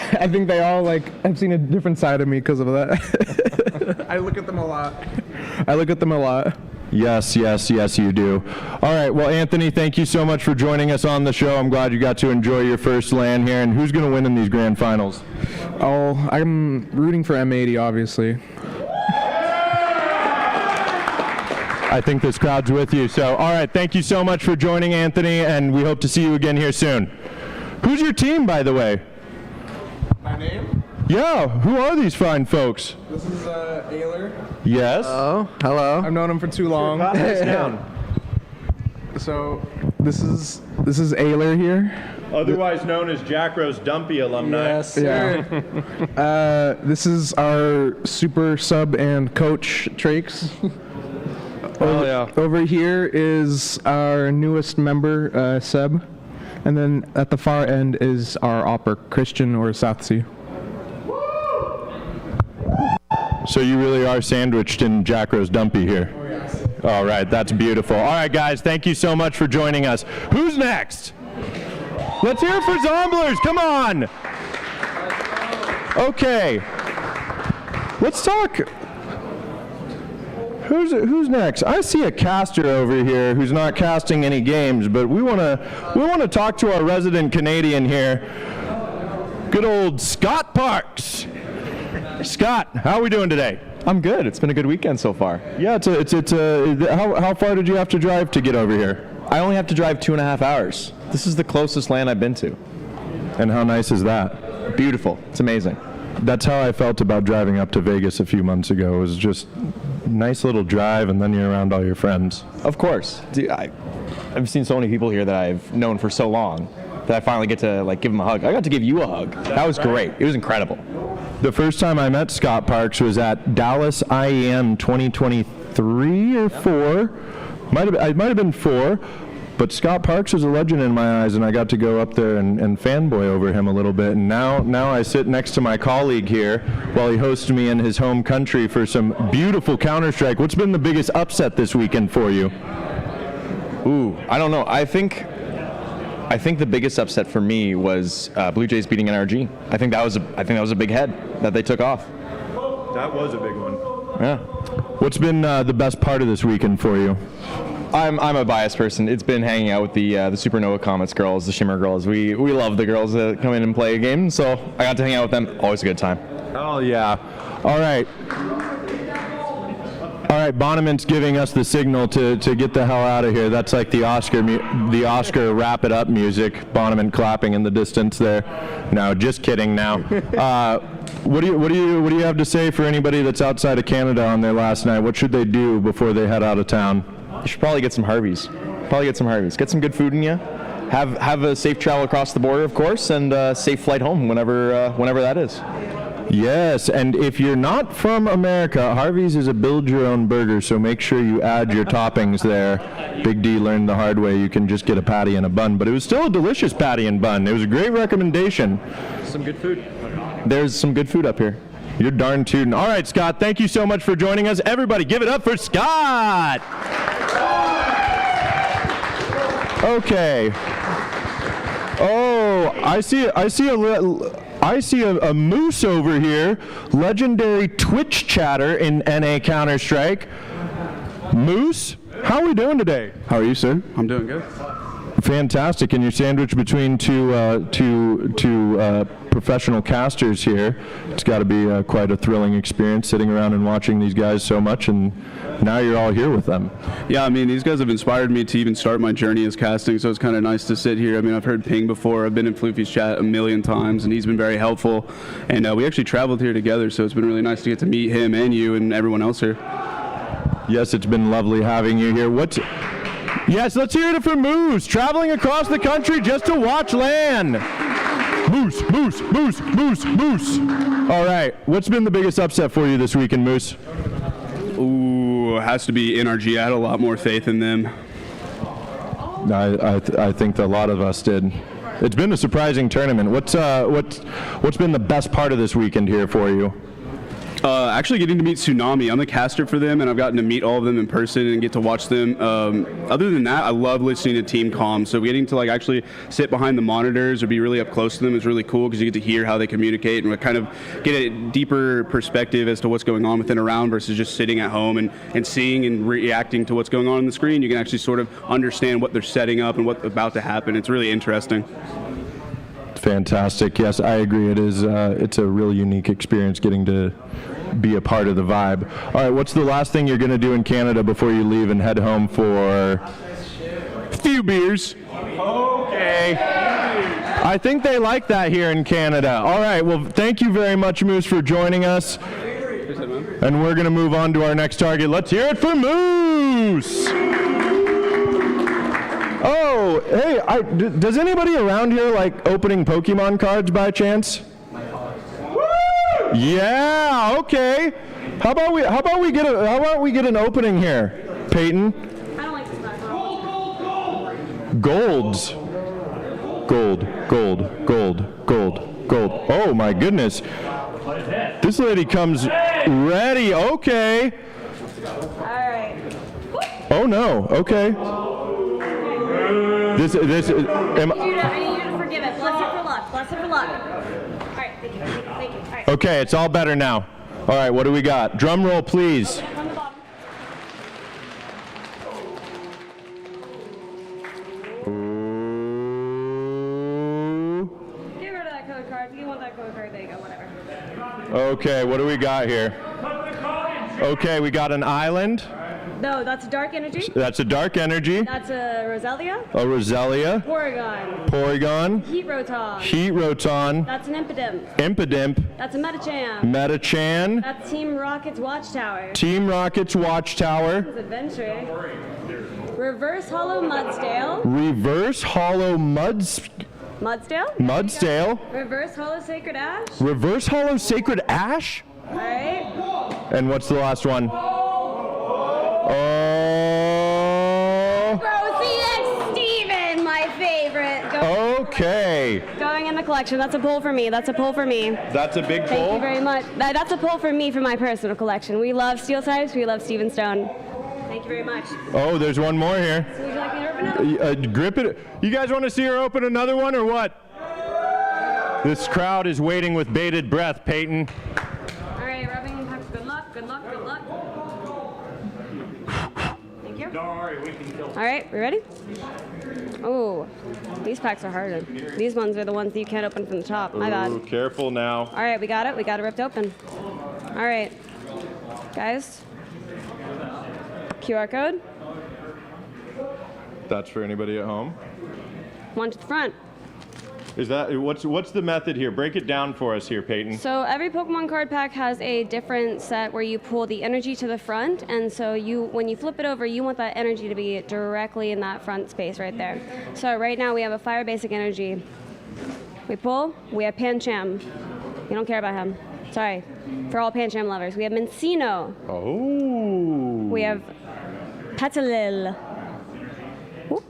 [SPEAKER 11] they all like have seen a different side of me because of that. I look at them a lot.
[SPEAKER 9] Yes, you do. All right, well, Anthony, thank you so much for joining us on the show. I'm glad you got to enjoy your first LAN here. And who's going to win in these grand finals?
[SPEAKER 11] Oh, I'm rooting for M80, obviously.
[SPEAKER 9] I think this crowd's with you. So, all right, thank you so much for joining, Anthony, and we hope to see you again here soon. Who's your team, by the way?
[SPEAKER 11] My name?
[SPEAKER 9] Yeah, who are these fine folks?
[SPEAKER 11] This is Ayler.
[SPEAKER 9] Yes.
[SPEAKER 4] Oh, hello.
[SPEAKER 11] I've known him for too long. So this is Ayler here.
[SPEAKER 9] Otherwise known as Jack Rose Dumpy alumni.
[SPEAKER 4] Yes, sir.
[SPEAKER 11] Yeah. This is our super sub and coach Trakes. Over here is our newest member, Seb. And then at the far end is our opper, Christian or Southsea.
[SPEAKER 9] So you really are sandwiched in Jack Rose Dumpy here.
[SPEAKER 11] Oh, yes.
[SPEAKER 9] All right, that's beautiful. All right, guys, thank you so much for joining us. Who's next? Let's hear it for Zomblers. Come on. Okay. Let's talk. Who's next? I see a caster over here who's not casting any games, but we want to talk to our resident Canadian here. Good old Scott Parks. Scott, how are we doing today?
[SPEAKER 12] I'm good. It's been a good weekend so far.
[SPEAKER 9] Yeah, how far did you have to drive to get over here?
[SPEAKER 12] I only have to drive 2.5 hours. This is the closest LAN I've been to.
[SPEAKER 9] And how nice is that?
[SPEAKER 12] Beautiful. It's amazing.
[SPEAKER 9] That's how I felt about driving up to Vegas a few months ago. It was just a nice little drive, and then you're around all your friends.
[SPEAKER 12] Of course. Dude, I've seen so many people here that I've known for so long that I finally get to like give them a hug. I got to give you a hug. That was great. It was incredible.
[SPEAKER 9] The first time I met Scott Parks was at Dallas IEM 2023 or 4. It might have been 4. But Scott Parks is a legend in my eyes, and I got to go up there and fanboy over him a little bit. And now I sit next to my colleague here while he hosts me in his home country for some beautiful Counter-Strike. What's been the biggest upset this weekend for you?
[SPEAKER 12] Ooh, I don't know. I think the biggest upset for me was Blue Jays beating NRG. I think that was a big head that they took off.
[SPEAKER 9] That was a big one.
[SPEAKER 12] Yeah.
[SPEAKER 9] What's been the best part of this weekend for you?
[SPEAKER 12] I'm a biased person. It's been hanging out with the Supernova Comets girls, the Shimmer girls. We love the girls that come in and play a game, so I got to hang out with them. Always a good time.
[SPEAKER 9] Oh yeah. All right. Bonneman's giving us the signal to get the hell out of here. That's like the Oscar wrap it up music. Bonneman clapping in the distance there. No, just kidding. Now, what do you have to say for anybody that's outside of Canada on their last night? What should they do before they head out of town?
[SPEAKER 12] You should probably get some Harveys. Get some good food in you. Have a safe travel across the border, of course, and safe flight home whenever that is.
[SPEAKER 9] Yes, and if you're not from America, Harvey's is a build-your-own burger, so make sure you add your toppings there. Big D learned the hard way. You can just get a patty and a bun, but it was still a delicious patty and bun. It was a great recommendation.
[SPEAKER 12] Some good food. There's some good food up here.
[SPEAKER 9] You're darn tootin'. All right, Scott, thank you so much for joining us. Everybody, give it up for Scott! Okay. Oh, I see a moose over here, legendary Twitch chatter in NA Counter-Strike. Moose, how are we doing today?
[SPEAKER 13] How are you, sir? I'm doing good.
[SPEAKER 9] Fantastic, and you're sandwiched between two professional casters here. It's got to be quite a thrilling experience sitting around and watching these guys so much, and now you're all here with them.
[SPEAKER 13] Yeah, I mean, these guys have inspired me to even start my journey as casting, so it's kind of nice to sit here. I mean, I've heard Ping before. I've been in Floofy's chat a million times, and he's been very helpful. And we actually traveled here together, so it's been really nice to get to meet him and you and everyone else here.
[SPEAKER 9] Yes, it's been lovely having you here. Yes, let's hear it for Moose, traveling across the country just to watch LAN. Moose, Moose, Moose, Moose, Moose. All right, what's been the biggest upset for you this weekend, Moose?
[SPEAKER 13] Ooh, it has to be NRG. I had a lot more faith in them.
[SPEAKER 9] I think that a lot of us did. It's been a surprising tournament. What's been the best part of this weekend here for you?
[SPEAKER 13] Actually getting to meet Tsunami. I'm the caster for them, and I've gotten to meet all of them in person and get to watch them. Other than that, I love listening to team comms. So getting to actually sit behind the monitors or be really up close to them is really cool because you get to hear how they communicate and kind of get a deeper perspective as to what's going on within a round versus just sitting at home and seeing and reacting to what's going on the screen. You can actually sort of understand what they're setting up and what's about to happen. It's really interesting.
[SPEAKER 9] Fantastic. Yes, I agree. It is. It's a really unique experience getting to be a part of the vibe. All right, what's the last thing you're going to do in Canada before you leave and head home for a few beers? Okay. I think they like that here in Canada. All right, well, thank you very much, Moose, for joining us. And we're going to move on to our next target. Let's hear it for Moose! Oh, hey, does anybody around here like opening Pokemon cards by chance? Yeah, okay. How about we get an opening here, Peyton?
[SPEAKER 8] I don't like this background.
[SPEAKER 9] Golds. Gold. Oh my goodness. This lady comes ready. Okay.
[SPEAKER 8] All right.
[SPEAKER 9] Oh no. Okay.
[SPEAKER 8] I need you to forgive it. Bless it for luck. Bless it for luck. All right. Thank you. All right.
[SPEAKER 9] Okay, it's all better now. All right, what do we got? Drum roll, please.
[SPEAKER 8] From the bottom. Get rid of that code card. If you want that code card, there you go. Whatever.
[SPEAKER 9] Okay, what do we got here? Okay, we got an island.
[SPEAKER 14] No, that's a dark energy.
[SPEAKER 9] That's a dark energy.
[SPEAKER 14] That's a Roselia.
[SPEAKER 9] A Roselia.
[SPEAKER 14] Porygon.
[SPEAKER 9] Porygon.
[SPEAKER 14] Heat Rotom.
[SPEAKER 9] Heat Rotom.
[SPEAKER 14] That's an Impidimp.
[SPEAKER 9] Impidimp.
[SPEAKER 14] That's a Metachan.
[SPEAKER 9] Metachan.
[SPEAKER 14] That's Team Rocket's Watchtower.
[SPEAKER 9] Team Rocket's Watchtower.
[SPEAKER 14] This is adventure. Reverse Hollow Mudsdale.
[SPEAKER 9] Reverse Hollow
[SPEAKER 14] Mudsdale?
[SPEAKER 9] Mudsdale.
[SPEAKER 14] Reverse Hollow Sacred Ash.
[SPEAKER 9] Reverse Hollow Sacred Ash.
[SPEAKER 14] All right.
[SPEAKER 9] And what's the last one? Oh.
[SPEAKER 14] Rosie Steven, my favorite.
[SPEAKER 9] Okay.
[SPEAKER 14] Going in the collection. That's a pull for me. That's a pull for me.
[SPEAKER 9] That's a big pull?
[SPEAKER 14] Thank you very much. That's a pull for me for my personal collection. We love steel types. We love Steven Stone. Thank you very much.
[SPEAKER 9] Oh, there's one more here.
[SPEAKER 14] So would you like me to open it?
[SPEAKER 9] Grip it. You guys want to see her open another one or what? This crowd is waiting with bated breath, Peyton.
[SPEAKER 14] All right, rubbing impacts. Good luck, good luck, good luck. Thank you.
[SPEAKER 10] Don't worry, we can kill.
[SPEAKER 14] All right, we ready? Oh, these packs are harder. These ones are the ones that you can't open from the top. My
[SPEAKER 9] Ooh,
[SPEAKER 14] bad.
[SPEAKER 9] careful now.
[SPEAKER 14] All right, we got it. We got it ripped open. All right, guys. QR code.
[SPEAKER 9] That's for anybody at home.
[SPEAKER 14] One to the front.
[SPEAKER 9] Is that what's the method here? Break it down for us here, Peyton.
[SPEAKER 14] So every Pokemon card pack has a different set where you pull the energy to the front, and so when you flip it over, you want that energy to be directly in that front space right there. So right now we have a Fire Basic Energy. We pull, we have Pancham. You don't care about him. Sorry. For all Pancham lovers. We have Mincino.
[SPEAKER 9] Oh.
[SPEAKER 14] We have Petalil. Whoop.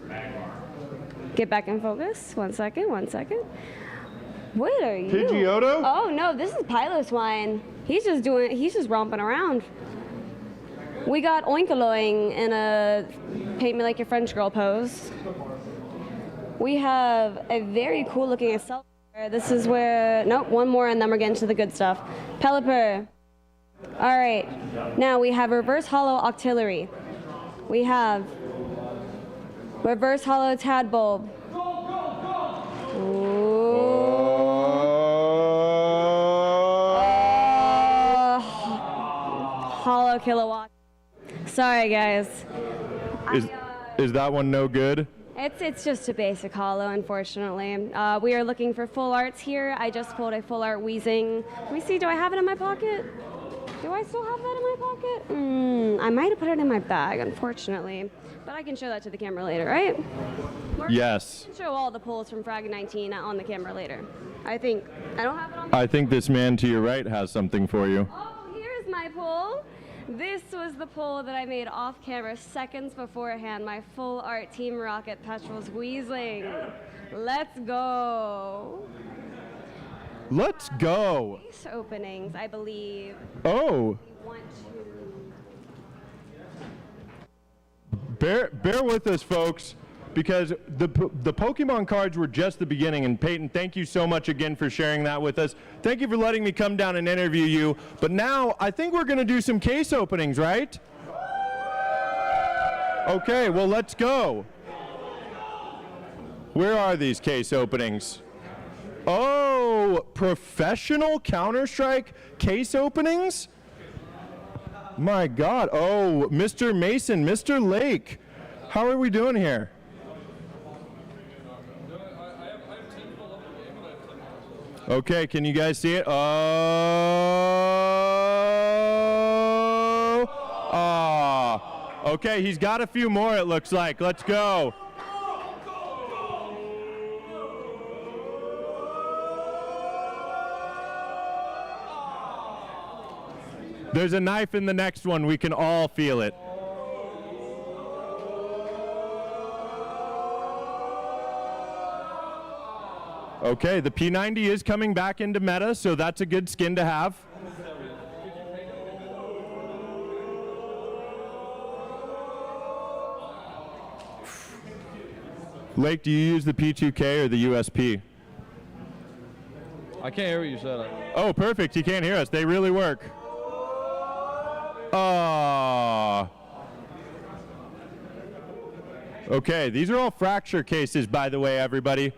[SPEAKER 14] Get back in focus. 1 second, 1 second. What are you?
[SPEAKER 9] Pidgeotto?
[SPEAKER 14] Oh no, this is Piloswine. He's just romping around. We got Oinkoloing in a paint me like your French girl pose. We have a very cool looking Accelerator. This is where, nope, one more and then we're getting to the good stuff. Pelipper. All right, now we have Reverse Hollow Octillery. We have Reverse Hollow Tadbulb. Hollow Kilowatt. Sorry, guys.
[SPEAKER 9] Is that one no good?
[SPEAKER 14] It's just a basic hollow, unfortunately. We are looking for full arts here. I just pulled a full art Weezing. Let me see, do I have it in my pocket? Do I still have that in my pocket? I might have put it in my bag, unfortunately. But I can show that to the camera later, right?
[SPEAKER 9] Yes.
[SPEAKER 14] I can show all the pulls from Frag 19 on the camera later. I think. I don't have it on.
[SPEAKER 9] I think this man to your right has something for you.
[SPEAKER 14] Oh, here's my pull. This was the pull that I made off camera seconds beforehand. My full art Team Rocket Petrol's Weezing. Let's go.
[SPEAKER 9] Let's go.
[SPEAKER 14] Case openings, I believe.
[SPEAKER 9] Oh.
[SPEAKER 14] We want
[SPEAKER 9] to. Bear with us, folks, because the Pokemon cards were just the beginning. And Peyton, thank you so much again for sharing that with us. Thank you for letting me come down and interview you. But now I think we're going to do some case openings, right? Okay, well, let's go. Where are these case openings? Oh, professional Counter-Strike case openings? My God. Oh, Mr. Mason, Mr. Lake. How are we doing here? Okay, can you guys see it? Okay, he's got a few more, it looks like. Let's go. There's a knife in the next one. We can all feel it. Okay, the P90 is coming back into meta, so that's a good skin to have. Lake, do you use the P2K or the USP?
[SPEAKER 15] I can't hear what you said.
[SPEAKER 9] Oh, perfect. You can't hear us. They really work. Okay, these are all fracture cases, by the way, everybody.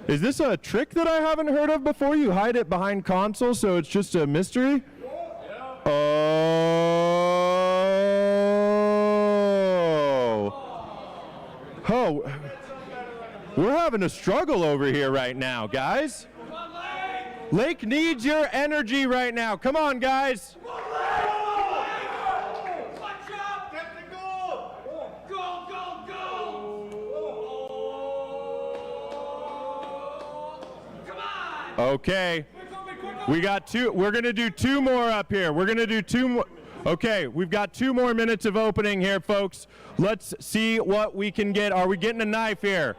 [SPEAKER 9] Is this a trick that I haven't heard of before? You hide it behind console, so it's just a mystery? Oh, we're having a struggle over here right now, guys. Lake needs your energy right now. Come on, guys. Okay. We got two. We're going to do two more up here. We're going to do two more. Okay, we've got 2 more minutes of opening here, folks. Let's see what we can get. Are we getting a knife here?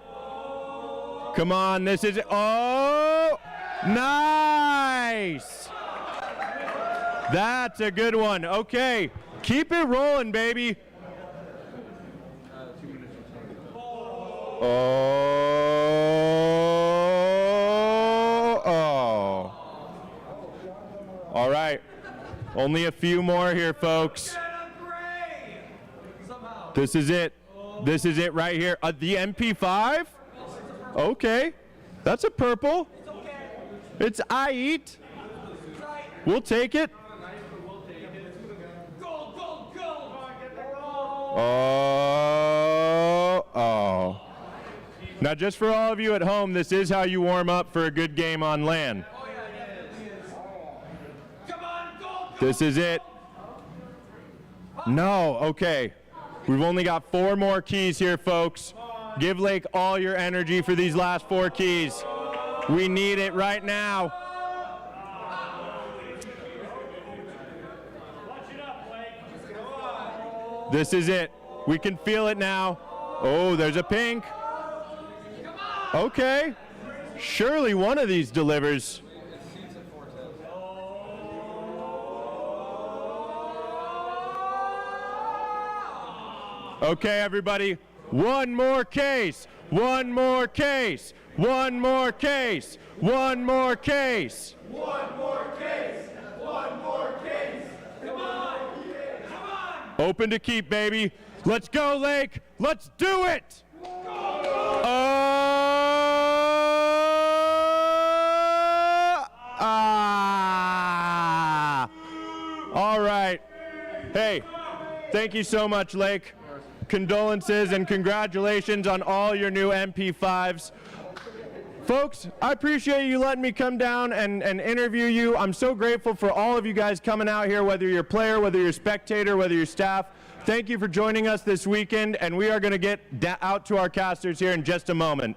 [SPEAKER 9] Come on, this is, oh, nice. That's a good one. Okay, keep it rolling, baby. Oh. All right. Only a few more here, folks. This is it. This is it right here. The MP5? Okay. That's a purple. It's I eat. We'll take it. Oh. Now, just for all of you at home, this is how you warm up for a good game on LAN. This is it. No, okay. We've only got 4 more keys here, folks. Give Lake all your energy for these last 4 keys. We need it right now. This is it. We can feel it now. Oh, there's a pink. Okay. Surely one of these delivers. Okay, everybody, one more case, one more case, one more case, one more case.
[SPEAKER 7] One more case, one more case. Come on, come on.
[SPEAKER 9] Open to keep, baby. Let's go, Lake. Let's do it. All right. Hey, thank you so much, Lake. Condolences and congratulations on all your new MP5s. Folks, I appreciate you letting me come down and interview you. I'm so grateful for all of you guys coming out here, whether you're a player, whether you're a spectator, whether you're staff. Thank you for joining us this weekend, and we are going to get out to our casters here in just a moment.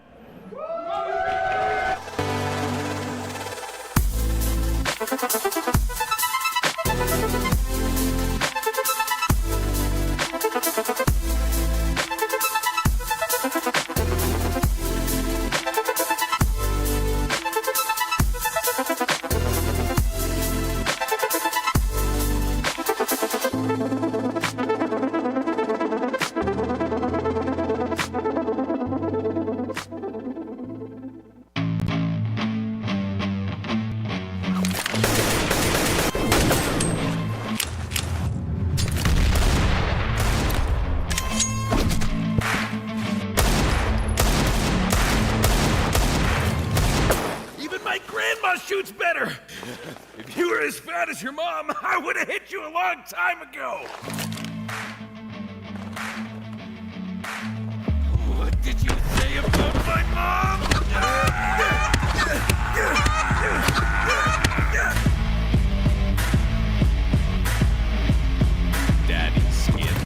[SPEAKER 1] Shoots better. If you were as fat as your mom, I would have hit you a long time ago. What did you say about my mom? Daddy's skin.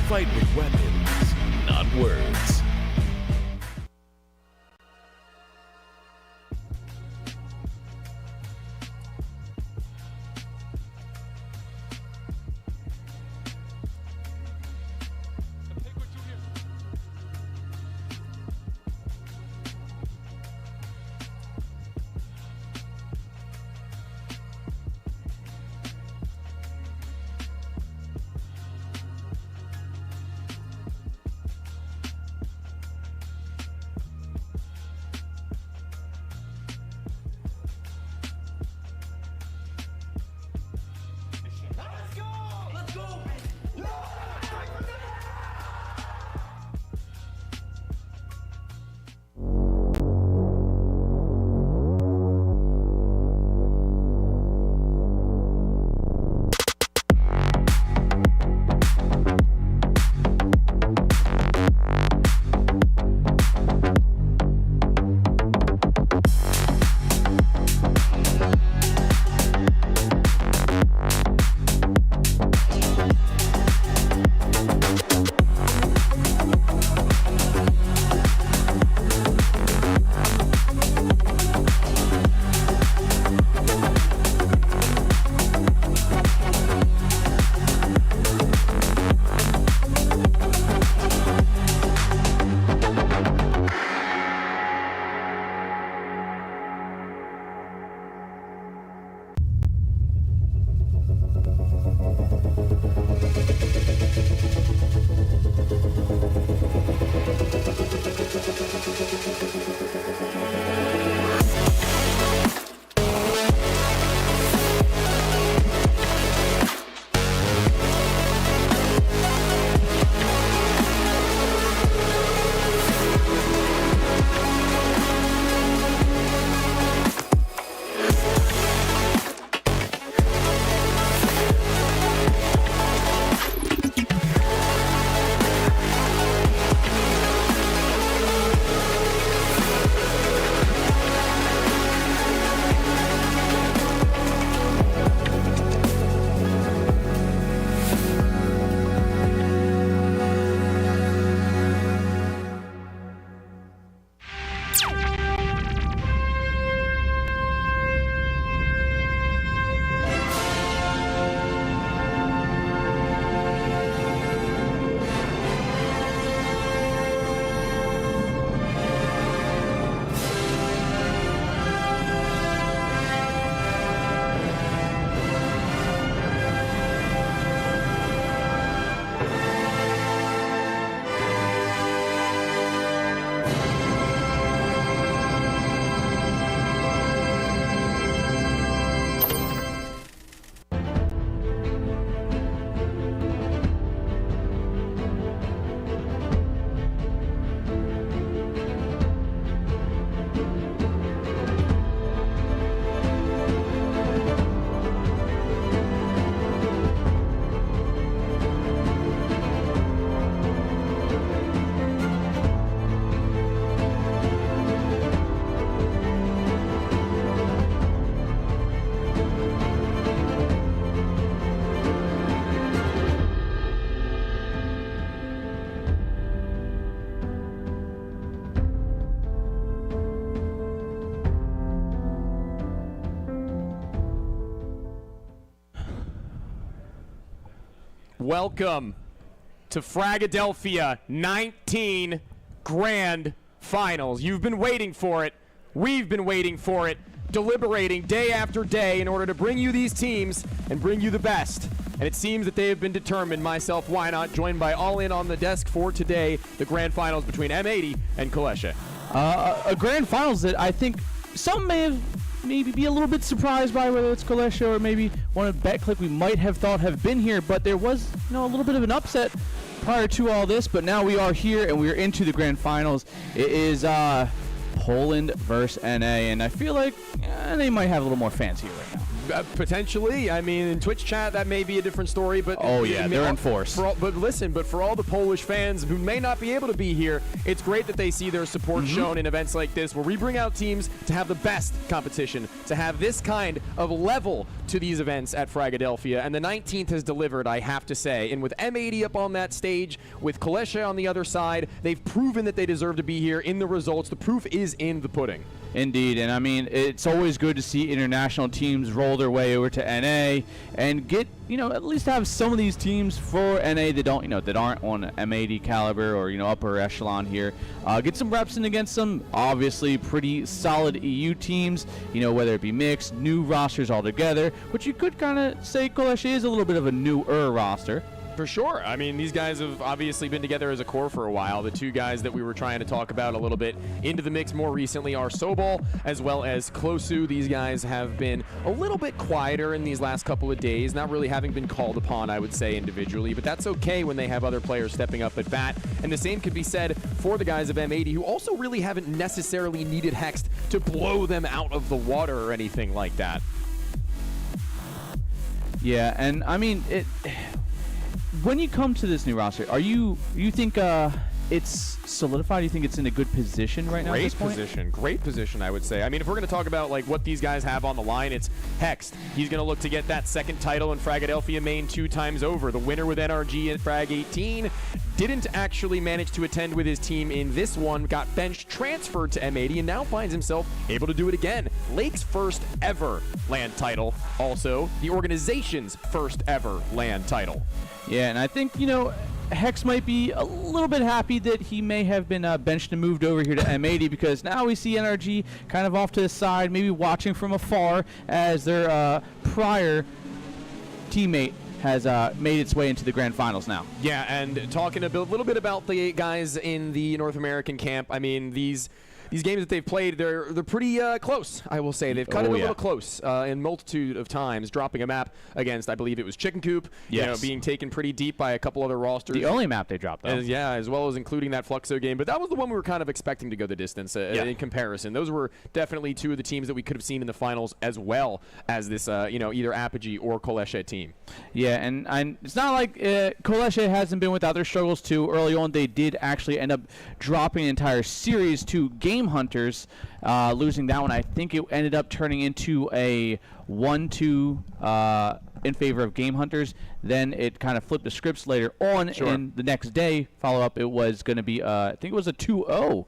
[SPEAKER 1] Fight with weapons, not words.
[SPEAKER 15] Welcome to Fragadelphia 19 Grand Finals. You've been waiting for it. We've been waiting for it, deliberating day after day in order to bring you these teams and bring you the best. And it seems that they have been determined. Myself, Why Not, joined by All In on the desk for today, the Grand Finals between M80 and Kalesha.
[SPEAKER 11] A Grand Finals that I think some may have maybe be a little bit surprised by, whether it's Kalesha or maybe one of BetClick we might have thought have been here, but there was a little bit of an upset prior to all this, but now we are here and we are into the Grand Finals. It is Poland versus NA, and I feel like they might have a little more fans here right now.
[SPEAKER 15] Potentially. I mean, in Twitch chat, that may be a different story, but
[SPEAKER 11] oh yeah, they're in force.
[SPEAKER 15] But listen, for all the Polish fans who may not be able to be here, it's great that they see their support shown in events like this, where we bring out teams to have the best competition, to have this kind of level to these events at Fragadelphia, and the 19th has delivered, I have to say. And with M80 up on that stage, with Kalesha on the other side, they've proven that they deserve to be here in the results. The proof is in the pudding.
[SPEAKER 11] Indeed, and I mean, it's always good to see international teams roll their way over to NA and get, at least have some of these teams for NA that don't, that aren't on M80 caliber or, upper echelon here, get some reps in against some obviously pretty solid EU teams, whether it be mixed, new rosters altogether, which you could kind of say Kalesha is a little bit of a newer roster.
[SPEAKER 15] For sure. I mean, these guys have obviously been together as a core for a while. The two guys that we were trying to talk about a little bit into the mix more recently are Sobol as well as Klosu. These guys have been a little bit quieter in these last couple of days, not really having been called upon, I would say, individually, but that's okay when they have other players stepping up at bat. And the same could be said for the guys of M80, who also really haven't necessarily needed Hext to blow them out of the water or anything like that.
[SPEAKER 11] Yeah, and I mean, when you come to this new roster, you think it's solidified? You think it's in a good position right now?
[SPEAKER 15] Great position, I would say. I mean, if we're going to talk about what these guys have on the line, it's Hext. He's going to look to get that second title in Fragadelphia main 2 times over. The winner with NRG at Frag 18 didn't actually manage to attend with his team in this one, got benched, transferred to M80, and now finds himself able to do it again. Lake's first ever LAN title, also the organization's first ever LAN title.
[SPEAKER 11] Yeah, and I think, Hex might be a little bit happy that he may have been benched and moved over here to M80, because now we see NRG kind of off to the side, maybe watching from afar as their prior teammate has made its way into the Grand Finals now.
[SPEAKER 15] Yeah, and talking a little bit about the guys in the North American camp, I mean, these games that they've played, they're pretty close, I will say. They've cut it a little close in multitude of times, dropping a map against, I believe it was Chicken Coop, being taken pretty deep by a couple other rosters.
[SPEAKER 11] The only map they dropped, though.
[SPEAKER 15] Yeah, as well as including that Fluxo game. But that was the one we were kind of expecting to go the distance in comparison. Those were definitely two of the teams that we could have seen in the finals, as well as this, either Apogee or Kalesha team.
[SPEAKER 11] Yeah, and it's not like Kalesha hasn't been without their struggles, too. Early on, they did actually end up dropping an entire series to Game Hunters, losing that one. I think it ended up turning into a 1-2 in favor of Game Hunters. Then it kind of flipped the scripts later on, and the next day, follow-up, it was going to be, I think it was a 2-0,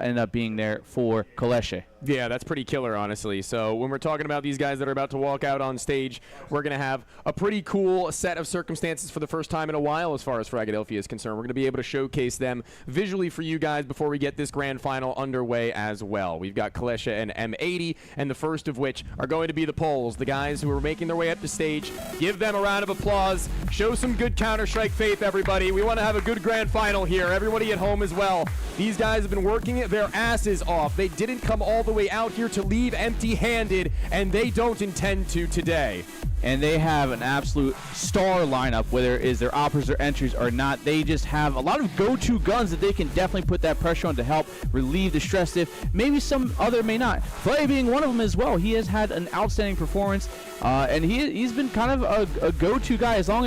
[SPEAKER 11] ended up being there for Kalesha.
[SPEAKER 15] Yeah, that's pretty killer, honestly. So when we're talking about these guys that are about to walk out on stage, we're going to have a pretty cool set of circumstances for the first time in a while as far as Fragadelphia is concerned. We're going to be able to showcase them visually for you guys before we get this grand final underway as well. We've got Kalesha and M80, and the first of which are going to be the Poles, the guys who are making their way up the stage. Give them a round of applause. Show some good Counter-Strike faith, everybody. We want to have a good grand final here. Everybody at home as well. These guys have been working their asses off. They didn't come all the way out here to leave empty-handed, and they don't intend to today.
[SPEAKER 11] And they have an absolute star lineup, whether it is their operas or entries or not. They just have a lot of go-to guns that they can definitely put that pressure on to help relieve the stress if maybe some other may not. Flay being one of them as well. He has had an outstanding performance, and he's been kind of a go-to guy as well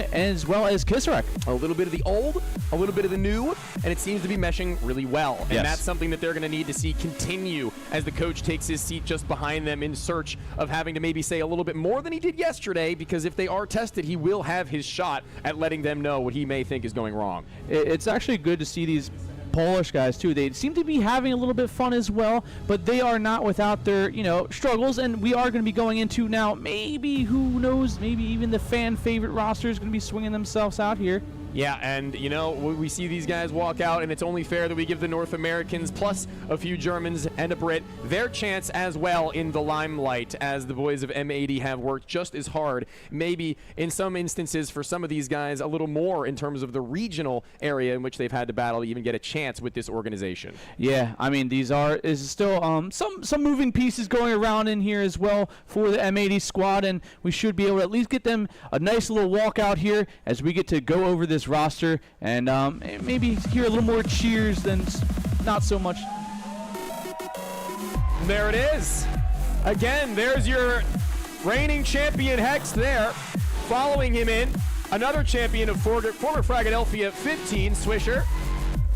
[SPEAKER 11] as Kisarek.
[SPEAKER 15] A little bit of the old, a little bit of the new, and it seems to be meshing really well. And that's something that they're going to need to see continue as the coach takes his seat just behind them in search of having to maybe say a little bit more than he did yesterday, because if they are tested, he will have his shot at letting them know what he may think is going wrong.
[SPEAKER 11] It's actually good to see these Polish guys too. They seem to be having a little bit of fun as well, but they are not without their, struggles. And we are going to be going into now, maybe, who knows, maybe even the fan favorite roster is going to be swinging themselves out here.
[SPEAKER 15] Yeah, and we see these guys walk out, and it's only fair that we give the North Americans plus a few Germans and a Brit their chance as well in the limelight, as the boys of M80 have worked just as hard, maybe in some instances for some of these guys a little more in terms of the regional area in which they've had to battle to even get a chance with this organization.
[SPEAKER 11] Yeah, I mean, is still some moving pieces going around in here as well for the M80 squad, and we should be able to at least get them a nice little walkout here as we get to go over this roster and maybe hear a little more cheers than not so much.
[SPEAKER 15] There it is. Again, there's your reigning champion Hex there. Following him in, another champion of former Fragadelphia 15, Swisher.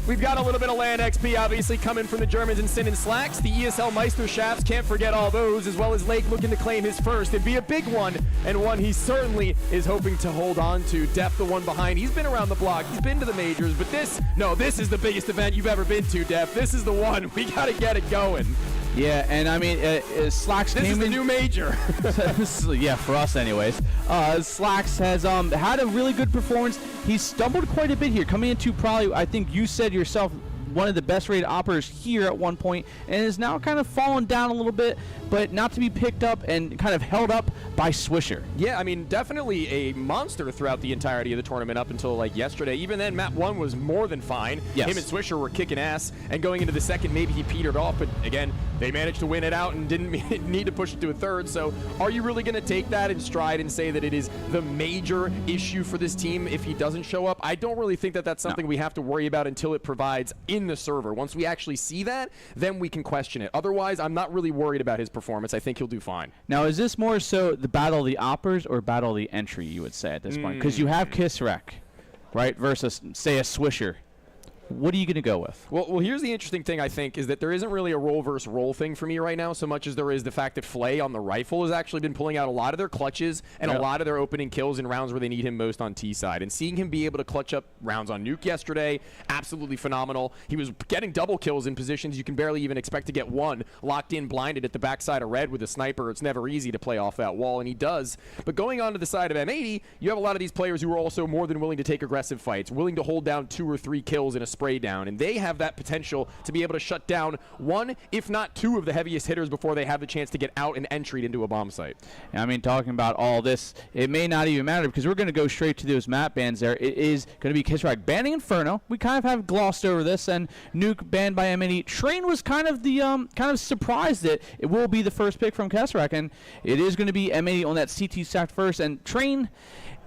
[SPEAKER 15] We've got a little bit of land XP, obviously, coming from the Germans in Sin and Slacks. The ESL Meisterschafts, can't forget all those, as well as Lake looking to claim his first. It'd be a big one, and one he certainly is hoping to hold on to. Def, the one behind. He's been around the block. He's been to the majors, but this is the biggest event you've ever been to, Def. This is the one. We got to get it going.
[SPEAKER 11] Yeah, and I mean, Slacks
[SPEAKER 15] This is the new major.
[SPEAKER 11] Yeah, for us anyways. Slacks has had a really good performance. He stumbled quite a bit here, coming into probably, I think you said yourself, one of the best rated operators here at one point, and is now kind of fallen down a little bit, but not to be picked up and kind of held up by Swisher.
[SPEAKER 15] Yeah, I mean, definitely a monster throughout the entirety of the tournament up until like yesterday. Even then, map 1 was more than fine.
[SPEAKER 11] Yes.
[SPEAKER 15] Him and Swisher were kicking ass, and going into the second, maybe he petered off, but again, they managed to win it out and didn't need to push it to a third. So are you really going to take that in stride and say that it is the major issue for this team if he doesn't show up? I don't really think that that's something we have to worry about until it provides in the server. Once we actually see that, then we can question it. Otherwise, I'm not really worried about his performance. I think he'll do fine.
[SPEAKER 11] Now, is this more so the battle of the oppers or battle of the entry, you would say, at this point? Because you have Kisrek, right, versus, say, a Swisher. What are you going to go with?
[SPEAKER 15] Well, here's the interesting thing, I think, is that there isn't really a roll versus roll thing for me right now, so much as there is the fact that Flay on the rifle has actually been pulling out a lot of their clutches and a lot of their opening kills in rounds where they need him most on T side. And seeing him be able to clutch up rounds on Nuke yesterday, absolutely phenomenal. He was getting double kills in positions you can barely even expect to get one, locked in, blinded at the backside of red with a sniper. It's never easy to play off that wall, and he does. But going on to the side of M80, you have a lot of these players who are also more than willing to take aggressive fights, willing to hold down 2 or 3 kills in a spray down, and they have that potential to be able to shut down 1, if not 2 of the heaviest hitters before they have the chance to get out and entry into a bomb site.
[SPEAKER 11] I mean, talking about all this, it may not even matter because we're going to go straight to those map bans there. It is going to be Kisrek banning Inferno. We kind of have glossed over this, and Nuke banned by M80. Train was kind of the surprised that it will be the first pick from Kisrek, and it is going to be M80 on that CT stack first, and Train,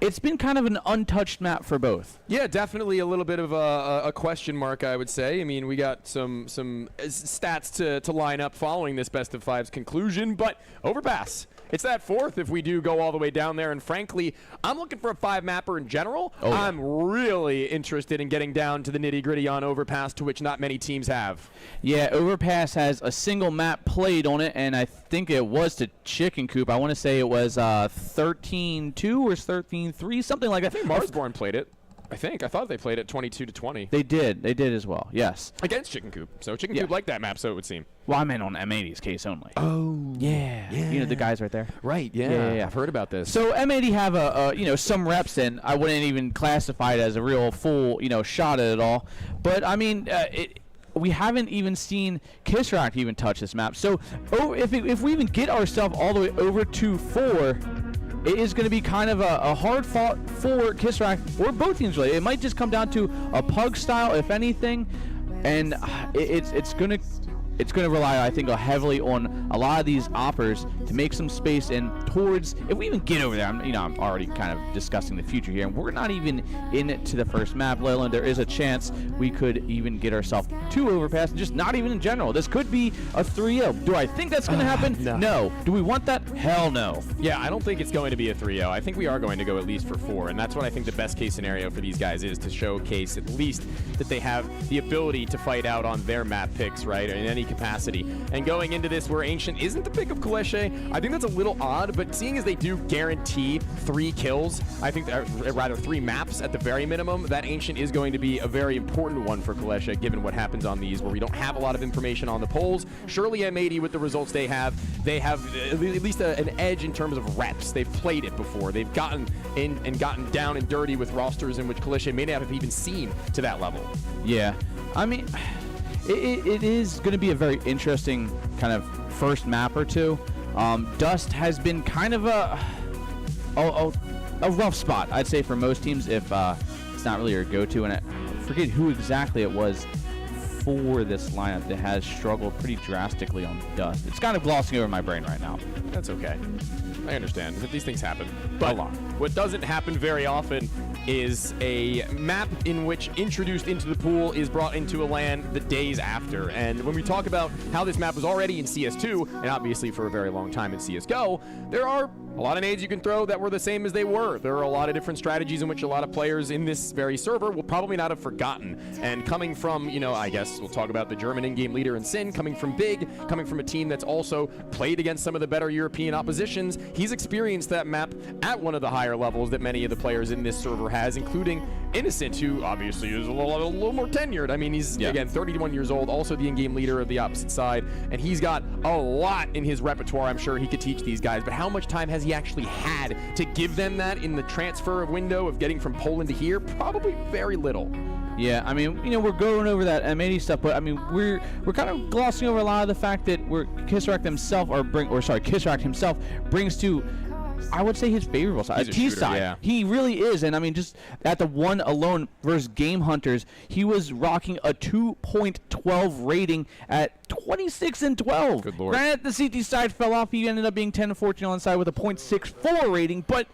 [SPEAKER 11] it's been kind of an untouched map for both.
[SPEAKER 15] Yeah, definitely a little bit of a question mark, I would say. I mean, we got some stats to line up following this best of 5's conclusion, but Overpass. It's that 4th if we do go all the way down there, and frankly, I'm looking for a 5-mapper in general.
[SPEAKER 11] Oh, yeah.
[SPEAKER 15] I'm really interested in getting down to the nitty-gritty on Overpass, to which not many teams have.
[SPEAKER 11] Yeah, Overpass has a single map played on it, and I think it was to Chicken Coop. I want to say it was 13-2 or 13-3, something like that.
[SPEAKER 15] I think Marsborn played it. I thought they played it 22-20.
[SPEAKER 11] They did as well, yes.
[SPEAKER 15] Against Chicken Coop. So Chicken Coop liked that map, so it would seem.
[SPEAKER 11] Well, I meant on M80's case only.
[SPEAKER 15] Oh.
[SPEAKER 11] Yeah. You know the guys right there?
[SPEAKER 15] Right, yeah. I've heard about this.
[SPEAKER 11] So M80 have some reps, and I wouldn't even classify it as a real full, shot at it all. But, I mean, we haven't even seen Kisrak even touch this map. So if we even get ourselves all the way over to 4, it is going to be kind of a hard fought for Kisrak, or both teams really. It might just come down to a pug style, if anything, and it's going to rely, I think, heavily on a lot of these oppers to make some space in towards. If we even get over there, I'm already kind of discussing the future here, and we're not even in to the first map. Let alone there is a chance we could even get ourselves to Overpass, and just not even in general. This could be a 3-0. Do I think that's going to happen? No. Do we want that? Hell no.
[SPEAKER 15] Yeah, I don't think it's going to be a 3-0. I think we are going to go at least for 4, and that's what I think the best case scenario for these guys is, to showcase at least that they have the ability to fight out on their map picks, right? In any capacity. And going into this where Ancient isn't the pick of Kaleshe, I think that's a little odd, but seeing as they do guarantee 3 kills, I think that, rather 3 maps at the very minimum, that Ancient is going to be a very important one for Kaleshe, given what happens on these where we don't have a lot of information on the polls. Surely M80 with the results they have at least an edge in terms of reps. They've played it before. They've gotten in and gotten down and dirty with rosters in which Kaleshe may not have even seen to that level.
[SPEAKER 11] Yeah, I mean, it is going to be a very interesting kind of first map or two. Dust has been kind of a rough spot, I'd say, for most teams if it's not really your go-to. And I forget who exactly it was for this lineup that has struggled pretty drastically on Dust. It's kind of glossing over my brain right now.
[SPEAKER 15] That's okay. I understand that these things happen. But what doesn't happen very often is a map in which introduced into the pool is brought into a LAN the days after. And when we talk about how this map was already in CS2, and obviously for a very long time in CSGO, there are a lot of nades you can throw that were the same as they were. There are a lot of different strategies in which a lot of players in this very server will probably not have forgotten. And coming from, I guess we'll talk about the German in-game leader in Sin, coming from Big, coming from a team that's also played against some of the better European oppositions, he's experienced that map at one of the higher levels that many of the players in this server has, including Innocent, who obviously is a little more tenured. I mean, he's, again, 31 years old, also the in-game leader of the opposite side, and he's got a lot in his repertoire. I'm sure he could teach these guys, but how much time has he actually had to give them that in the transfer of window of getting from Poland to here? Probably very little.
[SPEAKER 11] Yeah, I mean, we're going over that M80 stuff, but I mean, we're kind of glossing over a lot of the fact that Kisrak himself brings to, I would say, his favorable side,
[SPEAKER 15] He's a
[SPEAKER 11] T
[SPEAKER 15] shooter,
[SPEAKER 11] side.
[SPEAKER 15] yeah.
[SPEAKER 11] He really is, and I mean, just at the one alone versus Game Hunters, he was rocking a 2.12 rating at 26-12.
[SPEAKER 15] Good lord.
[SPEAKER 11] Granted, the CT side fell off. He ended up being 10-14 on the side with a 0.64 rating, but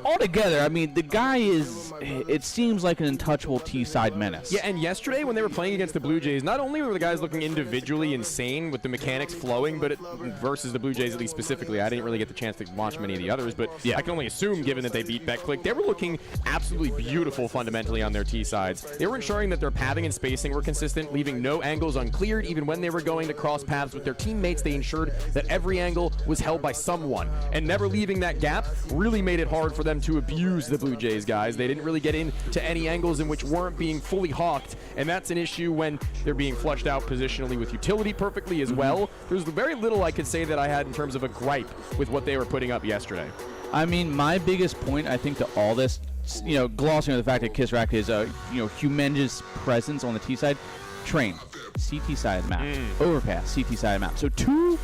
[SPEAKER 11] altogether, I mean, the guy it seems like an untouchable T-side menace.
[SPEAKER 15] Yeah, and yesterday when they were playing against the Blue Jays, not only were the guys looking individually insane with the mechanics flowing, but versus the Blue Jays at least specifically, I didn't really get the chance to watch many of the others, but I can only assume, given that they beat BetClick, they were looking absolutely beautiful fundamentally on their T-sides. They were ensuring that their pathing and spacing were consistent, leaving no angles uncleared. Even when they were going to cross paths with their teammates, they ensured that every angle was held by someone, and never leaving that gap really made it hard for them to abuse the Blue Jays guys. They didn't really get into any angles in which weren't being fully hawked, and that's an issue when they're being flushed out positionally with utility perfectly as well. There's very little I could say that I had in terms of a gripe with what they were putting up yesterday.
[SPEAKER 11] I mean, my biggest point, I think, to all this, glossing over the fact that Kisrak is a humongous presence on the T side, Train, CT side of the map, Overpass, CT side of the map. So two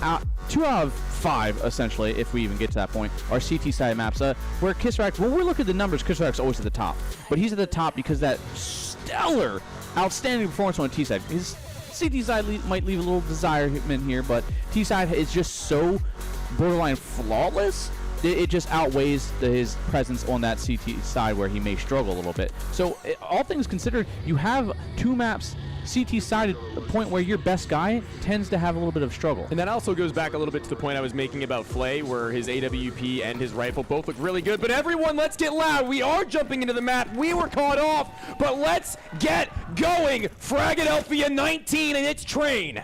[SPEAKER 11] out of 5, essentially, if we even get to that point, are CT side maps. Where Kisrak, when we look at the numbers, Kisrak's always at the top. But he's at the top because that stellar, outstanding performance on the T side. His CT side might leave a little desire in here, but T side is just so borderline flawless. It just outweighs his presence on that CT side where he may struggle a little bit. So, all things considered, you have 2 maps CT side at the point where your best guy tends to have a little bit of struggle.
[SPEAKER 15] And that also goes back a little bit to the point I was making about Flay, where his AWP and his rifle both look really good. But everyone, let's get loud. We are jumping into the map. We were caught off, but let's get going. Philadelphia 19 and its Train.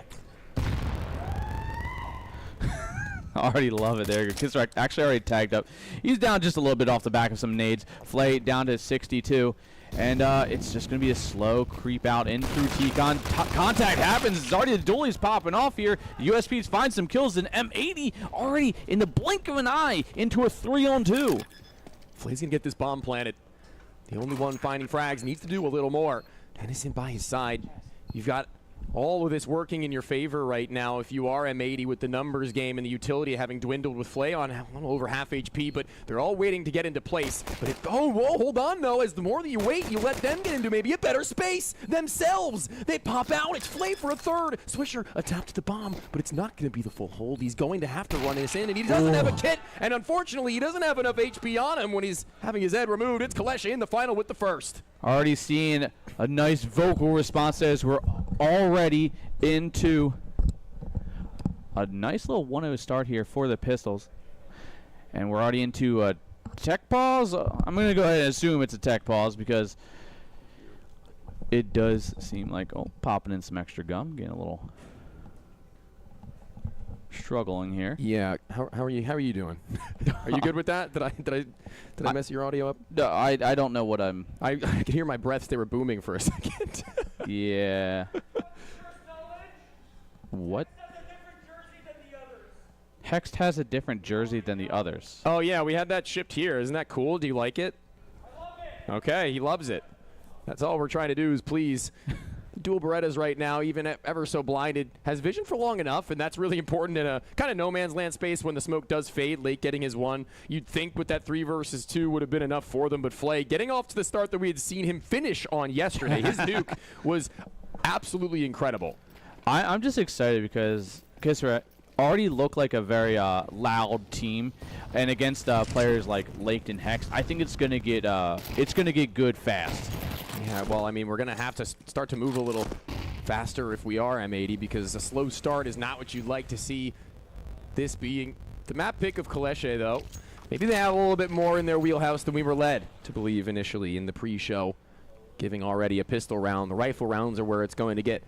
[SPEAKER 11] I already love it there. Kisrak actually already tagged up. He's down just a little bit off the back of some nades. Flay down to 62. And it's just going to be a slow creep out in through T-Con. Contact happens. Already the duelie's popping off here. USPs find some kills, and M80 already in the blink of an eye into a 3-on-2.
[SPEAKER 15] Flay's going to get this bomb planted. The only one finding frags needs to do a little more. Innocent by his side. You've got all of this working in your favor right now if you are M80 with the numbers game and the utility having dwindled with Flay on a little over half HP, but they're all waiting to get into place. But hold on though, as the more that you wait, you let them get into maybe a better space themselves. They pop out, it's Flay for a third. Swisher adapted the bomb, but it's not going to be the full hold. He's going to have to run this in, and he doesn't have a kit, and unfortunately he doesn't have enough HP on him when he's having his head removed. It's Kaleshe in the final with the first.
[SPEAKER 11] Already seeing a nice vocal response as we're already into a nice little 1-0 start here for the Pistols. And we're already into a tech pause. I'm going to go ahead and assume it's a tech pause because It does seem like, popping in some extra gum, getting a little struggling here.
[SPEAKER 15] Yeah. How are you doing? Are you good with that? Did I mess your audio up?
[SPEAKER 11] No, I don't know what I'm.
[SPEAKER 15] I could hear my breaths. They were booming for a second.
[SPEAKER 11] Yeah. What? Hext has a different jersey than the others.
[SPEAKER 15] Oh yeah, we had that shipped here. Isn't that cool? Do you like it? I love it. Okay, he loves it. That's all we're trying to do is please. Dual Berettas right now, even ever so blinded, has vision for long enough, and that's really important in a kind of no man's land space when the smoke does fade. Late getting his one. You'd think with that 3 versus 2 would have been enough for them, but Flay getting off to the start that we had seen him finish on yesterday. His nuke was absolutely incredible.
[SPEAKER 11] I'm just excited because Kisra already look like a very loud team, and against players like Lake and Hex, I think it's gonna get good fast.
[SPEAKER 15] Yeah, well, I mean, we're gonna have to start to move a little faster if we are M80, because a slow start is not what you'd like to see. This being the map pick of Kaleshe, though, maybe they have a little bit more in their wheelhouse than we were led to believe initially in the pre-show, giving already a pistol round. The rifle rounds are where it's going to get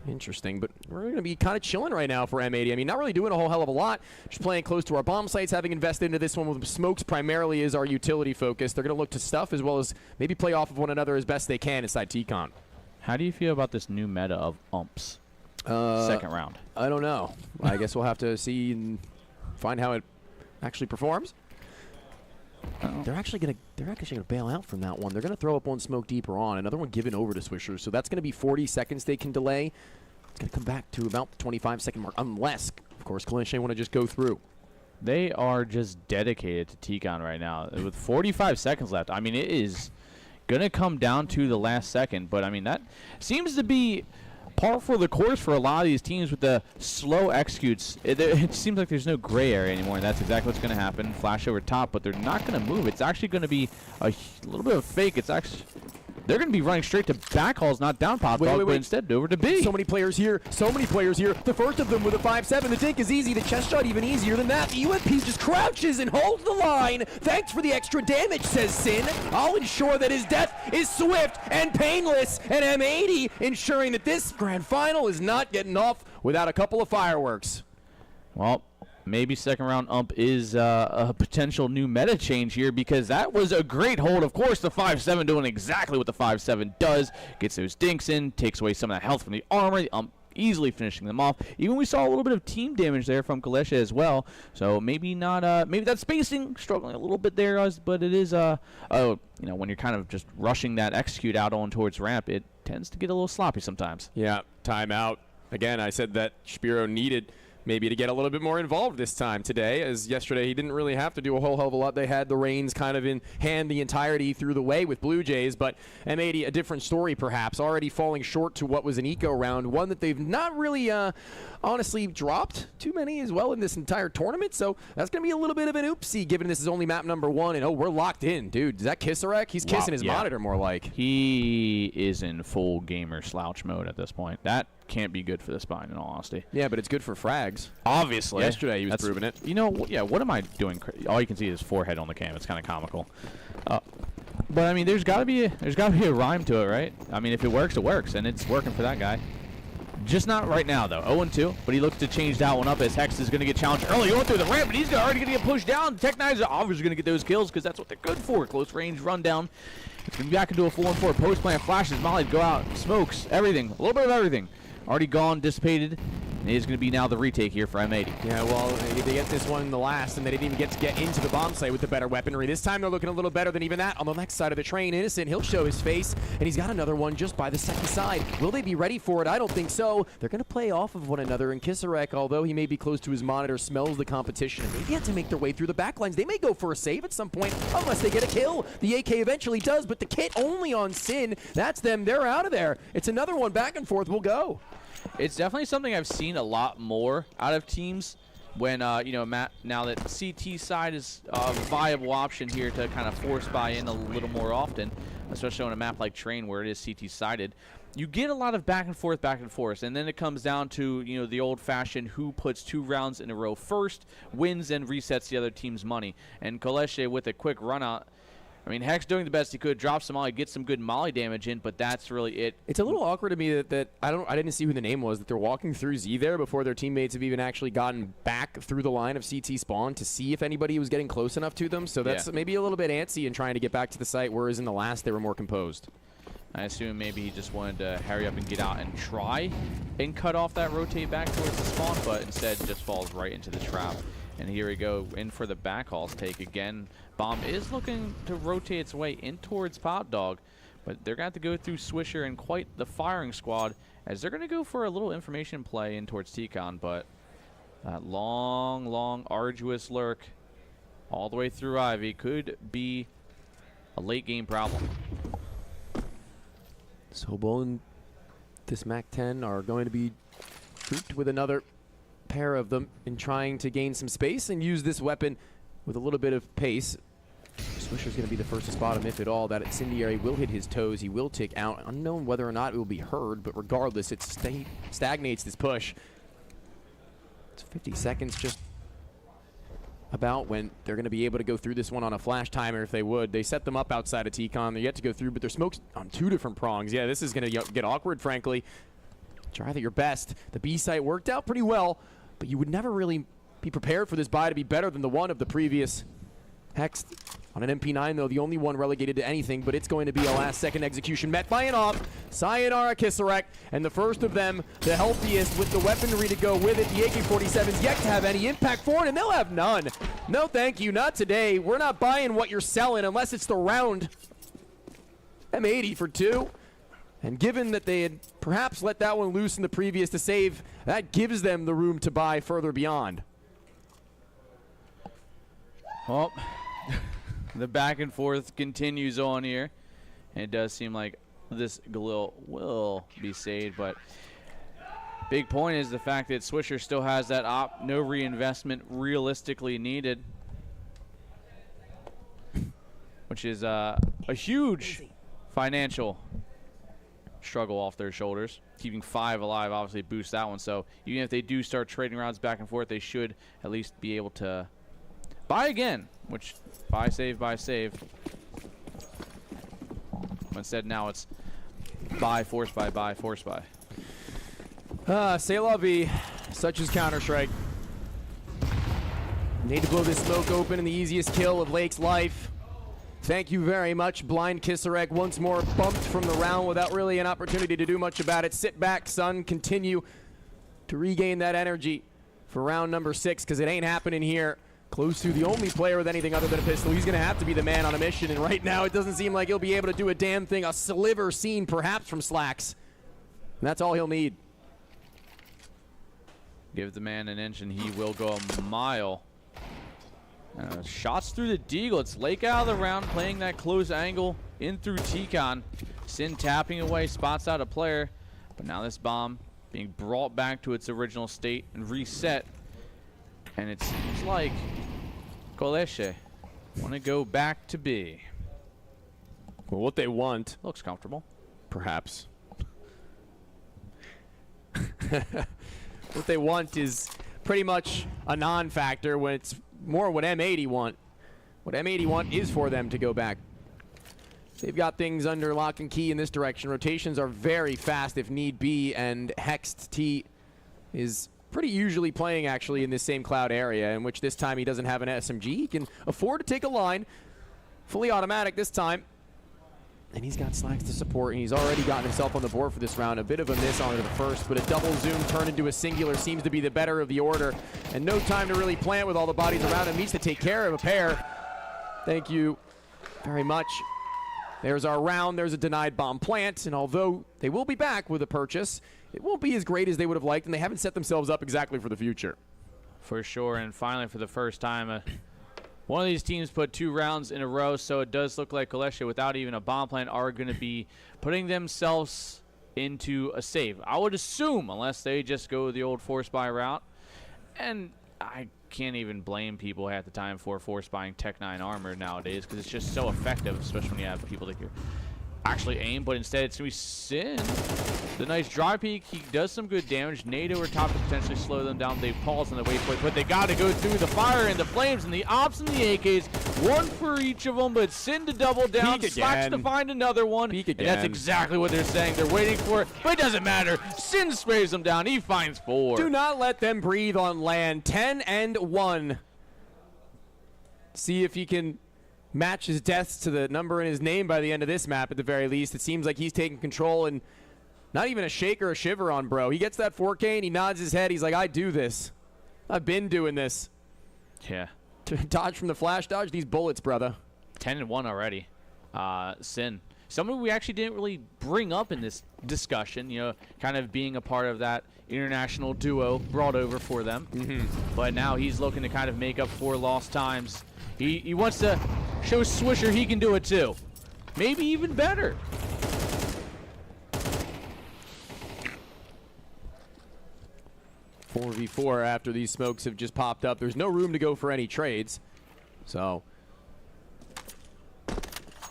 [SPEAKER 15] interesting, but we're going to be kind of chilling right now for M80. I mean, not really doing a whole hell of a lot. Just playing close to our bomb sites, having invested into this one with smokes primarily is our utility focus. They're going to look to stuff as well as maybe play off of one another as best they can inside TCON.
[SPEAKER 11] How do you feel about this new meta of umps? Second round.
[SPEAKER 15] I don't know. I guess we'll have to see and find how it actually performs. They're actually gonna bail out from that one. They're gonna throw up one smoke deeper on, another one given over to Swishers. So that's gonna be 40 seconds they can delay. It's gonna come back to about the 25-second mark, unless, of course, Kaleshe want to just go through.
[SPEAKER 11] They are just dedicated to TCON right now with 45 seconds left. I mean, it is gonna come down to the last second, but I mean that seems to be par for the course for a lot of these teams with the slow executes. It seems like there's no gray area anymore, and that's exactly what's going to happen. Flash over top, but they're not going to move. It's actually going to be a little bit of fake. It's actually they're going to be running straight to back hauls, not down pop, but instead over to B.
[SPEAKER 15] So many players here. So many players here. The first of them with a 5-7. The take is easy. The chest shot even easier than that. The UMP just crouches and holds the line. Thanks for the extra damage, says Sin. I'll ensure that his death is swift and painless. And M80 ensuring that this grand final is not getting off without a couple of fireworks.
[SPEAKER 11] Well, maybe second round ump is a potential new meta change here, because that was a great hold. Of course, the 5-7 doing exactly what the 5-7 does. Gets those dinks in, takes away some of that health from the armor. The ump easily finishing them off. Even we saw a little bit of team damage there from Kaleshe as well. So maybe not, maybe that spacing struggling a little bit there, but it is, when you're kind of just rushing that execute out on towards ramp, it tends to get a little sloppy sometimes.
[SPEAKER 15] Yeah, timeout. Again, I said that Spiro needed maybe to get a little bit more involved this time today, as yesterday he didn't really have to do a whole hell of a lot. They had the reins kind of in hand the entirety through the way with Blue Jays, but M80, a different story perhaps, already falling short to what was an eco round, one that they've not really honestly dropped too many as well in this entire tournament, so that's going to be a little bit of an oopsie given this is only map number 1, and we're locked in. Dude, is that Kisarek? He's kissing his monitor more like.
[SPEAKER 11] He is in full gamer slouch mode at this point. That can't be good for the spine, in all honesty.
[SPEAKER 15] Yeah, but it's good for frags.
[SPEAKER 11] Obviously.
[SPEAKER 15] Yesterday he was proving it.
[SPEAKER 11] You know, yeah, what am I doing? All you can see is forehead on the cam. It's kind of comical. But, I mean, there's got to be a rhyme to it, right? I mean, if it works, it works, and it's working for that guy. Just not right now, though. 0-2, but he looks to change that one up as Hex is going to get challenged early on through the ramp, but he's already going to get pushed down. Tech Knives are obviously going to get those kills because that's what they're good for. Close range rundown. It's going to be back into a 4-4. Post plant flashes. Molly go out. Smokes. Everything. A little bit of everything. Already gone, dissipated. It is going to be now the retake here for M80.
[SPEAKER 15] Yeah, well, they get this one in the last, and they didn't even get to get into the bomb site with the better weaponry. This time they're looking a little better than even that. On the next side of the train, Innocent, he'll show his face, and he's got another one just by the second side. Will they be ready for it? I don't think so. They're going to play off of one another, and Kisarek, although he may be close to his monitor, smells the competition, and maybe have to make their way through the backlines. They may go for a save at some point, unless they get a kill. The AK eventually does, but the kit only on Sin. That's them. They're out of there. It's another one back and forth. We'll go.
[SPEAKER 11] It's definitely something I've seen a lot more out of teams when, now that CT side is a viable option here to kind of force buy in a little more often, especially on a map like Train where it is CT sided. You get a lot of back and forth, and then it comes down to, the old-fashioned who puts 2 rounds in a row first, wins and resets the other team's money. And Kaleshe with a quick run out, I mean, Hex doing the best he could, drop some molly, get some good molly damage in, but that's really it.
[SPEAKER 15] It's a little awkward to me that I didn't see who the name was, that they're walking through Z there before their teammates have even actually gotten back through the line of CT spawn to see if anybody was getting close enough to them. So that's maybe a little bit antsy in trying to get back to the site, whereas in the last they were more composed.
[SPEAKER 11] I assume maybe he just wanted to hurry up and get out and try and cut off that rotate back towards the spawn, but instead just falls right into the trap. And here we go, in for the backhauls take again. Bomb is looking to rotate its way in towards Pop Dog, but they're going to have to go through Swisher and quite the firing squad, as they're going to go for a little information play in towards T-Con, but that long, arduous lurk all the way through Ivy could be a late game problem.
[SPEAKER 15] Sobo and this MAC-10 are going to be grouped with another pair of them in trying to gain some space and use this weapon with a little bit of pace. Swisher's going to be the first to spot him, if at all. That incendiary will hit his toes. He will tick out. Unknown whether or not it will be heard, but regardless, it stagnates this push. It's 50 seconds just about when they're going to be able to go through this one on a flash timer if they would. They set them up outside of T-Con. They're yet to go through, but their smoke's on 2 different prongs. Yeah, this is going to get awkward, frankly. Try your best. The B site worked out pretty well, but you would never really be prepared for this buy to be better than the one of the previous Hex. On an MP9, though, the only one relegated to anything, but it's going to be a last-second execution met by an off. Sayonara Kisarek, and the first of them, the healthiest, with the weaponry to go with it. The AK-47's yet to have any impact for it, and they'll have none. No, thank you, not today. We're not buying what you're selling unless it's the round. M80 for 2. And given that they had perhaps let that one loose in the previous to save, that gives them the room to buy further beyond.
[SPEAKER 11] Well, the back and forth continues on here. And it does seem like this Galil will be saved, but big point is the fact that Swisher still has that op, no reinvestment realistically needed, which is a huge financial struggle off their shoulders. Keeping 5 alive obviously boosts that one, so even if they do start trading rounds back and forth, they should at least be able to buy again, which buy, save. Instead now it's buy, force buy, force buy.
[SPEAKER 15] C'est la vie, such as Counter-Strike. Need to blow this smoke open, and the easiest kill of Lake's life. Thank you very much. Blind Kisarek once more bumped from the round without really an opportunity to do much about it. Sit back, son. Continue to regain that energy for round number 6, because it ain't happening here. Close to the only player with anything other than a pistol. He's going to have to be the man on a mission, and right now it doesn't seem like he'll be able to do a damn thing. A sliver seen perhaps from Slacks. And that's all he'll need.
[SPEAKER 11] Give the man an inch and he will go a mile. Shots through the deagle. It's Lake out of the round, playing that close angle in through T-Con. Sin tapping away, spots out a player. But now this bomb being brought back to its original state and reset. And it seems like Koleche want to go back to B.
[SPEAKER 15] Well, what they want...
[SPEAKER 11] Looks comfortable.
[SPEAKER 15] Perhaps. What they want is pretty much a non-factor when it's more what M80 want. What M80 want is for them to go back. They've got things under lock and key in this direction. Rotations are very fast if need be, and Hexed T is pretty usually playing actually in this same cloud area, in which this time he doesn't have an SMG. He can afford to take a line. Fully automatic this time. And he's got Slacks to support, and he's already gotten himself on the board for this round. A bit of a miss onto the first, but a double zoom turned into a singular seems to be the better of the order. And no time to really plant with all the bodies around him. Needs to take care of a pair. Thank you very much. There's our round. There's a denied bomb plant. And although they will be back with a purchase, it won't be as great as they would have liked, and they haven't set themselves up exactly for the future.
[SPEAKER 11] For sure, and finally for the first time, one of these teams put 2 rounds in a row, so it does look like Koleche, without even a bomb plant, are going to be putting themselves into a save. I would assume, unless they just go the old force buy route. And I can't even blame people half the time for force buying Tech 9 armor nowadays, because it's just so effective, especially when you have people that actually aim, but instead it's going to be Sin. The nice dry peek, he does some good damage. Nade over top to potentially slow them down. They pause on the waypoint, but they got to go through the fire and the flames and the ops and the AKs. One for each of them, but Sin to double down, Slacks to find another one. And that's exactly what they're saying. They're waiting for it, but it doesn't matter. Sin sprays them down. He finds 4.
[SPEAKER 15] Do not let them breathe on land. 10-1. See if he can match his deaths to the number in his name by the end of this map at the very least. It seems like he's taking control and not even a shake or a shiver on bro. He gets that 4K and he nods his head. He's like, I do this. I've been doing this.
[SPEAKER 11] Yeah.
[SPEAKER 15] Dodge from the flash, dodge these bullets, brother.
[SPEAKER 11] 10-1 already. Sin. Someone we actually didn't really bring up in this discussion, you know, kind of being a part of that international duo brought over for them. But now he's looking to kind of make up for lost times. He wants to show Swisher he can do it too. Maybe even better.
[SPEAKER 15] Four v 4 after these smokes have just popped up. There's no room to go for any trades. So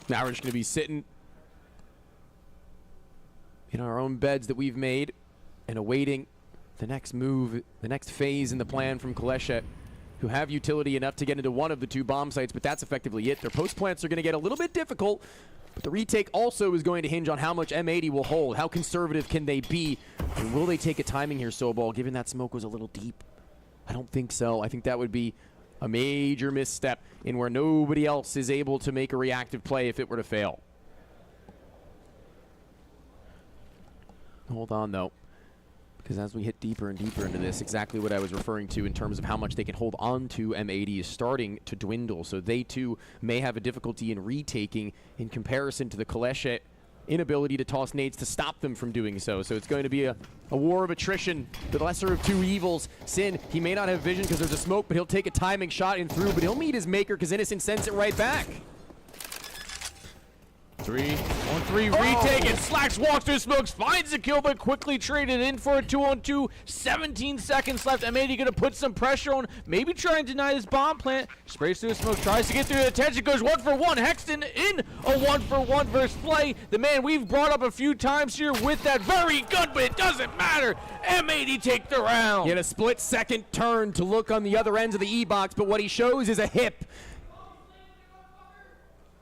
[SPEAKER 15] now we're just going to be sitting in our own beds that we've made and awaiting the next move, the next phase in the plan from Clair, who have utility enough to get into one of the 2 bomb sites, but that's effectively it. Their post plants are going to get a little bit difficult, but the retake also is going to hinge on how much M80 will hold. How conservative can they be? And will they take a timing here, Soball, given that smoke was a little deep? I don't think so. I think that would be a major misstep in where nobody else is able to make a reactive play if it were to fail. Hold on, though, because as we hit deeper and deeper into this, exactly what I was referring to in terms of how much they can hold on to M80 is starting to dwindle. So they, too, may have a difficulty in retaking in comparison to the Clair inability to toss nades to stop them from doing so. So it's going to be a war of attrition, the lesser of 2 evils. Sin, he may not have vision because there's a smoke, but he'll take a timing shot in through, but he'll meet his maker because Innocent sends it right back.
[SPEAKER 11] 3-on-3 retake, and Slacks walks through smokes, finds the kill, but quickly traded in for a 2-on-2. 17 seconds left. M80 going to put some pressure on, maybe try and deny this bomb plant. Sprays through the smoke, tries to get through the attention, goes 1-for-1. Hexton in a 1-for-1 versus Flay. The man we've brought up a few times here with that very good, but it doesn't matter. M80 take the round.
[SPEAKER 15] He had a split-second turn to look on the other ends of the E-box, but what he shows is a hip.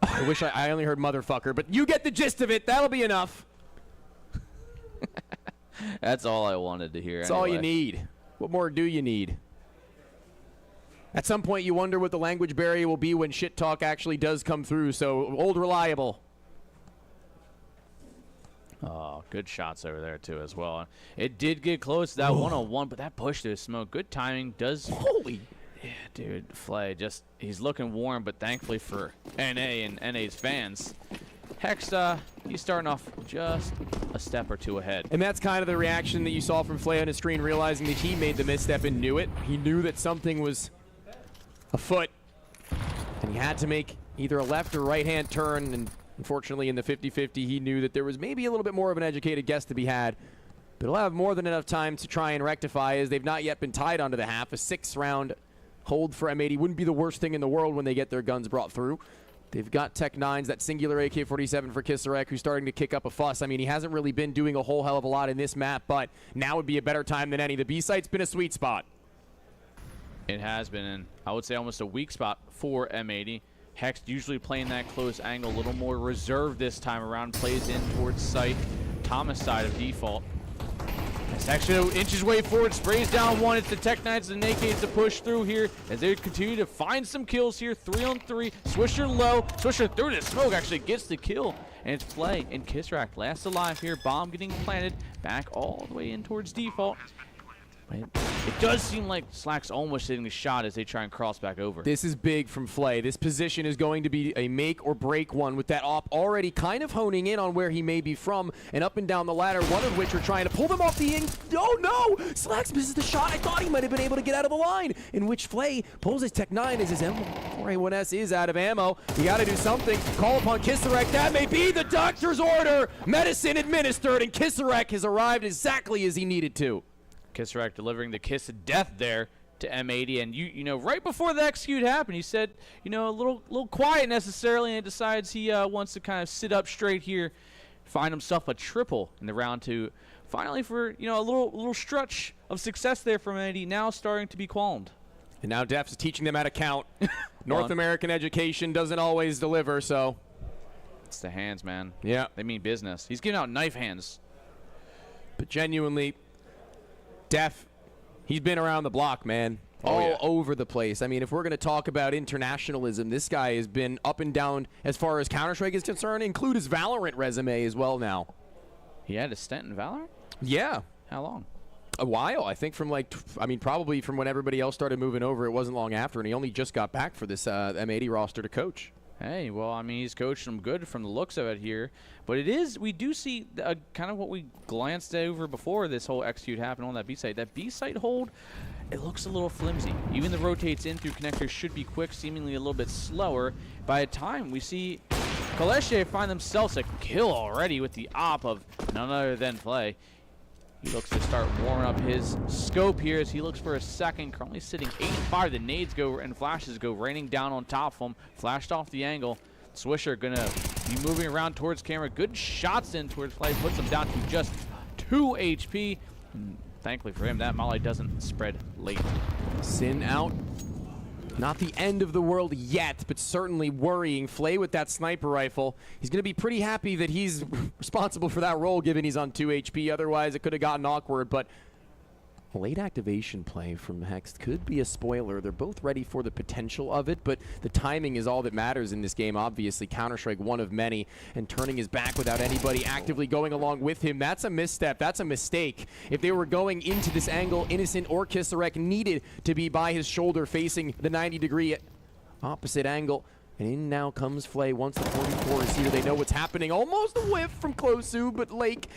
[SPEAKER 15] I wish I only heard motherfucker, but you get the gist of it. That'll be enough.
[SPEAKER 11] That's all I wanted to hear.
[SPEAKER 15] That's all you need. What more do you need? At some point, you wonder what the language barrier will be when shit talk actually does come through, so old reliable.
[SPEAKER 11] Oh, good shots over there, too, as well. It did get close to that 1-on-1, but that push to the smoke. Good timing. Does...
[SPEAKER 15] Holy...
[SPEAKER 11] Yeah, dude, Flay just, he's looking warm, but thankfully for NA and NA's fans, Hex, he's starting off just a step or 2 ahead.
[SPEAKER 15] And that's kind of the reaction that you saw from Flay on his screen, realizing that he made the misstep and knew it. He knew that something was afoot, and he had to make either a left or right-hand turn, and unfortunately in the 50-50, he knew that there was maybe a little bit more of an educated guess to be had. But he'll have more than enough time to try and rectify, as they've not yet been tied onto the half. A 6-round hold for M80 wouldn't be the worst thing in the world when they get their guns brought through. They've got Tech 9s, that singular AK-47 for Kisarek, who's starting to kick up a fuss. I mean, he hasn't really been doing a whole hell of a lot in this map, but now would be a better time than any. The B-site's been a sweet spot.
[SPEAKER 11] It has been, and I would say almost a weak spot for M80. Hex usually playing that close angle, a little more reserved this time around, plays in towards site. Thomas side of default. It's actually inches way forward, sprays down 1. It's the Tech 9s and AKs to push through here as they continue to find some kills here. 3-on-3. Swisher low. Swisher through the smoke actually gets the kill. And it's Flay and Kisrak last alive here. Bomb getting planted back all the way in towards default. It does seem like Slack's almost hitting the shot as they try and cross back over.
[SPEAKER 15] This is big from Flay. This position is going to be a make or break one, with that op already kind of honing in on where he may be from and up and down the ladder, one of which are trying to pull them off the oh no! Slacks misses the shot. I thought he might have been able to get out of the line, in which Flay pulls his Tech 9 as his M4A1S is out of ammo. You got to do something. Call upon Kisarek. That may be the doctor's order. Medicine administered, and Kisarek has arrived exactly as he needed to.
[SPEAKER 11] Kisarek delivering the kiss of death there. to M80, and you know, right before the execute happened, he said, you know, a little quiet necessarily, and decides he wants to kind of sit up straight here, find himself a triple in the round two. Finally, for, you know, a little stretch of success there from M80, now starting to be qualmed.
[SPEAKER 15] And now Def's teaching them how to count. North American education doesn't always deliver, so.
[SPEAKER 11] It's the hands, man.
[SPEAKER 15] Yeah.
[SPEAKER 11] They mean business. He's giving out knife hands.
[SPEAKER 15] But genuinely, Def, he's been around the block, man. All over the place. I mean, if we're going to talk about internationalism, this guy has been up and down as far as Counter-Strike is concerned, include his Valorant resume as well now.
[SPEAKER 11] He had a stint in Valorant?
[SPEAKER 15] Yeah.
[SPEAKER 11] How long?
[SPEAKER 15] A while. I think from probably from when everybody else started moving over, it wasn't long after, and he only just got back for this M80 roster to coach.
[SPEAKER 11] Hey, well, I mean, he's coaching them good from the looks of it here. But we do see kind of what we glanced over before this whole execute happened on that B site. That B site hold, it looks a little flimsy. Even the rotates in through connectors should be quick, seemingly a little bit slower. By the time we see Clair find themselves a kill already with the op of none other than Play. He looks to start warming up his scope here as he looks for a second. Currently sitting 8-5. The nades go and flashes go raining down on top of him. Flashed off the angle. Swisher gonna be moving around towards camera. Good shots in towards Play. Puts him down to just 2 HP. And thankfully for him, that molly doesn't spread late.
[SPEAKER 15] Sin out. Not the end of the world yet, but certainly worrying. Flay with that sniper rifle. He's going to be pretty happy that he's responsible for that role, given he's on 2 HP. Otherwise, it could have gotten awkward, but a late activation play from Hex could be a spoiler. They're both ready for the potential of it, but the timing is all that matters in this game, obviously. Counter-Strike, one of many, and turning his back without anybody actively going along with him. That's a misstep. That's a mistake. If they were going into this angle, Innocent or Kisarek needed to be by his shoulder facing the 90-degree opposite angle. And in now comes Flay. Once the 44 is here, they know what's happening. Almost a whiff from Closu, but Lake,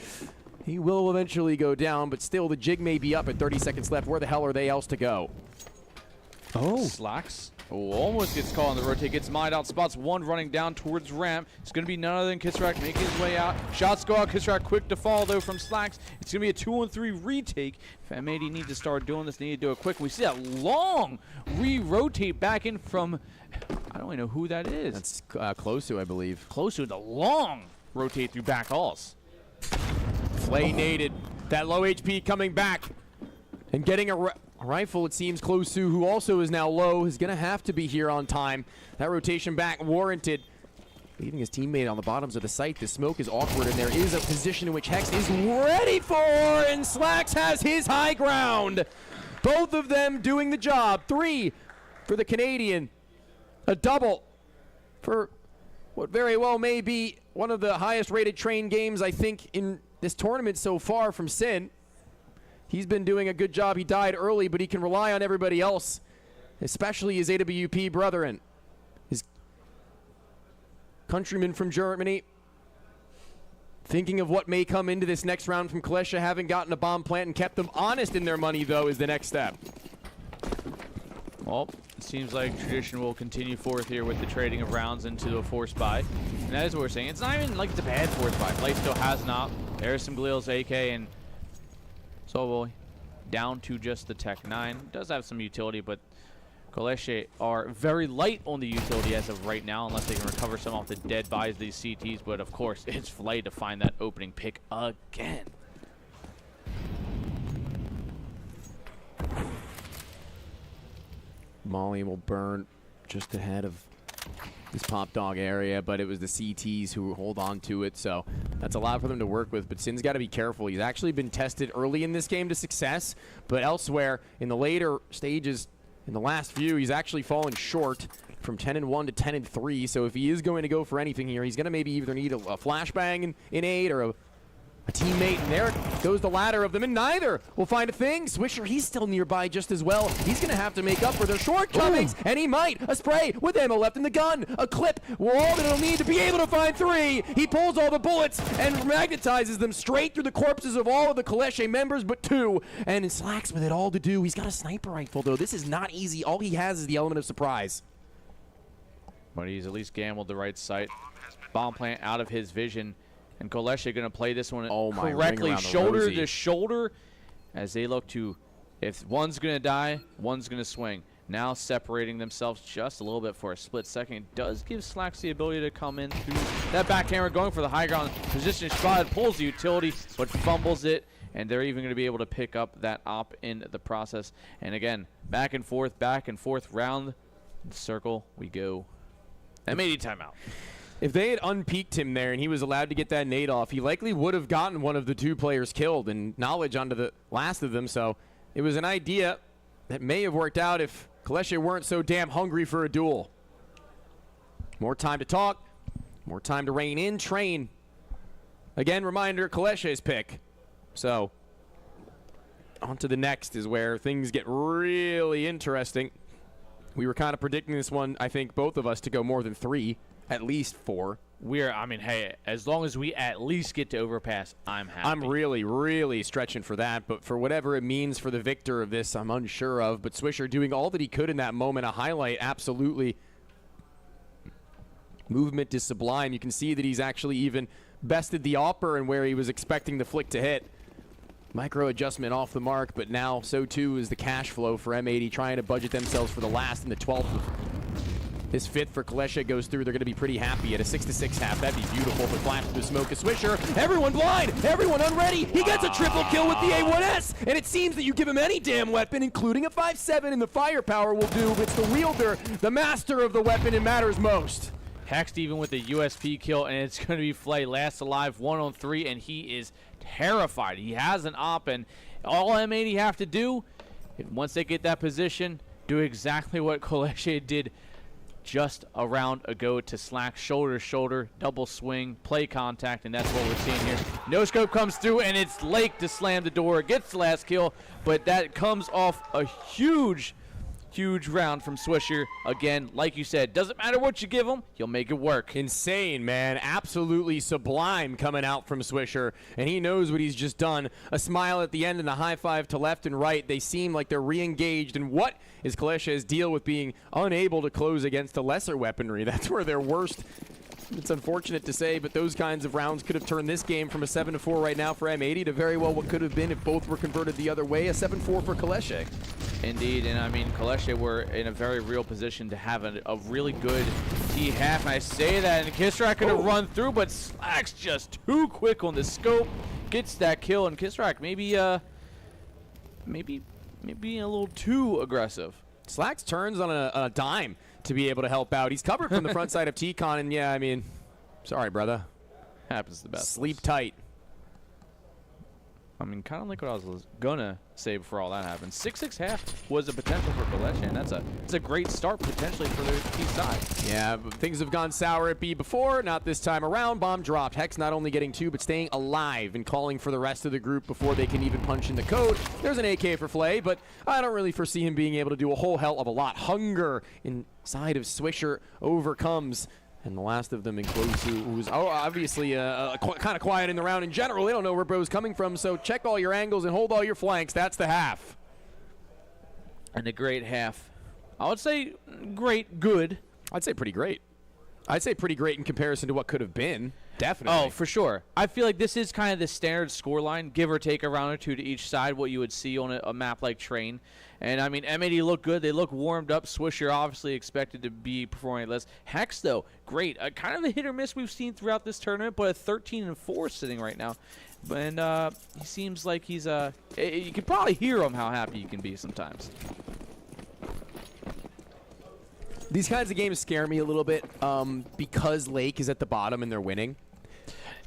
[SPEAKER 15] he will eventually go down, but still the jig may be up at 30 seconds left. Where the hell are they else to go?
[SPEAKER 11] Oh. Slacks. Oh, almost gets caught on the rotate. Gets mined out. Spots one running down towards ramp. It's going to be none other than Kisarek making his way out. Shots go out. Kisarek quick to fall, though, from Slacks. It's going to be a 2-on-3 retake. If M80 needs to start doing this, they need to do it quick. We see that long re-rotate back in from, I don't even know who that is.
[SPEAKER 15] That's Closu, I believe.
[SPEAKER 11] Closu, the long rotate through back halls.
[SPEAKER 15] Flay naded. That low HP coming back. And getting a rifle, it seems. Closu, who also is now low, is going to have to be here on time. That rotation back warranted. Leaving his teammate on the bottoms of the site. The smoke is awkward, and there is a position in which Hex is ready for, and Slacks has his high ground. Both of them doing the job. 3 for the Canadian. A double for what very well may be one of the highest rated train games, I think, in this tournament so far from Sin. He's been doing a good job. He died early, but he can rely on everybody else, especially his AWP brethren, his countrymen from Germany. Thinking of what may come into this next round from Klesha, having gotten a bomb plant and kept them honest in their money, though, is the next step.
[SPEAKER 11] Well, it seems like tradition will continue forth here with the trading of rounds into the force buy. And that is what we're saying. It's not even like it's a bad force buy. Play still has not. There's some Gleal's AK and Soulboy down to just the Tech 9. Does have some utility, but Colesche are very light on the utility as of right now, unless they can recover some off the dead buys of these CTs. But of course, it's Flay to find that opening pick again.
[SPEAKER 15] Molly will burn just ahead of this pop dog area, but it was the CTs who hold on to it, so that's a lot for them to work with. But Sin's got to be careful. He's actually been tested early in this game to success, but elsewhere in the later stages, in the last few, he's actually fallen short from 10-1 to 10-3. So if he is going to go for anything here, he's going to maybe either need a flashbang in 8 or a teammate, and there goes the ladder of them, and neither will find a thing. Swisher, he's still nearby just as well. He's going to have to make up for their shortcomings, and he might. A spray with ammo left in the gun. A clip, all that he'll need to be able to find 3. He pulls all the bullets and magnetizes them straight through the corpses of all of the Colesche members but 2, and Slacks with it all to do. He's got a sniper rifle, though. This is not easy. All he has is the element of surprise.
[SPEAKER 11] But he's at least gambled the right site. Bomb plant out of his vision. And Colesche going to play this one correctly, shoulder to shoulder, as they look to If one's going to die, one's going to swing. Now separating themselves just a little bit for a split second. It does give Slacks the ability to come in through that back hammer, going for the high ground position spot, pulls the utility, but fumbles it, and they're even going to be able to pick up that op in the process. And again, back and forth, round the circle we go. M80 timeout.
[SPEAKER 15] If they had unpeaked him there and he was allowed to get that nade off, he likely would have gotten one of the 2 players killed and knowledge onto the last of them. So it was an idea that may have worked out if Kaleshe weren't so damn hungry for a duel. More time to talk, more time to rein in, train. Again, reminder, Kaleshe's pick. So on to the next is where things get really interesting. We were kind of predicting this one, I think, both of us, to go more than 3, at least 4.
[SPEAKER 11] Hey, as long as we at least get to overpass, I'm happy.
[SPEAKER 15] I'm really, really stretching for that, but for whatever it means for the victor of this, I'm unsure of. But Swisher doing all that he could in that moment, a highlight, absolutely. Movement is sublime. You can see that he's actually even bested the upper and where he was expecting the flick to hit. Micro adjustment off the mark, but now so too is the cash flow for M80, trying to budget themselves for the last and the 12th of this 5th for Kaleshe goes through. They're going to be pretty happy at a 6-6 half. That'd be beautiful. But flash through the smoke is Swisher. Everyone blind. Everyone unready. He gets a triple kill with the A1S. And it seems that you give him any damn weapon, including a 5.7, and the firepower will do. It's the wielder, the master of the weapon, it matters most.
[SPEAKER 11] Hexed even with the USP kill, and it's going to be Flay last alive 1-on-3, and he is terrified. He has an op, and all M80 have to do, once they get that position, do exactly what Kaleshe did just a round ago to Slack, shoulder to shoulder, double swing, play contact, and that's what we're seeing here. No scope comes through, and it's Lake to slam the door, gets the last kill, but that comes off a huge round from Swisher. Again, like you said, doesn't matter what you give him, he'll make it work.
[SPEAKER 15] Insane, man. Absolutely sublime coming out from Swisher, and he knows what he's just done. A smile at the end and a high five to left and right. They seem like they're re-engaged, and what is Kaleshe's deal with being unable to close against the lesser weaponry? That's where they're worst. It's unfortunate to say, but those kinds of rounds could have turned this game from a 7-4 right now for M80 to very well what could have been if both were converted the other way, a 7-4 for Kaleshe.
[SPEAKER 11] Indeed, and I mean, Kaleshe were in a very real position to have a really good T-half, and I say that, and Kisrak could have run through, but Slack's just too quick on the scope, gets that kill, and Kisrak maybe a little too aggressive.
[SPEAKER 15] Slack's turns on a dime to be able to help out. He's covered from the front side of T-Con, and yeah, I mean, sorry, brother.
[SPEAKER 11] Happens the best.
[SPEAKER 15] Sleep tight.
[SPEAKER 11] I mean, kind of like what I was gonna say before all that happened. 6-6 half was a potential for Kaleshe, and that's a great start potentially for the B side.
[SPEAKER 15] Yeah, but things have gone sour at B before, not this time around. Bomb dropped. Hex not only getting 2, but staying alive and calling for the rest of the group before they can even punch in the code. There's an AK for Flay, but I don't really foresee him being able to do a whole hell of a lot. Hunger inside of Swisher overcomes. And the last of them includes who's obviously kind of quiet in the round in general. They don't know where bro's coming from, so check all your angles and hold all your flanks. That's the half.
[SPEAKER 11] And a great half. I would say great, good.
[SPEAKER 15] I'd say pretty great. I'd say pretty great in comparison to what could have been. Definitely.
[SPEAKER 11] Oh, for sure. I feel like this is kind of the standard scoreline, give or take a round or two to each side, what you would see on a map like Train. And, I mean, M80 look good. They look warmed up. Swisher obviously expected to be performing less. Hex, though, great. Kind of the hit or miss we've seen throughout this tournament, but a 13-4 sitting right now. And he seems like he's you can probably hear him how happy you can be sometimes.
[SPEAKER 15] These kinds of games scare me a little bit because Lake is at the bottom and they're winning.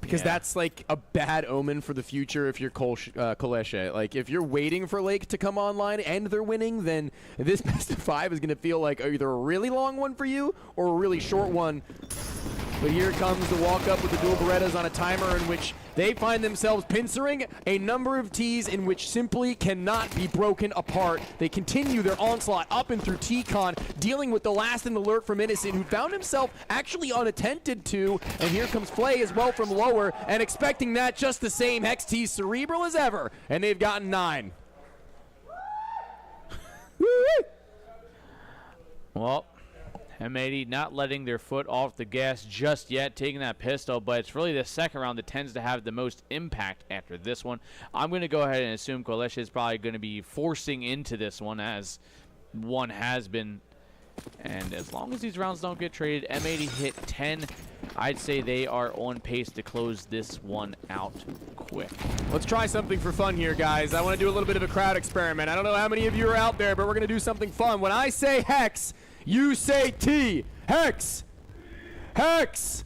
[SPEAKER 15] Because that's like a bad omen for the future if you're Kaleshe. Like, if you're waiting for Lake to come online and they're winning, then this best of 5 is going to feel like either a really long one for you or a really short one. But here comes the walk up with the dual Berettas on a timer in which they find themselves pincering a number of Ts in which simply cannot be broken apart. They continue their onslaught up and through T-Con, dealing with the last and alert from Innocent, who found himself actually unattended to. And here comes Flay as well from lower, and expecting that just the same. Hex T's cerebral as ever, and they've gotten 9.
[SPEAKER 11] Well, M80 not letting their foot off the gas just yet, taking that pistol, but it's really the second round that tends to have the most impact after this one. I'm going to go ahead and assume Kolesh is probably going to be forcing into this one, as one has been. And as long as these rounds don't get traded, M80 hit 10. I'd say they are on pace to close this one out quick.
[SPEAKER 15] Let's try something for fun here, guys. I want to do a little bit of a crowd experiment. I don't know how many of you are out there, but we're going to do something fun. When I say hex, you say T. Hex! Hex!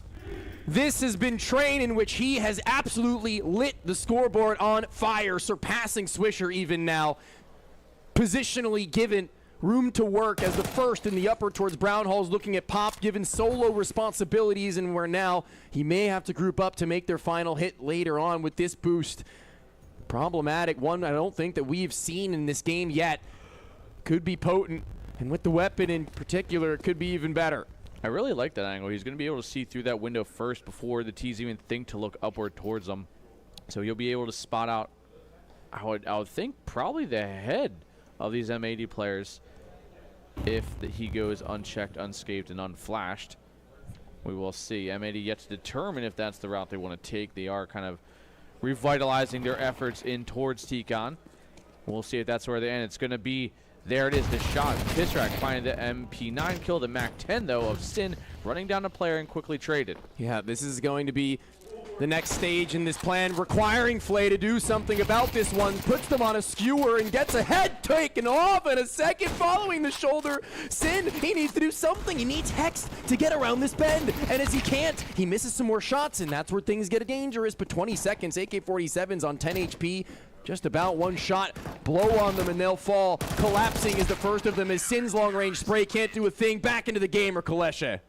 [SPEAKER 15] This has been Train, in which he has absolutely lit the scoreboard on fire, surpassing Swisher even now. Positionally given room to work as the first in the upper towards Brown Hall's looking at Pop, given solo responsibilities, and where now he may have to group up to make their final hit later on with this boost. Problematic one I don't think that we've seen in this game yet. Could be potent, and with the weapon in particular, it could be even better.
[SPEAKER 11] I really like that angle. He's going to be able to see through that window first before the T's even think to look upward towards them. So he'll be able to spot out, I would think, probably the head of these M80 players if he goes unchecked, unscathed, and unflashed. We will see. M80 yet to determine if that's the route they want to take. They are kind of revitalizing their efforts in towards T-Con. We'll see if that's where they end. It's going to be, there it is, the shot. Pissrack finding the MP9 kill, the MAC-10, though, of Sin running down a player and quickly traded.
[SPEAKER 15] Yeah, this is going to be the next stage in this plan, requiring Flay to do something about this one. Puts them on a skewer and gets a head taken off, and a second following the shoulder. Sin, he needs to do something. He needs Hex to get around this bend, and as he can't, he misses some more shots, and that's where things get dangerous. But 20 seconds, AK-47s on 10 HP. Just about one shot, blow on them, and they'll fall. Collapsing is the first of them as Sin's long-range spray can't do a thing. Back into the game, or Koleshe.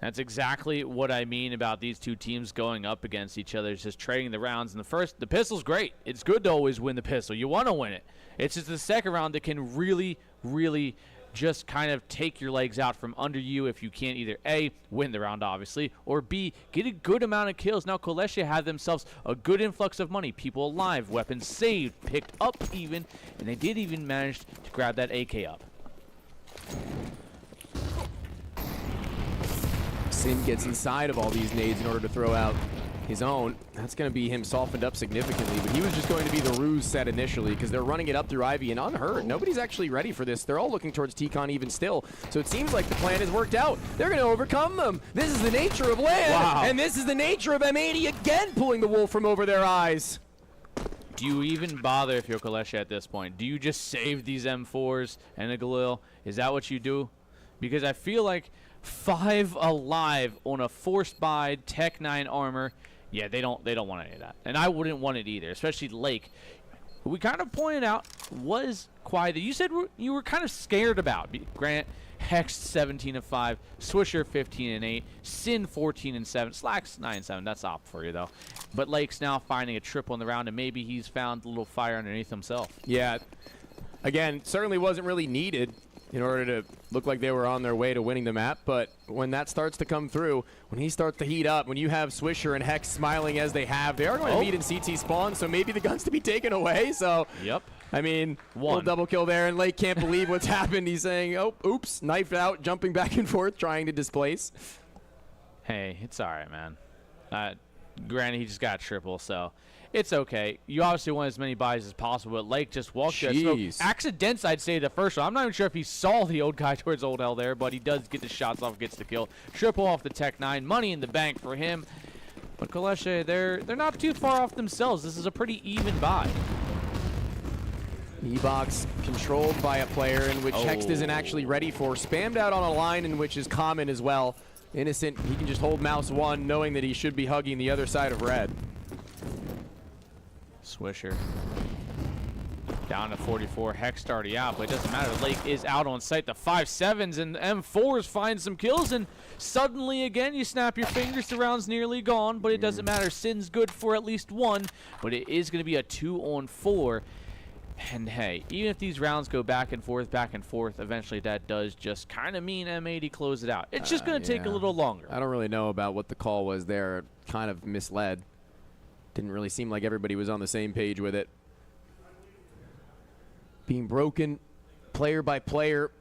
[SPEAKER 11] That's exactly what I mean about these two teams going up against each other. It's just trading the rounds. And the pistol's great. It's good to always win the pistol. You want to win it. It's just the second round that can really, really just kind of take your legs out from under you if you can't either A, win the round, obviously, or B, get a good amount of kills. Now, Koleshe had themselves a good influx of money. People alive, weapons saved, picked up even, and they did even manage to grab that AK up.
[SPEAKER 15] Sin gets inside of all these nades in order to throw out his own. That's going to be him softened up significantly, but he was just going to be the ruse set initially because they're running it up through Ivy and unhurt. Nobody's actually ready for this. They're all looking towards T-Con even still, so it seems like the plan has worked out. They're going to overcome them. This is the nature of land, and this is the nature of M80 again pulling the wool from over their eyes.
[SPEAKER 11] Do you even bother if you're Koleshe at this point? Do you just save these M4s and a Galil? Is that what you do? Because I feel like 5 alive on a forced buy Tech 9 armor. Yeah, they don't want any of that, and I wouldn't want it either, especially Lake, who we kind of pointed out was quiet. That you said you were kind of scared about. Grant, Hex 17 of 5, Swisher 15 and 8, Sin 14 and 7, Slacks 9 and 7. That's off for you though. But Lake's now finding a triple in the round, and maybe he's found a little fire underneath himself.
[SPEAKER 15] Yeah, again, certainly wasn't really needed in order to look like they were on their way to winning the map, but when that starts to come through, when he starts to heat up, when you have Swisher and Hex smiling as they have, they are going to meet in CT spawn, so maybe the gun's to be taken away, so
[SPEAKER 11] yep.
[SPEAKER 15] I mean, little double kill there, and Lake can't believe what's happened. He's saying, oh, oops, knifed out, jumping back and forth, trying to displace.
[SPEAKER 11] Hey, it's all right, man. Granted, he just got triple, so it's okay. You obviously want as many buys as possible, but Lake just walked there. So accidents, I'd say, the first one. I'm not even sure if he saw the old guy towards Old L there, but he does get the shots off, gets the kill. Triple off the Tech 9. Money in the bank for him. But Koleshe, they're not too far off themselves. This is a pretty even buy.
[SPEAKER 15] E-Box controlled by a player in which Hex isn't actually ready for. Spammed out on a line in which is common as well. Innocent, he can just hold mouse 1 knowing that he should be hugging the other side of red.
[SPEAKER 11] Swisher down to 44. Hex already out, but it doesn't matter. Lake is out on site. The 5.7s and the M4s find some kills, and suddenly again you snap your fingers. The round's nearly gone, but it doesn't matter. Sin's good for at least 1, but it is going to be a 2-on-4. And hey, even if these rounds go back and forth, eventually that does just kind of mean M80 close it out. It's just going to take a little longer.
[SPEAKER 15] I don't really know about what the call was there. Kind of misled. Didn't really seem like everybody was on the same page with it. Being broken player by player,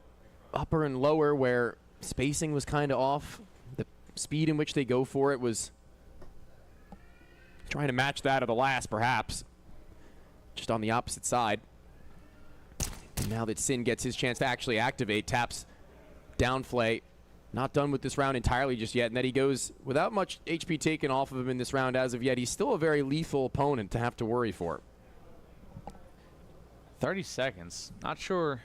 [SPEAKER 15] upper and lower, where spacing was kind of off. The speed in which they go for it was trying to match that of the last, perhaps. Just on the opposite side. And now that Sin gets his chance to actually activate, taps down Flay. Not done with this round entirely just yet, and that he goes without much HP taken off of him in this round as of yet. He's still a very lethal opponent to have to worry for.
[SPEAKER 11] 30 seconds. Not sure.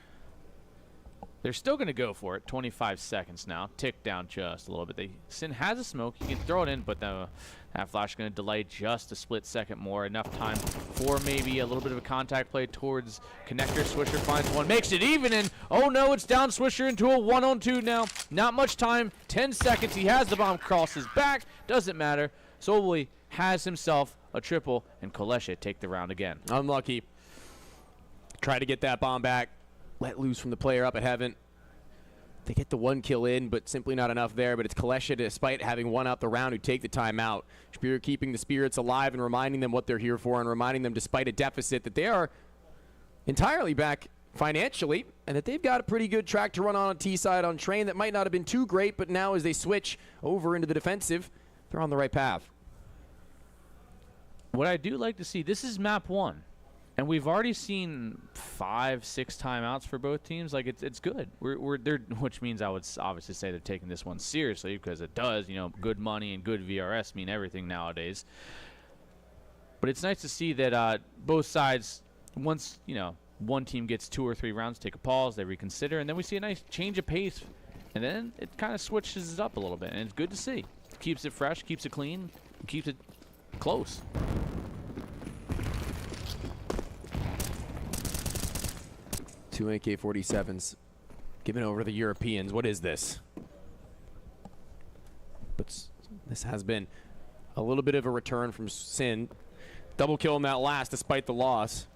[SPEAKER 11] They're still going to go for it. 25 seconds now. Tick down just a little bit. Sin has a smoke. He can throw it in, but that flash is going to delay just a split second more. Enough time for maybe a little bit of a contact play towards Connector. Swisher finds one. Makes it even, and oh no, it's down Swisher into a 1-on-2 now. Not much time. 10 seconds. He has the bomb across his back. Doesn't matter. Solely has himself a triple, and Koleshe take the round again.
[SPEAKER 15] Unlucky. Try to get that bomb back. Let loose from the player up at Heaven. They get the 1 kill in, but simply not enough there. But it's Koleshe, despite having won out the round, who take the timeout. Spear keeping the spirits alive and reminding them what they're here for, and reminding them, despite a deficit, that they are entirely back financially, and that they've got a pretty good track to run on T-side on Train that might not have been too great, but now as they switch over into the defensive, they're on the right path.
[SPEAKER 11] What I do like to see, this is map 1. And we've already seen 5-6 timeouts for both teams. Like it's good. Which means I would obviously say they're taking this one seriously, because it does. You know, good money and good VRS mean everything nowadays. But it's nice to see that both sides, once one team gets 2 or 3 rounds, take a pause, they reconsider, and then we see a nice change of pace, and then it kind of switches it up a little bit, and it's good to see. Keeps it fresh, keeps it clean, keeps it close.
[SPEAKER 15] Two AK-47s given over to the Europeans. What is this? But this has been a little bit of a return from Sin. Double kill in that last despite the loss.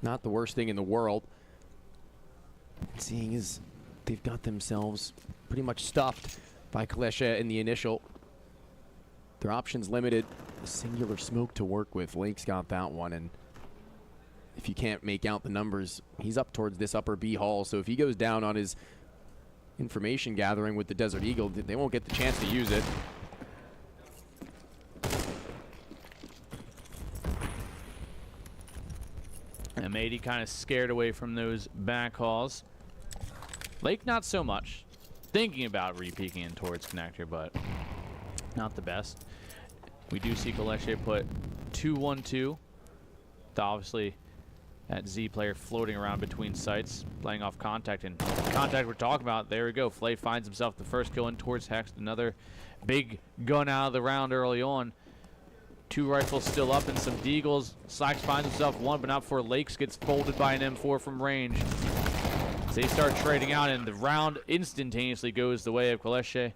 [SPEAKER 15] Not the worst thing in the world. Seeing as they've got themselves pretty much stuffed by Koleshe in the initial. Their options limited. A singular smoke to work with. Lake's got that one, and if you can't make out the numbers, he's up towards this upper B hall. So if he goes down on his information gathering with the Desert Eagle, they won't get the chance to use it.
[SPEAKER 11] And Matey kind of scared away from those back halls. Lake not so much. Thinking about re-peeking in towards Connector, but not the best. We do see Koleshe put 2-1-2. Obviously, that Z player floating around between sites, playing off contact, and contact we're talking about. There we go. Flay finds himself the first kill in towards Hex. Another big gun out of the round early on. 2 rifles still up and some deagles. Slacks finds himself 1, but not before Lakes gets folded by an M4 from range. So they start trading out, and the round instantaneously goes the way of Koleshe.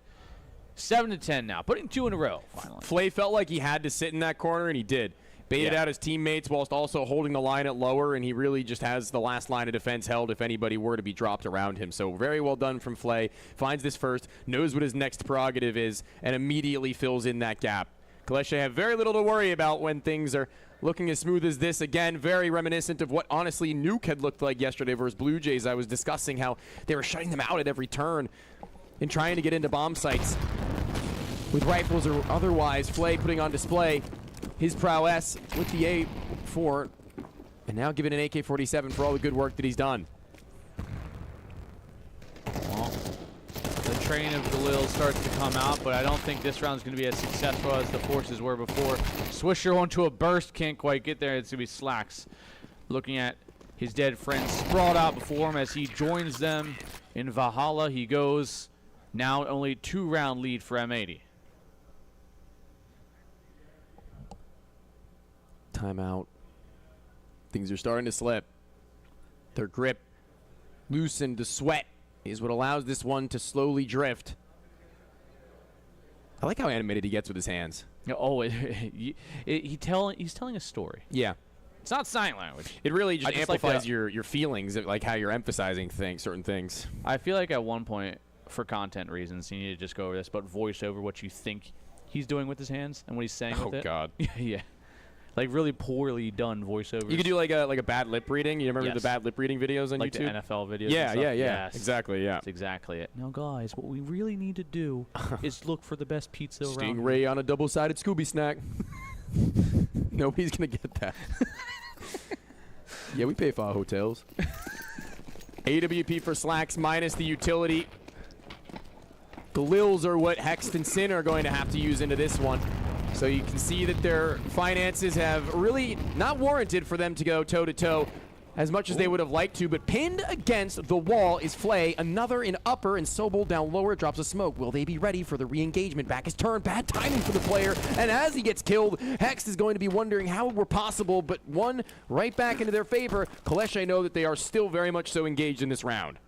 [SPEAKER 11] 7-10 now, putting 2 in a row finally.
[SPEAKER 15] Flay felt like he had to sit in that corner, and he did. Baited out his teammates whilst also holding the line at lower, and he really just has the last line of defense held if anybody were to be dropped around him. So very well done from Flay. Finds this first, knows what his next prerogative is, and immediately fills in that gap. Koleshe have very little to worry about when things are looking as smooth as this. Again, very reminiscent of what honestly Nuke had looked like yesterday versus Blue Jays. I was discussing how they were shutting them out at every turn and trying to get into bomb sites with rifles or otherwise. Flay putting on display his prowess with the A4, and now given an AK-47 for all the good work that he's done.
[SPEAKER 11] Well, the train of Galil starts to come out, but I don't think this round's going to be as successful as the forces were before. Swisher onto a burst, can't quite get there. It's going to be Slacks looking at his dead friend sprawled out before him as he joins them in Valhalla. He goes now only 2-round lead for M80.
[SPEAKER 15] Timeout. Things are starting to slip. Their grip loosened. The sweat is what allows this one to slowly drift. I like how animated he gets with his hands.
[SPEAKER 11] Oh, he's telling a story.
[SPEAKER 15] Yeah.
[SPEAKER 11] It's not sign language.
[SPEAKER 15] It really just amplifies
[SPEAKER 11] like
[SPEAKER 15] your feelings, of like how you're emphasizing certain things.
[SPEAKER 11] I feel like at one point, for content reasons, you need to just go over this, but voice over what you think he's doing with his hands and what he's saying with it.
[SPEAKER 15] Oh, God.
[SPEAKER 11] Yeah. Like really poorly done voiceovers.
[SPEAKER 15] You could do like a bad lip reading. You remember the bad lip reading videos on
[SPEAKER 11] like
[SPEAKER 15] YouTube?
[SPEAKER 11] the NFL videos.
[SPEAKER 15] Yeah,
[SPEAKER 11] and stuff?
[SPEAKER 15] yeah.
[SPEAKER 11] Yes.
[SPEAKER 15] Exactly, yeah.
[SPEAKER 11] That's exactly it. Now, guys, what we really need to do is look for the best pizza around.
[SPEAKER 15] Stingray on a double-sided Scooby snack. Nobody's gonna get that. Yeah, we pay for our hotels. AWP for Slacks minus the utility. Galils are what Hext and Sin are going to have to use into this one. So you can see that their finances have really not warranted for them to go toe-to-toe as much as they would have liked to, but pinned against the wall is Flay. Another in upper, and Sobel down lower drops a smoke. Will they be ready for the re-engagement? Back his turn. Bad timing for the player, and as he gets killed, Hext is going to be wondering how it were possible, but one right back into their favor. Kaleshe know that they are still very much so engaged in this round.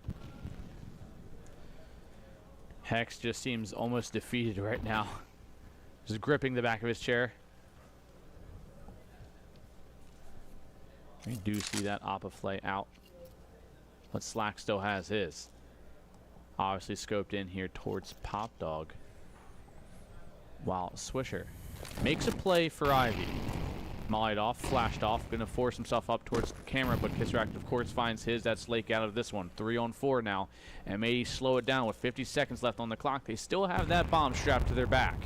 [SPEAKER 11] Hex just seems almost defeated right now. Just gripping the back of his chair. We do see that Oppa Flay out. But Slack still has his. Obviously scoped in here towards Pop Dog. While Swisher makes a play for Ivy. Mollied off, flashed off, gonna force himself up towards the camera, but Kisrak of course finds his. That's Lake out of this one. 3-on-4 now. And maybe slow it down with 50 seconds left on the clock. They still have that bomb strapped to their back.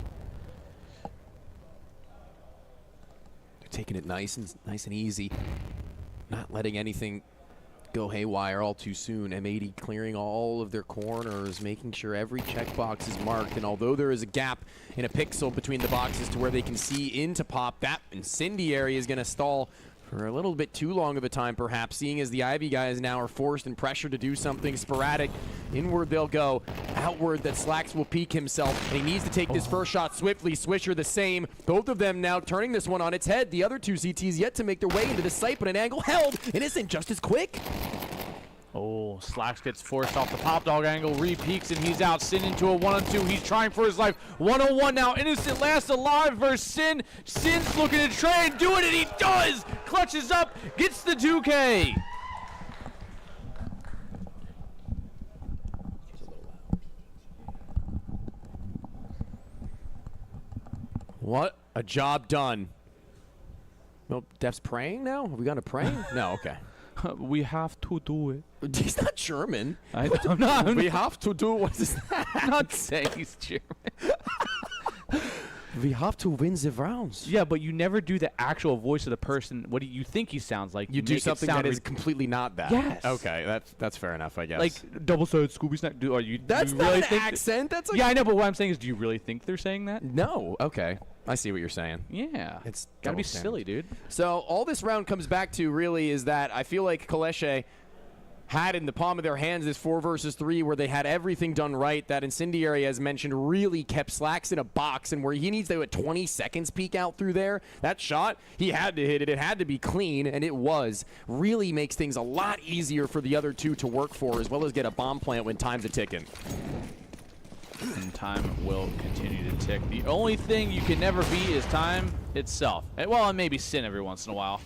[SPEAKER 15] They're taking it nice and easy. Not letting anything go haywire all too soon. M80 clearing all of their corners, making sure every checkbox is marked. And although there is a gap in a pixel between the boxes to where they can see into Pop, that incendiary is going to stall for a little bit too long of a time, perhaps, seeing as the Ivy guys now are forced and pressured to do something sporadic. Inward they'll go. Outward that Slacks will peek himself, and he needs to take this first shot swiftly. Swisher the same. Both of them now turning this one on its head. The other two CTs yet to make their way into the site, but an angle held. It isn't just as quick.
[SPEAKER 11] Oh, Slacks gets forced off the Pop Dog angle, re-peeks, and he's out. Sin into a 1-on-2. He's trying for his life. 1-on-1 now. Innocent last alive versus Sin. Sin's looking to try and do it, and he does! Clutches up, gets the 2K.
[SPEAKER 15] What a job done. No, Def's praying now? Have we gone to praying? No, okay.
[SPEAKER 11] We have to do it.
[SPEAKER 15] He's not German.
[SPEAKER 11] I'm not.
[SPEAKER 15] We have to do what is that?
[SPEAKER 11] I'm not saying he's German.
[SPEAKER 15] We have to win the rounds.
[SPEAKER 11] Yeah, but you never do the actual voice of the person. What do you think he sounds like?
[SPEAKER 15] You do something that is completely not that.
[SPEAKER 11] Yes.
[SPEAKER 15] Okay, that's fair enough, I guess.
[SPEAKER 11] Like double-sided Scooby Snack. Are you?
[SPEAKER 15] That's
[SPEAKER 11] do you
[SPEAKER 15] not
[SPEAKER 11] really
[SPEAKER 15] an
[SPEAKER 11] think
[SPEAKER 15] accent. That's like
[SPEAKER 11] yeah, I know, but what I'm saying is, do you really think they're saying that?
[SPEAKER 15] No. Okay. I see what you're saying.
[SPEAKER 11] Yeah.
[SPEAKER 15] It's
[SPEAKER 11] gotta be
[SPEAKER 15] double standard.
[SPEAKER 11] silly, dude.
[SPEAKER 15] So all this round comes back to really is that I feel like Kaleshe had in the palm of their hands this 4 versus 3 where they had everything done right. That incendiary, as mentioned, really kept Slacks in a box, and where he needs to 20 seconds peek out through there. That shot, he had to hit it. It had to be clean, and it was. Really makes things a lot easier for the other two to work for, as well as get a bomb plant when time's a-ticking.
[SPEAKER 11] And time will continue to tick. The only thing you can never beat is time itself. Well, and maybe Sin every once in a while.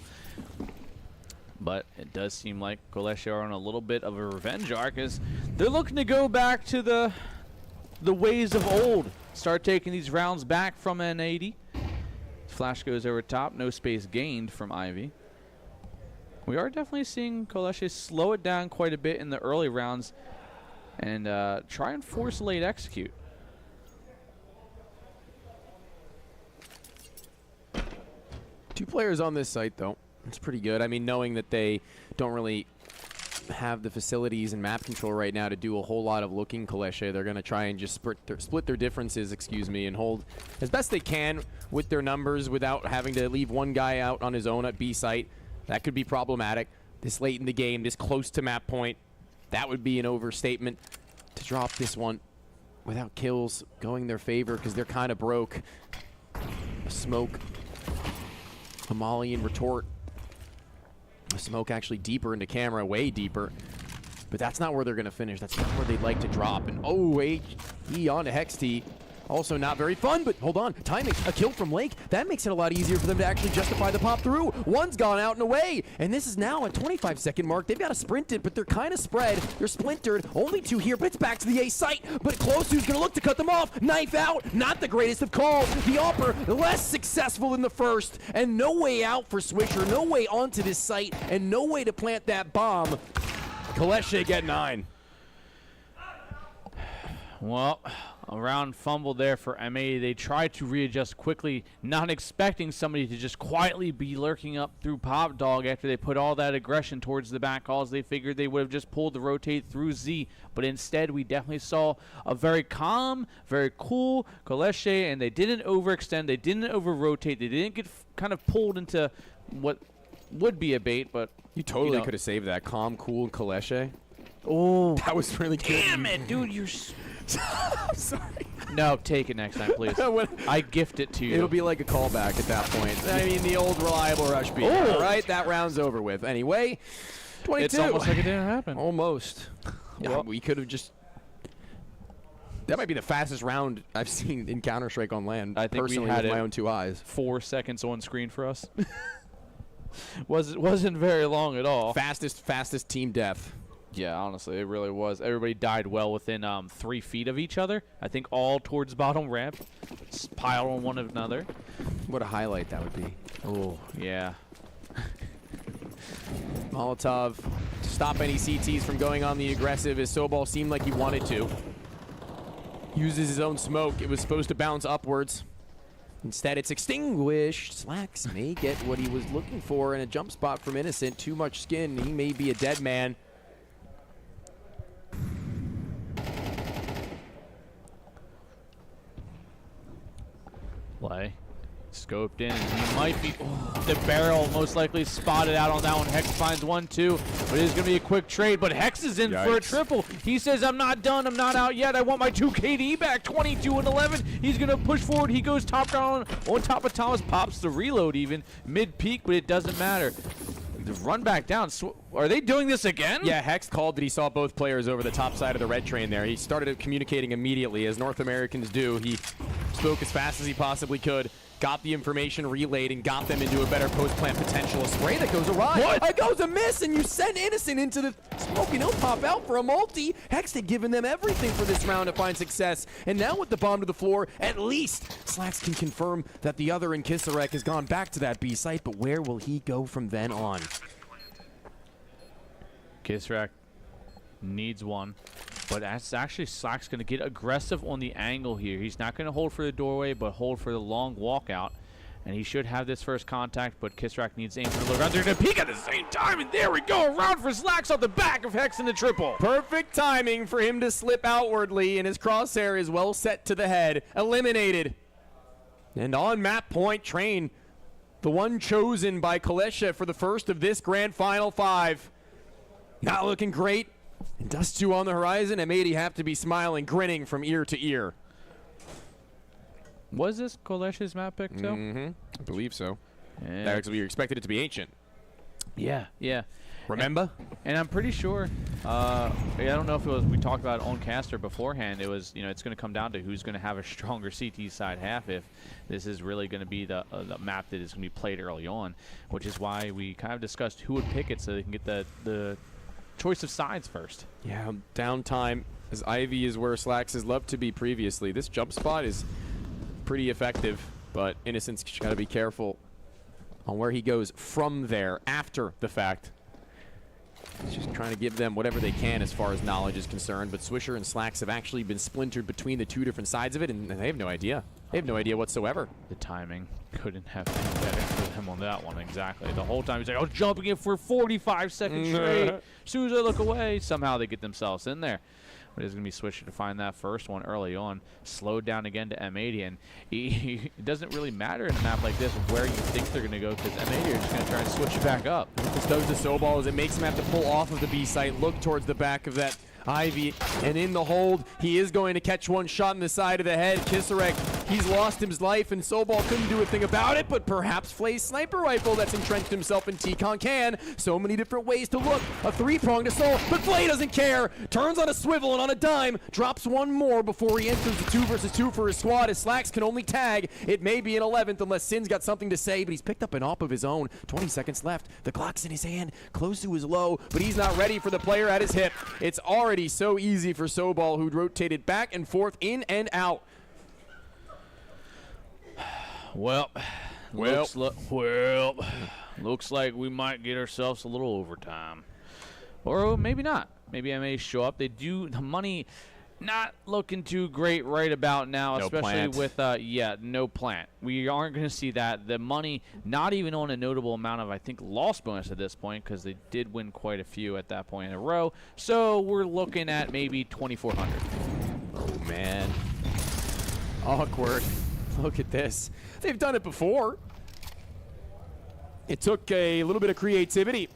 [SPEAKER 11] But it does seem like Kaleshe are on a little bit of a revenge arc, as they're looking to go back to the ways of old. Start taking these rounds back from N80. Flash goes over top. No space gained from Ivy. We are definitely seeing Kaleshe slow it down quite a bit in the early rounds and try and force late execute.
[SPEAKER 15] Two players on this site, though. It's pretty good. I mean, knowing that they don't really have the facilities and map control right now to do a whole lot of looking Kaleshe, they're going to try and just split their differences, and hold as best they can with their numbers without having to leave one guy out on his own at B site. That could be problematic. This late in the game, this close to map point, that would be an overstatement to drop this one without kills going their favor because they're kind of broke. A smoke, a molly and retort. A smoke actually deeper into camera, way deeper. But that's not where they're going to finish. That's not where they'd like to drop. And oh, he on to Hex T. Also not very fun, but hold on. Timing. A kill from Lake. That makes it a lot easier for them to actually justify the pop through. One's gone out and away. And this is now at 25-second mark. They've got to sprint it, but they're kind of spread. They're splintered. Only 2 here, but it's back to the A site. But close, who's going to look to cut them off? Knife out. Not the greatest of calls. The upper, less successful in the first. And no way out for Swisher. No way onto this site. And no way to plant that bomb. Kaleshe get 9.
[SPEAKER 11] Well, a round fumble there for MA. They tried to readjust quickly, not expecting somebody to just quietly be lurking up through Pop Dog after they put all that aggression towards the back calls. They figured they would have just pulled the rotate through Z, but instead we definitely saw a very calm, very cool Kaleshe, and they didn't overextend, they didn't over-rotate, they didn't get kind of pulled into what would be a bait, but
[SPEAKER 15] you totally could have saved that. Calm, cool, Kaleshe.
[SPEAKER 11] Oh,
[SPEAKER 15] that was really good.
[SPEAKER 11] Damn it, dude, you're I'm sorry. No, take it next time, please. I gift it to you.
[SPEAKER 15] It'll be like a callback at that point. I mean, the old reliable rush beat.
[SPEAKER 11] Oh.
[SPEAKER 15] All right, that round's over with. Anyway, 22.
[SPEAKER 11] It's almost like it didn't happen.
[SPEAKER 15] Almost. Yeah, we could have just... That might be the fastest round I've seen in Counter-Strike on land.
[SPEAKER 11] I think
[SPEAKER 15] personally
[SPEAKER 11] we had
[SPEAKER 15] with my
[SPEAKER 11] it
[SPEAKER 15] own 2 eyes.
[SPEAKER 11] 4 seconds on screen for us. Wasn't very long at all.
[SPEAKER 15] Fastest team death.
[SPEAKER 11] Yeah, honestly, it really was. Everybody died well within 3 feet of each other. I think all towards bottom ramp, piled on one another.
[SPEAKER 15] What a highlight that would be.
[SPEAKER 11] Oh, yeah.
[SPEAKER 15] Molotov to stop any CTs from going on the aggressive as Sobal seemed like he wanted to. Uses his own smoke. It was supposed to bounce upwards. Instead, it's extinguished. Slacks may get what he was looking for in a jump spot from Innocent. Too much skin. He may be a dead man.
[SPEAKER 11] Play. Scoped in, and he might be the barrel most likely spotted out on that one. Hex finds 1, 2, but it is going to be a quick trade, but Hex is in for a triple. He says, I'm not done, I'm not out yet, I want my 2 KD back, 22 and 11. He's going to push forward, he goes top down on top of Thomas, pops the reload even, mid-peak, but it doesn't matter. Run back down. Are they doing this again?
[SPEAKER 15] Yeah, Hex called that he saw both players over the top side of the red train there. He started communicating immediately, as North Americans do. He spoke as fast as he possibly could, got the information relayed, and got them into a better post-plant potential. A spray that goes awry.
[SPEAKER 11] What?
[SPEAKER 15] It goes a miss, and you send Innocent into the smoke, and he'll pop out for a multi. Hex had given them everything for this round to find success, and now with the bomb to the floor, at least Slacks can confirm that the other in Kisarek has gone back to that B site, but where will he go from then on?
[SPEAKER 11] Kisarek needs one, but that's actually Slacks going to get aggressive on the angle here. He's not going to hold for the doorway, but hold for the long walkout, and he should have this first contact, but Kisarek needs to aim for the low round. They're going to peek at the same time, and there we go, around for Slacks off the back of Hex in the triple.
[SPEAKER 15] Perfect timing for him to slip outwardly, and his crosshair is well set to the head. Eliminated. And on map point, Train, the one chosen by Kaleshe for the first of this grand final 5. Not looking great. And Dust 2 on the horizon, and Mady have to be smiling, grinning from ear to ear.
[SPEAKER 11] Was this Kaleshe's map pick, too?
[SPEAKER 15] Mm-hmm. I believe so.
[SPEAKER 11] Yeah.
[SPEAKER 15] Actually, we expected it to be Ancient.
[SPEAKER 11] Yeah, yeah.
[SPEAKER 15] Remember?
[SPEAKER 11] And I'm pretty sure, I don't know if it was, we talked about it on caster beforehand, it was, it's going to come down to who's going to have a stronger CT side half if this is really going to be the map that is going to be played early on, which is why we kind of discussed who would pick it so they can get the choice of sides first.
[SPEAKER 15] Yeah, downtime, as Ivy is where Slacks has loved to be previously. This jump spot is pretty effective, but Innocent's got to be careful on where he goes from there after the fact. He's just trying to give them whatever they can as far as knowledge is concerned, but Swisher and Slacks have actually been splintered between the 2 different sides of it, and they have no idea. They have no idea whatsoever.
[SPEAKER 11] The timing couldn't have been better for him on that one, exactly. The whole time he's like, I was jumping it for 45 seconds straight. As soon as I look away, somehow they get themselves in there. But it's going to be Swisher to find that first one early on. Slowed down again to M80, and it doesn't really matter in a map like this where you think they're going to go, because M80 are just going to try and switch it back up.
[SPEAKER 15] This does the Sobal as it makes him have to pull off of the B site, look towards the back of that Ivy, and in the hold, he is going to catch one shot in the side of the head. Kisarek, He's lost his life, and Sobal couldn't do a thing about it, but perhaps Flay's sniper rifle that's entrenched himself in T-Con can. So many different ways to look. A three-pronged assault, but Flay doesn't care. Turns on a swivel and on a dime, drops one more before he enters the 2 versus 2 for his squad. His Slacks can only tag. It may be an 11th unless Sin's got something to say, but he's picked up an op of his own. 20 seconds left. The Glock's in his hand, close to his low, but he's not ready for the player at his hip. It's already so easy for Sobal, who'd rotated back and forth, in and out.
[SPEAKER 11] Well, looks like we might get ourselves a little overtime. Or maybe not. Maybe I may show up. The money not looking too great right about now,
[SPEAKER 15] No
[SPEAKER 11] especially
[SPEAKER 15] plant.
[SPEAKER 11] with, no plant. We aren't going to see that. The money, not even on a notable amount of, I think, loss bonus at this point, because they did win quite a few at that point in a row. So we're looking at maybe 2,400.
[SPEAKER 15] Oh, man. Awkward. Look at this. They've done it before. It took a little bit of creativity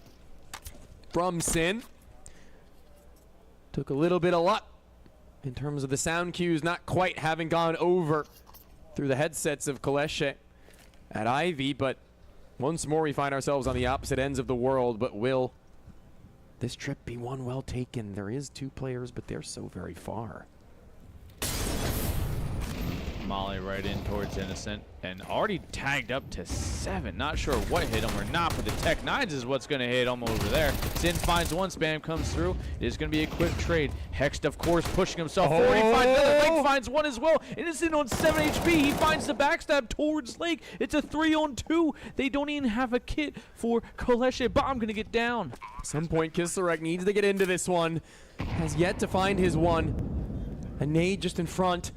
[SPEAKER 15] from Sin. Took a little bit of luck in terms of the sound cues not quite having gone over through the headsets of Kaleshe at Ivy, but once more we find ourselves on the opposite ends of the world. But will this trip be one well taken? There is 2 players, but they're so very far.
[SPEAKER 11] Molly right in towards Innocent and already tagged up to 7. Not sure what hit him or not, but the Tech 9s is what's going to hit him over there. Sin finds one, Spam comes through. It is going to be a quick trade. Hext, of course, pushing himself forward. He finds another. Lake finds one as well. Innocent on 7 HP. He finds the backstab towards Lake. It's a 3-on-2. They don't even have a kit for Kaleshe. Bomb going to get down.
[SPEAKER 15] At some point, Kislerek needs to get into this one. Has yet to find his one. A nade just in front.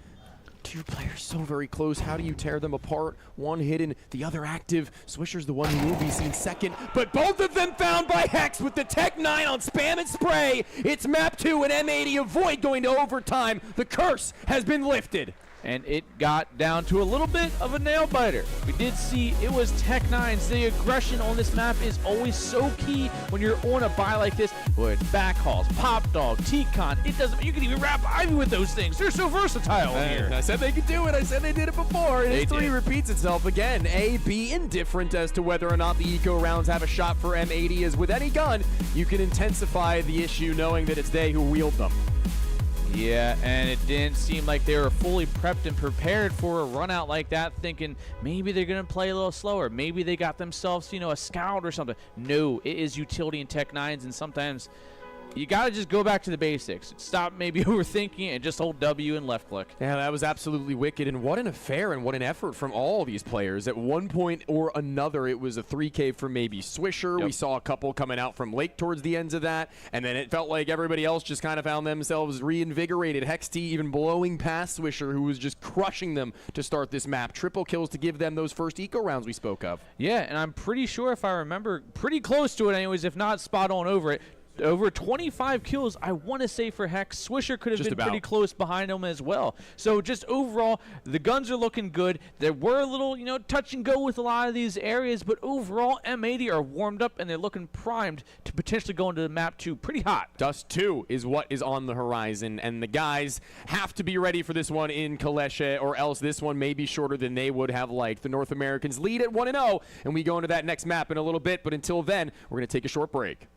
[SPEAKER 15] 2 players so very close. How do you tear them apart? One hidden, the other active. Swisher's the one who will be seen second, but both of them found by Hex with the Tech 9 on Spam and Spray. It's map 2 and M80 avoid going to overtime. The curse has been lifted.
[SPEAKER 11] And it got down to a little bit of a nail biter. We did see it was Tech 9s. The aggression on this map is always so key when you're on a buy like this. With backhauls, pop dog, T-Con, it doesn't. You can even wrap Ivy with those things. They're so versatile here.
[SPEAKER 15] I said they could do it. I said they did it before. And
[SPEAKER 11] They
[SPEAKER 15] history
[SPEAKER 11] did.
[SPEAKER 15] repeats itself again. A, B, indifferent as to whether or not the eco rounds have a shot for M80. As with any gun, you can intensify the issue knowing that it's they who wield them.
[SPEAKER 11] Yeah, and it didn't seem like they were fully prepped and prepared for a run out like that, thinking maybe they're going to play a little slower. Maybe they got themselves, a scout or something. No, it is utility and Tech 9s, and sometimes you got to just go back to the basics. Stop maybe overthinking and just hold W and left click.
[SPEAKER 15] Yeah, that was absolutely wicked, and what an affair and what an effort from all these players. At one point or another, it was a 3K from maybe Swisher. We saw a couple coming out from Lake towards the ends of that, and then it felt like everybody else just kind of found themselves reinvigorated. Hexty even blowing past Swisher, who was just crushing them to start this map. Triple kills to give them those first eco rounds we spoke of.
[SPEAKER 11] Yeah, and I'm pretty sure, if I remember, pretty close to it anyways, if not spot on over it. Over 25 kills, I want to say, for Hex. Swisher could have
[SPEAKER 15] Just
[SPEAKER 11] been
[SPEAKER 15] about.
[SPEAKER 11] pretty close behind him as well. So just overall, the guns are looking good. There were a little, touch and go with a lot of these areas, but overall, M80 are warmed up and they're looking primed to potentially go into the map 2 pretty hot.
[SPEAKER 15] Dust 2 is what is on the horizon, and the guys have to be ready for this one in Kaleshe, or else this one may be shorter than they would have liked. The North Americans lead at 1-0, and we go into that next map in a little bit, but until then, we're going to take a short break.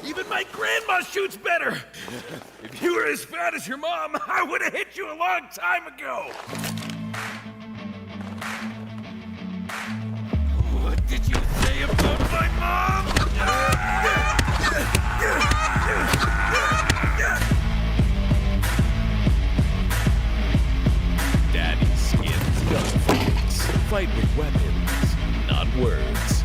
[SPEAKER 1] Even my grandma shoots better. If you were as fat as your mom, I would have hit you a long time ago. What did you say about my mom? Fight with weapons, not words.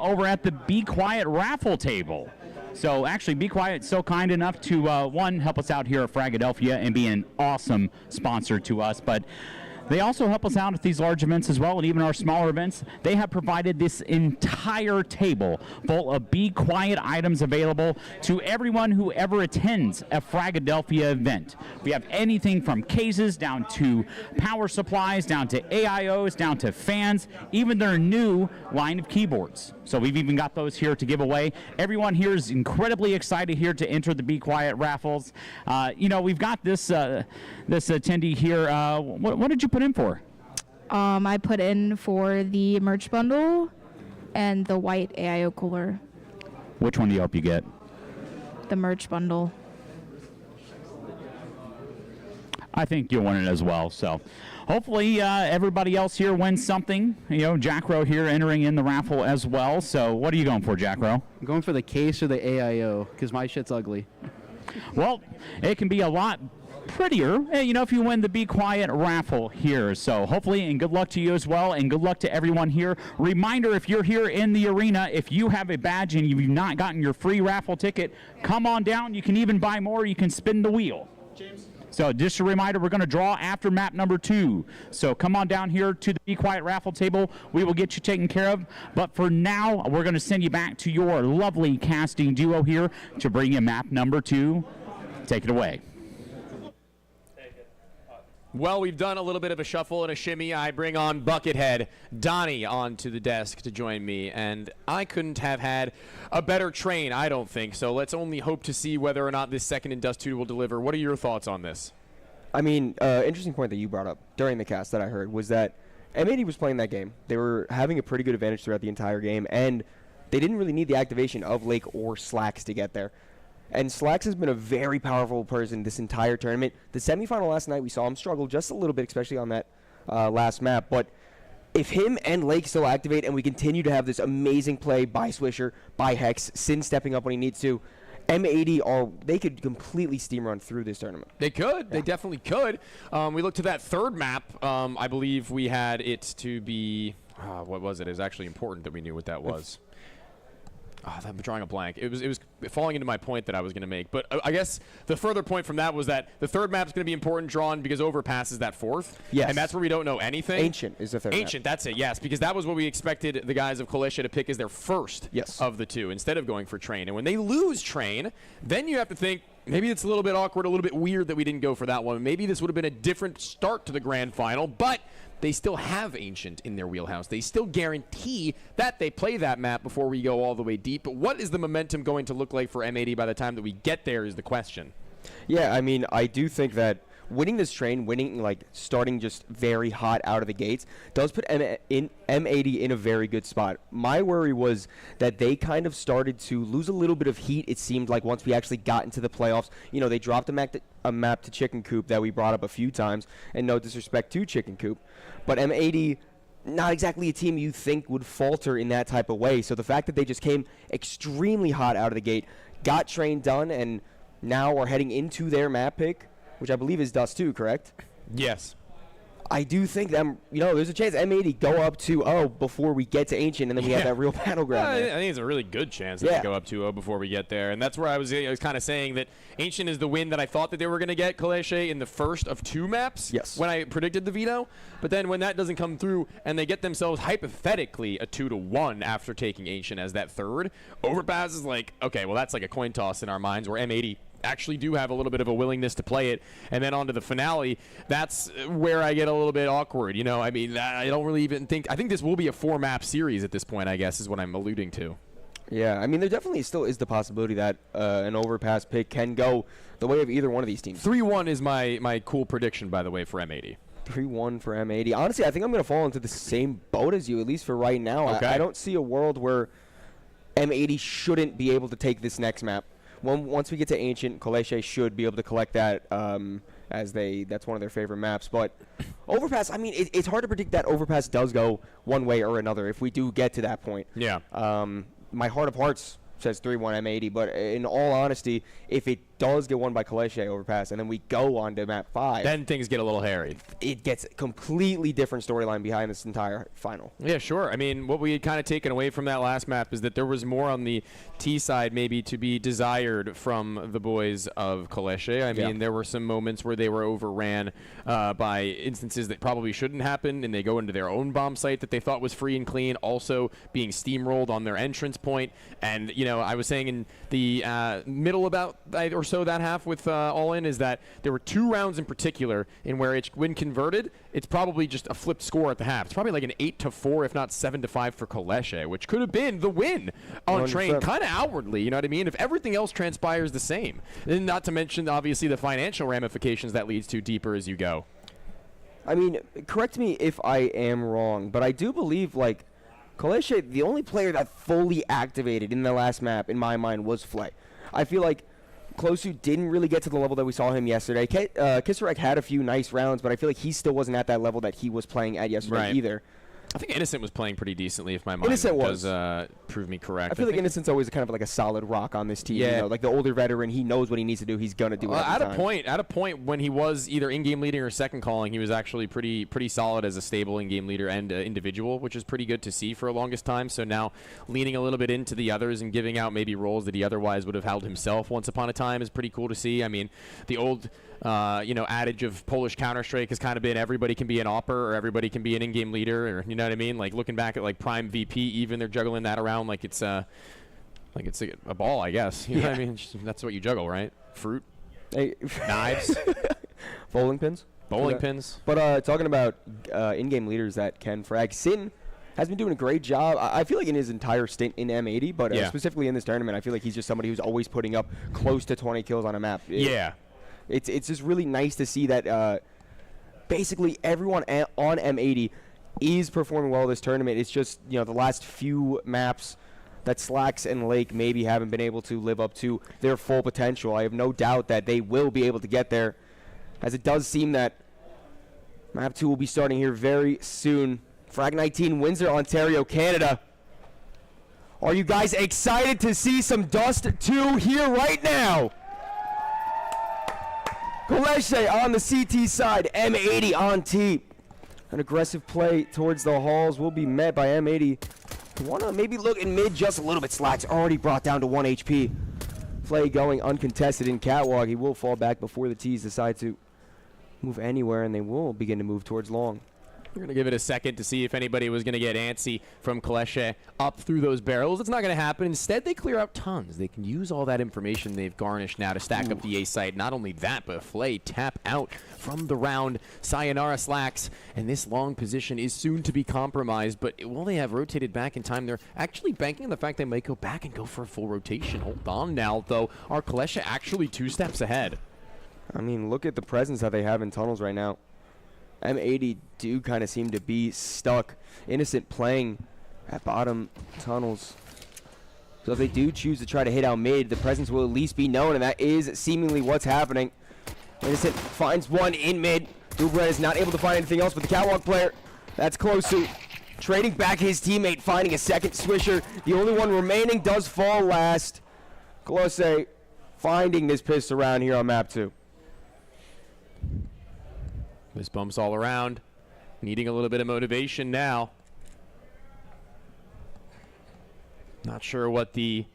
[SPEAKER 5] Over at the Be Quiet raffle table. So actually, Be Quiet so kind enough to, one, help us out here at Fragadelphia and be an awesome sponsor to us, but they also help us out at these large events as well, and even our smaller events. They have provided this entire table full of Be Quiet items available to everyone who ever attends a Fragadelphia event. We have anything from cases down to power supplies, down to AIOs, down to fans, even their new line of keyboards. So we've even got those here to give away. Everyone here is incredibly excited here to enter the Be Quiet raffles. You know, we've got this this attendee here. What did you put in for?
[SPEAKER 16] I put in for the merch bundle and the white AIO cooler.
[SPEAKER 5] Which one do you hope you get?
[SPEAKER 16] The merch bundle.
[SPEAKER 5] I think you'll win it as well. So hopefully everybody else here wins something. You know, Jack Rowe here entering in the raffle as well. So what are you going for, Jack Rowe?
[SPEAKER 17] I'm going for the case or the AIO because my shit's ugly.
[SPEAKER 5] Well, it can be a lot prettier, you know, if you win the Be Quiet raffle here. So hopefully, and good luck to you as well, and good luck to everyone here. Reminder, if you're here in the arena, if you have a badge and you've not gotten your free raffle ticket, come on down. You can even buy more. You can spin the wheel. James. So just a reminder, we're going to draw after map number 2. So come on down here to the Be Quiet raffle table. We will get you taken care of. But for now, we're going to send you back to your lovely casting duo here to bring you map number 2. Take it away.
[SPEAKER 15] Well, we've done a little bit of a shuffle and a shimmy. I bring on Buckethead Donnie onto the desk to join me, and I couldn't have had a better train, I don't think. So let's only hope to see whether or not this second in Dust 2 will deliver. What are your thoughts on this?
[SPEAKER 18] I mean, interesting point that you brought up during the cast that I heard was that M80 was playing that game. They were having a pretty good advantage throughout the entire game, and they didn't really need the activation of Lake or Slacks to get there. And Slacks has been a very powerful person this entire tournament. The semifinal last night, we saw him struggle just a little bit, especially on that last map. But if him and Lake still activate and we continue to have this amazing play by Swisher, by Hex, Sin stepping up when he needs to, M80 they could completely steam run through this tournament.
[SPEAKER 15] They could. They definitely could. We look to that third map. I believe we had it to be, what was it? It was actually important that we knew what that was. I'm drawing a blank. It was falling into my point that I was going to make. But I guess the further point from that was that the third map is going to be important drawn because Overpass is that fourth.
[SPEAKER 18] Yes.
[SPEAKER 15] And that's where we don't know anything.
[SPEAKER 18] Ancient is the third
[SPEAKER 15] Ancient, that's it, yes. Because that was what we expected the guys of Kolesia to pick as their first of the two instead of going for Train. And when they lose Train, then you have to think, maybe it's a little bit awkward, a little bit weird that we didn't go for that one. Maybe this would have been a different start to the grand final, but they still have Ancient in their wheelhouse. They still guarantee that they play that map before we go all the way deep. But what is the momentum going to look like for M80 by the time that we get there is the question.
[SPEAKER 18] Yeah, I mean, I do think that winning this train, starting just very hot out of the gates, does put M80 in a very good spot. My worry was that they kind of started to lose a little bit of heat, it seemed like, once we actually got into the playoffs. You know, they dropped a map to Chicken Coop that we brought up a few times, and no disrespect to Chicken Coop. But M80, not exactly a team you think would falter in that type of way. So the fact that they just came extremely hot out of the gate, got train done, and now are heading into their map pick, which I believe is Dust 2, correct?
[SPEAKER 15] Yes.
[SPEAKER 18] I do think there's a chance M80 go up 2-0 before we get to Ancient, and then we have that real battleground.
[SPEAKER 15] I think it's a really good chance that they go up 2-0 before we get there. And that's where I was kind of saying that Ancient is the win that I thought that they were going to get Kolesia in the first of 2 maps when I predicted the veto. But then when that doesn't come through and they get themselves hypothetically a 2-1 after taking Ancient as that third, Overpass is like, okay, well, that's like a coin toss in our minds where M80 actually do have a little bit of a willingness to play it. And then on to the finale, that's where I get a little bit awkward. You know, I mean, I don't really even think, I think this will be a 4-map series at this point, I guess, is what I'm alluding to.
[SPEAKER 18] Yeah, I mean, there definitely still is the possibility that an Overpass pick can go the way of either one of these teams.
[SPEAKER 15] 3-1 is my cool prediction, by the way, for M80.
[SPEAKER 18] 3-1 for M80. Honestly, I think I'm going to fall into the same boat as you, at least for right now.
[SPEAKER 15] Okay.
[SPEAKER 18] I don't see a world where M80 shouldn't be able to take this next map. Once we get to Ancient, Kolesia should be able to collect that that's one of their favorite maps. But Overpass, I mean, it's hard to predict that Overpass does go one way or another if we do get to that point.
[SPEAKER 15] Yeah.
[SPEAKER 18] My heart of hearts says 3-1 M80, but in all honesty, if it does get won by Kolesia Overpass and then we go on to map 5,
[SPEAKER 15] then things get a little hairy.
[SPEAKER 18] It gets a completely different storyline behind this entire final.
[SPEAKER 15] Yeah, sure. I mean, what we had kind of taken away from that last map is that there was more on the T side maybe to be desired from the boys of Kolesia. I mean, there were some moments where they were overran by instances that probably shouldn't happen, and they go into their own bomb site that they thought was free and clean, also being steamrolled on their entrance point. And, you know, I was saying in the middle about or so that half with All In is that there were 2 rounds in particular in where when converted, it's probably just a flipped score at the half. It's probably like an 8-4, if not 7-5 for Kolesia, which could have been the win on 100%. Train, kind of outwardly, you know what I mean? If everything else transpires the same. And not to mention, obviously, the financial ramifications that leads to deeper as you go.
[SPEAKER 18] I mean, correct me if I am wrong, but I do believe, like, Kolesia, the only player that fully activated in the last map, in my mind, was Flay. I feel like Klosu didn't really get to the level that we saw him yesterday. Kisarek had a few nice rounds, but I feel like he still wasn't at that level that he was playing at yesterday either.
[SPEAKER 15] I think Innocent was playing pretty decently, if my mind
[SPEAKER 18] Innocent
[SPEAKER 15] does prove me correct.
[SPEAKER 18] I feel like Innocent's always kind of like a solid rock on this team.
[SPEAKER 15] Yeah.
[SPEAKER 18] You know, like the older veteran, he knows what he needs to do. He's gonna do it.
[SPEAKER 15] At a point when he was either in-game leading or second calling, he was actually pretty solid as a stable in-game leader and individual, which is pretty good to see for a longest time. So now leaning a little bit into the others and giving out maybe roles that he otherwise would have held himself once upon a time is pretty cool to see. I mean, the old adage of Polish Counter-Strike has kind of been everybody can be an AWPer or everybody can be an in-game leader, or you know what I mean? Like looking back at like Prime VP, even they're juggling that around like it's a ball, I guess. You know what I mean? That's what you juggle, right? Fruit, knives,
[SPEAKER 18] bowling pins.
[SPEAKER 15] Bowling pins.
[SPEAKER 18] But talking about in-game leaders that can frag, Sin has been doing a great job. I feel like in his entire stint in M80, but specifically in this tournament, I feel like he's just somebody who's always putting up close to 20 kills on a map. It's just really nice to see that basically everyone on M80 is performing well this tournament. It's just, you know, the last few maps that Slacks and Lake maybe haven't been able to live up to their full potential. I have no doubt that they will be able to get there, as it does seem that map 2 will be starting here very soon. Frag 19, Windsor, Ontario, Canada. Are you guys excited to see some Dust 2 here right now? Koleshe on the CT side, M80 on T. An aggressive play towards the halls will be met by M80. Want to maybe look in mid just a little bit. Slacks already brought down to 1 HP. Play going uncontested in Catwalk. He will fall back before the T's decide to move anywhere, and they will begin to move towards long.
[SPEAKER 15] We're going to give it a second to see if anybody was going to get antsy from Koleshe up through those barrels. It's not going to happen. Instead, they clear out tons. They can use all that information they've garnished now to stack up the A site. Not only that, but Flay tap out from the round. Sayonara Slacks, and this long position is soon to be compromised. But while they have rotated back in time, they're actually banking on the fact they might go back and go for a full rotation. Hold on now, though. Are Koleshe actually 2 steps ahead?
[SPEAKER 18] I mean, look at the presence that they have in tunnels right now. M80 do kind of seem to be stuck. Innocent playing at bottom tunnels. So if they do choose to try to hit out mid, the presence will at least be known, and that is seemingly what's happening. Innocent finds one in mid. Dubran is not able to find anything else, but the Catwalk player, that's Klosu, trading back his teammate, finding a second swisher. The only one remaining does fall last. Koloshe finding this pistol round here on map 2.
[SPEAKER 15] This bumps all around, needing a little bit of motivation now. Not sure what the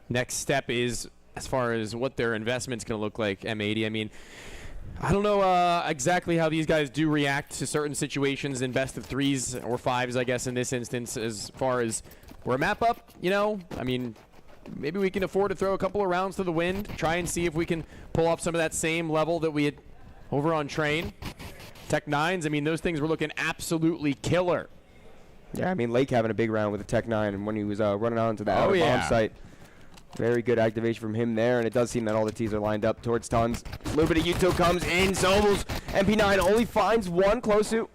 [SPEAKER 15] next step is as far as what their investment's going to look like, M80. I mean, I don't know exactly how these guys do react to certain situations in best of 3s or 5s, I guess, in this instance, as far as we're a map up, you know? I mean, maybe we can afford to throw a couple of rounds to the wind, try and see if we can pull off some of that same level that we had over on Train. Tech 9s, I mean, those things were looking absolutely killer.
[SPEAKER 18] Yeah, I mean, Lake having a big round with the Tech 9 and when he was running on to the outer bomb site. Very good activation from him there, and it does seem that all the T's are lined up towards Tons. A little bit of Yuto comes in. Sobels, MP9 only finds one. Klosu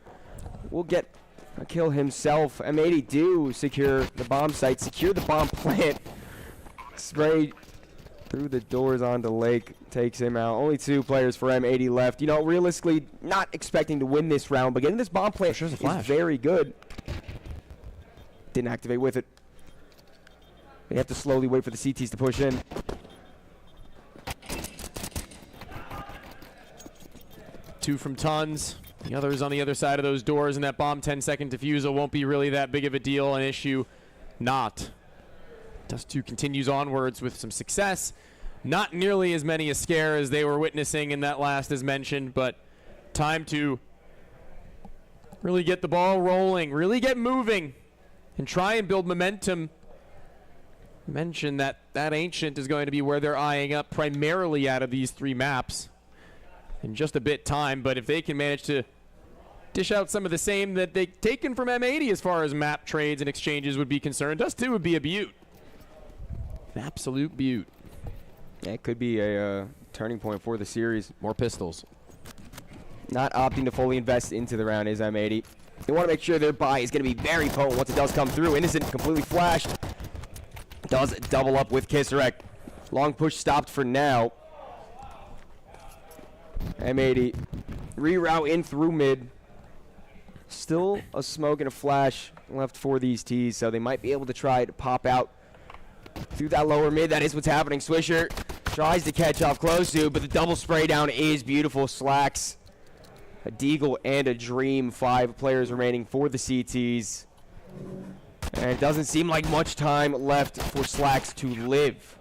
[SPEAKER 18] will get a kill himself. M80 do secure the bomb site, secure the bomb plant. Spray through the doors onto Lake, takes him out. Only 2 players for M80 left. You know, realistically, not expecting to win this round, but getting this bomb plant is very good. Didn't activate with it. They have to slowly wait for the CTs to push in.
[SPEAKER 15] Two from Tons. The others on the other side of those doors, and that bomb 10-second defusal won't be really that big of a deal, an issue. Not. Dust 2 continues onwards with some success. Not nearly as many a scare as they were witnessing in that last as mentioned, but time to really get the ball rolling, really get moving, and try and build momentum. Mention that Ancient is going to be where they're eyeing up primarily out of these 3 maps in just a bit time, but if they can manage to dish out some of the same that they've taken from M80 as far as map trades and exchanges would be concerned, Dust 2 would be a beaut. An absolute beaut.
[SPEAKER 18] Yeah, it could be a turning point for the series.
[SPEAKER 15] More pistols.
[SPEAKER 18] Not opting to fully invest into the round is M80. They want to make sure their buy is going to be very potent once it does come through. Innocent completely flashed. Does double up with Kisarek. Long push stopped for now. M80 reroute in through mid. Still a smoke and a flash left for these T's, so they might be able to try to pop out through that lower mid. That is what's happening. Swisher tries to catch off close to, but the double spray down is beautiful. Slacks, a Deagle, and a Dream. 5 players remaining for the CTs. And it doesn't seem like much time left for Slacks to live.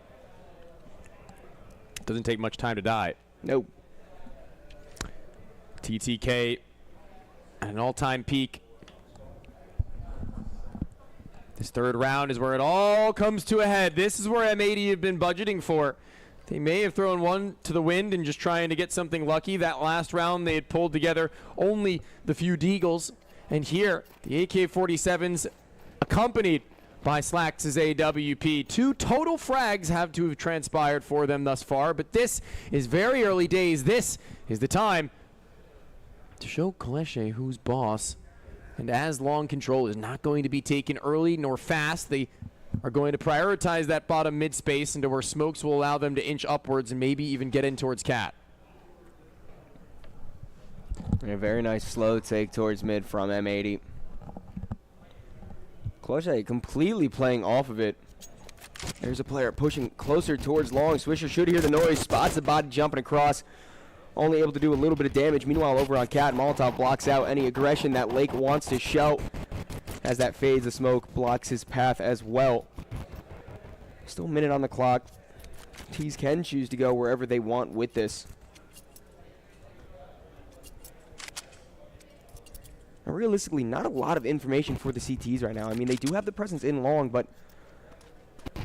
[SPEAKER 15] Doesn't take much time to die.
[SPEAKER 18] Nope.
[SPEAKER 15] TTK at an all-time peak. This third round is where it all comes to a head. This is where M80 have been budgeting for. They may have thrown one to the wind and just trying to get something lucky. That last round they had pulled together only the few Deagles. And here, the AK-47s accompanied by Slacks' AWP. 2 total frags have to have transpired for them thus far, but this is very early days. This is the time to show Kaleshe who's boss. And as long control is not going to be taken early nor fast, they are going to prioritize that bottom mid space into where smokes will allow them to inch upwards and maybe even get in towards Cat.
[SPEAKER 18] And a very nice slow take towards mid from M80. Kaleshe completely playing off of it. There's a player pushing closer towards long. Swisher should hear the noise, spots the body jumping across. Only able to do a little bit of damage. Meanwhile, over on Cat, Molotov blocks out any aggression that Lake wants to show. As that fades, the smoke blocks his path as well. Still a minute on the clock. T's can choose to go wherever they want with this. Now, realistically, not a lot of information for the CTs right now. I mean, they do have the presence in long, but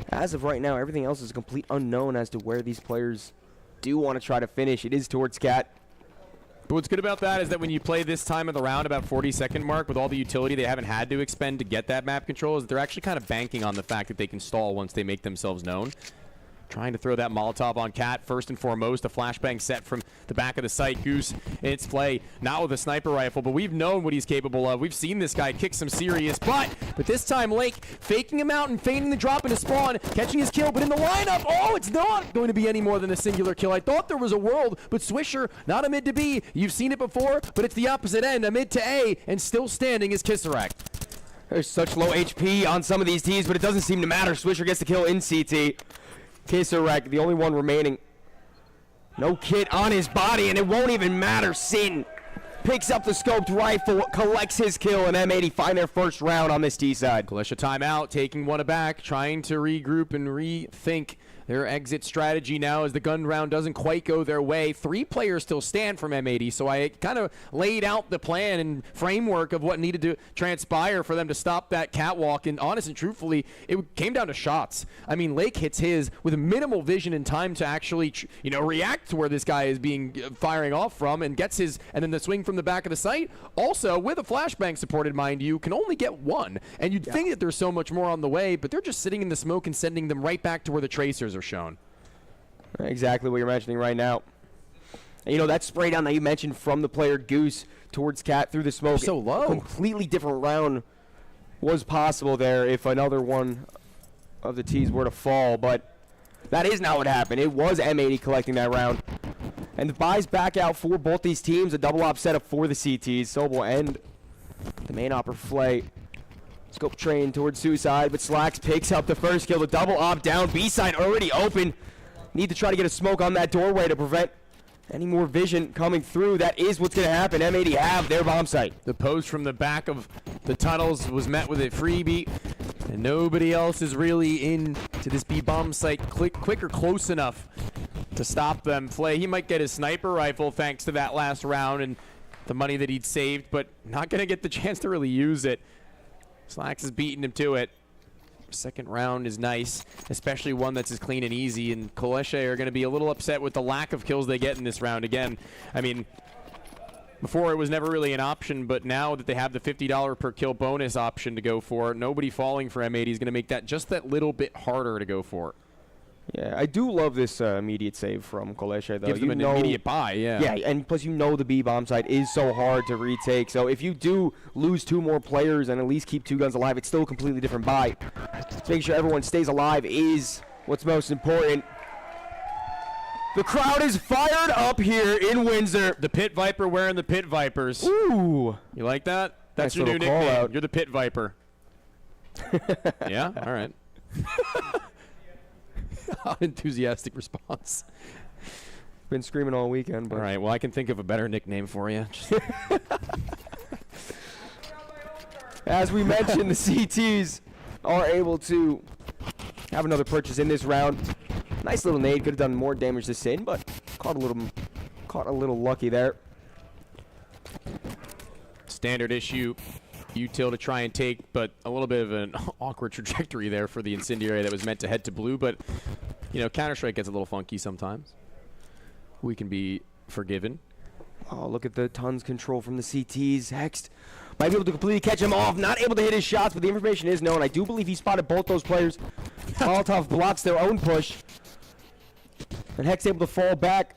[SPEAKER 18] as of right now, everything else is a complete unknown as to where these players do want to try to finish. It is towards Cat.
[SPEAKER 15] But what's good about that is that when you play this time of the round, about 40-second mark, with all the utility they haven't had to expend to get that map control, is they're actually kind of banking on the fact that they can stall once they make themselves known. Trying to throw that Molotov on Cat first and foremost. A flashbang set from the back of the site. Goose in its play, not with a sniper rifle, but we've known what he's capable of. We've seen this guy kick some serious butt, but this time Lake faking him out and feigning the drop into spawn, catching his kill, but in the lineup, oh, it's not going to be any more than a singular kill. I thought there was a world, but Swisher, not a mid to B. You've seen it before, but it's the opposite end, a mid to A, and still standing is Kissarak.
[SPEAKER 18] There's such low HP on some of these T's, but it doesn't seem to matter. Swisher gets the kill in CT. Kissarak, the only one remaining. No kit on his body, and it won't even matter. Sin picks up the scoped rifle, collects his kill, and M80 find their first round on this T side.
[SPEAKER 15] Kaleshe timeout, taking one back, trying to regroup and rethink their exit strategy now as the gun round doesn't quite go their way. 3 players still stand from M80, so I kind of laid out the plan and framework of what needed to transpire for them to stop that catwalk, and honest and truthfully, it came down to shots. I mean, Lake hits his with minimal vision and time to actually, react to where this guy is being firing off from, and gets his, and then the swing from the back of the site, also with a flashbang supported, mind you, can only get 1, and you'd think that there's so much more on the way, but they're just sitting in the smoke and sending them right back to where the tracers are shown.
[SPEAKER 18] Exactly what you're mentioning right now. And, that spray down that you mentioned from the player Goose towards Cat through the smoke.
[SPEAKER 15] So low.
[SPEAKER 18] Completely different round was possible there if another one of the T's were to fall, but that is not what happened. It was M80 collecting that round. And the buys back out for both these teams. A double op setup for the CTs. So will end the main op Flay. Scope train towards Suicide, but Slacks picks up the first kill. The double op down. B-side already open. Need to try to get a smoke on that doorway to prevent any more vision coming through. That is what's going to happen. M80 have their bomb site.
[SPEAKER 15] The post from the back of the tunnels was met with a freebie, and nobody else is really in to this B-bomb site quick or close enough to stop them. Flay, he might get his sniper rifle thanks to that last round and the money that he'd saved, but not going to get the chance to really use it. Slacks is beating him to it. Second round is nice, especially one that's as clean and easy, and Kaleshe are going to be a little upset with the lack of kills they get in this round. Again, I mean, before it was never really an option, but now that they have the $50 per kill bonus option to go for, nobody falling for M80 is going to make that just that little bit harder to go for.
[SPEAKER 18] Yeah, I do love this immediate save from Kaleshe, though.
[SPEAKER 15] Gives them an immediate buy, yeah.
[SPEAKER 18] Yeah, and plus the B bomb site is so hard to retake. So if you do lose 2 more players and at least keep 2 guns alive, it's still a completely different buy. Making sure everyone stays alive is what's most important. And, you know, that's sprayed down that you mentioned from the player Goose towards Cat through the smoke. Completely different round was possible there if another one of the T's were to fall, but that is not what happened. It was M80 collecting that round. And the buys back out for both these teams. A double op setup for the CTs. So will end the main op Flay. Scope train towards Suicide, but Slacks picks up the first kill. The double op down. B-side already open. Need to try to get a smoke on that doorway to prevent any more vision coming through. That is what's going to happen. M80 have their bomb site.
[SPEAKER 15] The post from the back of the tunnels was met with a freebie, and nobody else is really in to this B-bomb site
[SPEAKER 18] The crowd is fired up here in Windsor.
[SPEAKER 15] The Pit Viper wearing the Pit Vipers.
[SPEAKER 18] Ooh.
[SPEAKER 15] You like that? That's
[SPEAKER 18] Nice
[SPEAKER 15] your new
[SPEAKER 18] little call
[SPEAKER 15] nickname.
[SPEAKER 18] out.
[SPEAKER 15] You're the Pit Viper. Yeah? All right. Enthusiastic response.
[SPEAKER 18] Been screaming all weekend. But
[SPEAKER 15] All right, well, I can think of a better nickname for you.
[SPEAKER 18] As we mentioned, the CTs are able to have another purchase in this round. Nice little nade. Could have done more damage to Sin, but caught a little lucky there.
[SPEAKER 15] Standard issue util to try and take, but a little bit of an awkward trajectory there for the incendiary that was meant to head to blue. But, you know, Counter-Strike gets a little funky sometimes. We can be forgiven.
[SPEAKER 18] Oh, look at the tons control from the CTs. Hext might be able to completely catch him off. Not able to hit his shots, but the information is known. I do believe he spotted both those players. Molotov blocks their own push. And Hex able to fall back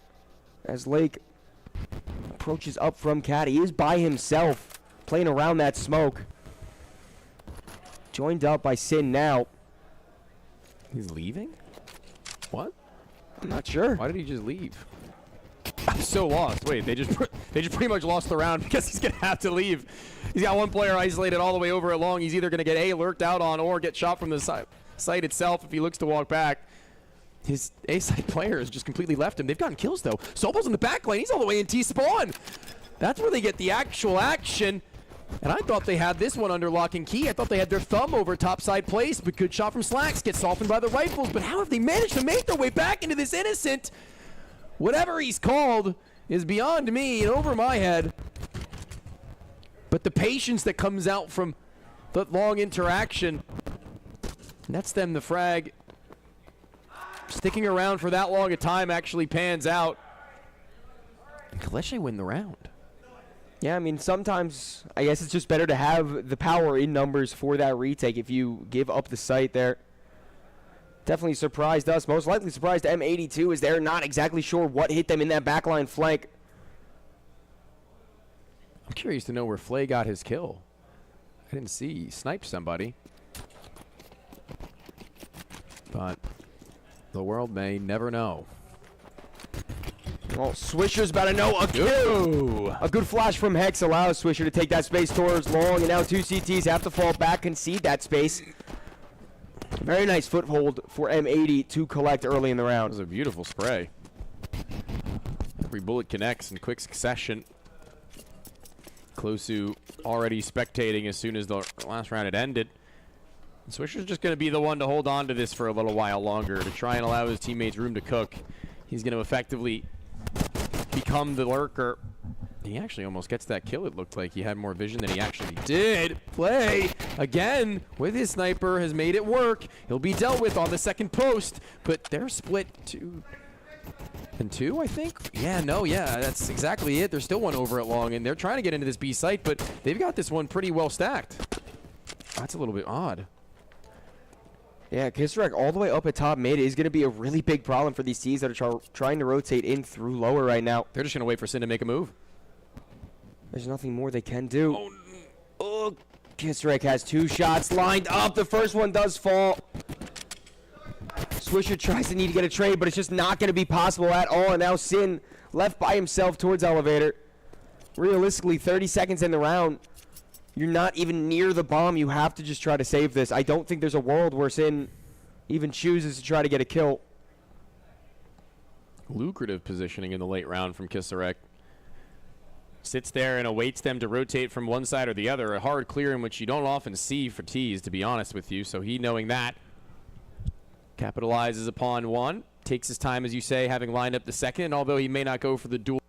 [SPEAKER 18] as Lake approaches up from Cat. He is by himself, playing around that smoke. Joined up by Sin now.
[SPEAKER 15] He's leaving? What?
[SPEAKER 18] I'm not sure.
[SPEAKER 15] Why did he just leave? I'm so lost. Wait, they just pretty much lost the round because he's gonna have to leave. He's got one player isolated all the way over at long. He's either gonna get A, lurked out on, or get shot from the site itself if he looks to walk back. His A-side player has just completely left him. They've gotten kills though. Sobel's in the back lane. He's all the way in T-spawn. That's where they get the actual action. And I thought they had this one under lock and key. I thought they had their thumb over topside place, but good shot from Slacks. Gets softened by the rifles. But how have they managed to make their way back into this innocent? Whatever he's called is beyond me and over my head. But the patience that comes out from the long interaction, nets them the frag. Sticking around for that long a time actually pans out. And Kaleshe win the round.
[SPEAKER 18] Yeah, I mean, sometimes I guess it's just better to have the power in numbers for that retake if you give up the site there. Definitely surprised us. Most likely surprised M82 as they're not exactly sure what hit them in that backline flank.
[SPEAKER 15] I'm curious to know where Flay got his kill. I didn't see. He sniped somebody. But the world may never know.
[SPEAKER 18] Well, Swisher's about to know a kill.
[SPEAKER 15] Ooh.
[SPEAKER 18] A good flash from Hex allows Swisher to take that space towards long, and now two CTs have to fall back, concede that space. Very nice foothold for M80 to collect early in the round.
[SPEAKER 15] That was a beautiful spray. Every bullet connects in quick succession. Closu already spectating as soon as the last round had ended. And Swisher's just going to be the one to hold on to this for a little while longer to try and allow his teammates room to cook. He's going to effectively become the lurker. He actually almost gets that kill. It looked like he had more vision than he actually did. Play again with his sniper has made it work. He'll be dealt with on the second post, but they're split 2 and 2, I think. Yeah, that's exactly it. There's still one over at long, and they're trying to get into this B site, but they've got this one pretty well stacked. That's a little bit odd.
[SPEAKER 18] Yeah, Kisrek all the way up at top mid is going to be a really big problem for these teams that are trying to rotate in through lower right now.
[SPEAKER 15] They're just going to wait for Sin to make a move.
[SPEAKER 18] There's nothing more they can do. Oh, Kisrek has 2 shots lined up. The first one does fall. Swisher tries to need to get a trade, but it's just not going to be possible at all. And now Sin left by himself towards elevator. Realistically, 30 seconds in the round. You're not even near the bomb. You have to just try to save this. I don't think there's a world where Sin even chooses to try to get a kill.
[SPEAKER 15] Lucrative positioning in the late round from Kisarek. Sits there and awaits them to rotate from one side or the other. A hard clear in which you don't often see for T's, to be honest with you. So he, knowing that, capitalizes upon one. Takes his time, as you say, having lined up the second. Although he may not go for the duel.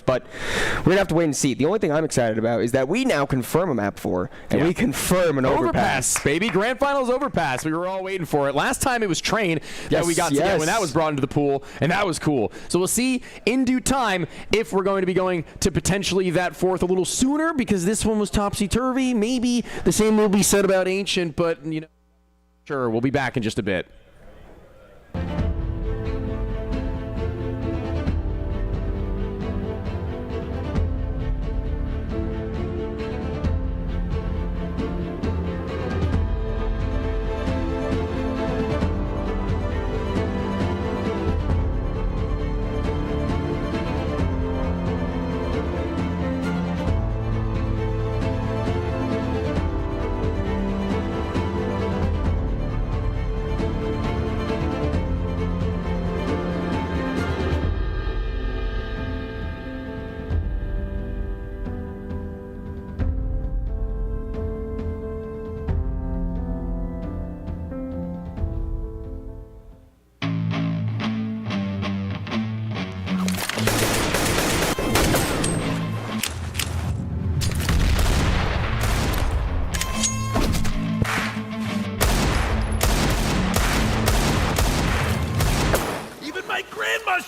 [SPEAKER 18] but we're going to have to wait and see. The only thing I'm excited about is that we now confirm a map 4, and we confirm an overpass.
[SPEAKER 15] Baby. Grand Finals overpass. We were all waiting for it. Last time it was Train that we got to get when that was brought into the pool, and that was cool. So we'll see in due time if we're going to be going to potentially that 4th a little sooner, because this one was topsy-turvy. Maybe the same will be said about Ancient, but, you know, sure, we'll be back in just a bit.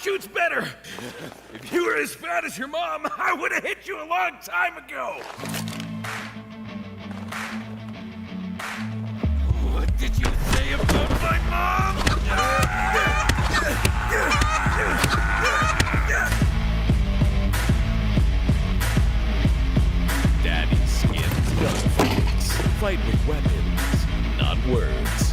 [SPEAKER 1] Shoots better. If you were as fat as your mom, I would have hit you a long time ago. What did you say about my mom? Daddy's skin does things. Fight with weapons, not words.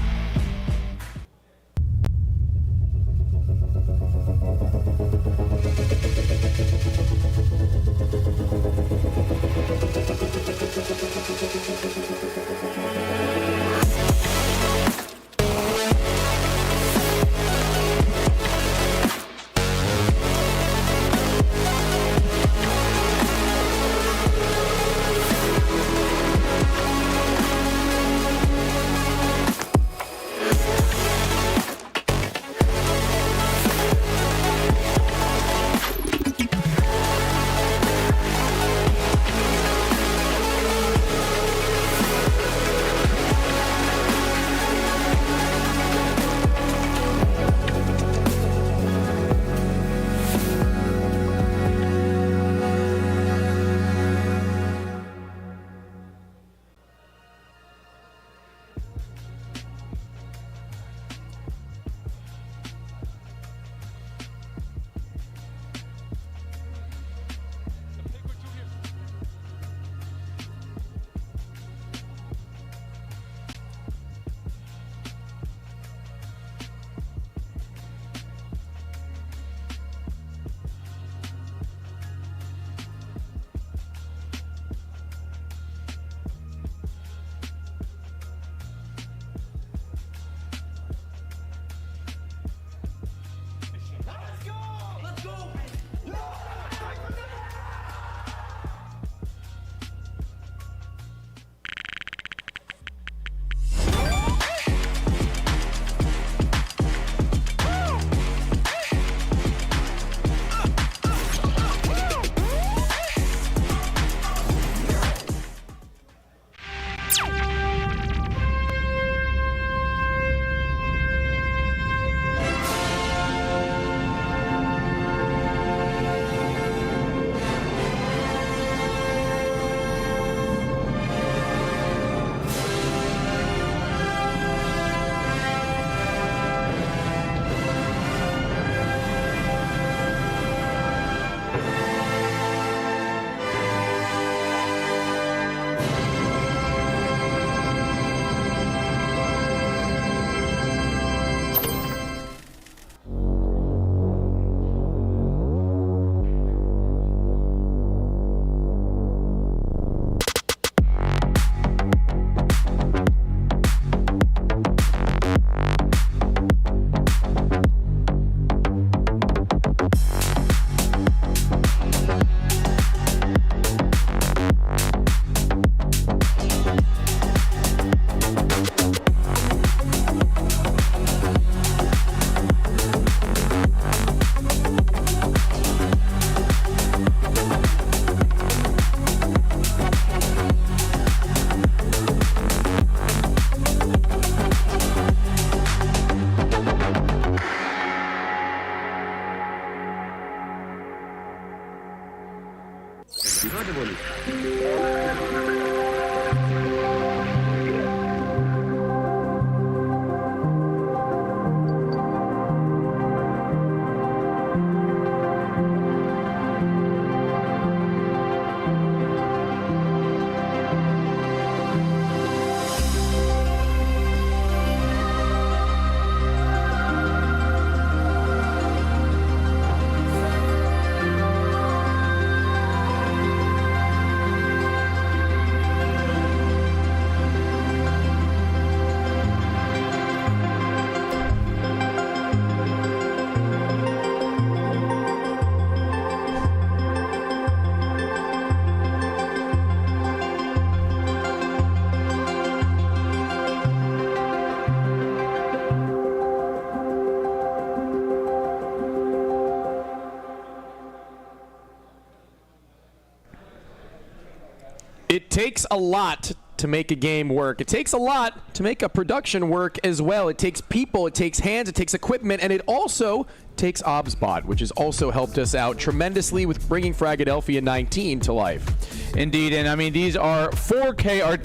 [SPEAKER 15] It takes a lot to make a game work. It takes a lot to make a production work as well. It takes people, it takes hands, it takes equipment, and it also takes ObsBot, which has also helped us out tremendously with bringing Fragadelphia 19 to life.
[SPEAKER 11] Indeed, and I mean, these are 4K,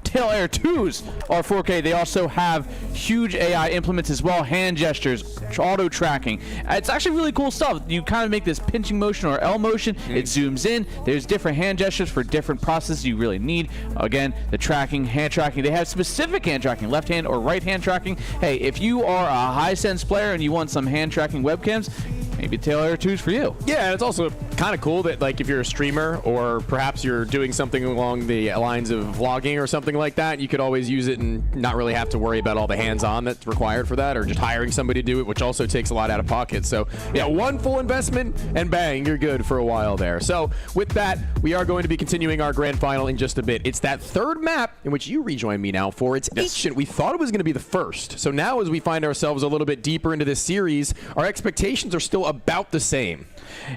[SPEAKER 11] Tail Air 2s are 4K. They also have huge AI implements as well, hand gestures, auto tracking. It's actually really cool stuff. You kind of make this pinching motion or L motion, it zooms in. There's different hand gestures for different processes you really need. Again, the tracking, hand tracking. They have specific hand tracking, left hand or right hand tracking. Hey, if you are a high sense player and you want some hand tracking webcams, maybe Tail Air 2's for you.
[SPEAKER 15] Yeah, and it's also kind of cool that, like, if you're a streamer or perhaps you're doing something along the lines of vlogging or something like that, you could always use it and not really have to worry about all the hands-on that's required for that, or just hiring somebody to do it, which also takes a lot out of pocket. So, yeah, one full investment and bang, you're good for a while there. So, with that, we are going to be continuing our grand final in just a bit. It's that third map in which you rejoin me now for. It's Ancient. We thought it was going to be the first. So now as we find ourselves a little bit deeper into this series, our expectations are still about the same.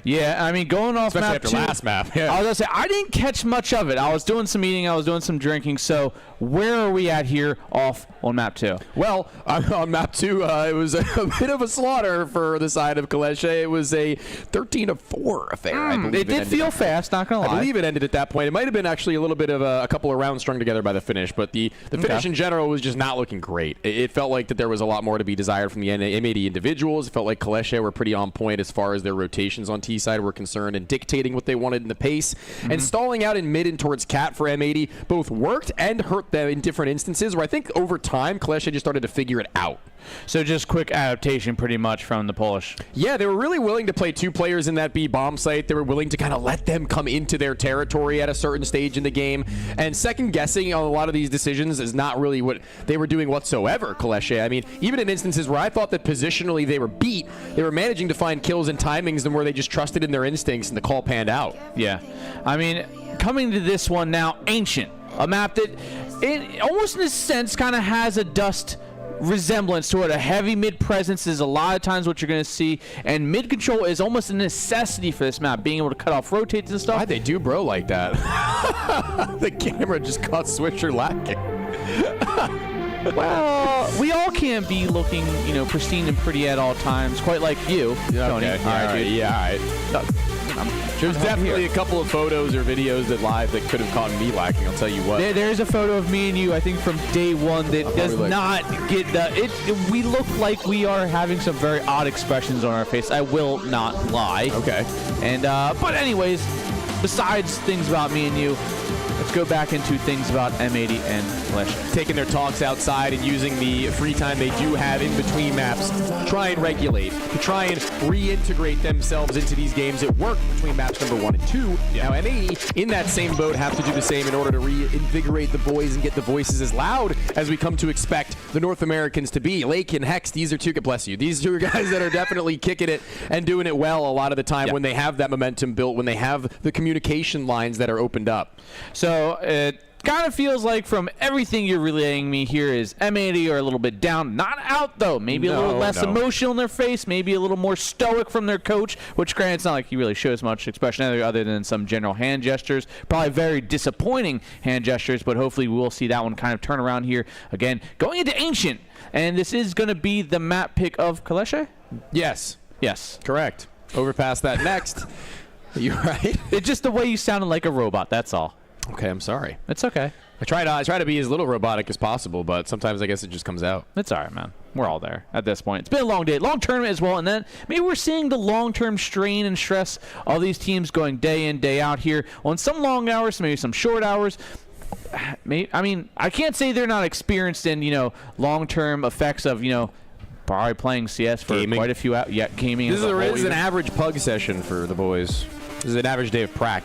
[SPEAKER 11] Yeah, I mean, going off
[SPEAKER 15] especially
[SPEAKER 11] map
[SPEAKER 15] after
[SPEAKER 11] two,
[SPEAKER 15] last map. Yeah.
[SPEAKER 11] I was gonna say I didn't catch much of it. I was doing some eating, I was doing some drinking. So where are we at here off on map 2?
[SPEAKER 15] Well, on map 2, it was a bit of a slaughter for the side of Kalesha. It was a 13-4 affair. I believe
[SPEAKER 11] it did feel fast, not gonna lie.
[SPEAKER 15] I believe it ended at that point. It might have been actually a little bit of a couple of rounds strung together by the finish, but the finish in general was just not looking great. It felt like that there was a lot more to be desired from the M80 individuals. It felt like Kalesha were pretty on point as far as their rotations on T side were concerned and dictating what they wanted in the pace. And stalling out in mid and towards Cat for M80 both worked and hurt them in different instances, where I think over time Kalesha just started to figure it out.
[SPEAKER 11] So just quick adaptation pretty much from the Polish.
[SPEAKER 15] Yeah, they were really willing to play 2 players in that B bomb site. They were willing to kind of let them come into their territory at a certain stage in the game. And second guessing on a lot of these decisions is not really what they were doing whatsoever, Kalesha. I mean, even in instances where I thought that positionally they were beat, they were managing to find kills and timings and where they just trusted in their instincts and the call panned out.
[SPEAKER 11] Yeah. I mean, coming to this one now, Ancient. A map that, it almost in a sense, kind of has a dust resemblance to it. A heavy mid presence is a lot of times what you're going to see, and mid control is almost a necessity for this map, being able to cut off rotates and stuff.
[SPEAKER 15] Why'd they do bro like that? The camera just caught Switcher lacking.
[SPEAKER 11] Well, we all can't be looking, pristine and pretty at all times, quite like you, Tony.
[SPEAKER 15] Okay. All right, dude. Yeah, all right. There's definitely a couple of photos or videos that live that could have caught me lacking, I'll tell you what.
[SPEAKER 11] There's a photo of me and you, I think, from day one that does not get we look like we are having some very odd expressions on our face. I will not lie.
[SPEAKER 15] Okay.
[SPEAKER 11] And, but anyways, besides things about me and you, let's go back into things about M80 and Kalesha.
[SPEAKER 15] Taking their talks outside and using the free time they do have in between maps to try and regulate, to try and reintegrate themselves into these games that work between maps number 1 and 2. Now, M80 in that same boat have to do the same in order to reinvigorate the boys and get the voices as loud as we come to expect the North Americans to be. Lake and Hex, these are two, bless you, these two are guys that are definitely kicking it and doing it well a lot of the time when they have that momentum built, when they have the communication lines that are opened up.
[SPEAKER 11] So it kind of feels like from everything you're relaying me here is M80 are a little bit down, not out though, maybe a little less emotional in their face, maybe a little more stoic from their coach, which granted it's not like he really shows much expression other than some general hand gestures, probably very disappointing hand gestures, but hopefully we'll see that one kind of turn around here again. Going into Ancient, and this is going to be the map pick of Kalesha?
[SPEAKER 15] Yes.
[SPEAKER 11] Yes.
[SPEAKER 15] Correct. Overpass that next. You right?
[SPEAKER 11] It's just the way you sounded like a robot, that's all.
[SPEAKER 15] Okay, I'm sorry.
[SPEAKER 11] It's okay.
[SPEAKER 15] I try to be as little robotic as possible, but sometimes I guess it just comes out.
[SPEAKER 11] It's all right, man. We're all there at this point. It's been a long day, long tournament as well, and then maybe we're seeing the long-term strain and stress of these teams going day in, day out here on some long hours, maybe some short hours. I mean, I can't say they're not experienced in, long-term effects of, probably playing CS for quite a few hours. Yeah, gaming.
[SPEAKER 15] This is an average pug session for the boys. This is an average day of prac.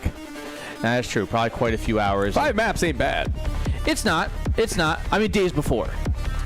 [SPEAKER 11] That's true. Probably quite a few hours.
[SPEAKER 15] 5 maps ain't bad.
[SPEAKER 11] It's not. It's not. I mean, days before.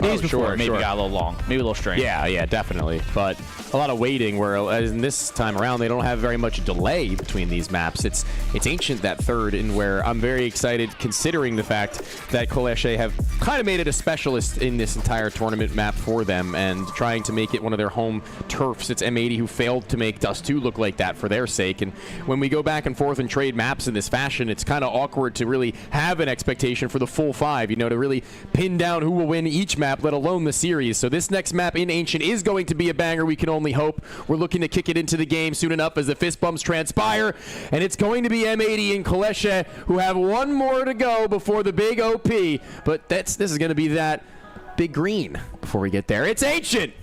[SPEAKER 11] Days before, maybe got a little long, maybe a little strange.
[SPEAKER 15] Yeah, definitely. But a lot of waiting, whereas in this time around, they don't have very much delay between these maps. It's Ancient that third, and where I'm very excited considering the fact that Clair have kind of made it a specialist in this entire tournament map for them and trying to make it one of their home turfs. It's M80 who failed to make Dust 2 look like that for their sake. And when we go back and forth and trade maps in this fashion, it's kind of awkward to really have an expectation for the full 5, you know, to really pin down who will win each map, let alone the series. So this next map in Ancient is going to be a banger, we can only hope. We're looking to kick it into the game soon enough as the fist bumps transpire, and it's going to be M80 and Clair who have one more to go before the big OP, but this is going to be that big green before we get there. It's Ancient!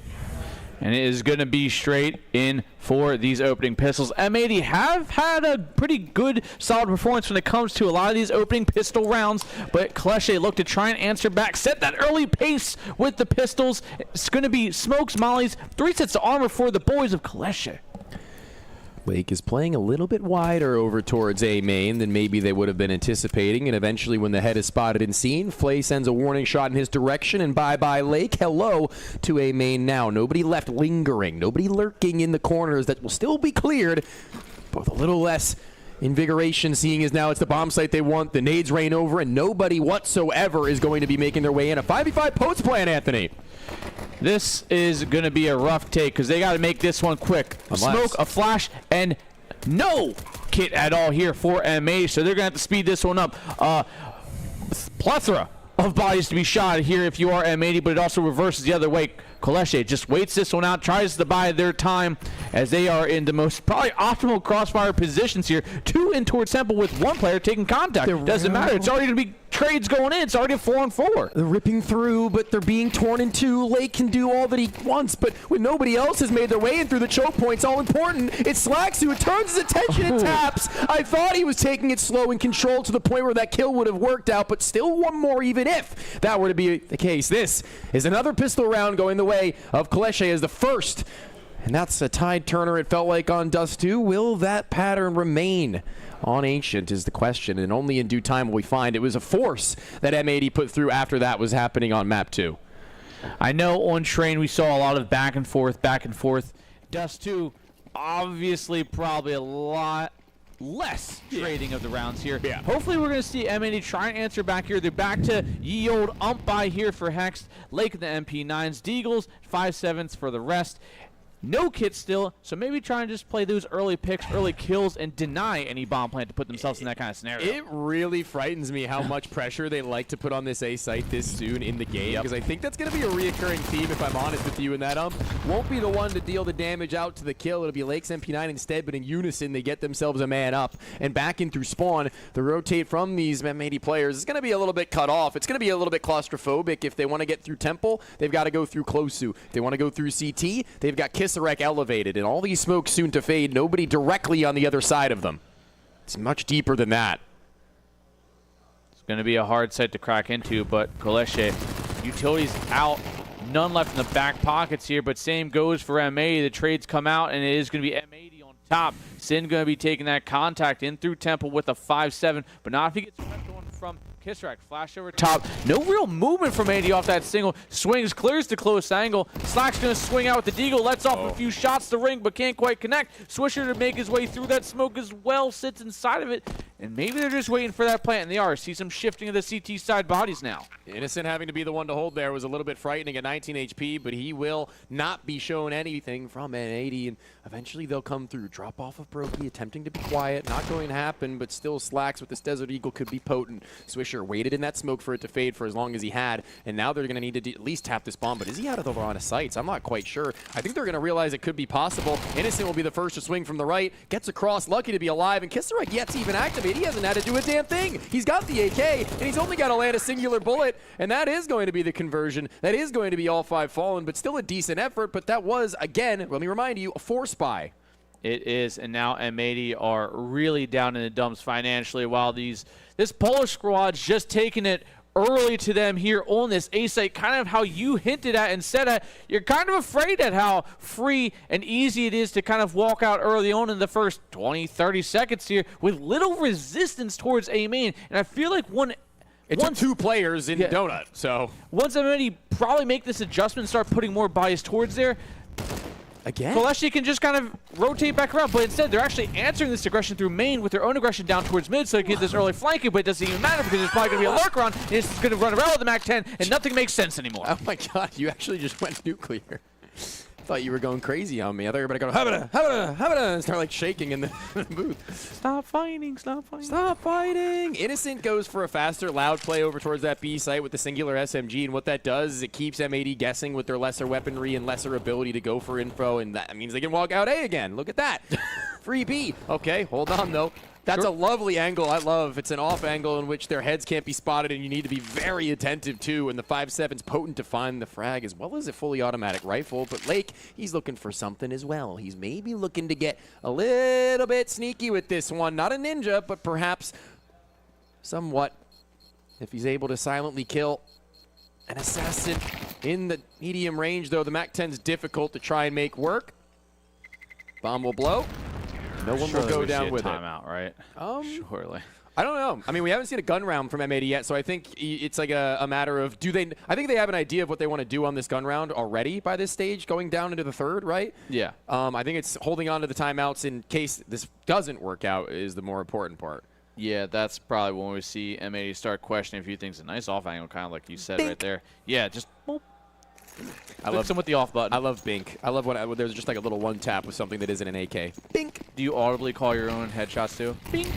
[SPEAKER 11] And it is going to be straight in for these opening pistols. M80 have had a pretty good, solid performance when it comes to a lot of these opening pistol rounds, but Clair look to try and answer back, set that early pace with the pistols. It's going to be smokes, mollies, 3 sets of armor for the boys of Clair.
[SPEAKER 15] Lake is playing a little bit wider over towards A main than maybe they would have been anticipating, and eventually when the head is spotted and seen, Flay sends a warning shot in his direction, and bye-bye Lake. Hello to A main now. Nobody left lingering, nobody lurking in the corners that will still be cleared, but with a little less invigoration, seeing as now it's the bomb site they want, the nades rain over, and nobody whatsoever is going to be making their way in. A 5v5 post plan, Anthony.
[SPEAKER 11] This is going to be a rough take because they got to make this one quick. A smoke, a flash, and no kit at all here for M80, so they're going to have to speed this one up. Plethora of bodies to be shot here if you are M80, but it also reverses the other way. Clair just waits this one out, tries to buy their time as they are in the most probably optimal crossfire positions here. 2 in towards Temple with 1 player taking contact. Doesn't matter. It's already going to be trades going in. It's already a 4-on-4.
[SPEAKER 15] They're ripping through, but they're being torn in 2. Lake can do all that he wants, but when nobody else has made their way in through the choke points, all important, it's Slacks who turns his attention and taps. I thought he was taking it slow and controlled to the point where that kill would have worked out, but still one more even if that were to be the case. This is another pistol round going the way of Clair as the first, and that's a tide turner it felt like on Dust 2. Will that pattern remain on Ancient is the question, and only in due time will we find. It was a force that M80 put through after that was happening on map 2.
[SPEAKER 11] I know on train we saw a lot of back and forth. Dust 2, obviously probably a lot less trading of the rounds here. Hopefully we're going to see M80 try and answer back here. They're back to ye old ump by here for Hex. Lake in the MP9s, Deagles, 5-7s for the rest. No kit still, so maybe try and just play those early picks, early kills, and deny any bomb plant to put themselves in that kind of scenario.
[SPEAKER 15] It really frightens me how much pressure they like to put on this A site this soon in the game, because I think that's going to be a reoccurring theme, if I'm honest with you, in that won't be the one to deal the damage out to the kill. It'll be Lake's MP9 instead, but in unison, they get themselves a man up and back in through spawn. The rotate from these M80 players is going to be a little bit cut off. It's going to be a little bit claustrophobic. If they want to get through Temple, they've got to go through Closu. If they want to go through CT, they've got Kisarek elevated, and all these smokes soon to fade. Nobody directly on the other side of them. It's much deeper than that.
[SPEAKER 11] It's going to be a hard site to crack into, but Clair, utilities out. None left in the back pockets here, but same goes for M80. The trades come out, and it is going to be M80 on top. Sin going to be taking that contact in through Temple with a 5-7, but not if he gets swept on from Kisarek. Flash over top. No real movement from 80 off that single. Swings, clears the close angle. Slack's going to swing out with the Deagle. Lets off a few shots to ring, but can't quite connect. Swisher to make his way through that smoke as well. Sits inside of it. And maybe they're just waiting for that plant, and they are. See some shifting of the CT side bodies now.
[SPEAKER 15] Innocent having to be the one to hold there was a little bit frightening at 19 HP, but he will not be shown anything from an 80, and eventually they'll come through. Drop off of Brokey, attempting to be quiet. Not going to happen, but still Slacks with this Desert Eagle could be potent. Swisher waited in that smoke for it to fade for as long as he had, and now they're going to need to at least tap this bomb, but is he out of the line of sights? I'm not quite sure. I think they're going to realize it could be possible. Innocent will be the first to swing from the right, gets across, lucky to be alive, and Kisarek yet to even activate. He hasn't had to do a damn thing. He's got the AK, and he's only got to land a singular bullet, and that is going to be the conversion. That is going to be all 5 fallen, but still a decent effort, but that was, again, let me remind you, a force buy.
[SPEAKER 11] It is, and now M80 are really down in the dumps financially, while this Polish squad's just taking it early to them here on this A site, kind of how you hinted at and said that you're kind of afraid at how free and easy it is to kind of walk out early on in the first 20, 30 seconds here with little resistance towards A main. And I feel like one
[SPEAKER 15] It took 2 players in Donut, so.
[SPEAKER 11] Once M80 probably make this adjustment and start putting more bias towards there,
[SPEAKER 15] again,
[SPEAKER 11] Koleshi can just kind of rotate back around, but instead they're actually answering this aggression through main with their own aggression down towards mid, so they can get this early flanking, but it doesn't even matter because there's probably going to be a lurk around, and it's going to run around with the MAC-10, and nothing makes sense anymore.
[SPEAKER 15] Oh my god, you actually just went nuclear. Thought you were going crazy on me. I thought you were going to go, habada, habada, habada, and start like shaking in the booth.
[SPEAKER 11] Stop fighting, stop fighting.
[SPEAKER 15] Stop fighting. Innocent goes for a faster, loud play over towards that B site with the singular SMG, and what that does is it keeps M80 guessing with their lesser weaponry and lesser ability to go for info, and that means they can walk out A again. Look at that. Free B. Okay, hold on though. That's a lovely angle. I love. It's an off angle in which their heads can't be spotted, and you need to be very attentive too. And the 5.7's potent to find the frag as well as a fully automatic rifle. But Lake, he's looking for something as well. He's maybe looking to get a little bit sneaky with this one. Not a ninja, but perhaps somewhat. If he's able to silently kill an assassin in the medium range, though, the MAC-10's difficult to try and make work. Bomb will blow. No one will go down with it.
[SPEAKER 11] Timeout, right? Surely.
[SPEAKER 15] I don't know. I mean, we haven't seen a gun round from M80 yet, so I think it's like a matter of I think they have an idea of what they want to do on this gun round already by this stage, going down into the 3rd, right?
[SPEAKER 11] Yeah.
[SPEAKER 15] I think it's holding on to the timeouts in case this doesn't work out is the more important part.
[SPEAKER 11] Yeah, that's probably when we see M80 start questioning a few things. A nice off angle, kind of like you said right there. Yeah, just boop.
[SPEAKER 15] I love
[SPEAKER 11] him with the off button.
[SPEAKER 15] I love Bink. I love when there's just like a little one tap with something that isn't an AK. Bink.
[SPEAKER 11] Do you audibly call your own headshots too? Bink.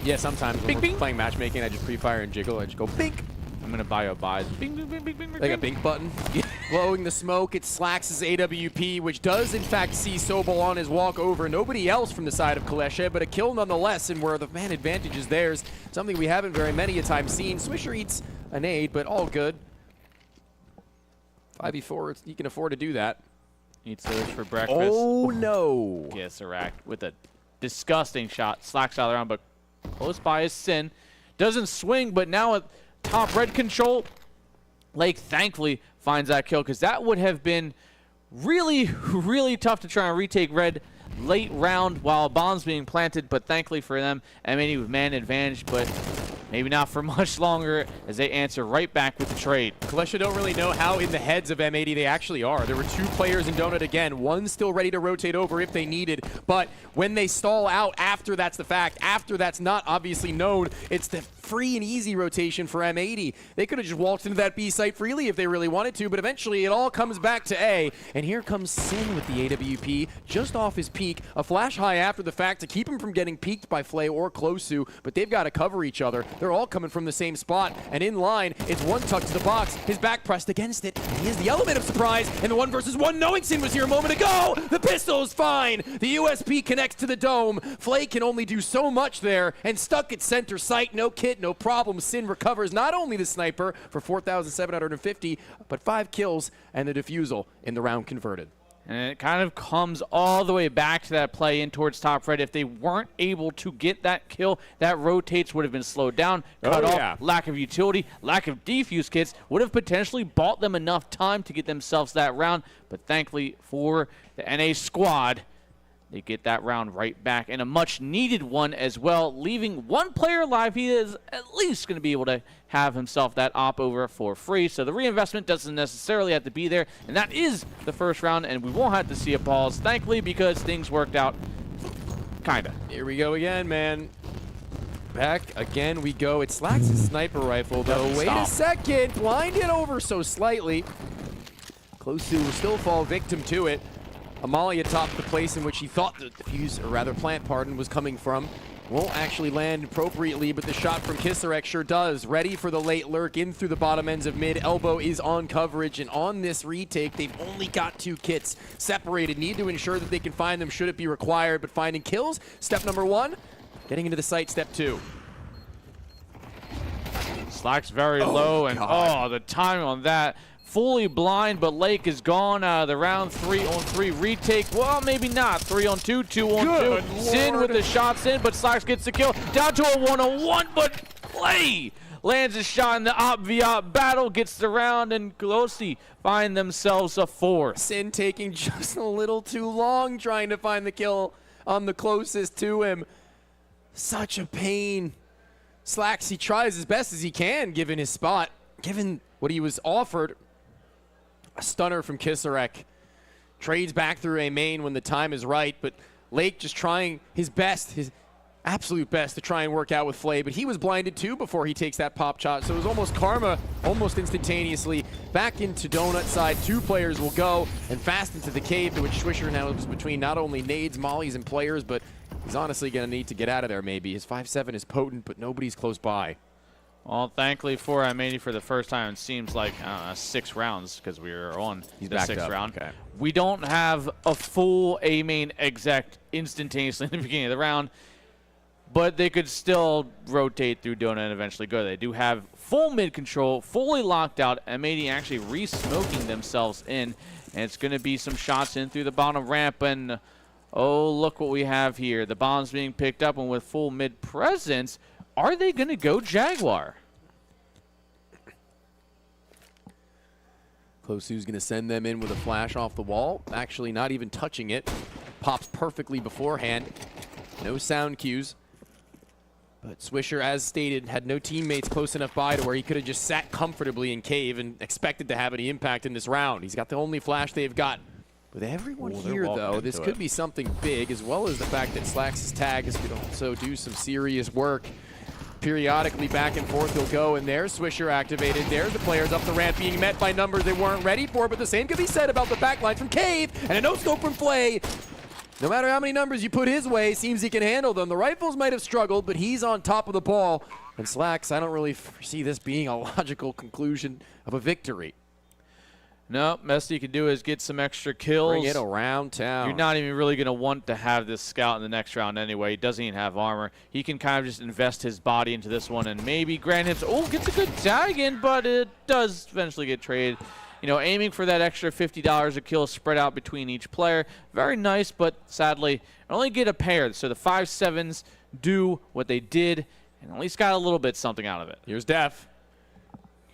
[SPEAKER 15] Yeah, sometimes when we're playing matchmaking, I just pre-fire and jiggle. I just go Bink.
[SPEAKER 11] I'm gonna buy a buys. Bing, bing, bing, bing, bing,
[SPEAKER 15] like a Bink button. Blowing the smoke, it slacks his AWP, which does in fact see Sobel on his walk over. Nobody else from the side of Koleshi, but a kill nonetheless, and where the man advantage is theirs. Something we haven't very many a time seen. Swisher eats a nade, but all good. 5v4, he can afford to do that.
[SPEAKER 11] Eats those for breakfast.
[SPEAKER 15] Oh, no.
[SPEAKER 11] Yes, Iraq with a disgusting shot. Slacks out around, but close by is Sin. Doesn't swing, but now at top red control, Lake thankfully finds that kill because that would have been really, really tough to try and retake red late round while bombs being planted, but thankfully for them, M80 with man advantage, but maybe not for much longer as they answer right back with the trade.
[SPEAKER 15] Koleshi don't really know how in the heads of M80 they actually are. There were 2 players in Donut again. One still ready to rotate over if they needed, but when they stall out after that's the fact, after that's not obviously known, it's the free and easy rotation for M80. They could have just waltzed into that B site freely if they really wanted to, but eventually it all comes back to A, and here comes Sin with the AWP just off his peak. A flash high after the fact to keep him from getting peeked by Flay or Closu, but they've got to cover each other. They're all coming from the same spot, and in line, it's one tuck to the box, his back pressed against it, and he has the element of surprise, and the 1v1 knowing Sin was here a moment ago! The pistol is fine! The USP connects to the dome. Flay can only do so much there, and stuck at center sight, no kit, no problem. Sin recovers not only the sniper for 4,750, but 5 kills and the defusal in the round converted.
[SPEAKER 11] And it kind of comes all the way back to that play in towards top red. If they weren't able to get that kill, that rotates would have been slowed down, cut off, lack of utility, lack of defuse kits, would have potentially bought them enough time to get themselves that round. But thankfully for the NA squad, they get that round right back, and a much-needed one as well, leaving one player alive. He is at least going to be able to have himself that op over for free, so the reinvestment doesn't necessarily have to be there, and that is the first round, and we won't have to see a pause, thankfully, because things worked out kind of.
[SPEAKER 15] Here we go again, man. Back again we go. It slacks his sniper rifle, though. Wait a second. Blinded over so slightly. Close to still fall victim to it. Amalia atop the place in which he thought the defuse, or rather plant, pardon, was coming from. Won't actually land appropriately, but the shot from Kisarek sure does. Ready for the late lurk in through the bottom ends of mid. Elbow is on coverage, and on this retake, they've only got 2 kits separated. Need to ensure that they can find them should it be required, but finding kills, step number 1. Getting into the site, step 2.
[SPEAKER 11] Slack's very low, and the timing on that. Fully blind, but Lake is gone out of the round. 3-on-3 retake. Well, maybe not. 3-on-2, 2-on-2. Sin with the shots in, but Slacks gets the kill. Down to a 1-on-1, but Flay lands a shot in the op-v-op battle, gets the round, and Glossy find themselves a 4.
[SPEAKER 15] Sin taking just a little too long trying to find the kill on the closest to him. Such a pain. Slacks, he tries as best as he can given his spot, given what he was offered. A stunner from Kisarek. Trades back through a main when the time is right, but Lake just trying his best, his absolute best to try and work out with Flay, but he was blinded too before he takes that pop shot, so it was almost karma, almost instantaneously. Back into Donut side, 2 players will go, and fast into the cave, to which Swisher now is between not only nades, mollies, and players, but he's honestly going to need to get out of there maybe. His 5-7 is potent, but nobody's close by.
[SPEAKER 11] Well, thankfully for M80 for the first time, it seems like 6 rounds, because we were on the 6th round.
[SPEAKER 15] Okay.
[SPEAKER 11] We don't have a full A main exec instantaneously in the beginning of the round, but they could still rotate through Donut and eventually go. They do have full mid control, fully locked out. M80 actually re-smoking themselves in, and it's going to be some shots in through the bottom ramp, and oh, look what we have here. The bomb's being picked up, and with full mid presence, are they going to go Jaguar?
[SPEAKER 15] Closu's going to send them in with a flash off the wall. Actually not even touching it. Pops perfectly beforehand. No sound cues. But Swisher, as stated, had no teammates close enough by to where he could have just sat comfortably in cave and expected to have any impact in this round. He's got the only flash they've got. With everyone here, though, this could be something big, as well as the fact that Slacks' tag is going to also do some serious work. Periodically back and forth he'll go, and there's Swisher activated. There's the players up the ramp being met by numbers they weren't ready for, but the same could be said about the backline from Cave, and a no-scope from Flay. No matter how many numbers you put his way, seems he can handle them. The Rifles might have struggled, but he's on top of the ball. And Slacks, I don't really foresee this being a logical conclusion of a victory.
[SPEAKER 11] No, best he can do is get some extra kills.
[SPEAKER 15] Bring it around town.
[SPEAKER 11] You're not even really going to want to have this scout in the next round anyway. He doesn't even have armor. He can kind of just invest his body into this one and maybe grant him. Oh, gets a good tag in, but it does eventually get traded. You know, aiming for that extra $50 a kill spread out between each player. Very nice, but sadly, only get a pair. So the 5-7s do what they did and at least got a little bit something out of it.
[SPEAKER 15] Here's Def.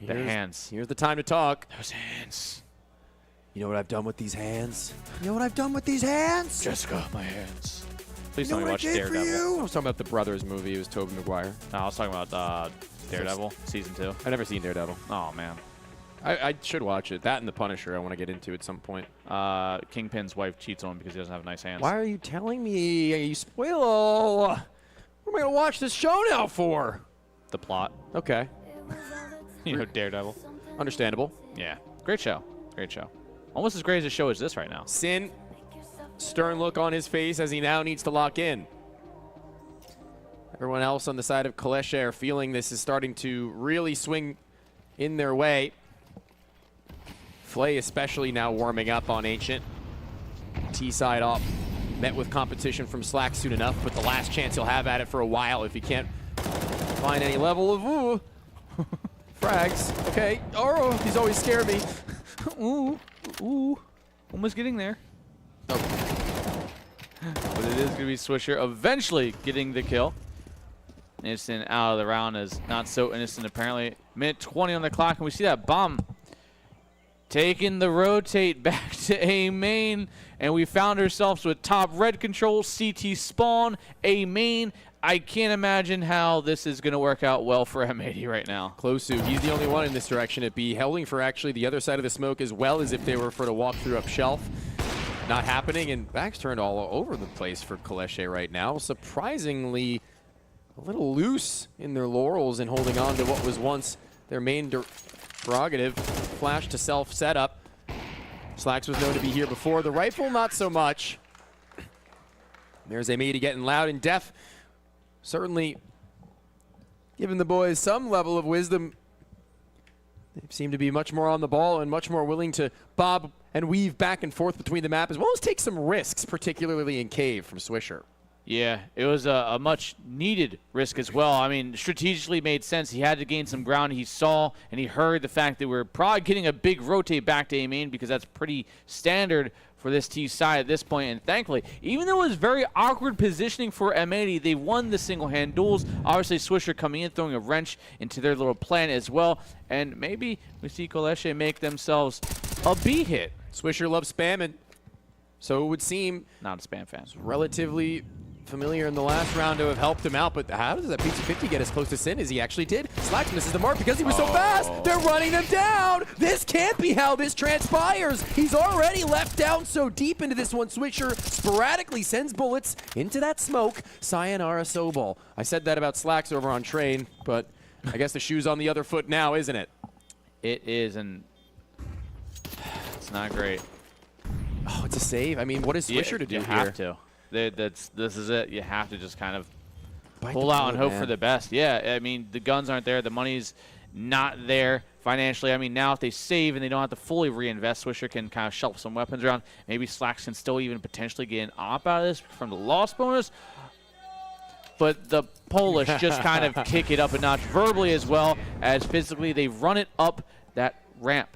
[SPEAKER 11] The hands.
[SPEAKER 15] Here's the time to talk.
[SPEAKER 11] Those hands.
[SPEAKER 15] You know what I've done with these hands? You know what I've done with these hands?
[SPEAKER 11] Jessica, my hands. Please
[SPEAKER 15] You know
[SPEAKER 11] tell me
[SPEAKER 15] what
[SPEAKER 11] watch
[SPEAKER 15] I did for
[SPEAKER 11] Daredevil.
[SPEAKER 15] you? I was talking about the Brothers movie. It was Tobey Maguire.
[SPEAKER 11] No, I was talking about Daredevil, Season 2.
[SPEAKER 15] I've never seen Daredevil.
[SPEAKER 11] Oh, man.
[SPEAKER 15] I should watch it. That and The Punisher I want to get into at some point.
[SPEAKER 11] Kingpin's wife cheats on him because he doesn't have nice hands.
[SPEAKER 15] Why are you telling me? You spoil. What am I going to watch this show now for?
[SPEAKER 11] The plot.
[SPEAKER 15] Okay.
[SPEAKER 11] You know, Daredevil.
[SPEAKER 15] Understandable.
[SPEAKER 11] Yeah. Great show. Great show. Almost as great as the show is this right now.
[SPEAKER 15] Sin, stern look on his face as he now needs to lock in. Everyone else on the side of Kalesha are feeling this is starting to really swing in their way. Flay especially now warming up on Ancient. T-side off. Met with competition from Slack soon enough, but the last chance he'll have at it for a while if he can't find any level of frags. Okay. Oh, he's always scared me.
[SPEAKER 11] Ooh. Almost getting there. Oh. But it is going to be Swisher eventually getting the kill. Innocent out of the round is not so innocent apparently. Minute 20 on the clock, and we see that bomb taking the rotate back to A main, and we found ourselves with top red control, CT spawn, A main. I can't imagine how this is going to work out well for M80 right now.
[SPEAKER 15] Closu, he's the only one in this direction at B, holding for actually the other side of the smoke as well as if they were for to walk through up shelf. Not happening, and back's turned all over the place for Kalesha right now. Surprisingly a little loose in their laurels and holding on to what was once their main prerogative. Flash to self setup. Slacks was known to be here before. The Rifle, not so much. There's M80 getting loud and Def. Certainly giving the boys some level of wisdom. They seem to be much more on the ball and much more willing to bob and weave back and forth between the map, as well as take some risks, particularly in Cave from Swisher.
[SPEAKER 11] Yeah, it was a much needed risk as well. I mean, strategically made sense. He had to gain some ground. He saw and he heard the fact that we're probably getting a big rotate back to A main because that's pretty standard for this T side at this point. And thankfully, even though it was very awkward positioning for M80, they won the single-hand duels. Obviously, Swisher coming in, throwing a wrench into their little plan as well. And maybe we see Kalesha make themselves a B hit.
[SPEAKER 15] Swisher loves spamming, so it would seem.
[SPEAKER 11] Not a spam fan.
[SPEAKER 15] Relatively familiar in the last round to have helped him out, but how does that pizza 50 get as close to Sin as he actually did? Slacks misses the mark because he was so fast. They're running them down. This can't be how this transpires. He's already left down so deep into this one. Swisher sporadically sends bullets into that smoke. Sayonara Sobol. I said that about Slacks over on Train, but I guess the shoe's on the other foot now, isn't it?
[SPEAKER 11] It is, and it's not great.
[SPEAKER 15] Oh, it's a save. I mean, what is Swisher to do
[SPEAKER 11] you
[SPEAKER 15] here?
[SPEAKER 11] have to. This is it. You have to just kind of
[SPEAKER 15] Bite
[SPEAKER 11] pull
[SPEAKER 15] the
[SPEAKER 11] out and
[SPEAKER 15] bullet,
[SPEAKER 11] hope for
[SPEAKER 15] man.
[SPEAKER 11] the best. Yeah, I mean, the guns aren't there. The money's not there financially. I mean, now if they save and they don't have to fully reinvest, Swisher can kind of shuffle some weapons around. Maybe Slacks can still even potentially get an op out of this from the loss bonus. But the Polish just kind of kick it up a notch verbally as well as physically. They run it up that ramp.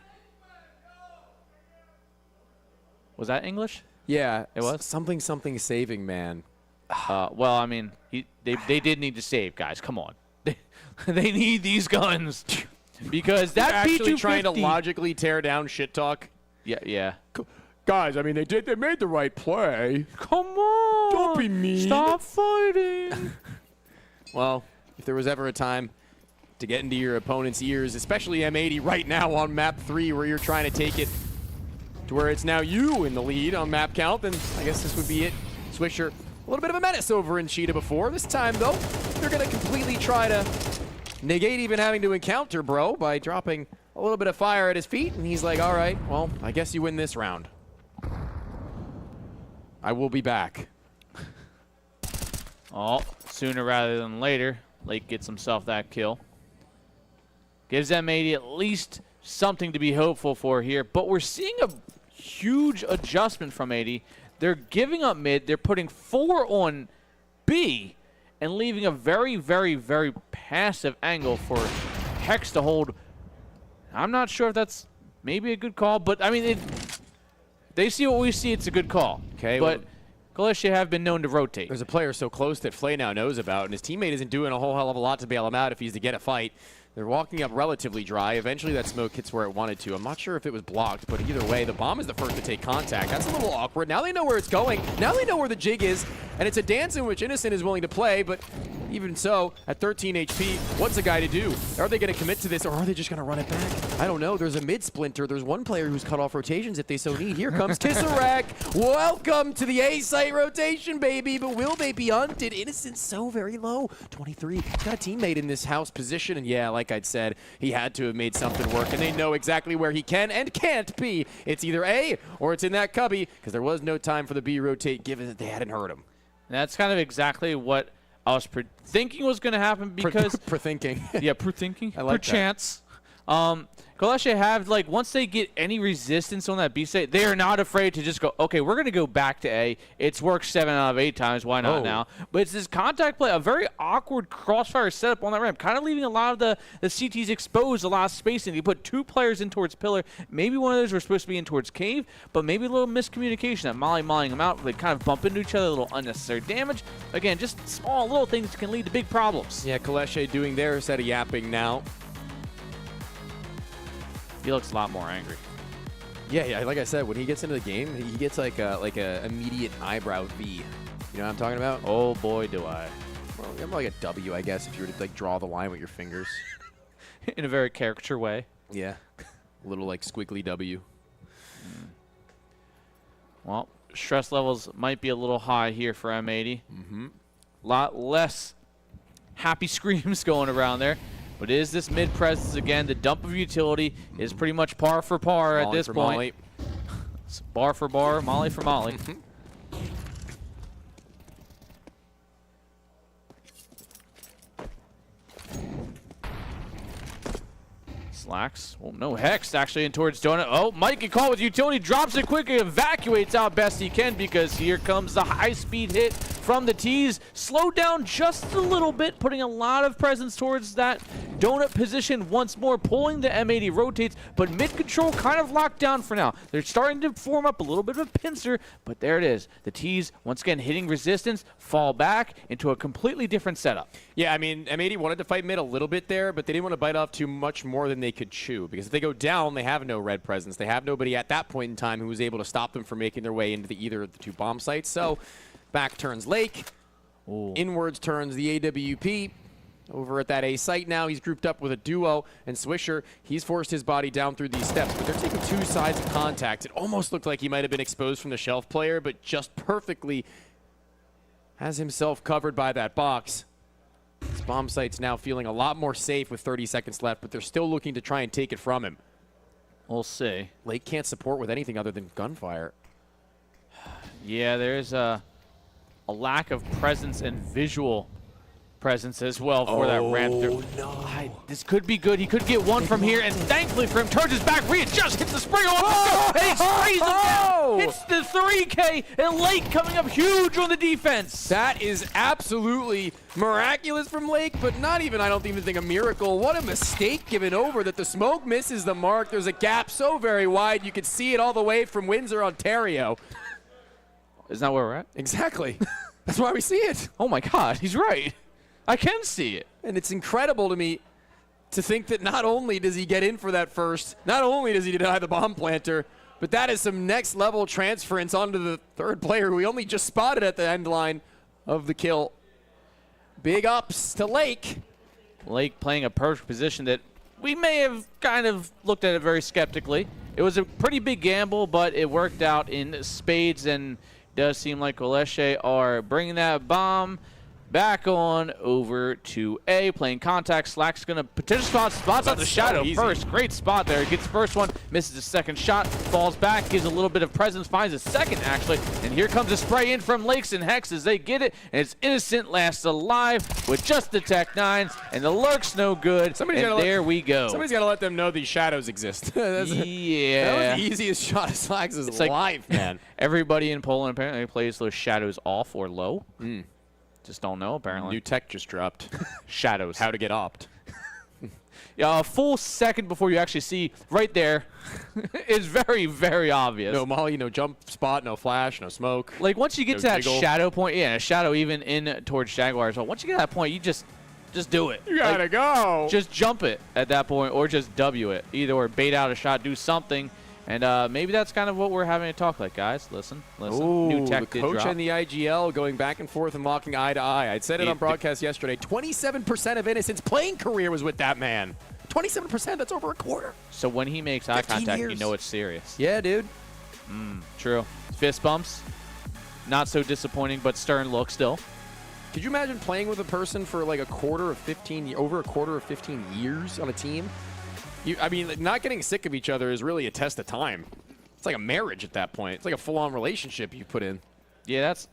[SPEAKER 11] Was that English?
[SPEAKER 15] Yeah,
[SPEAKER 11] it was.
[SPEAKER 15] Something saving, man.
[SPEAKER 11] Well, I mean, they did need to save, guys. Come on. They need these guns. Because that
[SPEAKER 15] actually
[SPEAKER 11] P250
[SPEAKER 15] trying to logically tear down shit talk.
[SPEAKER 11] Yeah.
[SPEAKER 15] Guys, I mean, they made the right play.
[SPEAKER 11] Come on.
[SPEAKER 15] Don't be mean.
[SPEAKER 11] Stop fighting.
[SPEAKER 15] Well, if there was ever a time to get into your opponent's ears, especially M80 right now on map 3 where you're trying to take it to where it's now you in the lead on map count, then I guess this would be it. Swisher, a little bit of a menace over in Cheetah before. This time, though, they're going to completely try to negate even having to encounter Bro by dropping a little bit of fire at his feet, and he's like, all right, well, I guess you win this round. I will be back.
[SPEAKER 11] Oh, sooner rather than later, Lake gets himself that kill. Gives M80 at least something to be hopeful for here, but we're seeing a huge adjustment from 80. They're giving up mid. They're putting 4 on B and leaving a very, very, very passive angle for Hex to hold. I'm not sure if that's maybe a good call, but I mean, they see what we see. It's a good call.
[SPEAKER 15] Okay,
[SPEAKER 11] but
[SPEAKER 15] well,
[SPEAKER 11] Galicia have been known to rotate.
[SPEAKER 15] There's a player so close that Flay now knows about, and his teammate isn't doing a whole hell of a lot to bail him out if he's to get a fight. They're walking up relatively dry. Eventually that smoke hits where it wanted to. I'm not sure if it was blocked, but either way, the bomb is the first to take contact. That's a little awkward. Now they know where it's going. Now they know where the jig is, and it's a dance in which Innocent is willing to play, but even so, at 13 HP, what's a guy to do? Are they going to commit to this, or are they just going to run it back? I don't know. There's a mid-splinter. There's one player who's cut off rotations if they so need. Here comes Kissarak. Welcome to the A-site rotation, baby, but will they be hunted? Innocent so very low. 23. He's got a teammate in this house position, and yeah, like I'd said, he had to have made something work, and they know exactly where he can and can't be. It's either A or it's in that cubby, because there was no time for the B rotate given that they hadn't heard him.
[SPEAKER 11] And that's kind of exactly what I was thinking was going to happen because...
[SPEAKER 15] Per-thinking.
[SPEAKER 11] Yeah, per-thinking.
[SPEAKER 15] I like
[SPEAKER 11] Per-chance. Galicia have, like, once they get any resistance on that B site, they are not afraid to just go, okay, we're going to go back to A. It's worked 7 out of 8 times. Why not now? But it's this contact play, a very awkward crossfire setup on that ramp, kind of leaving a lot of the CTs exposed, a lot of spacing. You put 2 players in towards Pillar. Maybe one of those were supposed to be in towards Cave, but maybe a little miscommunication that mollying them out. They kind of bump into each other, a little unnecessary damage. Again, just small little things can lead to big problems.
[SPEAKER 15] Yeah, Kaleshe doing their set of yapping now.
[SPEAKER 11] He looks a lot more angry.
[SPEAKER 15] Yeah, like I said, when he gets into the game, he gets like a immediate eyebrow V. You know what I'm talking about?
[SPEAKER 11] Oh boy, do I.
[SPEAKER 15] Well, I'm like a W, I guess, if you were to like draw the line with your fingers.
[SPEAKER 11] In a very caricature way.
[SPEAKER 15] Yeah, a little like squiggly W.
[SPEAKER 11] Well, stress levels might be a little high here for M80.
[SPEAKER 15] Mm-hmm.
[SPEAKER 11] A lot less happy screams going around there. But is this mid presence again? The dump of utility is pretty much par for par at this point. It's bar for bar, Molly for Molly. Slacks. Oh, no Hex actually in towards Donut. Oh, might get caught with utility. Drops it quickly. Evacuates out best he can because here comes the high-speed hit from the T's. Slowed down just a little bit, putting a lot of presence towards that Donut position once more, pulling the M80 rotates, but mid-control kind of locked down for now. They're starting to form up a little bit of a pincer, but there it is. The T's, once again, hitting resistance, fall back into a completely different setup.
[SPEAKER 15] Yeah, I mean, M80 wanted to fight mid a little bit there, but they didn't want to bite off too much more than they could chew, because if they go down, they have no red presence. They have nobody at that point in time who was able to stop them from making their way into either of the 2 bomb sites. So back turns Lake. Inwards turns the AWP. Over at that A site now, he's grouped up with a duo, and Swisher, he's forced his body down through these steps, but they're taking two sides of contact. It almost looked like he might have been exposed from the shelf player, but just perfectly has himself covered by that box. This bomb site's now feeling a lot more safe with 30 seconds left, but they're still looking to try and take it from him.
[SPEAKER 11] We'll see.
[SPEAKER 15] Lake can't support with anything other than gunfire.
[SPEAKER 11] Yeah, there's a lack of presence and visual presence as well for that ramp through.
[SPEAKER 15] No.
[SPEAKER 11] This could be good. He could get one from here, and thankfully for him, turns his back, readjusts, hits the spring on and he sprays him down. Hits the 3K, and Lake coming up huge on the defense.
[SPEAKER 15] That is absolutely miraculous from Lake, but not even, I don't even think, a miracle. What a mistake given over that the smoke misses the mark. There's a gap so very wide, you could see it all the way from Windsor, Ontario.
[SPEAKER 11] Isn't that where we're at?
[SPEAKER 15] Exactly. That's why we see it.
[SPEAKER 11] Oh my God, he's right. I can see it.
[SPEAKER 15] And it's incredible to me to think that not only does he get in for that first, not only does he deny the bomb planter, but that is some next level transference onto the third player who we only just spotted at the end line of the kill. Big ups to Lake.
[SPEAKER 11] Lake playing a perfect position that we may have kind of looked at it very skeptically. It was a pretty big gamble, but it worked out in spades, and it does seem like Koleshe are bringing that bomb back on over to A, playing contact. Slack's going to potential spots out the shadow first. Great spot there. Gets first one, misses the second shot, falls back, gives a little bit of presence, finds a second actually, and here comes a spray in from Lakes and Hex as they get it, and it's Innocent last alive with just the Tech 9s, and the Lurk's no good, there we go.
[SPEAKER 15] Somebody's got to let them know these shadows exist.
[SPEAKER 11] Yeah.
[SPEAKER 15] That was the easiest shot of Slacks' life, man.
[SPEAKER 11] Everybody in Poland apparently plays those shadows off or low. Just don't know, apparently.
[SPEAKER 15] New tech just dropped.
[SPEAKER 11] Shadows.
[SPEAKER 15] How to get opt.
[SPEAKER 11] Yeah, a full second before you actually see right there is very, very obvious.
[SPEAKER 15] No molly, no jump spot, no flash, no smoke.
[SPEAKER 11] Like, once you get
[SPEAKER 15] no
[SPEAKER 11] to that
[SPEAKER 15] jiggle.
[SPEAKER 11] shadow point, yeah, a shadow even in towards Jaguar as well. Once you get to that point, you just do it.
[SPEAKER 15] You gotta go.
[SPEAKER 11] Just jump it at that point or just W it. Either or bait out a shot, do something. And maybe that's kind of what we're having to talk like, guys. Listen.
[SPEAKER 15] Ooh,
[SPEAKER 11] New tech
[SPEAKER 15] the
[SPEAKER 11] did
[SPEAKER 15] coach
[SPEAKER 11] drop.
[SPEAKER 15] and the IGL going back and forth and locking eye to eye. I said it on broadcast yesterday. 27% of Innocent's playing career was with that man. 27%, that's over a quarter.
[SPEAKER 11] So when he makes eye
[SPEAKER 15] 15
[SPEAKER 11] contact,
[SPEAKER 15] years.
[SPEAKER 11] you know it's serious.
[SPEAKER 15] Yeah, dude.
[SPEAKER 11] True. Fist bumps. Not so disappointing, but stern look still.
[SPEAKER 15] Could you imagine playing with a person for like over a quarter of 15 years on a team? I mean, not getting sick of each other is really a test of time. It's like a marriage at that point. It's like a full-on relationship you put in.
[SPEAKER 11] Yeah, that's...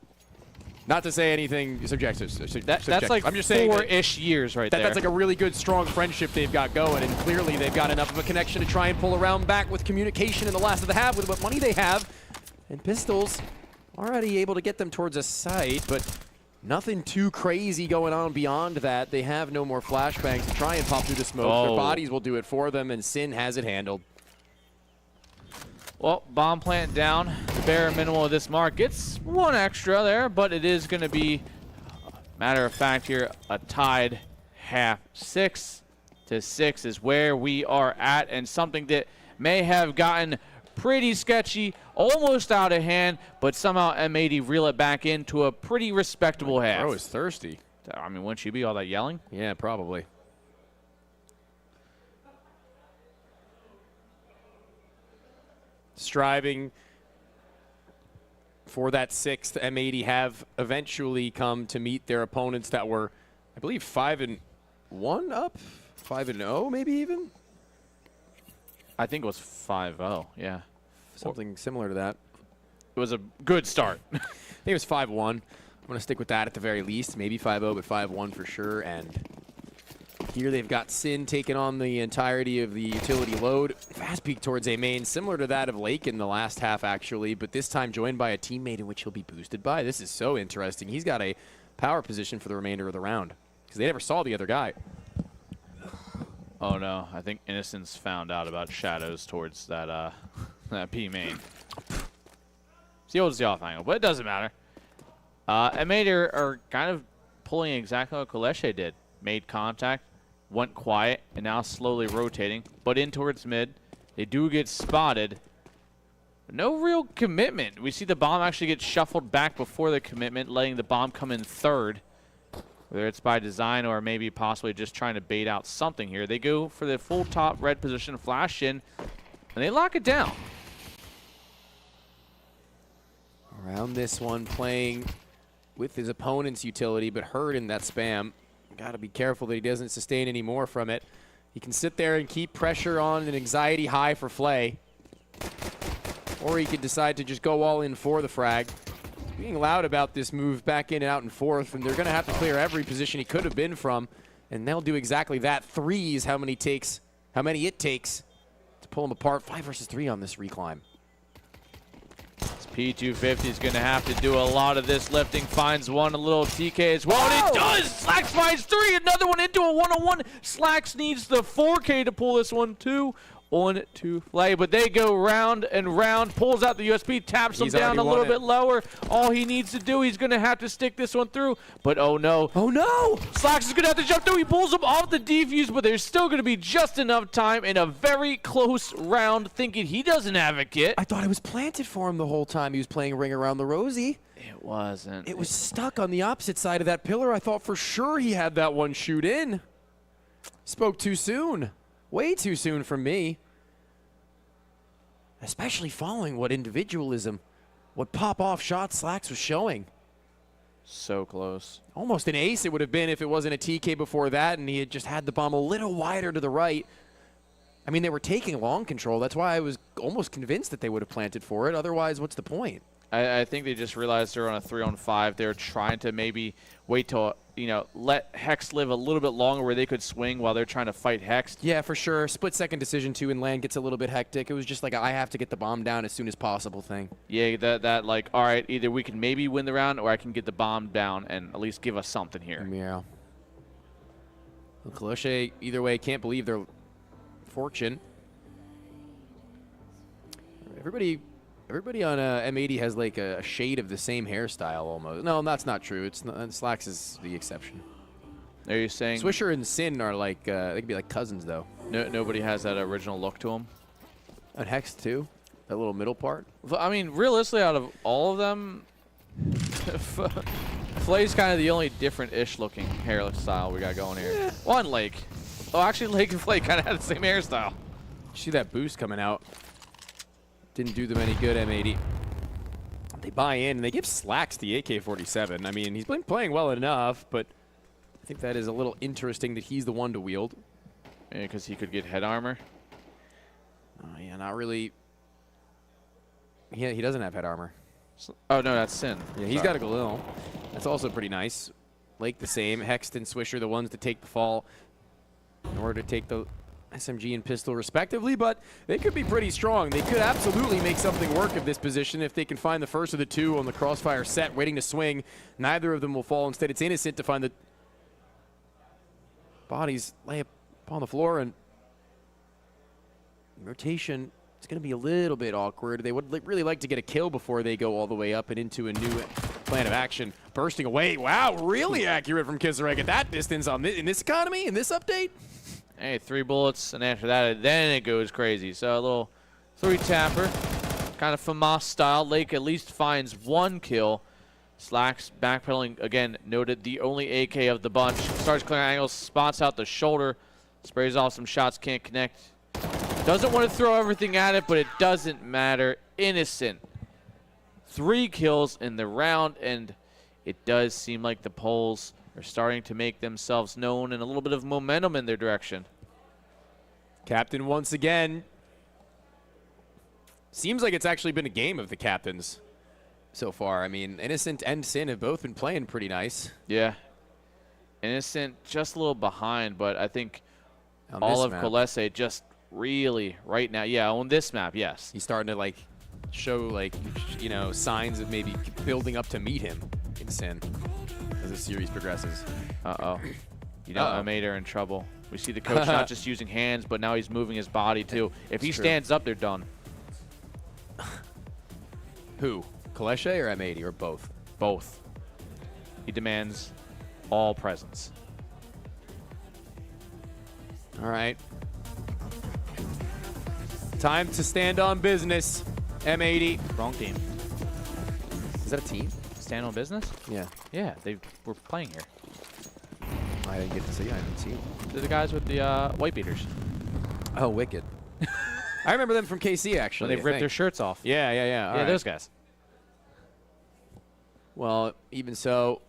[SPEAKER 15] Not to say anything subjective.
[SPEAKER 11] That's like
[SPEAKER 15] I'm just saying
[SPEAKER 11] 4-ish years right there.
[SPEAKER 15] That's like a really good, strong friendship they've got going, and clearly they've got enough of a connection to try and pull around back with communication in the last of the half with what money they have. And Pistols already able to get them towards a site, but nothing too crazy going on beyond that. They have no more flashbangs to try and pop through the smoke. Their bodies will do it for them, and Sin has it handled.
[SPEAKER 11] Well, bomb plant down. The bare minimal of this mark gets one extra there, but it is going to be, matter of fact here, a tied half. 6-6 is where we are at, and something that may have gotten pretty sketchy, almost out of hand, but somehow M80 reel it back into a pretty respectable half.
[SPEAKER 15] Bro is thirsty.
[SPEAKER 11] I mean, wouldn't you be all that yelling?
[SPEAKER 15] Yeah, probably. Striving for that sixth, M80 have eventually come to meet their opponents that were, I believe, 5-1 up? 5-0 maybe even?
[SPEAKER 11] I think it was 5-0, yeah.
[SPEAKER 15] Something similar to that.
[SPEAKER 11] It was a good start.
[SPEAKER 15] I think it was 5-1. I'm going to stick with that at the very least. Maybe 5-0, but 5-1 for sure. And here they've got Sin taking on the entirety of the utility load. Fast peek towards a main, similar to that of Lake in the last half, actually, but this time joined by a teammate in which he'll be boosted by. This is so interesting. He's got a power position for the remainder of the round because they never saw the other guy.
[SPEAKER 11] Oh, no. I think Innocence found out about shadows towards that that P main. It's the old off angle, but it doesn't matter. M8 are kind of pulling exactly what Koleshe did. Made contact, went quiet, and now slowly rotating, but in towards mid. They do get spotted. no real commitment. We see the bomb actually get shuffled back before the commitment, letting the bomb come in third. Whether it's by design or maybe possibly just trying to bait out something here. They go for the full top red position, flash in, and they lock it down.
[SPEAKER 15] Around this one, playing with his opponent's utility, but hurt in that spam. Got to be careful that he doesn't sustain any more from it. He can sit there and keep pressure on an anxiety high for Flay. Or he could decide to just go all in for the frag. Being loud about this move back in and out and forth, and they're going to have to clear every position he could have been from, and they'll do exactly that. Threes, how many it takes to pull them apart. 5 versus 3 on this reclimb.
[SPEAKER 11] This P250 is going to have to do a lot of this lifting. Finds one, a little TK as well, and it does! Slacks finds 3, another one into a 1-on-1. Slacks needs the 4K to pull this one too. On to Flay, but they go round and round, pulls out the USB, taps him down a little bit lower. All he needs to do, he's going to have to stick this one through, but oh no.
[SPEAKER 15] Oh no!
[SPEAKER 11] Slacks is going to have to jump through. He pulls him off the defuse, but there's still going to be just enough time in a very close round, thinking he doesn't have a kit.
[SPEAKER 15] I thought it was planted for him the whole time he was playing Ring Around the Rosie.
[SPEAKER 11] It wasn't.
[SPEAKER 15] It was stuck on the opposite side of that pillar. I thought for sure he had that one shoot in. Spoke too soon. Way too soon for me. Especially following what individualism, what pop-off shots Slacks was showing.
[SPEAKER 11] So close.
[SPEAKER 15] Almost an ace it would have been if it wasn't a TK before that and he had just had the bomb a little wider to the right. I mean, they were taking long control. That's why I was almost convinced that they would have planted for it. Otherwise, what's the point?
[SPEAKER 11] I think they just realized they're on a 3-on-5. They're trying to maybe wait till, let Hex live a little bit longer where they could swing while they're trying to fight Hex.
[SPEAKER 15] Yeah, for sure. Split-second decision, too, and land gets a little bit hectic. It was just like, I have to get the bomb down as soon as possible thing.
[SPEAKER 11] Yeah, that like, all right, either we can maybe win the round or I can get the bomb down and at least give us something here.
[SPEAKER 15] Yeah. Well, Colosche, either way, can't believe their fortune. Everybody on M80 has like a shade of the same hairstyle almost. No, that's not true. It's not, Slacks is the exception.
[SPEAKER 11] Are you saying
[SPEAKER 15] Swisher and Sin are like they could be like cousins though?
[SPEAKER 11] Nobody has that original look to them.
[SPEAKER 15] And Hex too, that little middle part.
[SPEAKER 11] I mean, realistically, out of all of them, Flay's kind of the only different-ish looking hairstyle we got going here. Yeah. Well, and Lake. Oh, actually, Lake and Flay kind of had the same hairstyle.
[SPEAKER 15] See that boost coming out. Didn't do them any good, M80. They buy in, and they give Slacks the AK-47. I mean, he's been playing well enough, but I think that is a little interesting that he's the one to wield.
[SPEAKER 11] Yeah, because he could get head armor.
[SPEAKER 15] Oh, yeah, not really. He doesn't have head armor.
[SPEAKER 11] Oh, no, that's Sin.
[SPEAKER 15] Yeah, he's got a Galil. That's also pretty nice. Lake the same. Hext and Swisher the ones to take the fall in order to take the SMG and pistol respectively, but they could be pretty strong. They could absolutely make something work of this position if they can find the first of the two on the crossfire set waiting to swing. Neither of them will fall. Instead, it's Innocent to find the bodies lay upon the floor, and rotation, it's going to be a little bit awkward. They would really like to get a kill before they go all the way up and into a new plan of action. Bursting away. Wow, really accurate from Kisarek at that distance on in this economy, in this update.
[SPEAKER 11] Hey, 3 bullets, and after that, then it goes crazy. So a little 3-tapper, kind of FAMAS style. Lake at least finds 1 kill. Slacks backpedaling, again, noted the only AK of the bunch. Starts clearing angles, spots out the shoulder, sprays off some shots, can't connect. Doesn't want to throw everything at it, but it doesn't matter. Innocent. 3 kills in the round, and it does seem like the polls are starting to make themselves known and a little bit of momentum in their direction.
[SPEAKER 15] Captain once again. Seems like it's actually been a game of the captains so far. I mean, Innocent and Sin have both been playing pretty nice.
[SPEAKER 11] Yeah. Innocent just a little behind, but I think all of Colesse just really right now. Yeah, on this map, yes.
[SPEAKER 15] He's starting to like show like, signs of maybe building up to meet him in Sin as the series progresses.
[SPEAKER 11] Uh-oh. Amator in trouble. We see the coach not just using hands, but now he's moving his body too. If he stands up, they're done.
[SPEAKER 15] Who? Colesche or M80 or both?
[SPEAKER 11] Both. He demands all presence.
[SPEAKER 15] All right. Time to stand on business. M80.
[SPEAKER 11] Wrong team.
[SPEAKER 15] Is that a team?
[SPEAKER 11] Stand on business?
[SPEAKER 15] Yeah.
[SPEAKER 11] Yeah, they were playing here.
[SPEAKER 15] I didn't get to see. I didn't see them.
[SPEAKER 11] They're the guys with the white beaters.
[SPEAKER 15] Oh, wicked. I remember them from KC, actually.
[SPEAKER 11] When they ripped their shirts off.
[SPEAKER 15] Yeah. All
[SPEAKER 11] yeah,
[SPEAKER 15] right.
[SPEAKER 11] those guys.
[SPEAKER 15] Well, even so,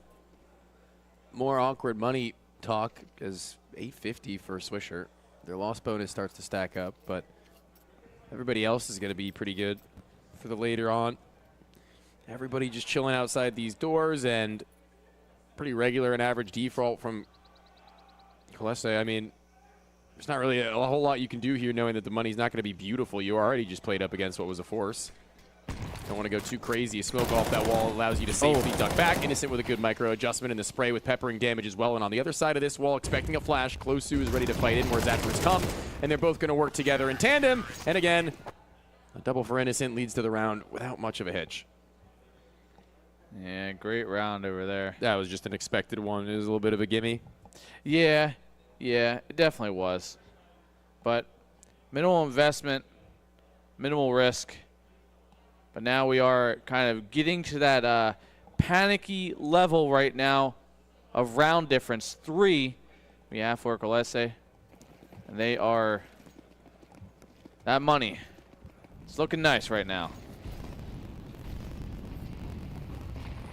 [SPEAKER 15] more awkward money talk as $850 for Swisher. Their loss bonus starts to stack up, but everybody else is going to be pretty good for the later on. Everybody just chilling outside these doors and pretty regular and average default from Colesse. I mean, there's not really a whole lot you can do here knowing that the money's not going to be beautiful. You already just played up against what was a force. Don't want to go too crazy. A smoke off that wall allows you to safely duck back. Innocent with a good micro adjustment in the spray with peppering damage as well. And on the other side of this wall, expecting a flash, Closu is ready to fight inwards afterwards come. And they're both going to work together in tandem. And again, a double for Innocent leads to the round without much of a hitch.
[SPEAKER 11] Yeah, great round over there.
[SPEAKER 15] That was just an expected one. It was a little bit of a gimme.
[SPEAKER 11] Yeah, it definitely was. But minimal investment, minimal risk. But now we are kind of getting to that panicky level right now of round difference. 3 we have for Colesse. And they are that money. It's looking nice right now.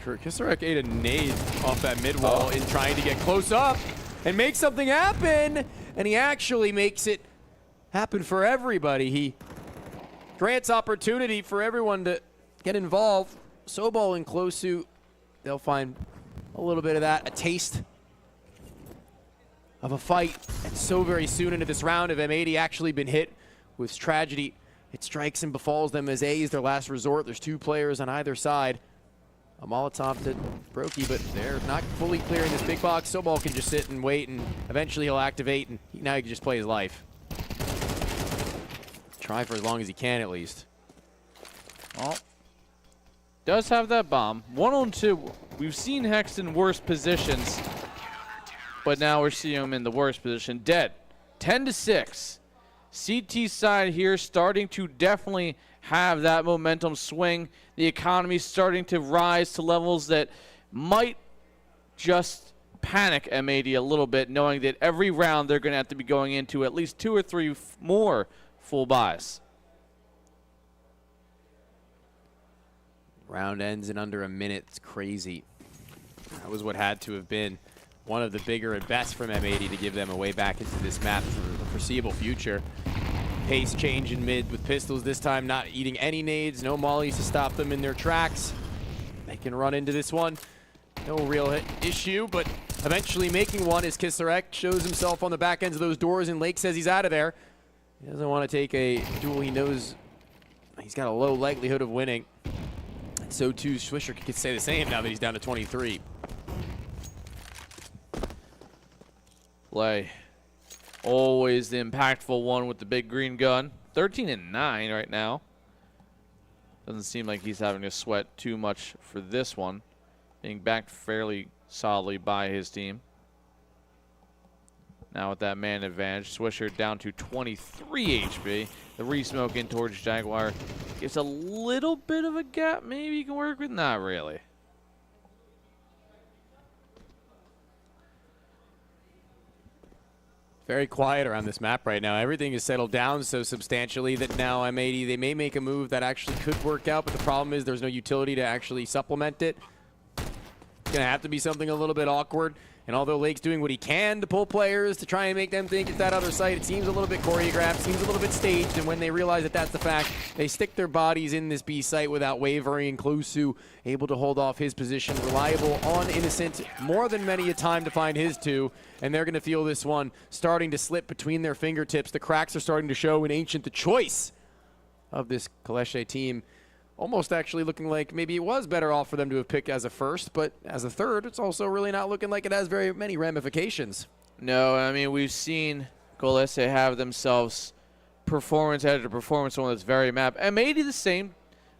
[SPEAKER 15] Kisarek ate a nade off that mid wall in trying to get close up and make something happen. And he actually makes it happen for everybody. He grants opportunity for everyone to get involved. Sobol and Closu, they'll find a little bit of that, a taste of a fight. And so very soon into this round of M80 actually been hit with tragedy. It strikes and befalls them as A is their last resort. There's 2 players on either side. A Molotov to Brokey, but they're not fully clearing this big box. Sobol can just sit and wait, and eventually he'll activate, and now he can just play his life. Try for as long as he can, at least.
[SPEAKER 11] Oh. Does have that bomb. 1 on 2. We've seen Hex in worse positions, but now we're seeing him in the worst position. Dead. 10-6. CT side here starting to definitely have that momentum swing. The economy's starting to rise to levels that might just panic M80 a little bit, knowing that every round they're going to have to be going into at least 2 or 3 more full buys.
[SPEAKER 15] Round ends in under a minute. It's crazy. That was what had to have been one of the bigger and best from M80 to give them a way back into this map for the foreseeable future. Pace change in mid with pistols this time, not eating any nades, no mollies to stop them in their tracks. They can run into this one. No real issue, but eventually making one as Kisarek shows himself on the back ends of those doors, and Lake says he's out of there. He doesn't want to take a duel he knows he's got a low likelihood of winning. And so too, Swisher could say the same now that he's down to 23.
[SPEAKER 11] Lay. Always the impactful one with the big green gun. 13-9 right now. Doesn't seem like he's having to sweat too much for this one. Being backed fairly solidly by his team. Now with that man advantage, Swisher down to 23 HP. The re-smoke in towards Jaguar gives a little bit of a gap maybe you can work with. Not really.
[SPEAKER 15] Very quiet around this map right now. Everything is settled down so substantially that now M80, they may make a move that actually could work out, but the problem is there's no utility to actually supplement it. It's going to have to be something a little bit awkward. And although Lake's doing what he can to pull players to try and make them think it's that other site, it seems a little bit choreographed, seems a little bit staged, and when they realize that that's the fact, they stick their bodies in this B site without wavering. Closu able to hold off his position, reliable on Innocent, more than many a time to find his 2, and they're going to feel this one starting to slip between their fingertips. The cracks are starting to show in Ancient, the choice of this Colesse team. Almost actually looking like maybe it was better off for them to have picked as a first, but as a third, it's also really not looking like it has very many ramifications.
[SPEAKER 11] No, I mean, we've seen Colesse have themselves performance after performance on this very map. M80 the same,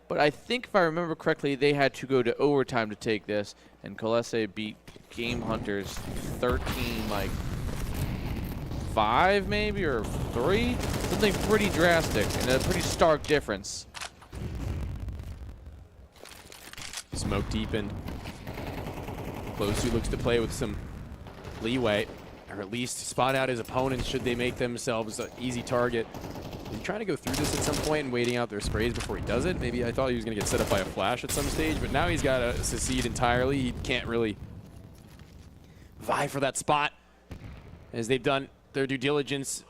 [SPEAKER 11] but I think if I remember correctly, they had to go to overtime to take this, and Colesse beat Game Hunters 13, like 5 maybe, or 3? Something pretty drastic and a pretty stark difference.
[SPEAKER 15] Smoke deepened. Close who looks to play with some leeway, or at least spot out his opponents should they make themselves an easy target. Is he trying to go through this at some point and waiting out their sprays before he does it? Maybe I thought he was going to get set up by a flash at some stage, but now he's got to secede entirely. He can't really vie for that spot as they've done their due diligence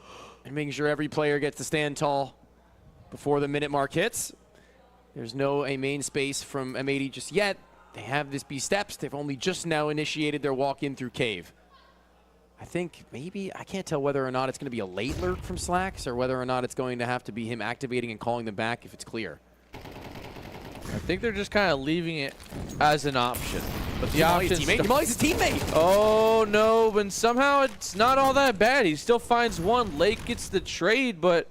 [SPEAKER 15] and making sure every player gets to stand tall before the minute mark hits. There's no a main space from M80 just yet. They have this B steps. They've only just now initiated their walk in through cave. I think maybe, I can't tell whether or not it's going to be a late lurk from Slacks or whether or not it's going to have to be him activating and calling them back if it's clear.
[SPEAKER 11] I think they're just kind of leaving it as an option. But the option
[SPEAKER 15] his teammate.
[SPEAKER 11] Oh no, but somehow it's not all that bad. He still finds one. Lake gets the trade, but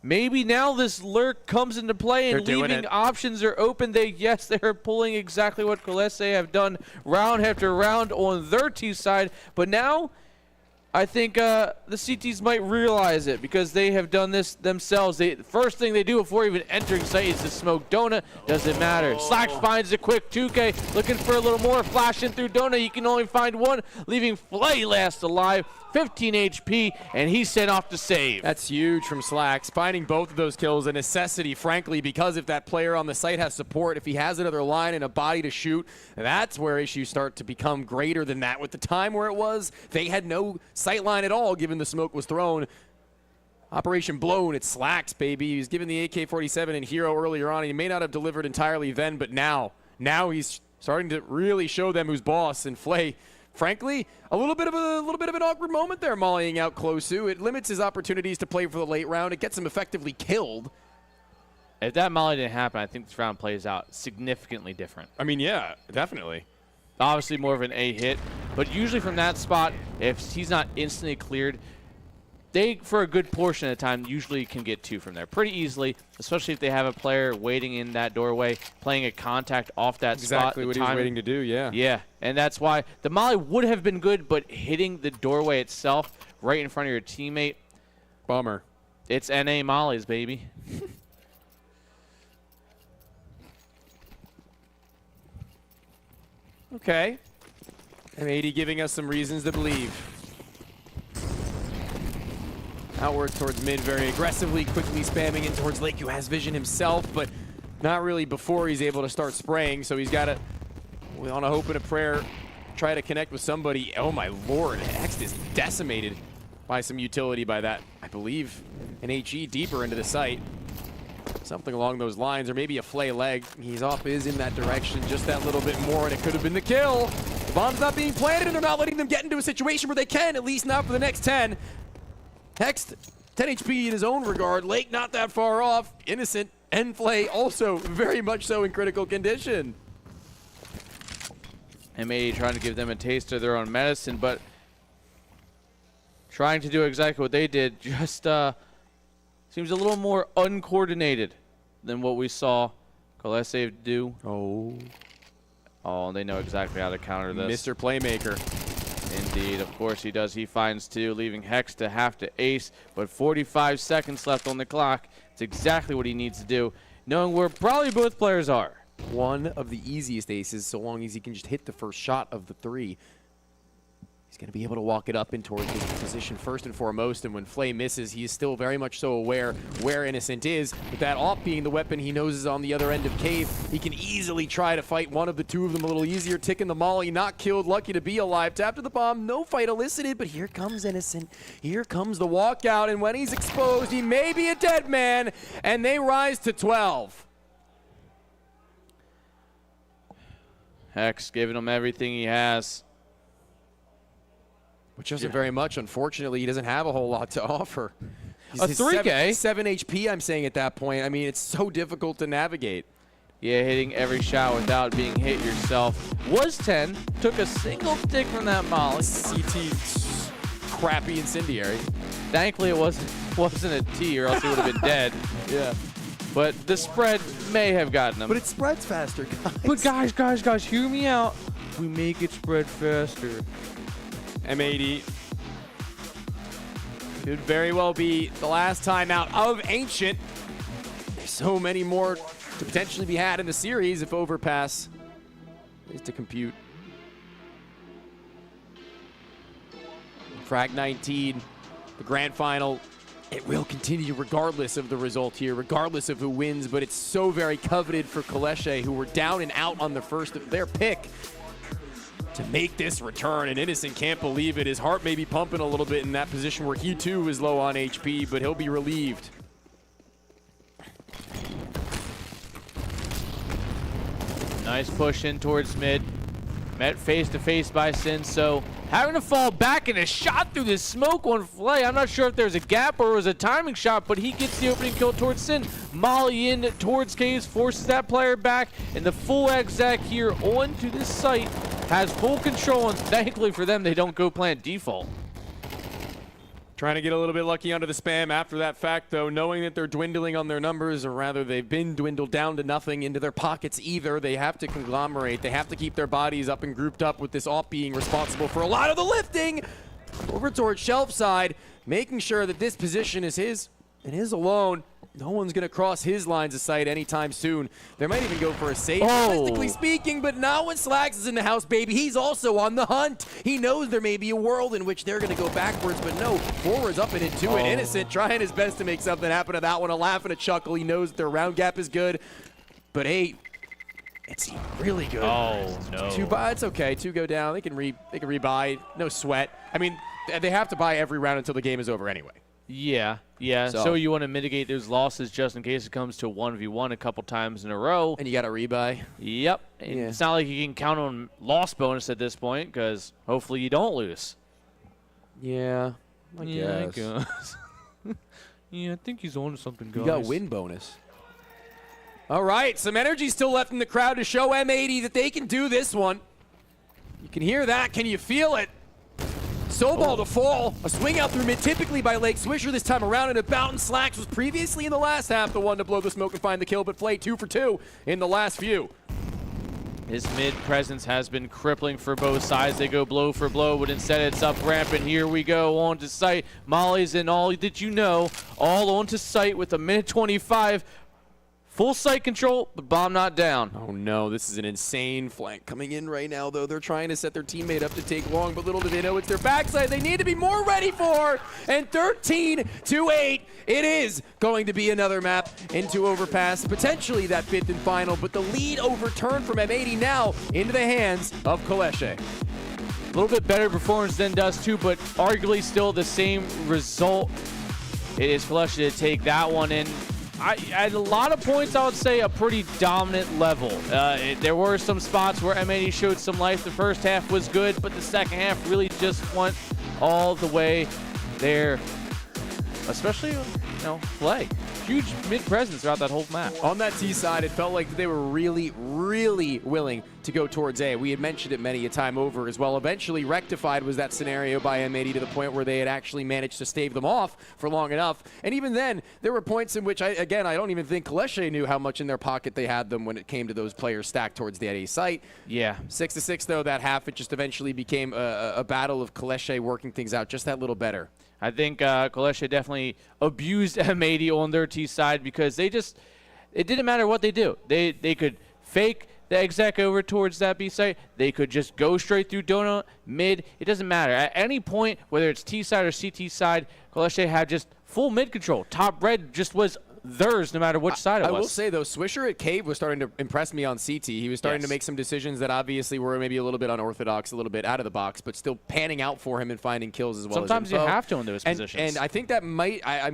[SPEAKER 11] maybe now this lurk comes into play and leaving options are open. Yes, they're pulling exactly what Colese have done round after round on their team side. But now I think the CTs might realize it because they have done this themselves. The first thing they do before even entering site is to smoke Donut. Doesn't matter. Slacks finds a quick 2K, looking for a little more. Flashing through Donut, he can only find one, leaving Flay last alive. 15 HP, and he's sent off to save.
[SPEAKER 15] That's huge from Slacks. Finding both of those kills a necessity, frankly, because if that player on the site has support, if he has another line and a body to shoot, that's where issues start to become greater than that. With the time where it was, they had no sight line at all, given the smoke was thrown. Operation blown, it's Slacks, baby. He was given the AK-47 and Hero earlier on. He may not have delivered entirely then, but now he's starting to really show them who's boss. And Flay, frankly, a little bit of an awkward moment there, mollying out Closu. It limits his opportunities to play for the late round. It gets him effectively killed.
[SPEAKER 11] If that molly didn't happen, I think this round plays out significantly different.
[SPEAKER 15] I mean, yeah, definitely.
[SPEAKER 11] Obviously more of an A hit, but usually from that spot, if he's not instantly cleared, they, for a good portion of the time, usually can get two from there pretty easily, especially if they have a player waiting in that doorway, playing a contact off that spot.
[SPEAKER 15] Exactly what he was waiting to do, yeah.
[SPEAKER 11] Yeah, and that's why the molly would have been good, but hitting the doorway itself right in front of your teammate.
[SPEAKER 15] Bummer.
[SPEAKER 11] It's NA mollies, baby.
[SPEAKER 15] Okay. M80 giving us some reasons to believe. Outwards towards mid very aggressively, quickly spamming in towards Lake, who has vision himself, but not really before he's able to start spraying, so he's got to, on a hope and a prayer, try to connect with somebody. Oh my lord, Hext is decimated by some utility by that, I believe, an HE deeper into the site. Something along those lines, or maybe a Flay leg. He's off is in that direction just that little bit more, and it could have been the kill. The bomb's not being planted, and they're not letting them get into a situation where they can, at least not for the next 10. Hext, 10 HP in his own regard. Lake not that far off. Innocent and Flay also very much so in critical condition.
[SPEAKER 11] M80 trying to give them a taste of their own medicine, but trying to do exactly what they did, just seems a little more uncoordinated than what we saw Colese do. Oh, they know exactly how to counter this.
[SPEAKER 15] Mr. Playmaker.
[SPEAKER 11] Indeed, of course he does. He finds two, leaving Hex to have to ace, but 45 seconds left on the clock. It's exactly what he needs to do, knowing where probably both players are.
[SPEAKER 15] One of the easiest aces, so long as he can just hit the first shot of the three. He's going to be able to walk it up in towards his position first and foremost, and when Flay misses, he is still very much so aware where Innocent is. With that AWP being the weapon he knows is on the other end of Cave, he can easily try to fight one of the two of them a little easier. Ticking the molly, not killed, lucky to be alive. Tapped to the bomb, no fight elicited, but here comes Innocent. Here comes the walkout, and when he's exposed, he may be a dead man, and they rise to 12.
[SPEAKER 11] Hex giving him everything he has.
[SPEAKER 15] Which isn't very much. Unfortunately, he doesn't have a whole lot to offer.
[SPEAKER 11] A 3K?
[SPEAKER 15] 7 HP, I'm saying at that point. I mean, it's so difficult to navigate.
[SPEAKER 11] Yeah, hitting every shot without being hit yourself. Was 10. Took a single tick from that molly.
[SPEAKER 15] CT crappy incendiary.
[SPEAKER 11] Thankfully, it wasn't a T, or else he would have been dead.
[SPEAKER 15] Yeah.
[SPEAKER 11] But the spread may have gotten him.
[SPEAKER 18] But it spreads faster, guys.
[SPEAKER 11] But guys, hear me out. We make it spread faster.
[SPEAKER 15] M80 could very well be the last time out of Ancient. There's so many more to potentially be had in the series if Overpass Ways to compute. Frag 19, the grand final. It will continue regardless of the result here, regardless of who wins, but it's so very coveted for Clair, who were down and out on the first of their pick, to make this return. And Innocent can't believe it. His heart may be pumping a little bit in that position where he too is low on HP, but he'll be relieved.
[SPEAKER 11] Nice push in towards mid. Met face to face by Sin, so having to fall back in a shot through this smoke on Flay. I'm not sure if there's a gap or it was a timing shot, but he gets the opening kill towards Sin. Molly in towards Caves, forces that player back, and the full exec here onto this site has full control, and thankfully for them, they don't go plant default.
[SPEAKER 15] Trying to get a little bit lucky onto the spam after that fact, though, knowing that they're dwindling on their numbers, or rather they've been dwindled down to nothing into their pockets either. They have to conglomerate. They have to keep their bodies up and grouped up with this AWP being responsible for a lot of the lifting. Over towards Shelf side, making sure that this position is his and his alone. No one's going to cross his lines of sight anytime soon. They might even go for a save, realistically speaking, but not when Slacks is in the house, baby. He's also on the hunt. He knows there may be a world in which they're going to go backwards, but no, forwards up and into it. Innocent trying his best to make something happen to that one. A laugh and a chuckle. He knows their round gap is good, but hey, it's really good.
[SPEAKER 11] Oh, no.
[SPEAKER 15] It's okay. 2 go down. They can rebuy. No sweat. I mean, they have to buy every round until the game is over anyway.
[SPEAKER 11] Yeah. So you want to mitigate those losses just in case it comes to 1v1 a couple times in a row.
[SPEAKER 15] And you got to rebuy.
[SPEAKER 11] Yep. And it's not like you can count on loss bonus at this point, because hopefully you don't lose.
[SPEAKER 15] Yeah, I guess.
[SPEAKER 11] Yeah, I think he's on to something, guys.
[SPEAKER 15] You got win bonus. All right, some energy still left in the crowd to show M80 that they can do this one. You can hear that. Can you feel it? Soball to fall. A swing out through mid, typically by Lake Swisher this time around, and about and Slacks was previously in the last half the one to blow the smoke and find the kill, but Flay 2 for 2 in the last few.
[SPEAKER 11] His mid presence has been crippling for both sides. They go blow for blow, but instead it's up ramp, and here we go on to site. Molly's in all that you know, all onto site with a minute 25. Full site control, but bomb not down.
[SPEAKER 15] Oh no, this is an insane flank coming in right now, though. They're trying to set their teammate up to take long, but little do they know it's their backside they need to be more ready for. And 13-8, it is going to be another map into Overpass, potentially that 5th and final, but the lead overturned from M80 now into the hands of Clair.
[SPEAKER 11] A little bit better performance than Dust 2, but arguably still the same result. It is Clair to take that one in. At a lot of points, I would say a pretty dominant level. There were some spots where M80 showed some life. The first half was good, but the second half really just went all the way there. Especially, Flay. Huge mid-presence throughout that whole map.
[SPEAKER 15] On that T side, it felt like they were really, really willing to go towards A. We had mentioned it many a time over as well. Eventually rectified was that scenario by M80 to the point where they had actually managed to stave them off for long enough. And even then, there were points in which, I don't even think Clair knew how much in their pocket they had them when it came to those players stacked towards the A site.
[SPEAKER 11] Yeah.
[SPEAKER 15] 6-6, though, that half, it just eventually became a battle of Clair working things out just that little better.
[SPEAKER 11] I think Clair definitely abused M80 on their T side because it didn't matter what they do. They could fake the exec over towards that B site. They could just go straight through donut, mid. It doesn't matter. At any point, whether it's T side or CT side, Clair had just full mid control. Top red just was theirs no matter which side it was.
[SPEAKER 15] I will say, though, Swisher at Cave was starting to impress me on CT. He was starting to make some decisions that obviously were maybe a little bit unorthodox, a little bit out of the box, but still panning out for him and finding kills as well.
[SPEAKER 11] Sometimes you have to in those positions.
[SPEAKER 15] And I think that might, I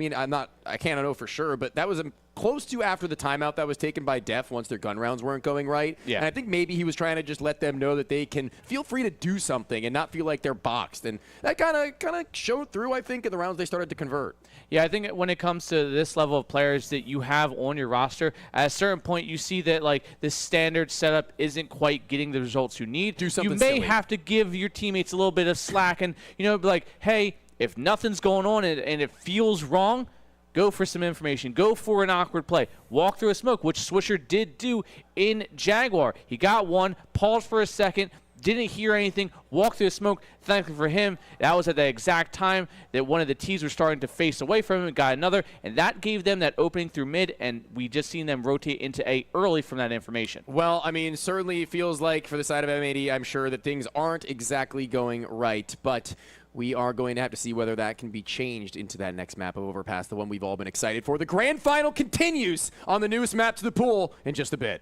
[SPEAKER 15] can't know for sure, but that was close to after the timeout that was taken by Def once their gun rounds weren't going right.
[SPEAKER 11] Yeah.
[SPEAKER 15] And I think maybe he was trying to just let them know that they can feel free to do something and not feel like they're boxed. And that kind of showed through, I think, in the rounds they started to convert.
[SPEAKER 11] Yeah, I think when it comes to this level of players that you have on your roster, at a certain point you see that like the standard setup isn't quite getting the results you need.
[SPEAKER 15] Do something
[SPEAKER 11] You may
[SPEAKER 15] silly.
[SPEAKER 11] have to give your teammates a little bit of slack and, be like, hey, if nothing's going on and it feels wrong, go for some information. Go for an awkward play. Walk through a smoke, which Swisher did do in Jaguar. He got one, paused for a second, Didn't hear anything, walked through the smoke. Thankfully for him, that was at the exact time that one of the T's were starting to face away from him and got another, and that gave them that opening through mid, and we just seen them rotate into A early from that information.
[SPEAKER 15] Well, I mean, certainly feels like for the side of M80, I'm sure that things aren't exactly going right, but we are going to have to see whether that can be changed into that next map of Overpass, the one we've all been excited for. The grand final continues on the newest map to the pool in just a bit.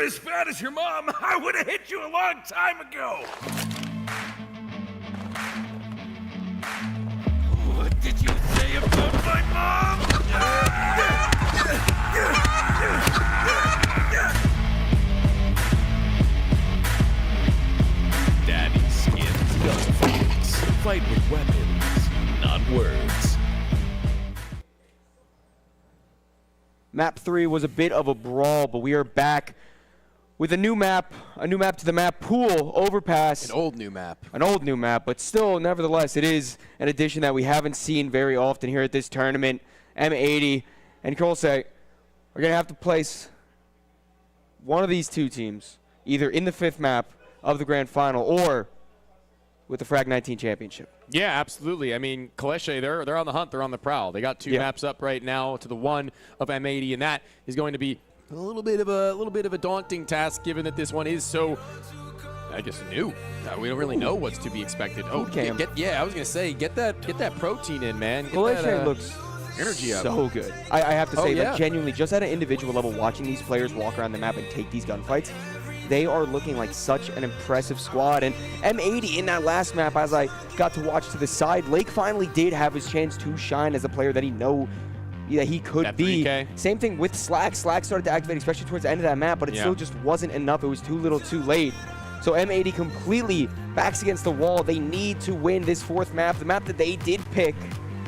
[SPEAKER 1] as fat as your mom, I would have hit you a long time ago. What did you say about my mom? Daddy skins gunfights. Fight with weapons, not words.
[SPEAKER 18] Map 3 was a bit of a brawl, but we are back with a new map to the map pool, Overpass.
[SPEAKER 15] An old new map.
[SPEAKER 18] An old new map, but still, nevertheless, it is an addition that we haven't seen very often here at this tournament. M80 and Kolse are going to have to place one of these two teams, either in the 5th map of the grand final or with the Frag 19 championship.
[SPEAKER 15] Yeah, absolutely. I mean, Kaleshe, they're on the hunt. They're on the prowl. They got 2 maps up right now to the 1 of M80, and that is going to be a little bit of a daunting task, given that this one is so, I guess, new. We don't really know what's to be expected. Oh, I was gonna say, get that protein in, man.
[SPEAKER 18] Kaleshe looks
[SPEAKER 15] energy up.
[SPEAKER 18] So good. I have to say, like, genuinely, just at an individual level, watching these players walk around the map and take these gunfights, they are looking like such an impressive squad. And M80 in that last map, as I got to watch to the side, Lake finally did have his chance to shine as a player that he could be.
[SPEAKER 15] 3K.
[SPEAKER 18] Same thing with Slack. Slack started to activate, especially towards the end of that map, but it still just wasn't enough. It was too little too late. So M80 completely backs against the wall. They need to win this 4th map, the map that they did pick,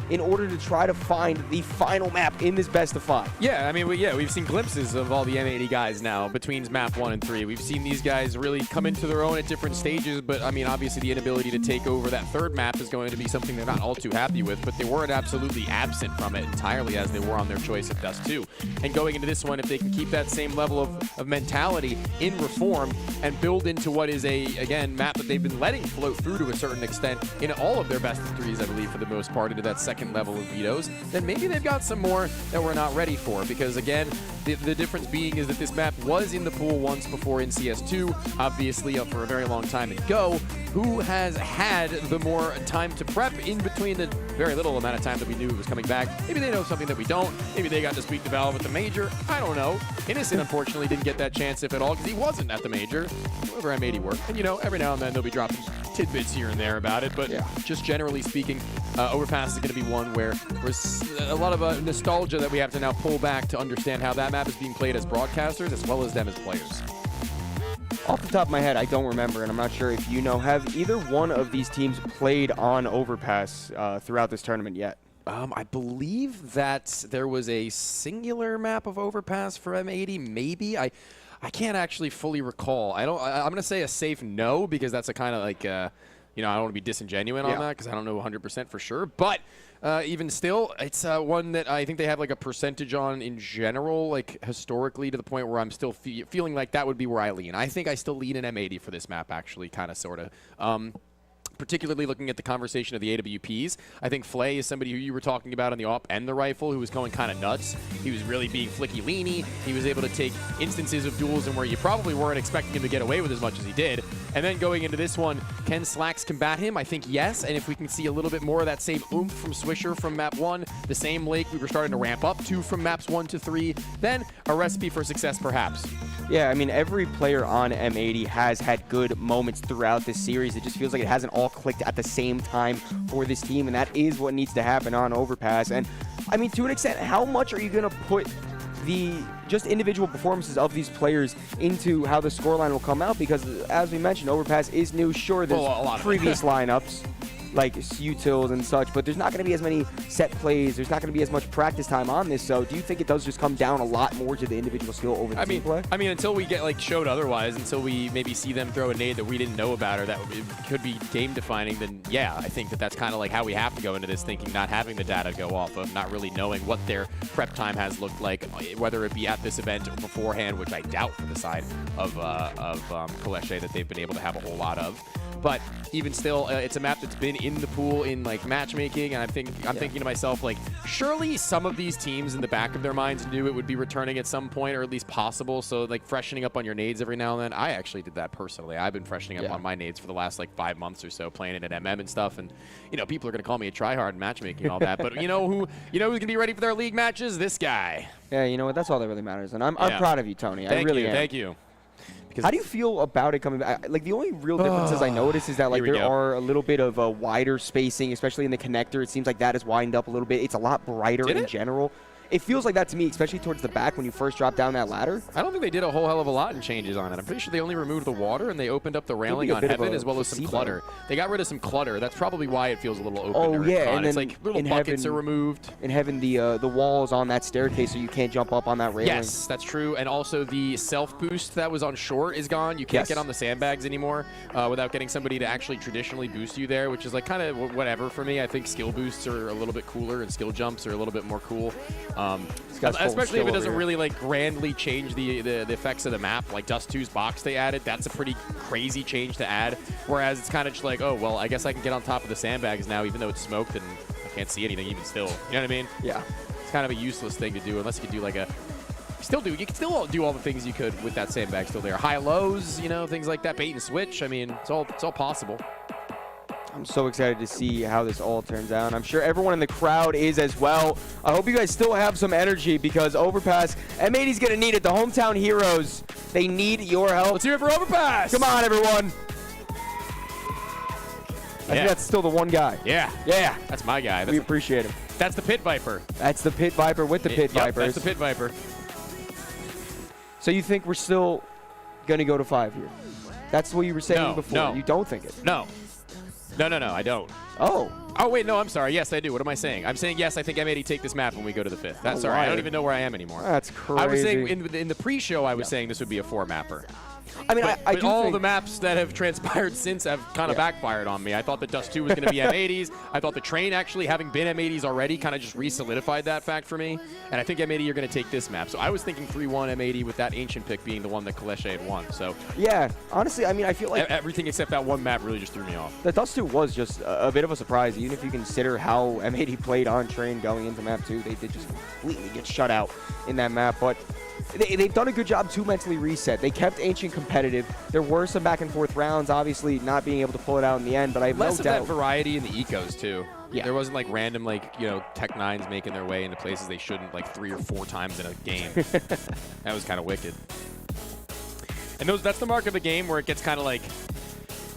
[SPEAKER 18] in order to try to find the final map in this best of 5.
[SPEAKER 15] Yeah, I mean, we've seen glimpses of all the M80 guys now between map 1 and 3. We've seen these guys really come into their own at different stages, but I mean, obviously the inability to take over that 3rd map is going to be something they're not all too happy with, but they weren't absolutely absent from it entirely as they were on their choice of Dust 2. And going into this one, if they can keep that same level of mentality in Reform and build into what is again, map that they've been letting float through to a certain extent in all of their best of 3s, I believe, for the most part, into that 2nd level of vetoes, then maybe they've got some more that we're not ready for. Because again, the difference being is that this map was in the pool once before in CS2, obviously for a very long time ago. Who has had the more time to prep in between the very little amount of time that we knew it was coming back? Maybe they know something that we don't. Maybe they got to speak to Valve at the major. I don't know. Innocent, unfortunately, didn't get that chance, if at all, because he wasn't at the major. However, M80 worked. And, every now and then they'll be dropping tidbits here and there about it. But just generally speaking, Overpass is going to be one where there's a lot of nostalgia that we have to now pull back to understand how that map is being played as broadcasters as well as them as players.
[SPEAKER 18] Off the top of my head, I don't remember, and I'm not sure if you know, have either one of these teams played on Overpass throughout this tournament yet?
[SPEAKER 15] I believe that there was a singular map of Overpass for M80, maybe. I can't actually fully recall. I'm going to say a safe no, because that's a kind of like, I don't want to be disingenuous on that, because I don't know 100% for sure. But even still, it's one that I think they have like a percentage on in general, like historically, to the point where I'm still feeling like that would be where I lean. I think I still lean in M80 for this map, actually, kind of, sort of. Particularly looking at the conversation of the AWPs. I think Flay is somebody who you were talking about on the AWP and the rifle, who was going kind of nuts. He was really being flicky-leany. He was able to take instances of duels and where you probably weren't expecting him to get away with as much as he did. And then going into this one, can Slacks combat him? I think yes, and if we can see a little bit more of that same oomph from Swisher from map 1, the same Lake we were starting to ramp up to from maps 1 to 3, then a recipe for success perhaps.
[SPEAKER 18] Yeah, I mean, every player on M80 has had good moments throughout this series. It just feels like it hasn't all clicked at the same time for this team, and that is what needs to happen on Overpass. And, I mean, to an extent, how much are you going to put the just individual performances of these players into how the scoreline will come out? Because, as we mentioned, Overpass is new. Sure, there's previous lineups, like utils and such, but there's not going to be as many set plays. There's not going to be as much practice time on this. So do you think it does just come down a lot more to the individual skill over the team play?
[SPEAKER 15] I mean, until we get like showed otherwise, until we maybe see them throw a nade that we didn't know about or that could be game defining, then yeah, I think that's kind of like how we have to go into this thinking, not having the data go off of, not really knowing what their prep time has looked like, whether it be at this event or beforehand, which I doubt for the side of Kaleshe that they've been able to have a whole lot of. But even still, it's a map that's been in the pool in like matchmaking, and I'm thinking to myself, like, surely some of these teams in the back of their minds knew it would be returning at some point, or at least possible. So like freshening up on your nades every now and then. I actually did that personally. I've been freshening up on my nades for the last like 5 months or so, playing it at MM and stuff. And people are gonna call me a tryhard in matchmaking and all that. But who's gonna be ready for their league matches? This guy.
[SPEAKER 18] Yeah, you know what? That's all that really matters. And I'm proud of you, Tony. I really am.
[SPEAKER 15] Thank you.
[SPEAKER 18] How do you feel about it coming back? Like, the only real differences I notice is that, like, there are a little bit of a wider spacing, especially in the connector. It seems like that has widened up a little bit. It's a lot brighter in general. It feels like that to me, especially towards the back when you first drop down that ladder.
[SPEAKER 15] I don't think they did a whole hell of a lot in changes on it. I'm pretty sure they only removed the water and they opened up the railing on Heaven as well as some clutter. They got rid of some clutter. That's probably why it feels a little open.
[SPEAKER 18] Oh, yeah. And then
[SPEAKER 15] it's like little buckets are removed.
[SPEAKER 18] In Heaven, the walls on that staircase so you can't jump up on that railing.
[SPEAKER 15] Yes, that's true. And also the self-boost that was on short is gone. You can't get on the sandbags anymore without getting somebody to actually traditionally boost you there, which is like kind of whatever for me. I think skill boosts are a little bit cooler and skill jumps are a little bit more cool. Especially if it doesn't really like grandly change the effects of the map. Like Dust 2's box they added, that's a pretty crazy change to add. Whereas it's kind of just like, oh, well, I guess I can get on top of the sandbags now, even though it's smoked and I can't see anything even still. You know what I mean?
[SPEAKER 18] Yeah.
[SPEAKER 15] It's kind of a useless thing to do unless you could do like a... You can still do all the things you could with that sandbag still there. High lows, you know, things like that. Bait and switch. I mean, it's all possible.
[SPEAKER 18] I'm so excited to see how this all turns out. I'm sure everyone in the crowd is as well. I hope you guys still have some energy because Overpass, M80's going to need it. The hometown heroes, they need your help.
[SPEAKER 15] Let's hear it for Overpass.
[SPEAKER 18] Come on, everyone. I think that's still the one guy.
[SPEAKER 15] Yeah.
[SPEAKER 18] Yeah.
[SPEAKER 15] That's my guy.
[SPEAKER 18] We appreciate him.
[SPEAKER 15] That's the Pit Viper.
[SPEAKER 18] That's the Pit Viper with the Pit Vipers.
[SPEAKER 15] That's the Pit Viper.
[SPEAKER 18] So you think we're still going to go to 5 here? That's what you were saying before.
[SPEAKER 15] No.
[SPEAKER 18] You don't think it?
[SPEAKER 15] No, I don't.
[SPEAKER 18] Oh,
[SPEAKER 15] wait, no, I'm sorry. Yes, I do. What am I saying? I'm saying, yes, I think M80 take this map when we go to the 5th. That's sorry. I don't even know where I am anymore.
[SPEAKER 18] That's crazy.
[SPEAKER 15] I was saying, in the pre-show, I was saying this would be a 4-mapper.
[SPEAKER 18] I mean,
[SPEAKER 15] but,
[SPEAKER 18] I
[SPEAKER 15] but
[SPEAKER 18] do
[SPEAKER 15] all
[SPEAKER 18] think
[SPEAKER 15] the maps that have transpired since have kind of backfired on me. I thought that Dust 2 was going to be M80s. I thought the train actually, having been M80s already, kind of just re-solidified that fact for me. And I think M80 are going to take this map. So I was thinking 3-1 M80 with that ancient pick being the one that Kaleshe had won. So
[SPEAKER 18] yeah, honestly, I mean, I feel like
[SPEAKER 15] everything except that one map really just threw me off.
[SPEAKER 18] The Dust 2 was just a bit of a surprise, even if you consider how M80 played on train going into map 2. They did just completely get shut out in that map. But they've done a good job to mentally reset. They kept Ancient competitive. There were some back and forth rounds, obviously not being able to pull it out in the end, but I have
[SPEAKER 15] Less
[SPEAKER 18] no
[SPEAKER 15] of
[SPEAKER 18] doubt.
[SPEAKER 15] that variety in the ecos too.
[SPEAKER 18] Yeah.
[SPEAKER 15] There wasn't like random Tech 9s making their way into places they shouldn't like 3 or 4 times in a game. That was kind of wicked. And that's the mark of the game where it gets kind of like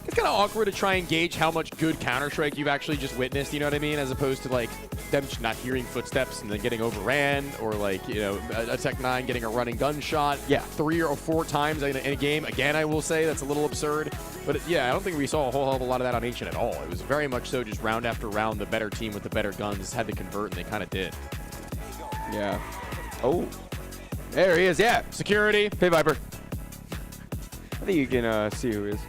[SPEAKER 15] it's kind of awkward to try and gauge how much good Counter-Strike you've actually just witnessed, you know what I mean? As opposed to like them just not hearing footsteps and then getting overran, or like, you know, a Tech 9 getting a running gunshot 3 or 4 times in a game. Again, I will say that's a little absurd. But yeah, I don't think we saw a whole hell of a lot of that on Ancient at all. It was very much so just round after round, the better team with the better guns had to convert, and they kind of did.
[SPEAKER 18] Yeah. Oh. There he is, yeah.
[SPEAKER 15] Security.
[SPEAKER 18] Pit Viper. I think you can see who he is.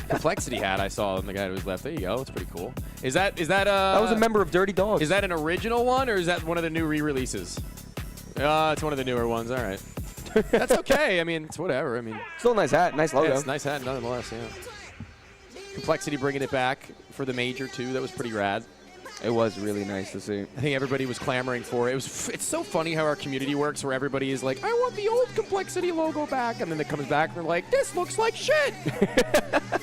[SPEAKER 15] Complexity hat I saw on the guy to his left. There you go. It's pretty cool. Is that
[SPEAKER 18] that was a member of Dirty Dogs.
[SPEAKER 15] Is that an original one, or is that one of the new re-releases? It's one of the newer ones. All right. That's okay. I mean, it's whatever. I mean,
[SPEAKER 18] still a nice hat, nice logo.
[SPEAKER 15] Yeah, it's a nice hat nonetheless. Yeah. Complexity bringing it back for the major too. That was pretty rad.
[SPEAKER 18] It was really nice to see.
[SPEAKER 15] I think everybody was clamoring for it. It's so funny how our community works, where everybody is like, I want the old Complexity logo back, and then it comes back and they're like, this looks like shit.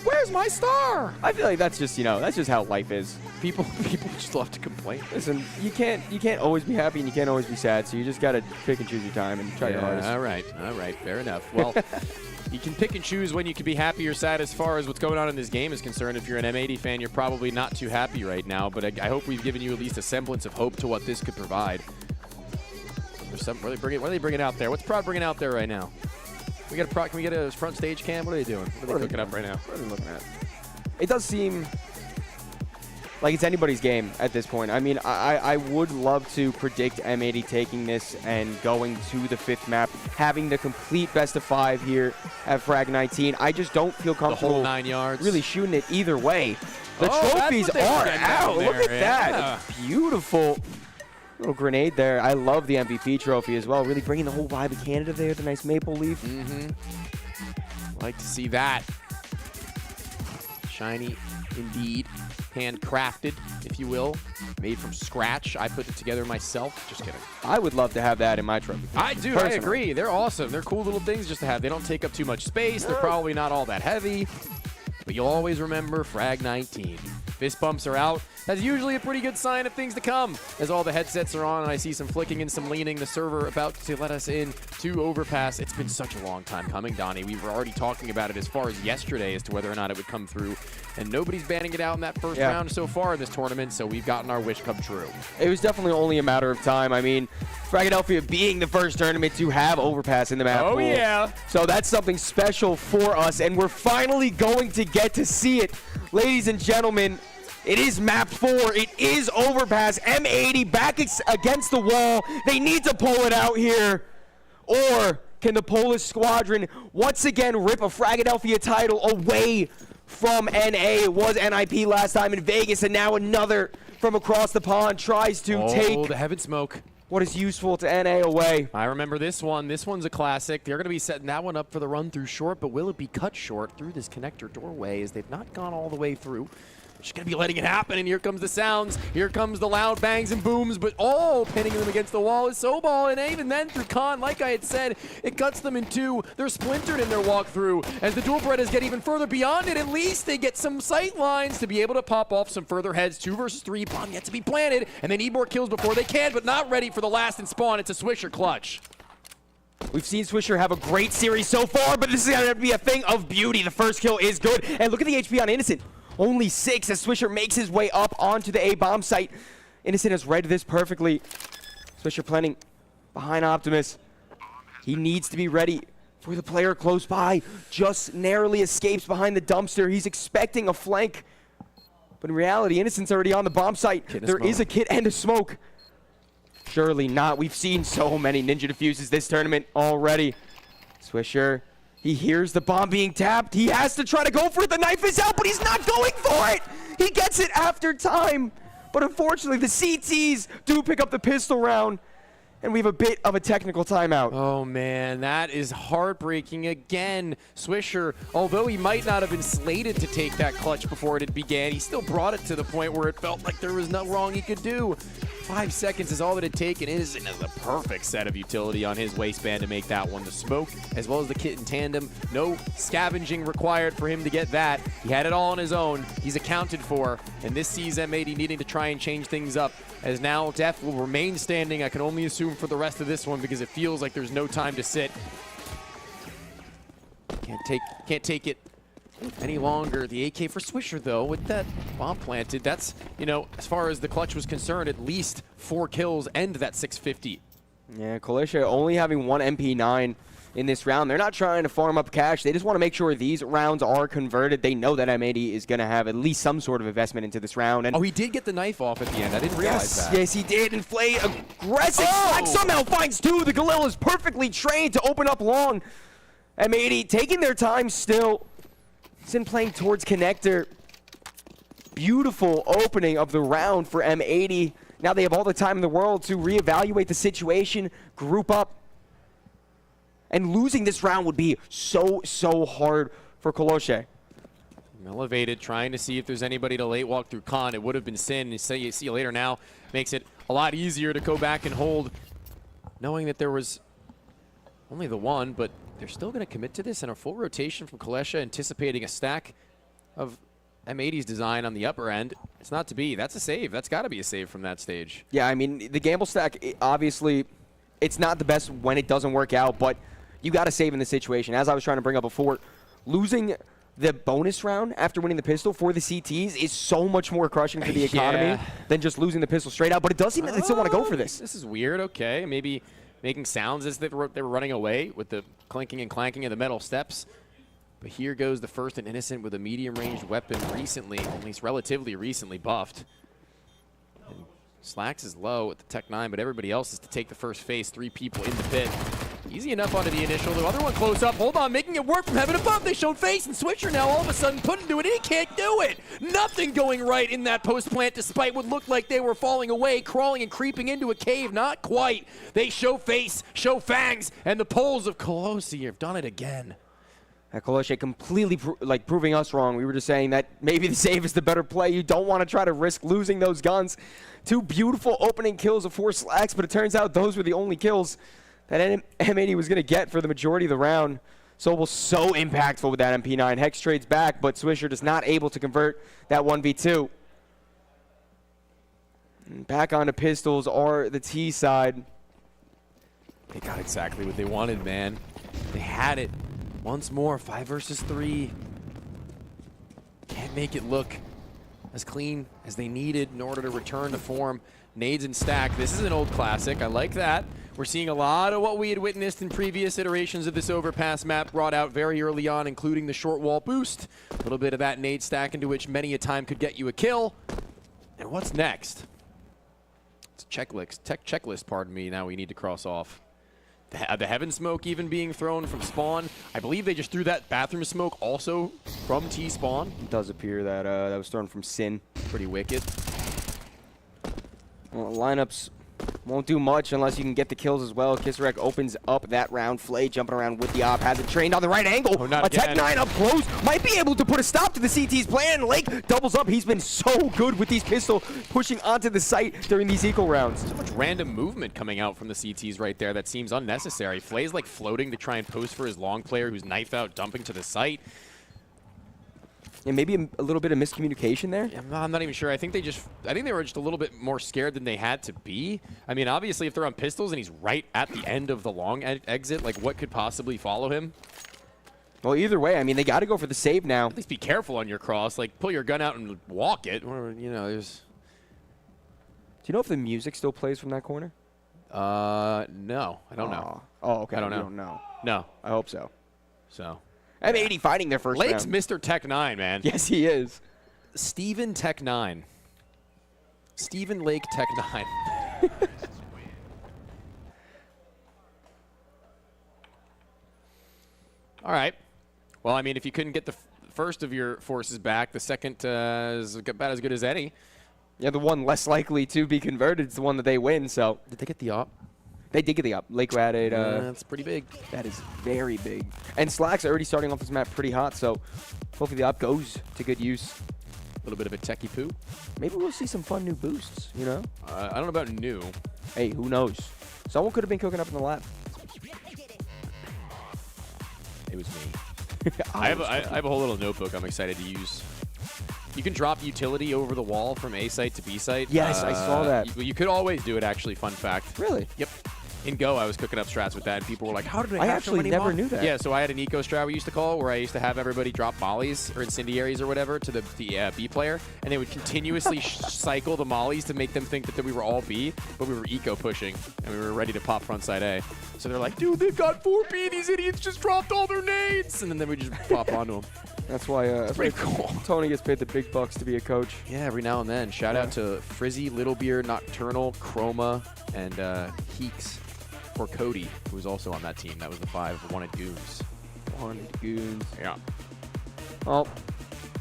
[SPEAKER 15] Where's my star?
[SPEAKER 18] I feel like that's just how life is.
[SPEAKER 15] People just love to complain.
[SPEAKER 18] Listen, you can't always be happy and you can't always be sad, so you just gotta pick and choose your time and try your hardest.
[SPEAKER 15] All right, fair enough. Well, you can pick and choose when you can be happy or sad as far as what's going on in this game is concerned. If you're an M80 fan, you're probably not too happy right now, but I hope we've given you at least a semblance of hope to what this could provide. What are they bringing out there? What's Prod bringing out there right now? Can we get a front stage cam? What are they doing? What are they cooking up right now?
[SPEAKER 18] What are they looking at? It does seem like it's anybody's game at this point. I mean, I would love to predict M80 taking this and going to the 5th map, having the complete best of 5 here at Frag 19. I just don't feel comfortable
[SPEAKER 15] the whole 9 yards.
[SPEAKER 18] really shooting it either way. The trophies are out. Look at that. It's beautiful. Little grenade there. I love the MVP trophy as well. Really bringing the whole vibe of Canada there. The nice maple leaf.
[SPEAKER 15] Like to see that. Shiny indeed. Handcrafted, if you will. Made from scratch. I put it together myself. Just kidding.
[SPEAKER 18] I would love to have that in my trophy.
[SPEAKER 15] I do. Personally. I agree. They're awesome. They're cool little things just to have. They don't take up too much space. They're probably not all that heavy. But you'll always remember Frag 19. fist bumps are out, that's usually a pretty good sign of things to come. As all the headsets are on and I see some flicking and some leaning, the server about to let us in to Overpass. It's been such a long time coming, Donnie. We were already talking about it as far as yesterday as to whether or not it would come through, and nobody's banning it out in that first round so far in this tournament, so we've gotten our wish come true.
[SPEAKER 18] It was definitely only a matter of time. I mean, Fragadelphia being the first tournament to have Overpass in the map pool.
[SPEAKER 15] Yeah.
[SPEAKER 18] So that's something special for us, and we're finally going to get to see it. Ladies and gentlemen, it is map 4. It is Overpass. M80 back against the wall. They need to pull it out here. Or can the Polish Squadron once again rip a Fragadelphia title away from NA? It was NIP last time in Vegas, and now another from across the pond tries to take
[SPEAKER 15] the heaven smoke.
[SPEAKER 18] What is useful to NA away.
[SPEAKER 15] I remember this one. This one's a classic. They're going to be setting that one up for the run through short, but will it be cut short through this connector doorway as they've not gone all the way through? Just going to be letting it happen, and here comes the sounds. Here comes the loud bangs and booms, but all pinning them against the wall is Sobal, and even then through Khan, like I had said, it cuts them in two. They're splintered in their walkthrough. As the dual Berettas get even further beyond it, at least they get some sight lines to be able to pop off some further heads. 2 versus 3, bomb yet to be planted, and they need more kills before they can, but not ready for the last and spawn. It's a Swisher clutch.
[SPEAKER 18] We've seen Swisher have a great series so far, but this is going to be a thing of beauty. The first kill is good, and look at the HP on Innocent. Only 6 as Swisher makes his way up onto the A-bomb site. Innocent has read this perfectly. Swisher planning behind Optimus. He needs to be ready for the player close by. Just narrowly escapes behind the dumpster. He's expecting a flank. But in reality, Innocent's already on the bomb site. There is a kit and a smoke. Surely not. We've seen so many Ninja Diffuses this tournament already. Swisher, he hears the bomb being tapped. He has to try to go for it. The knife is out, but he's not going for it. He gets it after time. But unfortunately, the CTs do pick up the pistol round, and we have a bit of a technical timeout.
[SPEAKER 15] Oh, man, that is heartbreaking again. Swisher, although he might not have been slated to take that clutch before it began, he still brought it to the point where it felt like there was no wrong he could do. 5 seconds is all that it taken. Innocent has a perfect set of utility on his waistband to make that one. The smoke, as well as the kit in tandem. No scavenging required for him to get that. He had it all on his own. He's accounted for. And this sees M80 needing to try and change things up. As now Def will remain standing, I can only assume for the rest of this one, because it feels like there's no time to sit. Can't take it any longer. The AK for Swisher, though, with that bomb planted, that's, you know, as far as the clutch was concerned, at least 4 kills and that 650.
[SPEAKER 18] Yeah, Kalisha only having 1 MP9 in this round. They're not trying to farm up cash. They just want to make sure these rounds are converted. They know that M80 is going to have at least some sort of investment into this round. And
[SPEAKER 15] he did get the knife off at the end. I didn't realize that.
[SPEAKER 18] Yes, he did. And Flay aggressive. Frag somehow finds 2. The Galil is perfectly trained to open up long. M80 taking their time still. Sin playing towards connector. Beautiful opening of the round for M80. Now they have all the time in the world to reevaluate the situation, group up. And losing this round would be so hard for Koloshe.
[SPEAKER 15] Elevated, trying to see if there's anybody to late walk through Khan. It would have been Sin. You see you later now. Makes it a lot easier to go back and hold, knowing that there was only the one, but they're still going to commit to this in a full rotation from Kolesha, anticipating a stack of M80's design on the upper end. It's not to be. That's a save. That's got to be a save from that stage.
[SPEAKER 18] Yeah, I mean, the gamble stack, obviously, it's not the best when it doesn't work out, but you got to save in this situation. As I was trying to bring up before, losing the bonus round after winning the pistol for the CTs is so much more crushing for the economy than just losing the pistol straight out, but it does seem that they still want to go for this.
[SPEAKER 15] This is weird. Okay, maybe making sounds as they were running away with the clinking and clanking of the metal steps. But here goes the first and Innocent with a medium-ranged weapon recently, at least relatively recently buffed. And Slacks is low at the Tech 9, but everybody else is to take the first face. 3 people in the pit. Easy enough onto the initial. The other one close up. Hold on, making it work from heaven above. They showed face, and Swisher now all of a sudden put into it, and he can't do it. Nothing going right in that post plant, despite what looked like they were falling away, crawling and creeping into a cave. Not quite. They show face, show fangs, and the poles of Colossi have done it again.
[SPEAKER 18] Koloshe completely proving us wrong. We were just saying that maybe the save is the better play. You don't want to try to risk losing those guns. 2 beautiful opening kills of 4 Slacks, but it turns out those were the only kills that M80 was going to get for the majority of the round. Sobel so impactful with that MP9. Hex trades back, but Swisher just not able to convert that 1v2. Back onto pistols or the T side.
[SPEAKER 15] They got exactly what they wanted, man. They had it. Once more, 5 versus 3. Can't make it look as clean as they needed in order to return to form. Nades and stack. This is an old classic. I like that. We're seeing a lot of what we had witnessed in previous iterations of this overpass map brought out very early on, including the short wall boost. A little bit of that nade stack into which many a time could get you a kill. And what's next? It's a checklist, pardon me, now we need to cross off. The heaven smoke even being thrown from spawn. I believe they just threw that bathroom smoke also from T spawn.
[SPEAKER 18] It does appear that that was thrown from Sin.
[SPEAKER 15] Pretty wicked.
[SPEAKER 18] Well, lineups won't do much unless you can get the kills as well. Kisarek opens up that round. Flay jumping around with the op. Has it trained on the right angle.
[SPEAKER 15] Oh, not
[SPEAKER 18] a Tech
[SPEAKER 15] again.
[SPEAKER 18] 9 up close. Might be able to put a stop to the CT's plan. Lake doubles up. He's been so good with these pistol pushing onto the site during these eco rounds.
[SPEAKER 15] So much random movement coming out from the CTs right there that seems unnecessary. Flay's like floating to try and post for his long player who's knife out dumping to the site.
[SPEAKER 18] And maybe a little bit of miscommunication there.
[SPEAKER 15] I'm not even sure. I think they were just a little bit more scared than they had to be. I mean, obviously, if they're on pistols and he's right at the end of the long exit, like what could possibly follow him?
[SPEAKER 18] Well, either way, I mean, they got to go for the save now.
[SPEAKER 15] At least be careful on your cross. Like, pull your gun out and walk it. Or, you know, there's.
[SPEAKER 18] Do you know if the music still plays from that corner?
[SPEAKER 15] No, I don't know.
[SPEAKER 18] Oh, okay.
[SPEAKER 15] I don't know.
[SPEAKER 18] You don't know.
[SPEAKER 15] No,
[SPEAKER 18] I hope so.
[SPEAKER 15] So.
[SPEAKER 18] M80 fighting their first
[SPEAKER 15] Lake's
[SPEAKER 18] round.
[SPEAKER 15] Mr. Tech 9, man.
[SPEAKER 18] Yes, he is.
[SPEAKER 15] Steven Tech 9. Steven Lake Tech 9. All right. Well, I mean, if you couldn't get the first of your forces back, the second is about as good as any.
[SPEAKER 18] Yeah, the one less likely to be converted is the one that they win, so.
[SPEAKER 15] Did they get the op?
[SPEAKER 18] They did get the up. Lake added.
[SPEAKER 15] That's pretty big.
[SPEAKER 18] That is very big. And Slack's already starting off this map pretty hot, so hopefully the up goes to good use.
[SPEAKER 15] A little bit of a techie poo.
[SPEAKER 18] Maybe we'll see some fun new boosts, you know?
[SPEAKER 15] I don't know about new.
[SPEAKER 18] Hey, who knows? Someone could have been cooking up in the lab.
[SPEAKER 15] It was me. I have a whole little notebook I'm excited to use. You can drop utility over the wall from A site to B site.
[SPEAKER 18] Yes, I saw that.
[SPEAKER 15] You could always do it, actually. Fun fact.
[SPEAKER 18] Really?
[SPEAKER 15] Yep. In Go, I was cooking up strats with that, and people were like, how did
[SPEAKER 18] I
[SPEAKER 15] have
[SPEAKER 18] actually
[SPEAKER 15] so many
[SPEAKER 18] never
[SPEAKER 15] mollies?
[SPEAKER 18] knew that.
[SPEAKER 15] Yeah, so I had an eco strat we used to call where I used to have everybody drop mollies or incendiaries or whatever to the B player, and they would continuously cycle the mollies to make them think that we were all B, but we were eco pushing, and we were ready to pop frontside A. So they're like, dude, they've got 4B, these idiots just dropped all their nades! And then we just pop onto them.
[SPEAKER 18] That's why
[SPEAKER 15] pretty cool.
[SPEAKER 18] Tony gets paid the big bucks to be a coach.
[SPEAKER 15] Yeah, every now and then. Shout out to Frizzy, Littlebeard, Nocturnal, Chroma, and Heeks. Or Cody, who was also on that team. That was the 5 wanted goons.
[SPEAKER 18] Wanted goons.
[SPEAKER 15] Yeah.
[SPEAKER 18] Well,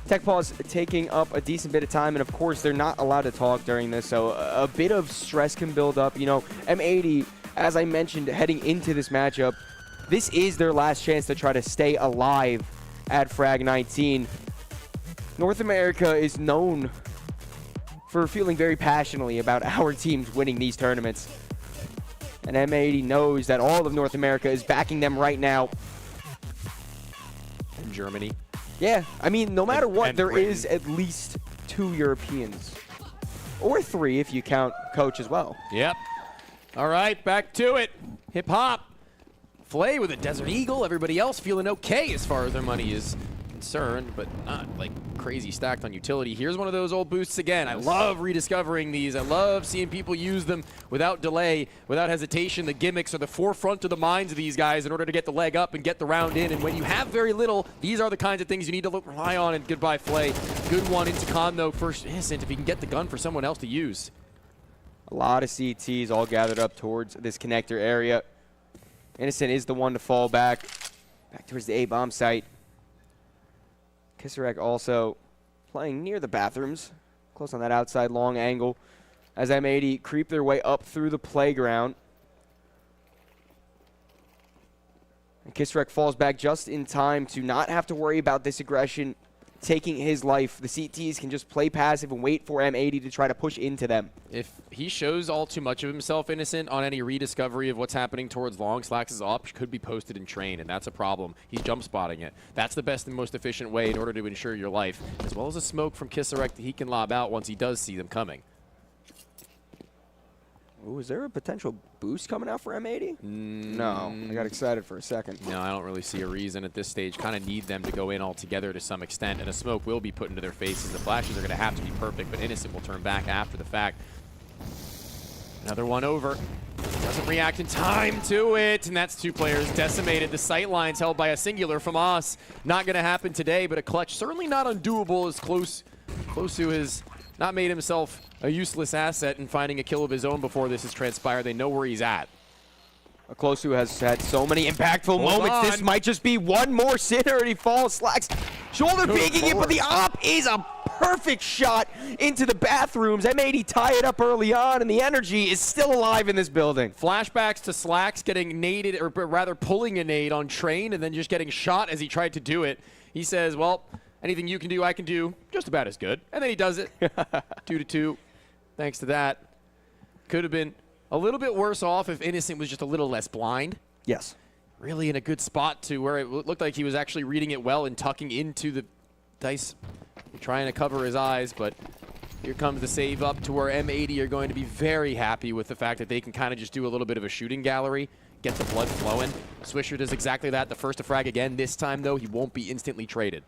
[SPEAKER 18] Tech Paw's taking up a decent bit of time, and of course they're not allowed to talk during this, so a bit of stress can build up. You know, M80, as I mentioned, heading into this matchup, this is their last chance to try to stay alive at Frag 19. North America is known for feeling very passionately about our teams winning these tournaments. And M80 knows that all of North America is backing them right now.
[SPEAKER 15] In Germany.
[SPEAKER 18] Yeah, I mean, no matter what,
[SPEAKER 15] and
[SPEAKER 18] there
[SPEAKER 15] Britain.
[SPEAKER 18] is at least 2 Europeans. Or 3 if you count Coach as well.
[SPEAKER 15] Yep. All right, back to it. Hip hop. Flay with a Desert Eagle. Everybody else feeling okay as far as their money is concerned, but not like crazy stacked on utility. Here's one of those old boosts again. I love rediscovering these. I love seeing people use them without delay, without hesitation. The gimmicks are the forefront of the minds of these guys in order to get the leg up and get the round in. And when you have very little, these are the kinds of things you need to rely on. And goodbye, Flay. Good one into Con, though, first Innocent, if he can get the gun for someone else to use.
[SPEAKER 18] A lot of CTs all gathered up towards this connector area. Innocent is the one to fall back towards the A-bomb site. Kisarek also playing near the bathrooms, close on that outside long angle, as M80 creep their way up through the playground. And Kisarek falls back just in time to not have to worry about this aggression taking his life. The CTs can just play passive and wait for M80 to try to push into them.
[SPEAKER 15] If he shows all too much of himself, Innocent, on any rediscovery of what's happening towards long, Slacks' op could be posted in train, and that's a problem. He's jump spotting it. That's the best and most efficient way in order to ensure your life, as well as a smoke from Kisarek that he can lob out once he does see them coming.
[SPEAKER 18] Ooh, is there a potential boost coming out for M80? No, I got excited for a second.
[SPEAKER 15] No, I don't really see a reason at this stage. Kind of need them to go in all together to some extent, and a smoke will be put into their faces. The flashes are going to have to be perfect, but Innocent will turn back after the fact. Another one over. Doesn't react in time to it, and that's 2 players decimated. The sight lines held by a singular from Us. Not going to happen today, but a clutch certainly not undoable as Close who has not made himself a useless asset in finding a kill of his own before this has transpired. They know where he's at.
[SPEAKER 18] A Close who has had so many impactful moments. This might just be one more sinner, and he falls. Slacks shoulder peeking it, but the op is a perfect shot into the bathrooms. M80 tie it up early on, and the energy is still alive in this building.
[SPEAKER 15] Flashbacks to Slacks getting naded, or rather pulling a nade on Train, and then just getting shot as he tried to do it. He says, well, anything you can do, I can do just about as good. And then he does it. 2-2. Thanks to that. Could have been a little bit worse off if Innocent was just a little less blind.
[SPEAKER 18] Yes.
[SPEAKER 15] Really in a good spot to where it looked like he was actually reading it well and tucking into the dice, trying to cover his eyes, but here comes the save up to where M80 are going to be very happy with the fact that they can kind of just do a little bit of a shooting gallery, get the blood flowing. Swisher does exactly that. The first to frag again. This time, though, he won't be instantly traded.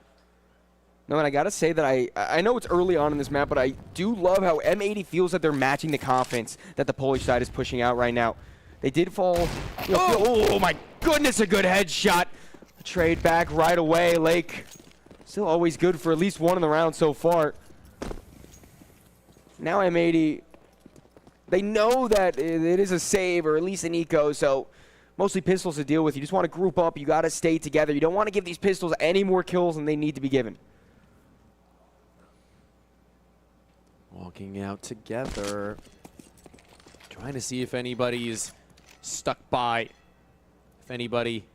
[SPEAKER 18] No, and I got to say that I know it's early on in this map, but I do love how M80 feels that they're matching the confidence that the Polish side is pushing out right now. They did fall. You know, oh my goodness, a good headshot. A trade back right away. Lake still always good for at least one in the round so far. Now M80, they know that it is a save or at least an eco, so mostly pistols to deal with. You just want to group up. You got to stay together. You don't want to give these pistols any more kills than they need to be given.
[SPEAKER 15] Walking out together. Trying to see if anybody's stuck by. If anybody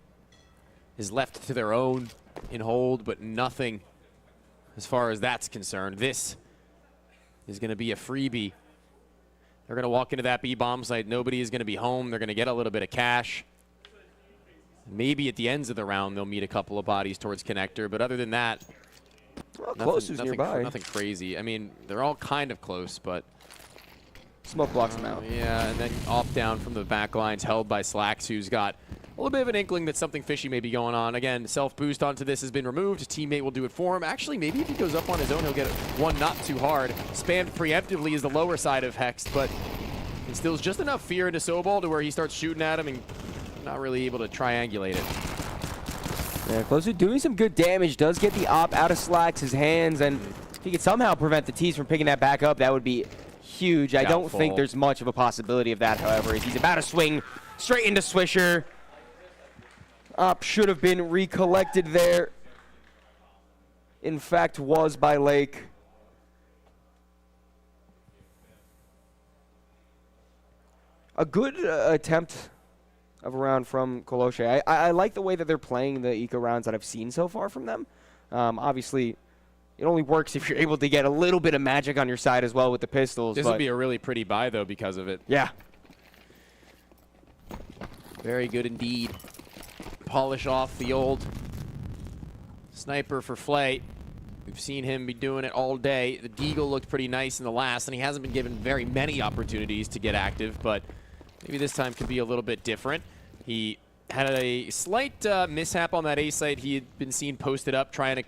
[SPEAKER 15] is left to their own in hold, but nothing as far as that's concerned. This is going to be a freebie. They're going to walk into that B-bomb site. Nobody is going to be home. They're going to get a little bit of cash. Maybe at the ends of the round, they'll meet a couple of bodies towards connector. But other than that,
[SPEAKER 18] well, Close is nearby.
[SPEAKER 15] Nothing crazy. I mean, they're all kind of close, but
[SPEAKER 18] smoke blocks them out.
[SPEAKER 15] Yeah, and then off down from the back lines held by Slacks, who's got a little bit of an inkling that something fishy may be going on. Again, self-boost onto this has been removed. His teammate will do it for him. Actually, maybe if he goes up on his own, he'll get one not too hard. Spammed preemptively is the lower side of Hex, but instills just enough fear into Sobal to where he starts shooting at him and not really able to triangulate it.
[SPEAKER 18] Yeah, Closer doing some good damage. Does get the op out of Slacks' hands, and if he could somehow prevent the T's from picking that back up, that would be huge. I don't think there's much of a possibility of that, however, as he's about to swing straight into Swisher. Op should have been recollected there. In fact, was by Lake. A good attempt of a round from Koloshe. I like the way that they're playing the eco rounds that I've seen so far from them. Obviously, it only works if you're able to get a little bit of magic on your side as well with the pistols.
[SPEAKER 15] This would be a really pretty buy, though, because of it.
[SPEAKER 18] Yeah.
[SPEAKER 15] Very good indeed. Polish off the old sniper for Flay. We've seen him be doing it all day. The Deagle looked pretty nice in the last, and he hasn't been given very many opportunities to get active, but maybe this time could be a little bit different. He had a slight mishap on that A site. He had been seen posted up trying to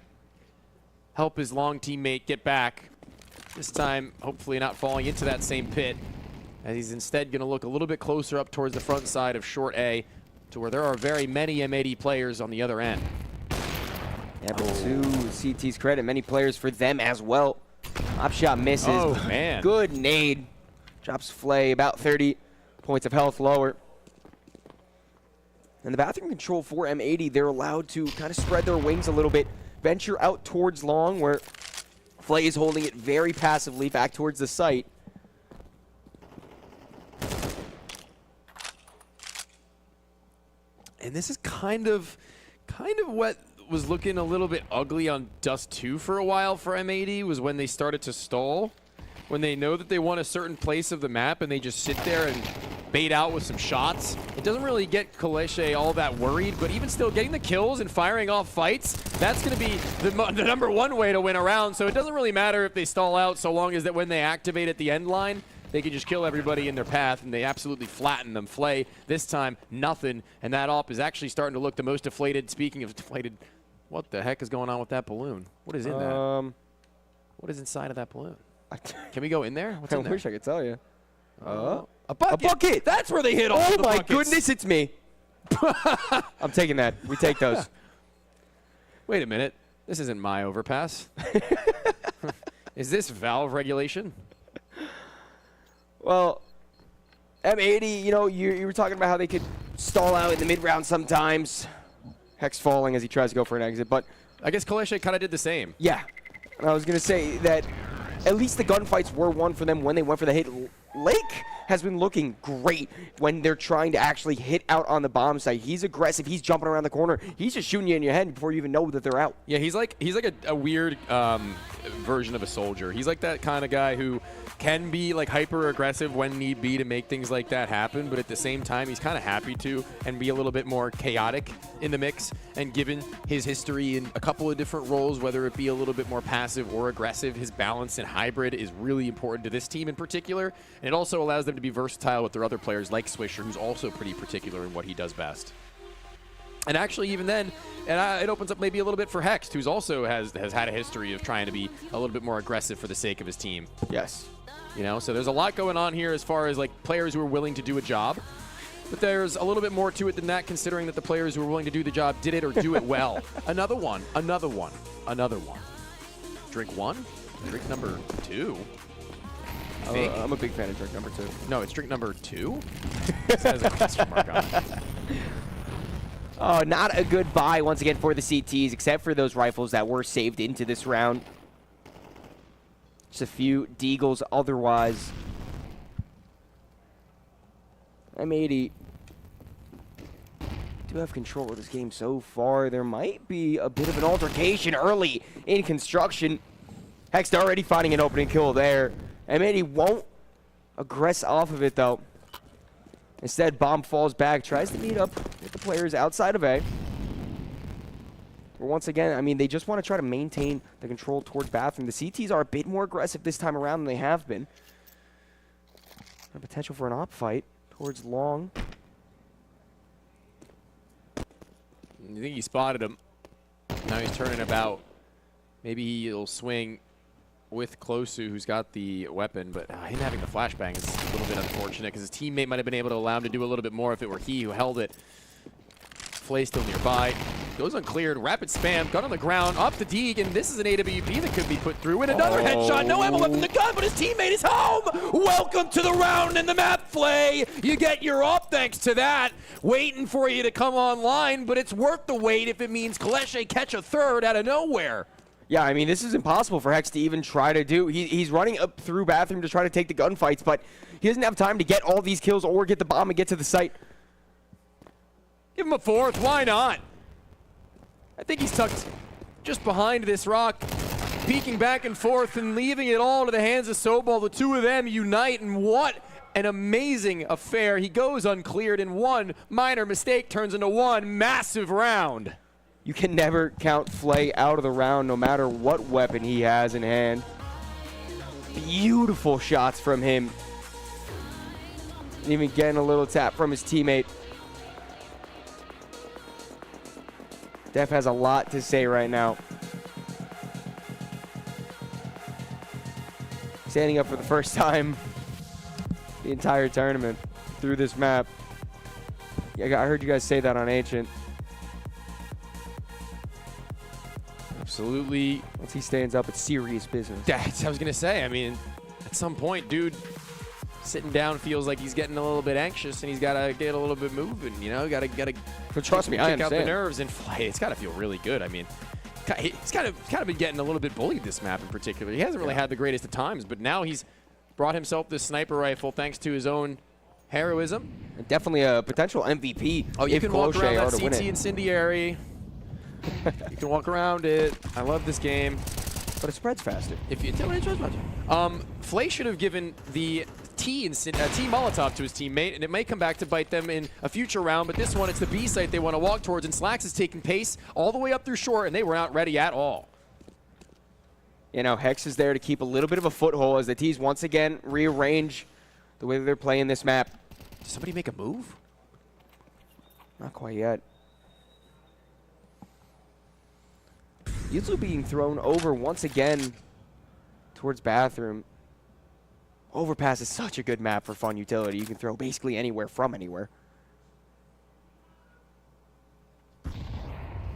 [SPEAKER 15] help his long teammate get back. This time, hopefully not falling into that same pit, as he's instead going to look a little bit closer up towards the front side of short A, to where there are very many M80 players on the other end.
[SPEAKER 18] Yeah, but to CT's credit, many players for them as well. Op shot misses.
[SPEAKER 15] Oh, man.
[SPEAKER 18] Good nade. Drops Flay about 30 points of health lower. And the bathroom control for M80, they're allowed to kind of spread their wings a little bit, venture out towards long, where Flay is holding it very passively back towards the site.
[SPEAKER 15] And this is kind of what was looking a little bit ugly on Dust 2 for a while for M80, was when they started to stall. When they know that they want a certain place of the map and they just sit there and bait out with some shots. It doesn't really get Koleshe all that worried, but even still getting the kills and firing off fights, that's going to be the number one way to win a round. So it doesn't really matter if they stall out, so long as that when they activate at the end line, they can just kill everybody in their path, and they absolutely flatten them. Flay, this time, nothing, and that AWP is actually starting to look the most deflated. Speaking of deflated, what the heck is going on with that balloon? What is in that? What is inside of that balloon? Can we go in there? What's in there?
[SPEAKER 18] I wish I could tell you.
[SPEAKER 15] A bucket. A bucket. That's where they hit all
[SPEAKER 18] Oh
[SPEAKER 15] the
[SPEAKER 18] my
[SPEAKER 15] buckets.
[SPEAKER 18] goodness, it's me. I'm taking that. We take those.
[SPEAKER 15] Wait a minute. This isn't my overpass. Is this valve regulation?
[SPEAKER 18] Well, M80, you know, you were talking about how they could stall out in the mid-round sometimes. Hex falling as he tries to go for an exit, but
[SPEAKER 15] I guess Clair kind of did the same.
[SPEAKER 18] Yeah. And I was going to say that at least the gunfights were won for them when they went for the hit. Lake has been looking great when they're trying to actually hit out on the bomb site. He's aggressive. He's jumping around the corner. He's just shooting you in your head before you even know that they're out.
[SPEAKER 15] Yeah, he's like a weird version of a soldier. He's like that kind of guy who can be like hyper aggressive when need be to make things like that happen, but at the same time he's kind of happy to and be a little bit more chaotic in the mix. And given his history in a couple of different roles, whether it be a little bit more passive or aggressive, his balance and hybrid is really important to this team in particular, and it also allows them to be versatile with their other players like Swisher, who's also pretty particular in what he does best. And actually, even then, it opens up maybe a little bit for Hex, who's also has had a history of trying to be a little bit more aggressive for the sake of his team.
[SPEAKER 18] Yes.
[SPEAKER 15] You know, so there's a lot going on here as far as like players who are willing to do a job. But there's a little bit more to it than that, considering that the players who were willing to do the job did it or do it well. Another one. Drink one? Drink number two?
[SPEAKER 18] I'm a big fan of drink number 2.
[SPEAKER 15] No, it's drink number 2? It has a question mark on it.
[SPEAKER 18] Oh, not a good buy once again for the CTs, except for those rifles that were saved into this round. Just a few deagles otherwise. M80 do have control of this game so far. There might be a bit of an altercation early in construction. Hex already finding an opening kill there. M80 won't aggress off of it, though. Instead, bomb falls back, tries to meet up with the players outside of A. But once again, I mean, they just want to try to maintain the control towards bathroom. The CTs are a bit more aggressive this time around than they have been. A potential for an op fight towards long.
[SPEAKER 15] I think he spotted him. Now he's turning about. Maybe he'll swing with Closu, who's got the weapon, but him having the flashbang is a little bit unfortunate because his teammate might have been able to allow him to do a little bit more if it were he who held it. Flay still nearby. Goes uncleared. Rapid spam. Gun on the ground. Up the Deeg, and this is an AWP that could be put through. And another headshot. No ammo left in the gun, but his teammate is home. Welcome to the round in the map, Flay. You get your up thanks to that. Waiting for you to come online, but it's worth the wait if it means Kaleshe catch a third out of nowhere.
[SPEAKER 18] Yeah, I mean, this is impossible for Hex to even try to do. He's running up through bathroom to try to take the gunfights, but he doesn't have time to get all these kills or get the bomb and get to the site.
[SPEAKER 15] Give him a fourth. Why not? I think he's tucked just behind this rock, peeking back and forth and leaving it all to the hands of Sobol. The two of them unite, and what an amazing affair. He goes uncleared, and one minor mistake turns into one massive round.
[SPEAKER 18] You can never count Flay out of the round no matter what weapon he has in hand. Beautiful shots from him. Even getting a little tap from his teammate. Def has a lot to say right now. Standing up for the first time the entire tournament through this map. Yeah, I heard you guys say that on Ancient.
[SPEAKER 15] Absolutely.
[SPEAKER 18] Once he stands up, it's serious business.
[SPEAKER 15] I was going to say, I mean, at some point, dude, sitting down feels like he's getting a little bit anxious, and he's got to get a little bit moving, you know? Got to
[SPEAKER 18] but trust me, I
[SPEAKER 15] check out the
[SPEAKER 18] understand.
[SPEAKER 15] nerves and fly. It's got to feel really good. I mean, he's kind of been getting a little bit bullied this map in particular. He hasn't really had the greatest of times, but now he's brought himself this sniper rifle thanks to his own heroism.
[SPEAKER 18] And definitely a potential MVP.
[SPEAKER 15] Oh, you
[SPEAKER 18] if
[SPEAKER 15] can walk around
[SPEAKER 18] Kaleshe
[SPEAKER 15] that
[SPEAKER 18] are to win
[SPEAKER 15] CT
[SPEAKER 18] it.
[SPEAKER 15] incendiary. You can walk around it. I love this game.
[SPEAKER 18] But it spreads faster.
[SPEAKER 15] If you tell it spreads faster. Flay should have given the T Molotov to his teammate, and it may come back to bite them in a future round, but this one, it's the B site they want to walk towards, and Slacks is taking pace all the way up through short, and they were not ready at all.
[SPEAKER 18] You know, Hex is there to keep a little bit of a foothold as the T's once again rearrange the way that they're playing this map.
[SPEAKER 15] Did somebody make a move?
[SPEAKER 18] Not quite yet. Yuzu being thrown over once again towards bathroom. Overpass is such a good map for fun utility. You can throw basically anywhere from anywhere.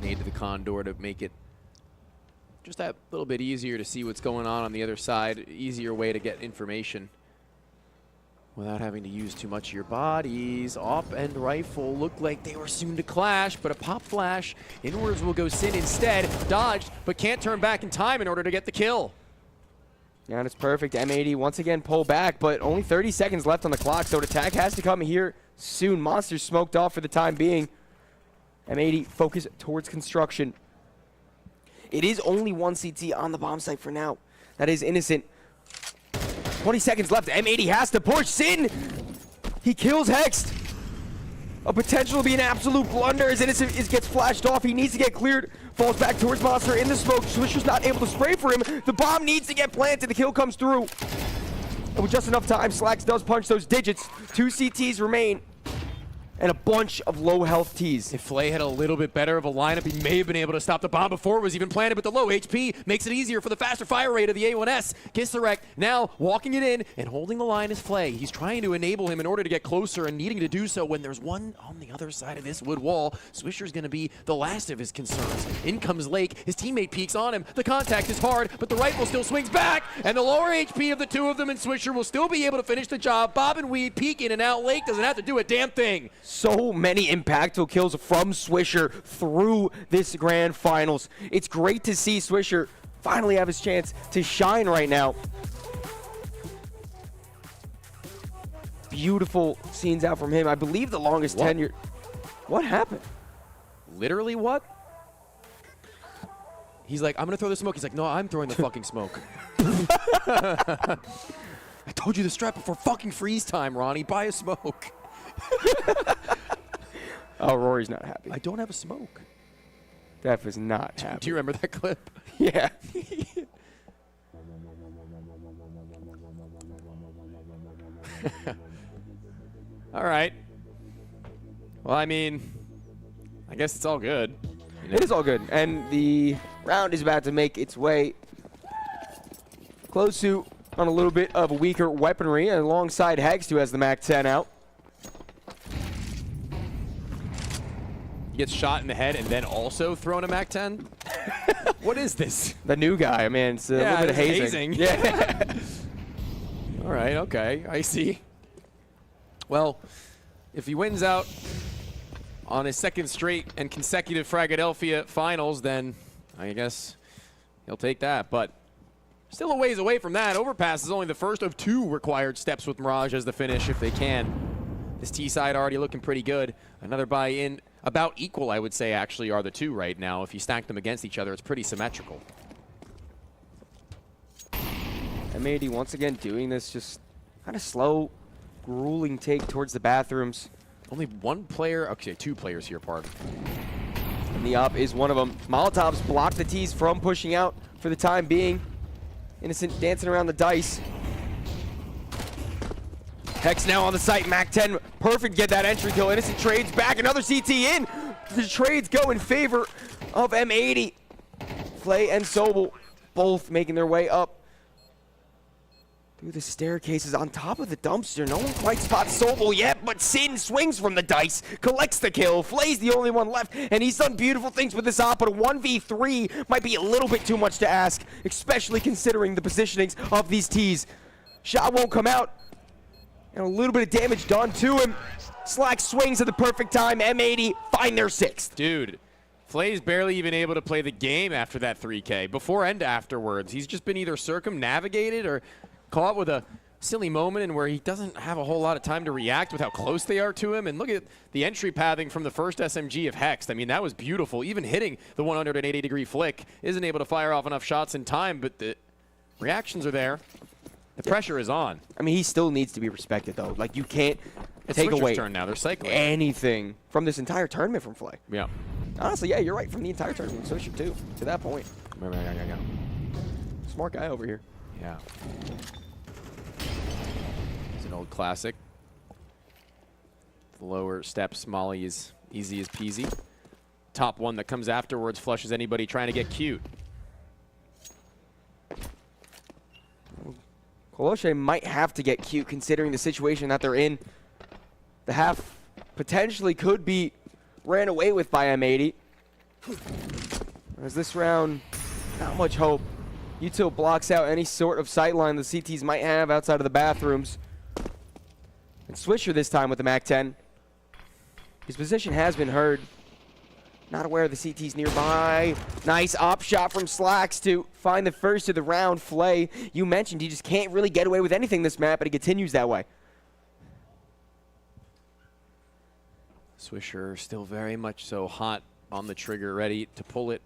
[SPEAKER 15] Nade to the Condor to make it just that little bit easier to see what's going on the other side. Easier way to get information without having to use too much of your bodies. Op and rifle looked like they were soon to clash, but a pop flash. Inwards will go Sin instead. Dodged, but can't turn back in time in order to get the kill.
[SPEAKER 18] Yeah, and it's perfect. M80 once again pull back, but only 30 seconds left on the clock, so an attack has to come here soon. Monster smoked off for the time being. M80 focus towards construction. It is only one CT on the bomb site for now. That is Innocent. 20 seconds left. M80 has to push. Sin! He kills Hext. A potential to be an absolute blunder as Innocent gets flashed off. He needs to get cleared. Falls back towards Monster in the smoke. Swisher's not able to spray for him. The bomb needs to get planted. The kill comes through. And with just enough time, Slacks does punch those digits. 2 CTs remain. And a bunch of low health Ts.
[SPEAKER 15] If Flay had a little bit better of a lineup, he may have been able to stop the bomb before it was even planted, but the low HP makes it easier for the faster fire rate of the A1S. Gisarek now walking it in and holding the line is Flay. He's trying to enable him in order to get closer and needing to do so when there's one on the other side of this wood wall. Swisher's going to be the last of his concerns. In comes Lake. His teammate peeks on him. The contact is hard, but the rifle still swings back, and the lower HP of the two of them and Swisher will still be able to finish the job. Bob and Weed peek in and out. Lake doesn't have to do a damn thing.
[SPEAKER 18] So many impactful kills from Swisher through this grand finals. It's great to see Swisher finally have his chance to shine right now. Beautiful scenes out from him. I believe the longest tenure. What happened?
[SPEAKER 15] Literally what? He's like, I'm going to throw the smoke. He's like, no, I'm throwing the fucking smoke. I told you the strat before fucking freeze time, Ronnie. Buy a smoke.
[SPEAKER 18] Oh, Rory's not happy.
[SPEAKER 15] I don't have a smoke.
[SPEAKER 18] Def is not happy.
[SPEAKER 15] Do you remember that clip?
[SPEAKER 18] Yeah.
[SPEAKER 15] All right. Well, I mean, I guess it's all good.
[SPEAKER 18] It is all good. And the round is about to make its way close to on a little bit of a weaker weaponry alongside Hext, who has the MAC-10 out.
[SPEAKER 15] He gets shot in the head and then also thrown a MAC-10? What is this?
[SPEAKER 18] The new guy, man. It's a little bit of hazing.
[SPEAKER 15] Yeah. All right, okay, I see. Well, if he wins out on his second straight and consecutive Fragadelphia finals, then I guess he'll take that. But still a ways away from that. Overpass is only the first of 2 required steps with Mirage as the finish if they can. This T side already looking pretty good. Another buy-in. About equal, I would say, actually, are the 2 right now. If you stack them against each other, it's pretty symmetrical.
[SPEAKER 18] M80 once again doing this just kind of slow, grueling take towards the bathrooms.
[SPEAKER 15] Only 1 player, okay, 2 players here, pardon.
[SPEAKER 18] And the op is one of them. Molotovs block the Ts from pushing out for the time being. Innocent dancing around the dice. Hex now on the site, MAC-10, perfect, get that entry kill. Innocent trades back, another CT in. The trades go in favor of M80. Flay and Sobel both making their way up through the staircases on top of the dumpster. No one quite spots Sobel yet, but Sin swings from the dice, collects the kill. Flay's the only one left, and he's done beautiful things with this op, but a 1v3 might be a little bit too much to ask, especially considering the positionings of these Ts. Shot won't come out. And a little bit of damage done to him. Slack swings at the perfect time. M80 find their 6th.
[SPEAKER 15] Dude, Flay's barely even able to play the game after that 3K, before and afterwards. He's just been either circumnavigated or caught with a silly moment in where he doesn't have a whole lot of time to react with how close they are to him. And look at the entry pathing from the first SMG of Hext. I mean, that was beautiful. Even hitting the 180-degree flick, isn't able to fire off enough shots in time, but the reactions are there. The pressure is on.
[SPEAKER 18] I mean, he still needs to be respected, though. Like, you can't
[SPEAKER 15] it's
[SPEAKER 18] take
[SPEAKER 15] Switcher's
[SPEAKER 18] away
[SPEAKER 15] turn now. They're cycling.
[SPEAKER 18] anything from this entire tournament from Flay.
[SPEAKER 15] Yeah.
[SPEAKER 18] Honestly, yeah, you're right. From the entire tournament, Swisher, too, to that point.
[SPEAKER 15] Yeah.
[SPEAKER 18] Smart guy over here.
[SPEAKER 15] Yeah. Is it old classic. The lower steps, Molly is easy as peasy. Top one that comes afterwards flushes anybody trying to get cute.
[SPEAKER 18] Colosche might have to get cute considering the situation that they're in. The half potentially could be ran away with by M80. As this round, not much hope. Util blocks out any sort of sightline the CTs might have outside of the bathrooms. And Swisher this time with the MAC-10. His position has been heard. Not aware of the CTs nearby. Nice op shot from Slacks to find the first of the round. Flay, you mentioned he just can't really get away with anything this map, but he continues that way.
[SPEAKER 15] Swisher still very much so hot on the trigger, ready to pull it.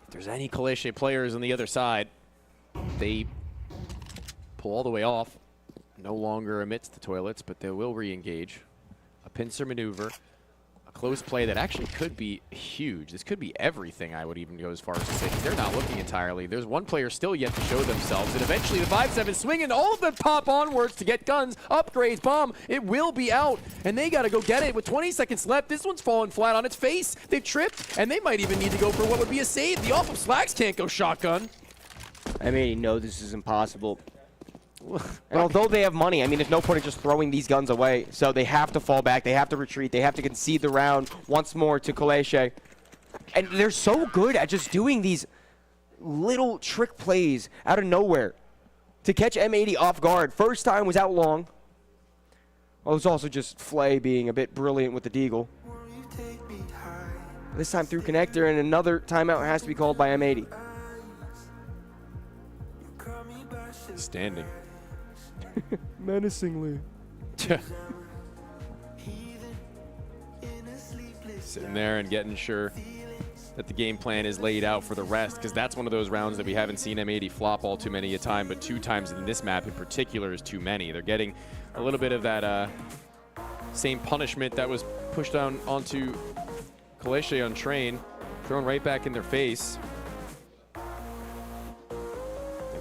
[SPEAKER 15] If there's any Colosche players on the other side, they pull all the way off. No longer amidst the toilets, but they will re-engage. A pincer maneuver. A close play that actually could be huge. This could be everything, I would even go as far as to say. They're not looking entirely. There's one player still yet to show themselves. And eventually the 5-7 swing and all of them pop onwards to get guns, upgrades, bomb. It will be out. And they got to go get it with 20 seconds left. This one's falling flat on its face. They've tripped. And they might even need to go for what would be a save. The off of Slacks can't go shotgun.
[SPEAKER 18] I mean, you know this is impossible. And although they have money, I mean, there's no point in just throwing these guns away. So they have to fall back. They have to retreat. They have to concede the round once more to Colosche. And they're so good at just doing these little trick plays out of nowhere to catch M80 off guard. First time was out long. Well, it was also just Flay being a bit brilliant with the deagle. This time through connector, and another timeout has to be called by M80.
[SPEAKER 15] Standing.
[SPEAKER 18] Menacingly.
[SPEAKER 15] Sitting there and getting sure that the game plan is laid out for the rest, because that's one of those rounds that we haven't seen M80 flop all too many a time, but 2 times in this map in particular is too many. They're getting a little bit of that same punishment that was pushed down onto Colosche on train, thrown right back in their face.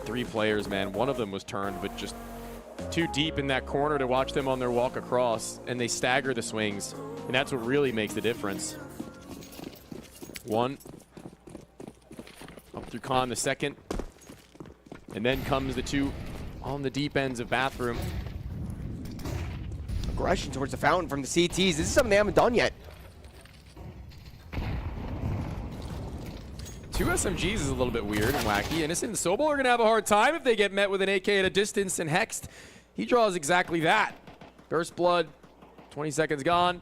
[SPEAKER 15] 3 players, man. One of them was turned, but just too deep in that corner to watch them on their walk across, and they stagger the swings, and that's what really makes the difference. One. Up through Khan the second. And then comes the 2 on the deep ends of bathroom.
[SPEAKER 18] Aggression towards the fountain from the CTs. This is something they haven't done yet.
[SPEAKER 15] 2 SMGs is a little bit weird and wacky. Innocent and Sobel are going to have a hard time if they get met with an AK at a distance, and Hexed, he draws exactly that. Burst blood, 20 seconds gone,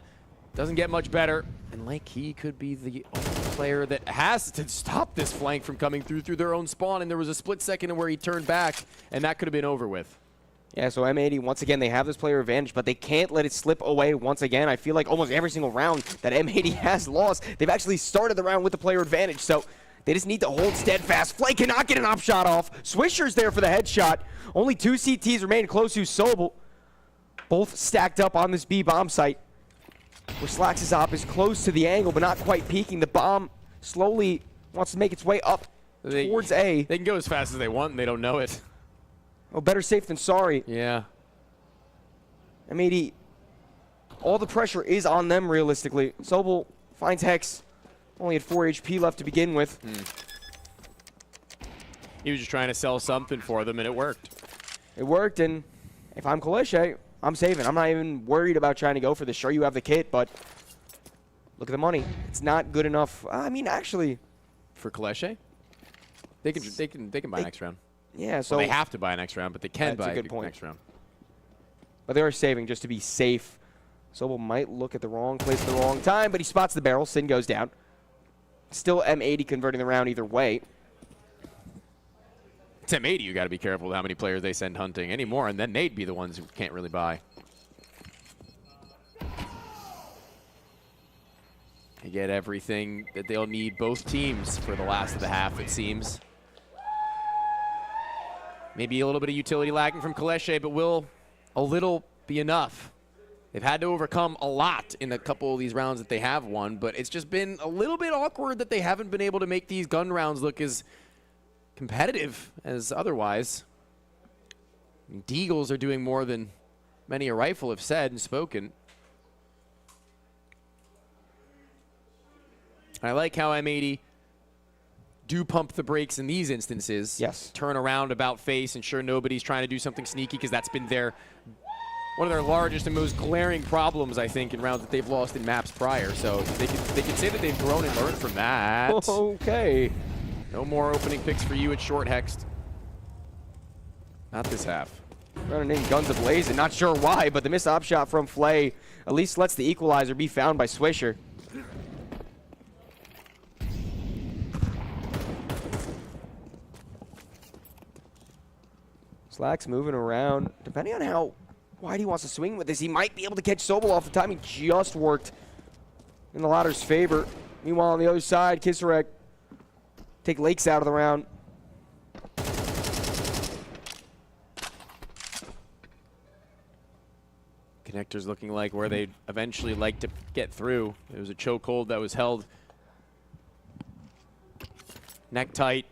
[SPEAKER 15] doesn't get much better. And like he could be the only player that has to stop this flank from coming through their own spawn, and there was a split second where he turned back, and that could have been over with.
[SPEAKER 18] Yeah, so M80, once again, they have this player advantage, but they can't let it slip away once again. I feel like almost every single round that M80 has lost, they've actually started the round with the player advantage, so they just need to hold steadfast. Flay cannot get an op shot off. Swisher's there for the headshot. Only 2 CTs remain close to Sobel. Both stacked up on this B bomb site, where Slacks' op is close to the angle, but not quite peeking. The bomb slowly wants to make its way up towards A.
[SPEAKER 15] They can go as fast as they want, and they don't know it.
[SPEAKER 18] Oh, better safe than sorry.
[SPEAKER 15] Yeah.
[SPEAKER 18] M80, all the pressure is on them, realistically. Sobel finds Hex. Only had 4 HP left to begin with.
[SPEAKER 15] He was just trying to sell something for them, and it worked.
[SPEAKER 18] It worked, and if I'm Colosche, I'm saving. I'm not even worried about trying to go for this. Sure, you have the kit, but look at the money. It's not good enough. I mean, actually,
[SPEAKER 15] for Colosche, they can buy next round.
[SPEAKER 18] Yeah, so
[SPEAKER 15] well, they have to buy next round, but they can buy
[SPEAKER 18] a good point.
[SPEAKER 15] next round.
[SPEAKER 18] But they are saving just to be safe. Sobel might look at the wrong place at the wrong time, but he spots the barrel. Sin goes down. Still M80 converting the round either way.
[SPEAKER 15] It's M80, you got to be careful with how many players they send hunting anymore, and then they'd be the ones who can't really buy. They get everything that they'll need, both teams, for the last of the half, it seems. Maybe a little bit of utility lagging from Colosche, but will a little be enough? They've had to overcome a lot in a couple of these rounds that they have won, but it's just been a little bit awkward that they haven't been able to make these gun rounds look as competitive as otherwise. Deagles are doing more than many a rifle have said and spoken. I like how M80 do pump the brakes in these instances.
[SPEAKER 18] Yes.
[SPEAKER 15] Turn around about face, ensure nobody's trying to do something sneaky, because that's been one of their largest and most glaring problems, I think, in rounds that they've lost in maps prior. So they could say that they've grown and learned from that.
[SPEAKER 18] Okay.
[SPEAKER 15] No more opening picks for you at short Hexed. Not this half.
[SPEAKER 18] Running in guns ablazing, not sure why, but the missed op shot from Flay at least lets the equalizer be found by Swisher. Slack's moving around. Depending on how wide he wants to swing with this, he might be able to catch Sobel off. The timing just worked in the latter's favor. Meanwhile, on the other side, Kisarek take Lakes out of the round.
[SPEAKER 15] Connector's looking like where they'd eventually like to get through. There was a chokehold that was held neck tight.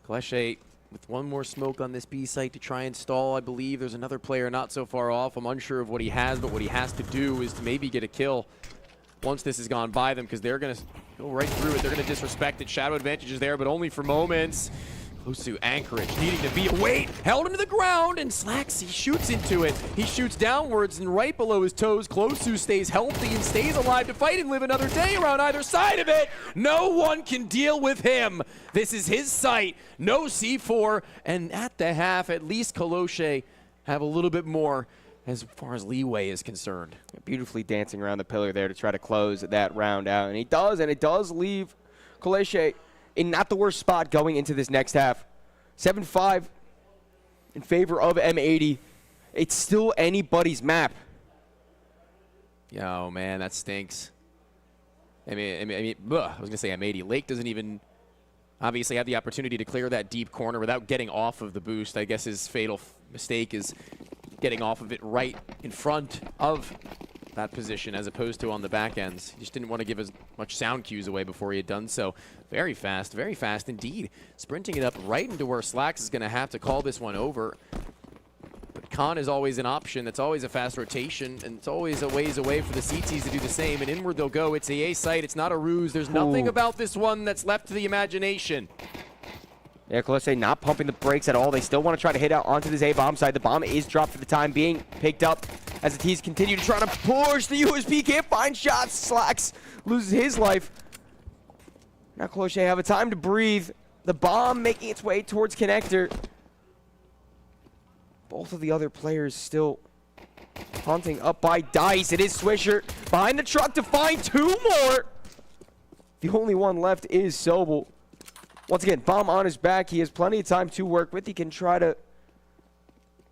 [SPEAKER 15] Kleshe with one more smoke on this B site to try and stall, I believe. There's another player not so far off. I'm unsure of what he has, but what he has to do is to maybe get a kill once this has gone by them, because they're going to go right through it. They're going to disrespect it. Shadow advantage is there, but only for moments. Close to Anchorage, needing to be away, held into the ground, and Slacks, he shoots into it. He shoots downwards, and right below his toes, Closu stays healthy and stays alive to fight and live another day around either side of it. No one can deal with him. This is his site. No C4, and at the half, at least Koloshe have a little bit more as far as leeway is concerned.
[SPEAKER 18] Beautifully dancing around the pillar there to try to close that round out, and he does, and it does leave Koloshe in not the worst spot going into this next half. 7-5 in favor of M80. It's still anybody's map.
[SPEAKER 15] Oh man, that stinks. I mean, I was gonna say M80. Lake doesn't even obviously have the opportunity to clear that deep corner without getting off of the boost. I guess his fatal mistake is getting off of it right in front of that position as opposed to on the back ends. He just didn't want to give as much sound cues away before he had done so. Very fast indeed. Sprinting it up right into where Slacks is going to have to call this one over. But Khan is always an option. That's always a fast rotation, and it's always a ways away for the CTs to do the same, and inward they'll go. It's a site. It's not a ruse. There's nothing about this one that's left to the imagination.
[SPEAKER 18] Yeah, Koloshe not pumping the brakes at all. They still want to try to hit out onto this A-bomb side. The bomb is dropped for the time being, picked up as the T's continue to try to push. The USP can't find shots. Slacks loses his life. Now Koloshe have a time to breathe. The bomb making its way towards Connector. Both of the other players still hunting up by Dice. It is Swisher behind the truck to find two more. The only one left is Sobel. Once again, bomb on his back. He has plenty of time to work with. He can try to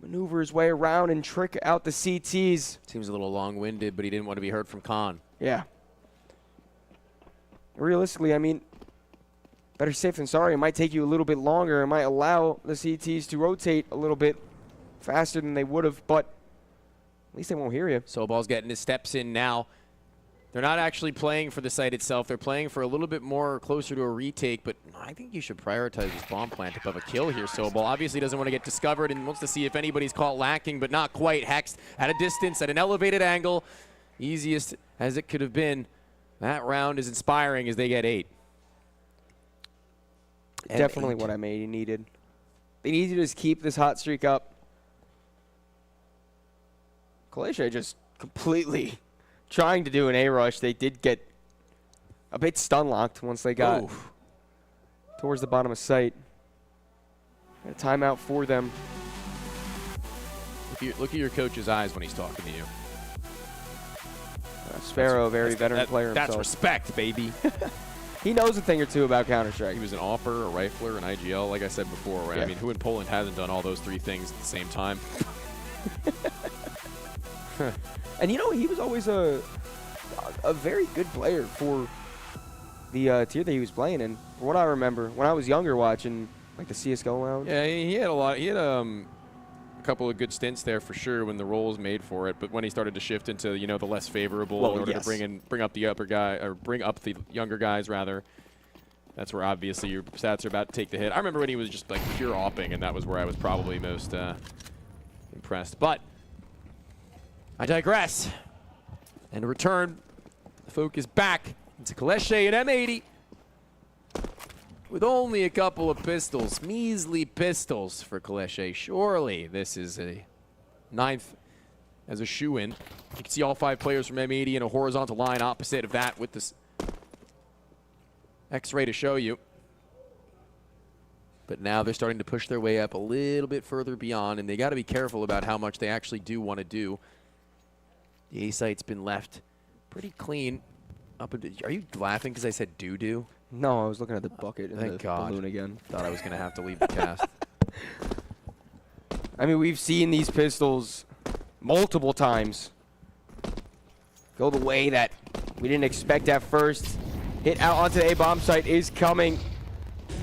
[SPEAKER 18] maneuver his way around and trick out the CTs.
[SPEAKER 15] Seems a little long-winded, but he didn't want to be heard from Khan.
[SPEAKER 18] Yeah. Realistically, I mean, better safe than sorry. It might take you a little bit longer. It might allow the CTs to rotate a little bit faster than they would have, but at least they won't hear you.
[SPEAKER 15] Soball's getting his steps in now. They're not actually playing for the site itself. They're playing for a little bit more closer to a retake, but I think you should prioritize this bomb plant above a kill here. Soball obviously doesn't want to get discovered and wants to see if anybody's caught lacking, but not quite. Hexed at a distance, at an elevated angle. Easiest as it could have been. That round is inspiring as they get 8.
[SPEAKER 18] Definitely what M80 needed. They need to just keep this hot streak up. Koloshe just completely trying to do an A-rush. They did get a bit stun-locked once they got towards the bottom of site. A timeout for them.
[SPEAKER 15] Look at your coach's eyes when he's talking to you.
[SPEAKER 18] Sparrow, very veteran player himself.
[SPEAKER 15] That's respect, baby.
[SPEAKER 18] He knows a thing or two about Counter-Strike.
[SPEAKER 15] He was an AWPer, a rifler, an IGL, like I said before. Right?
[SPEAKER 18] Yeah.
[SPEAKER 15] I mean, who in Poland hasn't done all those 3 things at the same time?
[SPEAKER 18] And you know, he was always a very good player for the tier that he was playing in. From what I remember, when I was younger watching like the CSGO round.
[SPEAKER 15] Yeah, he had a lot. He had a couple of good stints there for sure when the roles made for it. But when he started to shift into the less favorable in order to bring up the upper guy, or bring up the younger guys rather, that's where obviously your stats are about to take the hit. I remember when he was just like pure opping, and that was where I was probably most impressed. But I digress. And return. The focus back into Kaleshe and M80. With only a couple of pistols. Measly pistols for Kaleshe. Surely this is a 9th as a shoe-in. You can see all 5 players from M80 in a horizontal line opposite of that with this X-ray to show you. But now they're starting to push their way up a little bit further beyond, and they got to be careful about how much they actually do want to do. The A site's been left pretty clean. Are you laughing because I said doo-doo?
[SPEAKER 18] No, I was looking at the bucket and
[SPEAKER 15] Thank
[SPEAKER 18] the
[SPEAKER 15] God.
[SPEAKER 18] balloon again.
[SPEAKER 15] Thought I was going to have to leave the cast.
[SPEAKER 18] I mean, we've seen these pistols multiple times go the way that we didn't expect at first. Hit out onto the A-bomb site is coming.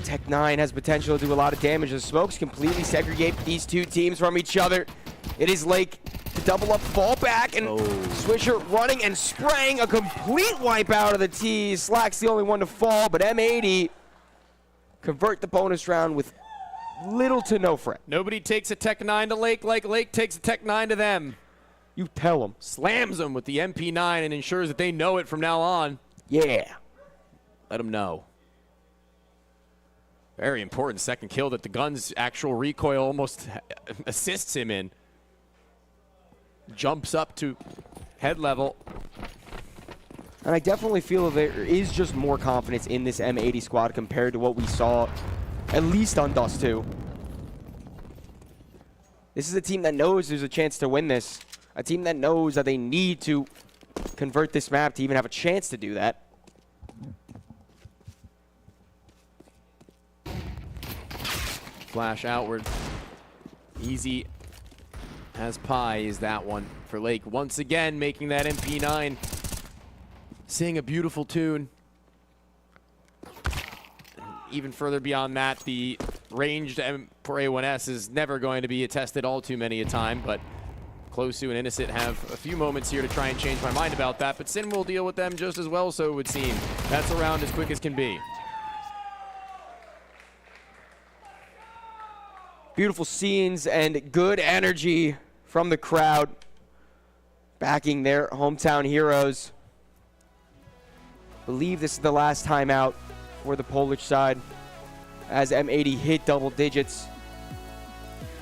[SPEAKER 18] Tech 9 has potential to do a lot of damage. The smokes completely segregate these two teams from each other. It is Lake to double up, fall back, and Swisher running and spraying a complete wipe out of the T. Slack's the only one to fall, but M80 convert the bonus round with little to no threat.
[SPEAKER 15] Nobody takes a Tech 9 to Lake like Lake takes a Tech 9 to them.
[SPEAKER 18] You tell them.
[SPEAKER 15] Slams them with the MP9 and ensures that they know it from now on.
[SPEAKER 18] Yeah.
[SPEAKER 15] Let them know. Very important second kill that the gun's actual recoil almost assists him in. Jumps up to head level.
[SPEAKER 18] And I definitely feel there is just more confidence in this M80 squad compared to what we saw, at least on Dust 2. This is a team that knows there's a chance to win this. A team that knows that they need to convert this map to even have a chance to do that.
[SPEAKER 15] Flash outward. Easy as pie is that one for Lake. Once again, making that MP9 sing a beautiful tune. And even further beyond that, the ranged M4A1S is never going to be attested all too many a time, but Closu and Innocent have a few moments here to try and change my mind about that, but Sin will deal with them just as well, so it would seem. That's around as quick as can be.
[SPEAKER 18] Beautiful scenes and good energy from the crowd backing their hometown heroes. Believe this is the last time out for the Polish side as M80 hit double digits.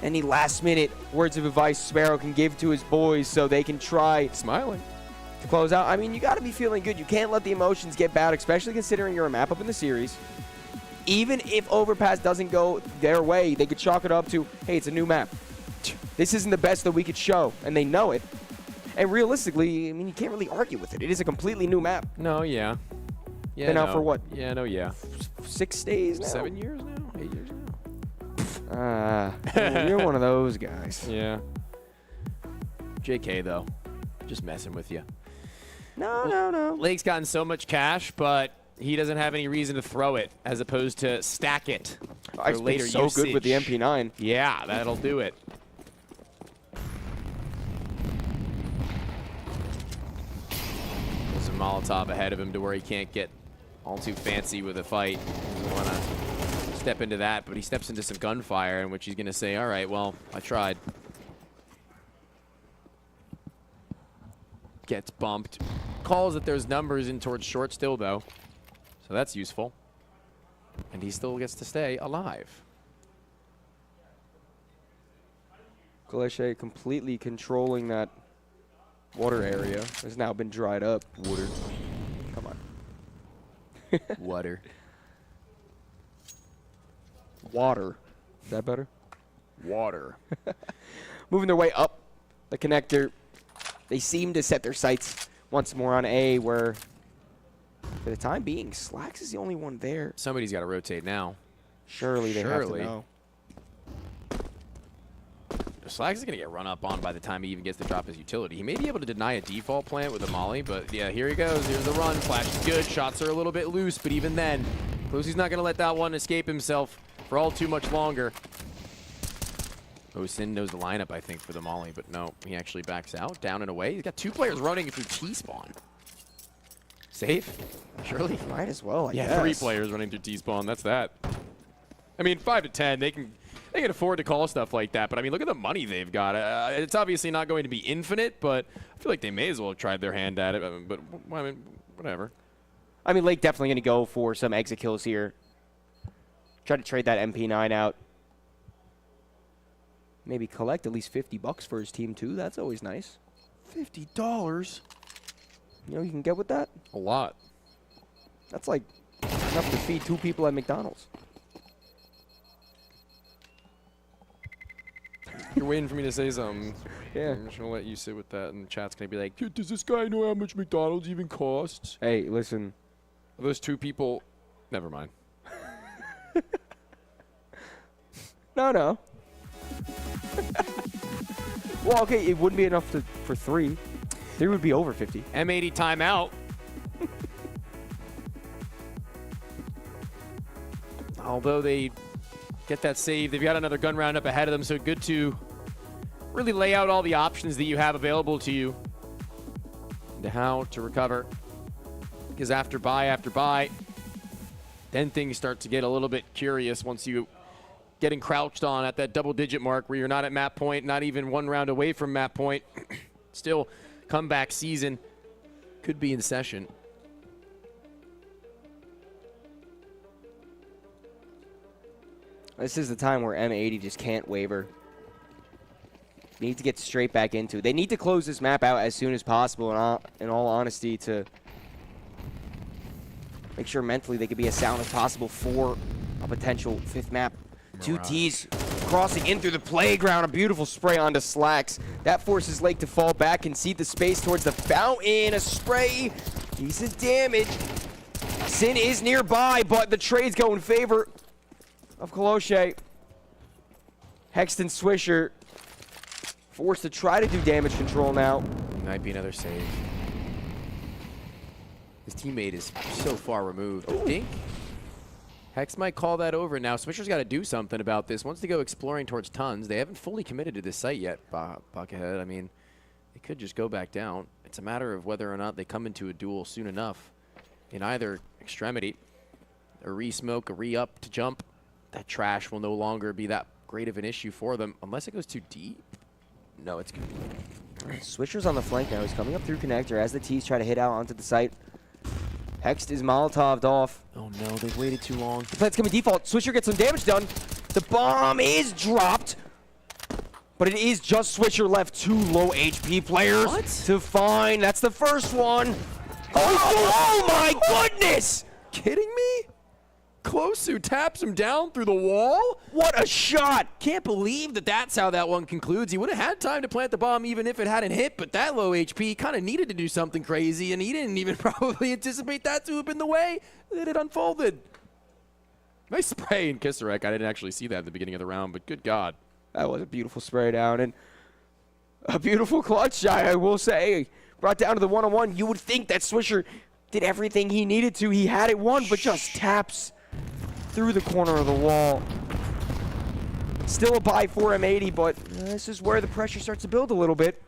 [SPEAKER 18] Any last minute words of advice Sparrow can give to his boys so they can try
[SPEAKER 15] smiling
[SPEAKER 18] to close out. I mean, you got to be feeling good. You can't let the emotions get bad, especially considering you're a map up in the series. Even if Overpass doesn't go their way, they could chalk it up to, hey, it's a new map. This isn't the best that we could show, and they know it. And realistically, I mean, you can't really argue with it. It is a completely new map.
[SPEAKER 15] No, yeah. Yeah,
[SPEAKER 18] Been out for what?
[SPEAKER 15] Yeah, no, yeah.
[SPEAKER 18] 6 days now?
[SPEAKER 15] 7 years now? 8 years now?
[SPEAKER 18] You're one of those guys.
[SPEAKER 15] Yeah. JK, though. Just messing with you.
[SPEAKER 18] No.
[SPEAKER 15] Lake's gotten so much cash, but he doesn't have any reason to throw it as opposed to stack it for
[SPEAKER 18] It's
[SPEAKER 15] later
[SPEAKER 18] been so
[SPEAKER 15] usage.
[SPEAKER 18] good with the MP9.
[SPEAKER 15] Yeah, that'll do it. There's a Molotov ahead of him to where he can't get all too fancy with a fight. He doesn't want to step into that, but he steps into some gunfire in which he's going to say, all right, well, I tried. Gets bumped. Calls that there's numbers in towards short still, though. So that's useful. And he still gets to stay alive.
[SPEAKER 18] Kaleshe completely controlling that water area. Has now been dried up.
[SPEAKER 15] Water.
[SPEAKER 18] Come on.
[SPEAKER 15] Water.
[SPEAKER 18] Water. Is that better?
[SPEAKER 15] Water.
[SPEAKER 18] Moving their way up the connector. They seem to set their sights once more on A, where for the time being, Slacks is the only one there.
[SPEAKER 15] Somebody's got to rotate now.
[SPEAKER 18] Surely they have to know.
[SPEAKER 15] Slacks is going to get run up on by the time he even gets to drop his utility. He may be able to deny a default plant with a molly, but yeah, here he goes. Here's the run. Flash is good. Shots are a little bit loose, but even then, Closy's not going to let that one escape himself for all too much longer. Sin knows the lineup, I think, for the molly, but no, he actually backs out, down and away. He's got 2 players running through T-spawn. Safe? Surely.
[SPEAKER 18] Might as well, I
[SPEAKER 15] yeah,
[SPEAKER 18] guess.
[SPEAKER 15] 3 players running through T-spawn. That's that. I mean, 5 to 10, they can they can afford to call stuff like that. But I mean, look at the money they've got. It's obviously not going to be infinite, but I feel like they may as well have tried their hand at it. But I mean, whatever.
[SPEAKER 18] I mean, Lake definitely going to go for some exit kills here. Try to trade that MP9 out. Maybe collect at least $50 for his team, too. That's always nice.
[SPEAKER 15] $50?
[SPEAKER 18] You know you can get with that?
[SPEAKER 15] A lot.
[SPEAKER 18] That's like enough to feed 2 people at McDonald's.
[SPEAKER 15] You're waiting for me to say something.
[SPEAKER 18] Yeah.
[SPEAKER 15] I'm just going to let you sit with that, and the chat's going to be like, does this guy know how much McDonald's even costs?
[SPEAKER 18] Hey, listen.
[SPEAKER 15] Those 2 people, never mind.
[SPEAKER 18] No. Well, okay, it wouldn't be enough for 3. 3 would be over 50.
[SPEAKER 15] M80 timeout. Although they get that save, they've got another gun round up ahead of them, so good to really lay out all the options that you have available to you and how to recover. Because after buy, then things start to get a little bit curious once you getting crouched on at that double-digit mark where you're not at map point, not even 1 round away from map point. Still, comeback season could be in session.
[SPEAKER 18] This is the time where M80 just can't waver. Need to get straight back into it. They need to close this map out as soon as possible, in all honesty, to make sure mentally they could be as sound as possible for a potential 5th map. 2 T's crossing in through the playground. A beautiful spray onto Slacks. That forces Lake to fall back, concede the space towards the fountain. A spray. Decent damage. Sin is nearby, but the trades go in favor of Coloshe. Hexton Swisher forced to try to do damage control now.
[SPEAKER 15] Might be another save. His teammate is so far removed. Dink. Hex might call that over now. Swisher's got to do something about this. Wants to go exploring towards Tons. They haven't fully committed to this site yet, Buckethead. I mean, they could just go back down. It's a matter of whether or not they come into a duel soon enough in either extremity. A re-smoke, a re-up to jump. That trash will no longer be that great of an issue for them unless it goes too deep. No, it's good.
[SPEAKER 18] Swisher's on the flank now. He's coming up through connector as the T's try to hit out onto the site. Hext is Molotov'd off.
[SPEAKER 15] Oh no, they've waited too long.
[SPEAKER 18] The plant's coming default. Swisher gets some damage done. The bomb is dropped. But it is just Swisher left. 2 low HP players to find. That's the first one. Oh my goodness!
[SPEAKER 15] Kidding me? Closu taps him down through the wall?
[SPEAKER 18] What a shot!
[SPEAKER 15] Can't believe that that's how that one concludes. He would have had time to plant the bomb even if it hadn't hit, but that low HP kind of needed to do something crazy, and he didn't even probably anticipate that to have been the way that it unfolded. Nice spray in Kisarek. I didn't actually see that at the beginning of the round, but good God.
[SPEAKER 18] That was a beautiful spray down, and a beautiful clutch shot, I will say. Brought down to the 1-on-1. You would think that Swisher did everything he needed to. He had it won, but just taps through the corner of the wall. Still a buy for M80, but this is where the pressure starts to build a little bit.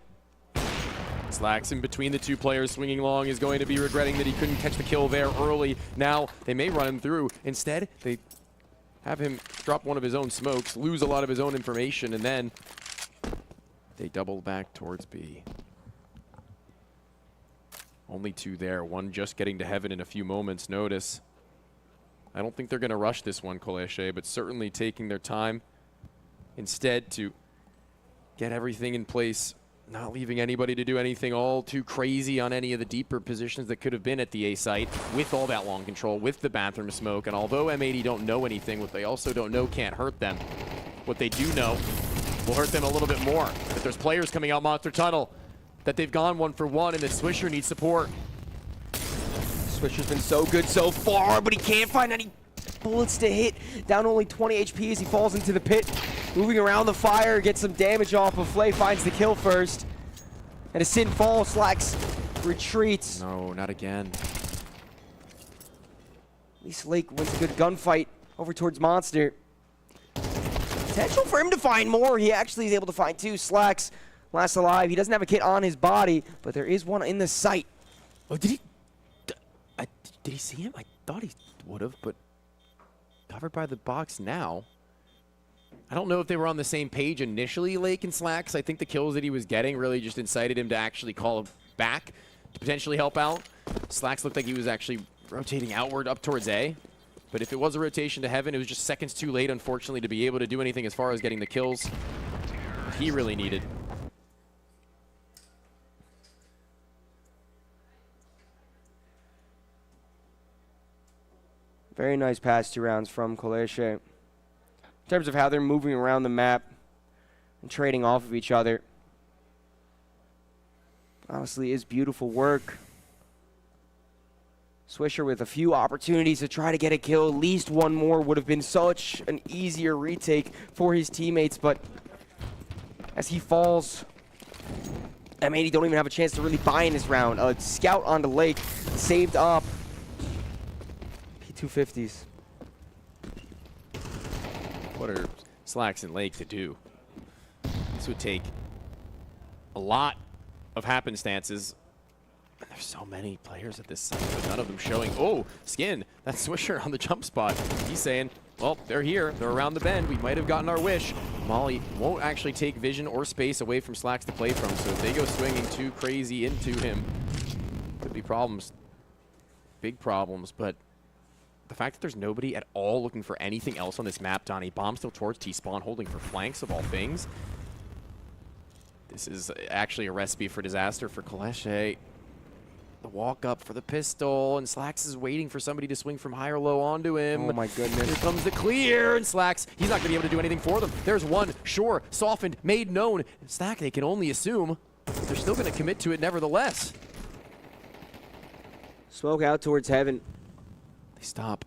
[SPEAKER 15] Slacks in between the 2 players swinging long is going to be regretting that he couldn't catch the kill there early. Now they may run him through. Instead, they have him drop one of his own smokes, lose a lot of his own information, and then they double back towards B. Only 2 there, one just getting to heaven in a few moments' notice. I don't think they're going to rush this one, Colesche, but certainly taking their time instead to get everything in place, not leaving anybody to do anything all too crazy on any of the deeper positions that could have been at the A site with all that long control, with the bathroom smoke. And although M80 don't know anything, what they also don't know can't hurt them. What they do know will hurt them a little bit more. That there's players coming out Monster Tunnel, that they've gone 1 for 1, and that Swisher needs support.
[SPEAKER 18] Swisher's been so good so far, but he can't find any bullets to hit. Down only 20 HP as he falls into the pit. Moving around the fire, gets some damage off, but Flay finds the kill first. And a Sin falls, Slacks retreats.
[SPEAKER 15] No, not again.
[SPEAKER 18] At least Lake wins a good gunfight over towards Monster. Potential for him to find more. He actually is able to find 2. Slacks last alive. He doesn't have a kit on his body, but there is one in the sight.
[SPEAKER 15] Oh, did he? Did he see him? I thought he would have, but covered by the box now. I don't know if they were on the same page initially, Lake and Slacks. I think the kills that he was getting really just incited him to actually call back to potentially help out. Slacks looked like he was actually rotating outward up towards A. But if it was a rotation to Heaven, it was just seconds too late, unfortunately, to be able to do anything as far as getting the kills he really needed.
[SPEAKER 18] Very nice past 2 rounds from Clair. In terms of how they're moving around the map and trading off of each other. Honestly, is beautiful work. Swisher with a few opportunities to try to get a kill. At least one more would have been such an easier retake for his teammates, but as he falls, M80 don't even have a chance to really buy in this round. A scout onto Lake, saved up. P250s.
[SPEAKER 15] What are Slacks and Lake to do? This would take a lot of happenstances. And there's so many players at this site, but none of them showing. Oh, Skin, that's Swisher on the jump spot. He's saying, well, they're here. They're around the bend. We might have gotten our wish. Molly won't actually take vision or space away from Slacks to play from, so if they go swinging too crazy into him, could be problems. Big problems, but the fact that there's nobody at all looking for anything else on this map, Donnie, bomb still towards T-spawn, holding for flanks of all things. This is actually a recipe for disaster for Clair. The walk up for the pistol, and Slacks is waiting for somebody to swing from high or low onto him.
[SPEAKER 18] Oh my goodness.
[SPEAKER 15] Here comes the clear, and Slacks, he's not going to be able to do anything for them. There's one, sure, softened, made known. Slack, they can only assume. They're still going to commit to it nevertheless.
[SPEAKER 18] Smoke out towards Heaven.
[SPEAKER 15] They stop.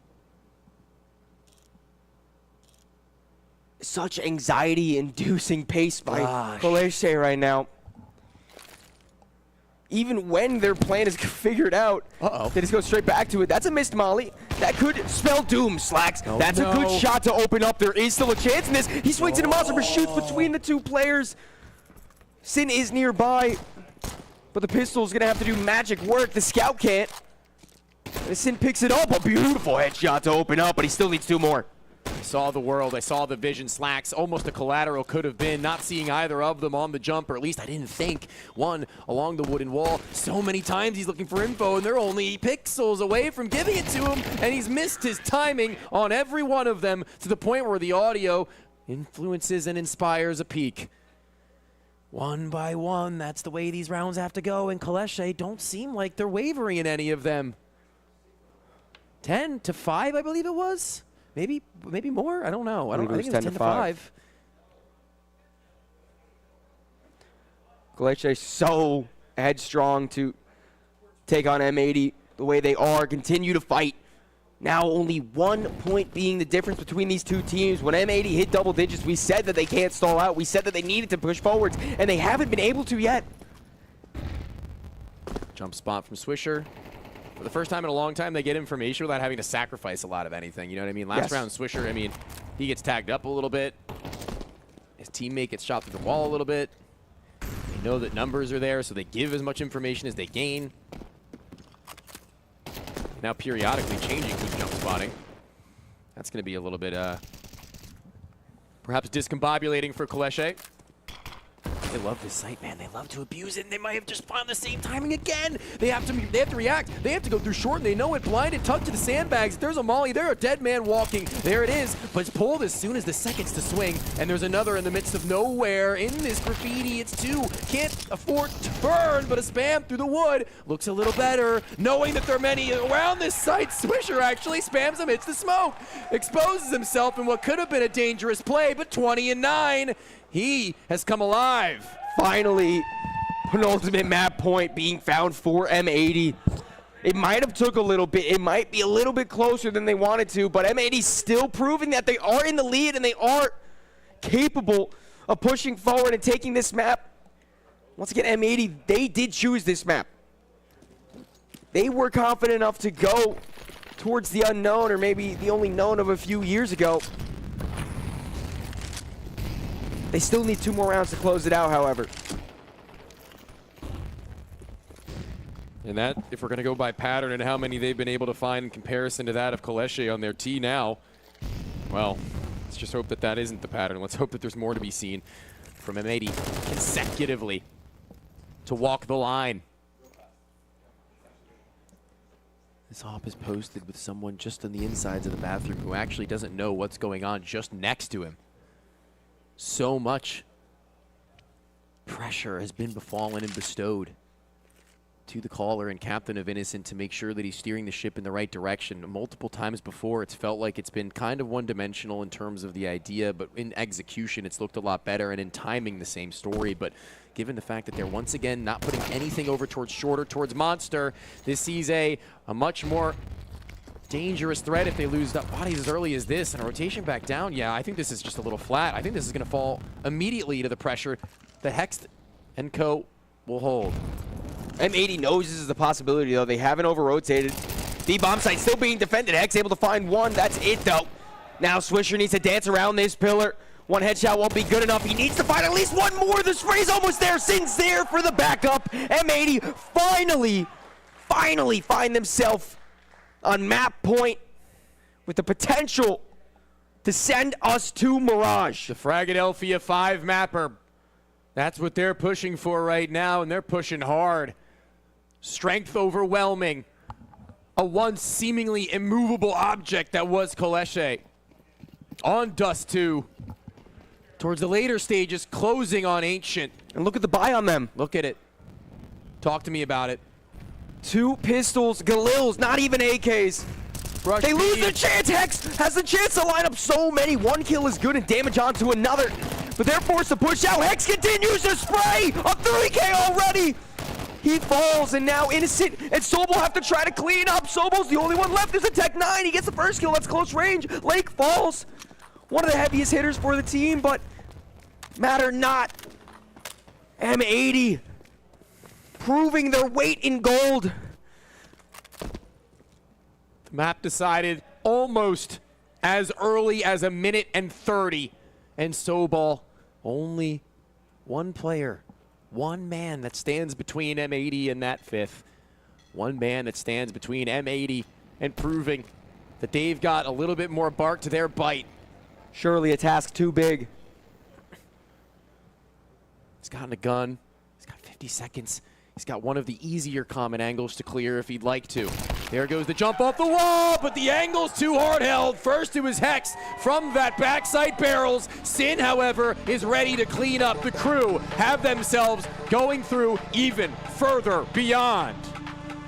[SPEAKER 18] Such anxiety-inducing pace by Clair right now. Even when their plan is figured out, they just go straight back to it. That's a missed molly. That could spell doom, Slacks. That's a good shot to open up. There is still a chance in this. He swings into monster, but shoots between the two players. Sin is nearby, but the pistol's gonna have to do magic work. The scout can't. And Sin picks it up. A beautiful headshot to open up, but he still needs 2 more.
[SPEAKER 15] I saw the world, I saw the vision. Slacks, almost a collateral could have been, not seeing either of them on the jump, or at least I didn't think. One along the wooden wall. So many times he's looking for info, and they're only pixels away from giving it to him, and he's missed his timing on every one of them to the point where the audio influences and inspires a peek. One by one, that's the way these rounds have to go, and Clair don't seem like they're wavering in any of them. 10-5, I believe it was. Maybe more. I don't know. I think it was 10-5.
[SPEAKER 18] Clair so headstrong to take on M80 the way they are. Continue to fight. Now only 1 point being the difference between these two teams. When M80 hit double digits, we said that they can't stall out. We said that they needed to push forwards, and they haven't been able to yet.
[SPEAKER 15] Jump spot from Swisher. For the first time in a long time, they get information without having to sacrifice a lot of anything. You know what I mean? Last round, Swisher, I mean, he gets tagged up a little bit. His teammate gets shot through the wall a little bit. They know that numbers are there, so they give as much information as they gain. Now periodically changing who's jump spotting. That's going to be a little bit, perhaps discombobulating for Clair. They love this site, man. They love to abuse it, and they might have just found the same timing again. They have to react. They have to go through short, and they know it. Blinded, tucked to the sandbags. If there's a molly, there's a dead man walking. There it is, but it's pulled as soon as the seconds to swing, and there's another in the midst of nowhere. In this graffiti, it's 2. Can't afford to burn, but a spam through the wood looks a little better. Knowing that there are many around this site, Swisher actually spams amidst the smoke. Exposes himself in what could have been a dangerous play, but 20-9. He has come alive.
[SPEAKER 18] Finally, penultimate map point being found for M80. It might have took a little bit. It might be a little bit closer than they wanted to, but M80 still proving that they are in the lead and they are capable of pushing forward and taking this map. Once again, M80, they did choose this map. They were confident enough to go towards the unknown, or maybe the only known of a few years ago. They still need 2 more rounds to close it out, however.
[SPEAKER 15] And that, if we're going to go by pattern and how many they've been able to find in comparison to that of Clair on their T now, well, it's just hope that that isn't the pattern. Let's hope that there's more to be seen from M80 consecutively to walk the line. This op is posted with someone just on the insides of the bathroom who actually doesn't know what's going on just next to him. So much pressure has been befallen and bestowed to the caller and captain of Innocent to make sure that he's steering the ship in the right direction. Multiple times before, it's felt like it's been kind of one-dimensional in terms of the idea, but in execution, it's looked a lot better, and in timing, the same story. But given the fact that they're once again not putting anything over towards Shorter, towards Monster, this sees a much more dangerous threat if they lose up bodies as early as this, and a rotation back down. Yeah, I think this is just a little flat. I think this is going to fall immediately to the pressure that Hex and Co. will hold.
[SPEAKER 18] M80 knows this is a possibility, though. They haven't over-rotated. The bomb site still being defended. Hex able to find one. That's it, though. Now Swisher needs to dance around this pillar. One headshot won't be good enough. He needs to find at least one more. The spray's almost there. Sin's there for the backup. M80 finally find themselves on map point with the potential to send us to Mirage.
[SPEAKER 15] The Fragadelphia 5 mapper. That's what they're pushing for right now, and they're pushing hard. Strength overwhelming. A once seemingly immovable object that was Kaleshe. On Dust 2. Towards the later stages, closing on Ancient.
[SPEAKER 18] And look at the buy on them.
[SPEAKER 15] Look at it. Talk to me about it.
[SPEAKER 18] 2 pistols, Galils, not even AKs.
[SPEAKER 15] Rush
[SPEAKER 18] they lose
[SPEAKER 15] speed.
[SPEAKER 18] their chance. Hex has the chance to line up so many. One kill is good and damage onto another. But they're forced to push out. Hex continues to spray. A 3K already. He falls, and now Innocent and Sobel have to try to clean up. Sobel's the only one left. There's a Tech 9. He gets the first kill. That's close range. Lake falls. One of the heaviest hitters for the team, but matter not. M80 proving their weight in gold.
[SPEAKER 15] The map decided almost as early as 1:30. And Sobal, only one player, one man that stands between M80 and that 5th. One man that stands between M80 and proving that they've got a little bit more bark to their bite.
[SPEAKER 18] Surely a task too big.
[SPEAKER 15] He's gotten a gun. He's got 50 seconds. He's got one of the easier common angles to clear if he'd like to. There goes the jump off the wall, but the angle's too hard held. First it was Hex from that backside barrels. Sin, however, is ready to clean up. The crew have themselves going through even further beyond.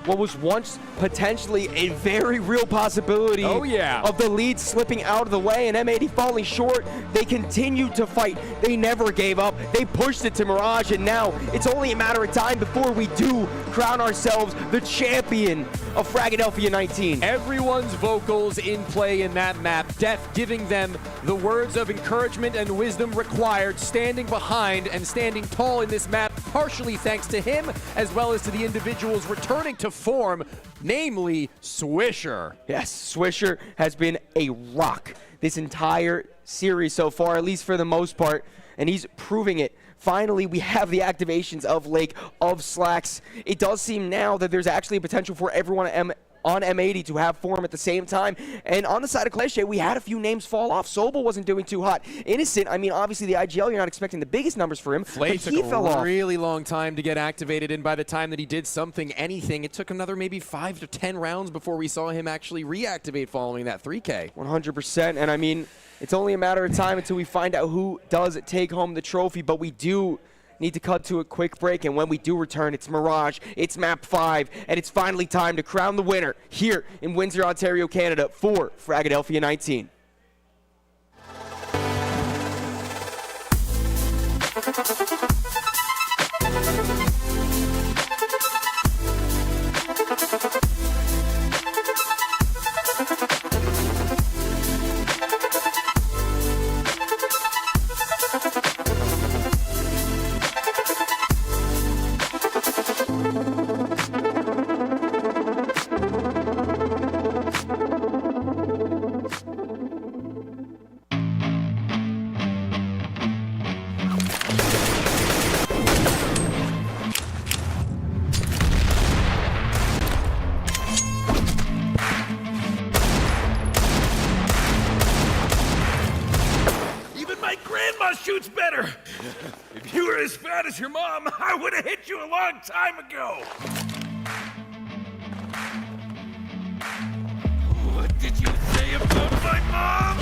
[SPEAKER 18] What was once potentially a very real possibility of the lead slipping out of the way and M80 falling short. They continued to fight. They never gave up. They pushed it to Mirage, and now it's only a matter of time before we do crown ourselves the champion of Fragadelphia 19.
[SPEAKER 15] Everyone's vocals in play in that map. Death giving them the words of encouragement and wisdom required, standing behind and standing tall in this map, partially thanks to him, as well as to the individuals returning to form, namely Swisher.
[SPEAKER 18] Yes, Swisher has been a rock this entire series so far, at least for the most part, and he's proving it. Finally, we have the activations of Lake, of Slacks. It does seem now that there's actually a potential for everyone on M80 to have form at the same time. And on the side of Clair, we had a few names fall off. Sobel wasn't doing too hot. Innocent, I mean, obviously the IGL, you're not expecting the biggest numbers for him,
[SPEAKER 15] Flay
[SPEAKER 18] but
[SPEAKER 15] took
[SPEAKER 18] he fell
[SPEAKER 15] a
[SPEAKER 18] off.
[SPEAKER 15] really long time to get activated, and by the time that he did anything, it took another maybe 5 to 10 rounds before we saw him actually reactivate following that 3K.
[SPEAKER 18] 100%, and I mean, it's only a matter of time until we find out who does take home the trophy, but we do need to cut to a quick break, and when we do return, it's Mirage, it's Map 5, and it's finally time to crown the winner here in Windsor, Ontario, Canada for Fragadelphia 19.
[SPEAKER 1] as fat as your mom, I would have hit you a long time ago. What did you say about my mom?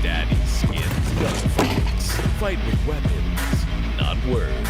[SPEAKER 19] Daddy's skin's gunfights. Fight with weapons, not words.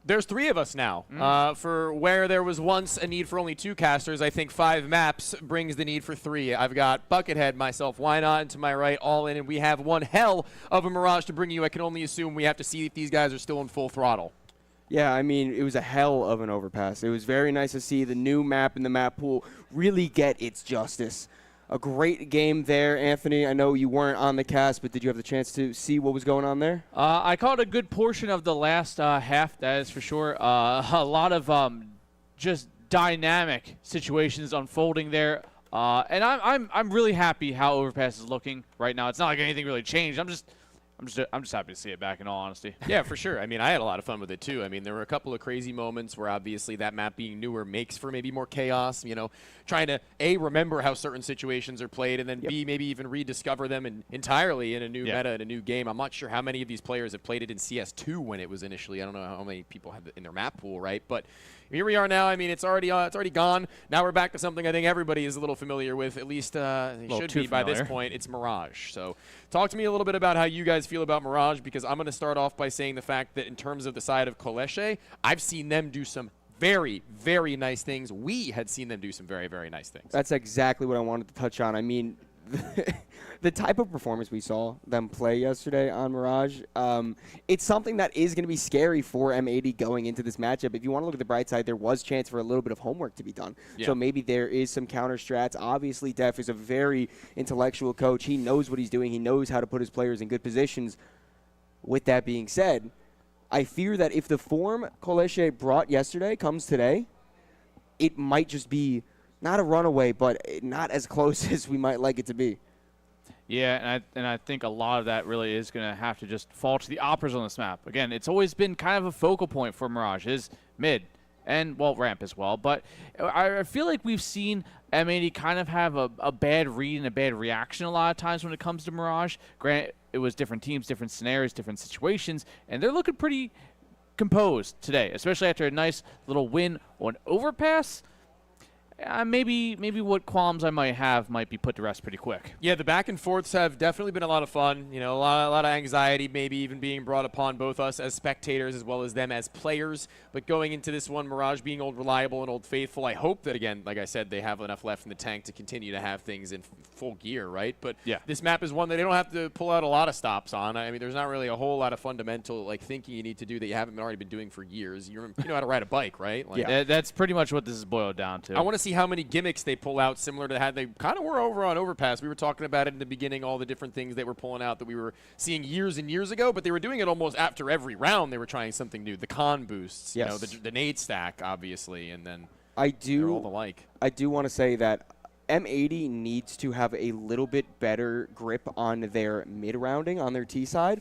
[SPEAKER 15] There's 3 of us now. For where there was once a need for only 2 casters, I think 5 maps brings the need for 3. I've got Buckethead, myself, Why Not, and to my right, All In, and we have one hell of a Mirage to bring you. I can only assume we have to see if these guys are still in full throttle.
[SPEAKER 18] Yeah, I mean, it was a hell of an overpass. It was very nice to see the new map and the map pool really get its justice. A great game there, Anthony. I know you weren't on the cast, but did you have the chance to see what was going on there?
[SPEAKER 11] I caught a good portion of the last half, that is for sure. A lot of just dynamic situations unfolding there. And I'm really happy how Overpass is looking right now. It's not like anything really changed. I'm just happy to see it back, in all honesty.
[SPEAKER 15] Yeah, for sure. I mean, I had a lot of fun with it, too. I mean, there were a couple of crazy moments where obviously that map being newer makes for maybe more chaos, you know, trying to, A, remember how certain situations are played, and then B, maybe even rediscover them entirely in a new meta, in a new game. I'm not sure how many of these players have played it in CS2 when it was initially. I don't know how many people have it in their map pool, right? But here we are now. I mean, it's already gone. Now we're back to something I think everybody is a little familiar with, at least they should be by this point. It's Mirage. So talk to me a little bit about how you guys feel about Mirage, because I'm going to start off by saying the fact that in terms of the side of Colesche, I've seen them do some very, very nice things. We had seen them do some very, very nice things.
[SPEAKER 18] That's exactly what I wanted to touch on. I mean, the type of performance we saw them play yesterday on Mirage, it's something that is going to be scary for M80 going into this matchup. If you want to look at the bright side, there was chance for a little bit of homework to be done.
[SPEAKER 15] Yeah.
[SPEAKER 18] So maybe there is some counter strats. Obviously, Def is a very intellectual coach. He knows what he's doing. He knows how to put his players in good positions. With that being said, I fear that if the form Colesche brought yesterday comes today, it might just be not a runaway, but not as close as we might like it to be.
[SPEAKER 11] Yeah, and I think a lot of that really is going to have to just fall to the operas on this map. Again, it's always been kind of a focal point for Mirage, is mid, and, well, ramp as well. But I feel like we've seen M80 kind of have a bad read and a bad reaction a lot of times when it comes to Mirage. Granted, it was different teams, different scenarios, different situations, and they're looking pretty composed today, especially after a nice little win on Overpass. Maybe what qualms I might have might be put to rest pretty quick.
[SPEAKER 15] Yeah, the back and forths have definitely been a lot of fun. You know, a lot of anxiety maybe even being brought upon both us as spectators as well as them as players. But going into this one, Mirage being old reliable and old faithful, I hope that, again, like I said, they have enough left in the tank to continue to have things in full gear, right? But
[SPEAKER 11] yeah,
[SPEAKER 15] this map is one that they don't have to pull out a lot of stops on. I mean, there's not really a whole lot of fundamental thinking you need to do that you haven't already been doing for years. You know how to ride a bike, right?
[SPEAKER 11] Yeah, that's pretty much what this is boiled down to.
[SPEAKER 15] I want to see how many gimmicks they pull out, similar to how they kind of were over on Overpass. We were talking about it in the beginning, all the different things they were pulling out that we were seeing years and years ago, but they were doing it almost after every round. They were trying something new. The con boosts,
[SPEAKER 18] yes.
[SPEAKER 15] You know, the nade stack, obviously, and then
[SPEAKER 18] they're
[SPEAKER 15] all the like.
[SPEAKER 18] I do want to say that M80 needs to have a little bit better grip on their mid-rounding on their T side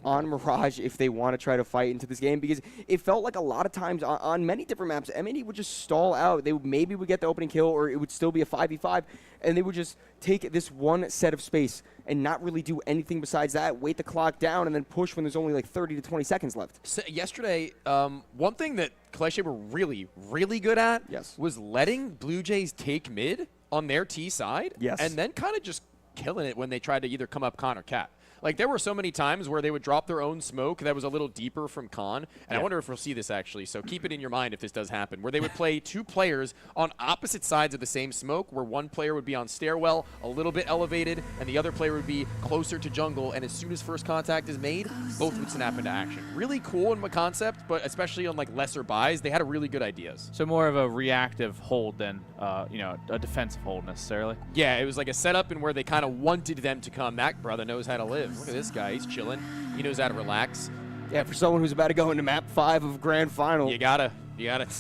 [SPEAKER 18] on Mirage if they want to try to fight into this game, because it felt like a lot of times on many different maps, M80 would just stall out. They maybe would get the opening kill, or it would still be a 5v5, and they would just take this one set of space and not really do anything besides that, wait the clock down, and then push when there's only like 30 to 20 seconds left.
[SPEAKER 15] So yesterday, one thing that Colesche were really, really good at was letting Blue Jays take mid on their T side, and then kind of just killing it when they tried to either come up con or cat. Like, there were so many times where they would drop their own smoke that was a little deeper from con, and I wonder if we'll see this actually, so keep it in your mind if this does happen, where they would play 2 players on opposite sides of the same smoke, where one player would be on stairwell, a little bit elevated, and the other player would be closer to jungle, and as soon as first contact is made, both would snap into action. Really cool in the concept, but especially on, lesser buys, they had a really good ideas.
[SPEAKER 11] So more of a reactive hold than, a defensive hold necessarily?
[SPEAKER 15] Yeah, it was like a setup in where they kind of wanted them to come. That brother knows how to live. Look at this guy. He's chilling. He knows how to relax.
[SPEAKER 18] Yeah, for someone who's about to go into map 5 of Grand Final.
[SPEAKER 15] You gotta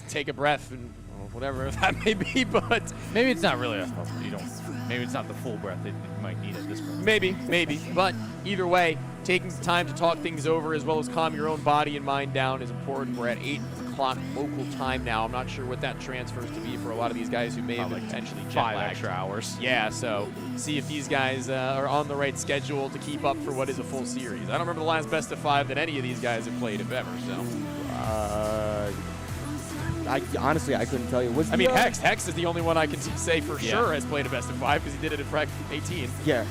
[SPEAKER 15] take a breath and whatever that may be, but
[SPEAKER 11] maybe it's not really maybe it's not the full breath that you might need at this point.
[SPEAKER 15] Maybe. But either way, taking the time to talk things over as well as calm your own body and mind down is important. We're at 8 o'clock local time now. I'm not sure what that transfers to be for a lot of these guys who may have been potentially jet
[SPEAKER 11] 5
[SPEAKER 15] lagged.
[SPEAKER 11] extra hours.
[SPEAKER 15] Yeah, so see if these guys are on the right schedule to keep up for what is a full series. I don't remember the last best of 5 that any of these guys have played, if ever. So.
[SPEAKER 18] Honestly, I couldn't tell you.
[SPEAKER 15] Hex is the only one I can say for sure has played a best of 5 because he did it at Frag 18.
[SPEAKER 18] Yeah.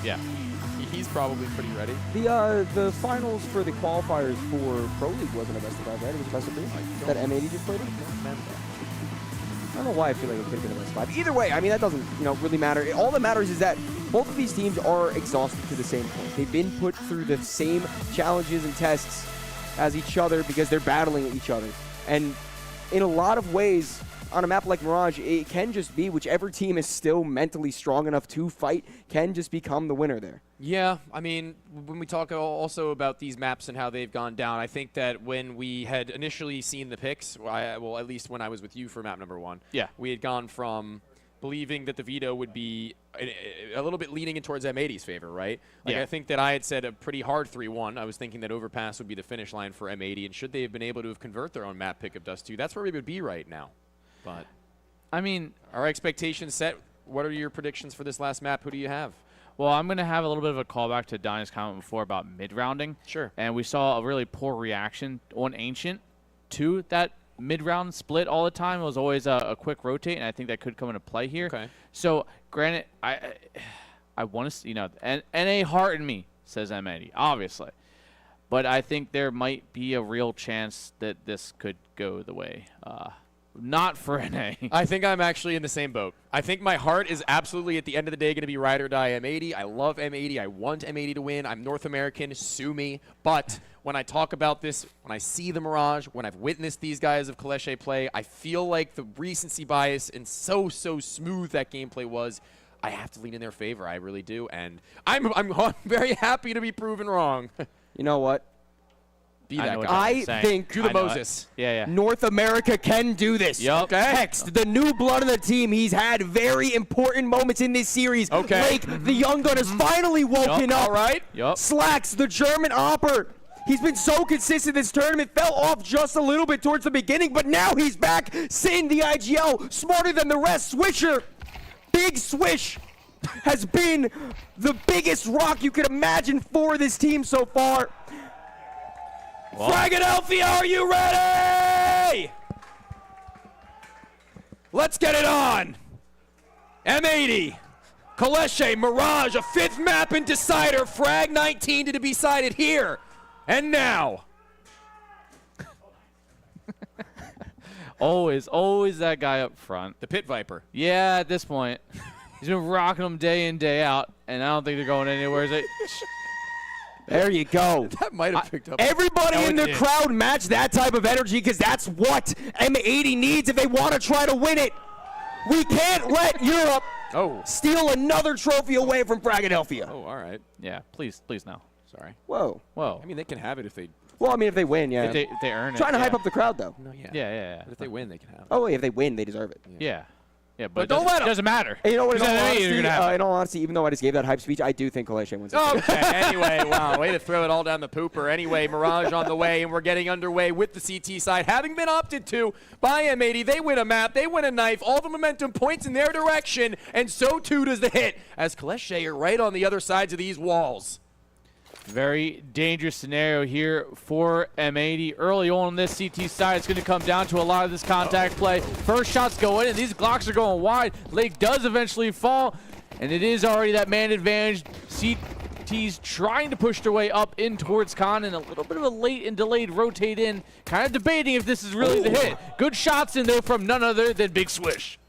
[SPEAKER 15] he's probably pretty ready.
[SPEAKER 18] The finals for the qualifiers for Pro League wasn't a best of 5, right? It was a best of 3. That M80 just played it. I don't know why I feel like it could have been a best of 5. Either way, I mean, that doesn't really matter. All that matters is that both of these teams are exhausted to the same point. They've been put through the same challenges and tests as each other because they're battling each other. And in a lot of ways, on a map like Mirage, it can just be whichever team is still mentally strong enough to fight can just become the winner there.
[SPEAKER 15] Yeah, I mean, when we talk also about these maps and how they've gone down, I think that when we had initially seen the picks, well, at least when I was with you for map number 1,
[SPEAKER 11] yeah,
[SPEAKER 15] we had gone from believing that the veto would be a little bit leaning in towards M80's favor, right? Like,
[SPEAKER 11] Yeah.
[SPEAKER 15] I think that I had said a pretty hard 3-1. I was thinking that Overpass would be the finish line for M80, and should they have been able to have convert their own map pick of Dust 2, that's where we would be right now. But,
[SPEAKER 11] I mean,
[SPEAKER 15] our expectations set. What are your predictions for this last map? Who do you have?
[SPEAKER 11] Well, I'm going to have a little bit of a callback to Donnie's comment before about mid-rounding.
[SPEAKER 15] Sure.
[SPEAKER 11] And we saw a really poor reaction on Ancient to that mid-round split all the time. It was always a quick rotate, and I think that could come into play here.
[SPEAKER 15] Okay.
[SPEAKER 11] So, granted, I want to, NA heart in me says M80, obviously. But I think there might be a real chance that this could go the way. Not for NA.
[SPEAKER 15] I think I'm actually in the same boat. I think my heart is absolutely, at the end of the day, going to be ride or die M80. I love M80. I want M80 to win. I'm North American. Sue me. But when I talk about this, when I see the Mirage, when I've witnessed these guys of Kaleshe play, I feel like the recency bias and so smooth that gameplay was, I have to lean in their favor. I really do. And I'm very happy to be proven wrong.
[SPEAKER 18] You know what?
[SPEAKER 15] Be that guy.
[SPEAKER 18] I think
[SPEAKER 15] do the Moses.
[SPEAKER 11] Yeah.
[SPEAKER 18] North America can do this.
[SPEAKER 11] Yup.
[SPEAKER 15] Okay.
[SPEAKER 18] Hext, the new blood of the team, he's had very important moments in this series.
[SPEAKER 15] Okay.
[SPEAKER 18] Lake, the young gun, has finally woken up.
[SPEAKER 15] All right.
[SPEAKER 11] Yup.
[SPEAKER 18] Slacks, the German opper. He's been so consistent this tournament, fell off just a little bit towards the beginning, but now he's back, sitting the IGL, smarter than the rest. Swisher, Big Swish, has been the biggest rock you could imagine for this team so far.
[SPEAKER 15] Philadelphia, are you ready? Let's get it on. M80, Kaleshe, Mirage, a 5th map and decider. Frag 19 to be decided here and now.
[SPEAKER 11] Always that guy up front.
[SPEAKER 15] The Pit Viper.
[SPEAKER 11] Yeah, at this point. He's been rocking them day in, day out, and I don't think they're going anywhere.
[SPEAKER 18] There you go.
[SPEAKER 15] That might have picked up.
[SPEAKER 18] Everybody in the crowd match that type of energy because that's what M80 needs if they want to try to win it. We can't let Europe steal another trophy away from Philadelphia.
[SPEAKER 15] Oh, all right.
[SPEAKER 11] Yeah, please no.
[SPEAKER 15] Sorry.
[SPEAKER 18] Whoa.
[SPEAKER 15] I mean, they can have it if they.
[SPEAKER 18] Well, I mean, if they win, yeah.
[SPEAKER 11] If they earn it.
[SPEAKER 18] Trying to hype up the crowd, though.
[SPEAKER 15] No, yeah.
[SPEAKER 11] Yeah.
[SPEAKER 15] But if they win, they can have it.
[SPEAKER 18] Oh, wait, if they win, they deserve it.
[SPEAKER 11] Yeah,
[SPEAKER 15] But
[SPEAKER 11] but
[SPEAKER 15] don't let 'em.
[SPEAKER 11] it doesn't matter.
[SPEAKER 18] And you know what?
[SPEAKER 11] In
[SPEAKER 18] In all honesty, even though I just gave that hype speech, I do think Kaleshe wins.
[SPEAKER 15] Okay, anyway, wow, way to throw it all down the pooper. Anyway, Mirage on the way, and we're getting underway with the CT side. Having been opted to by M80, they win a map, they win a knife, all the momentum points in their direction, and so too does the hit, as Kaleshe are right on the other sides of these walls.
[SPEAKER 11] Very dangerous scenario here for M80. Early on this CT side, it's going to come down to a lot of this contact play. First shots go in, and these Glocks are going wide. Lake does eventually fall, and it is already that man advantage. CT's trying to push their way up in towards Khan, and a little bit of a late and delayed rotate in. Kind of debating if this is really the hit. Good shots in there from none other than Big Swish.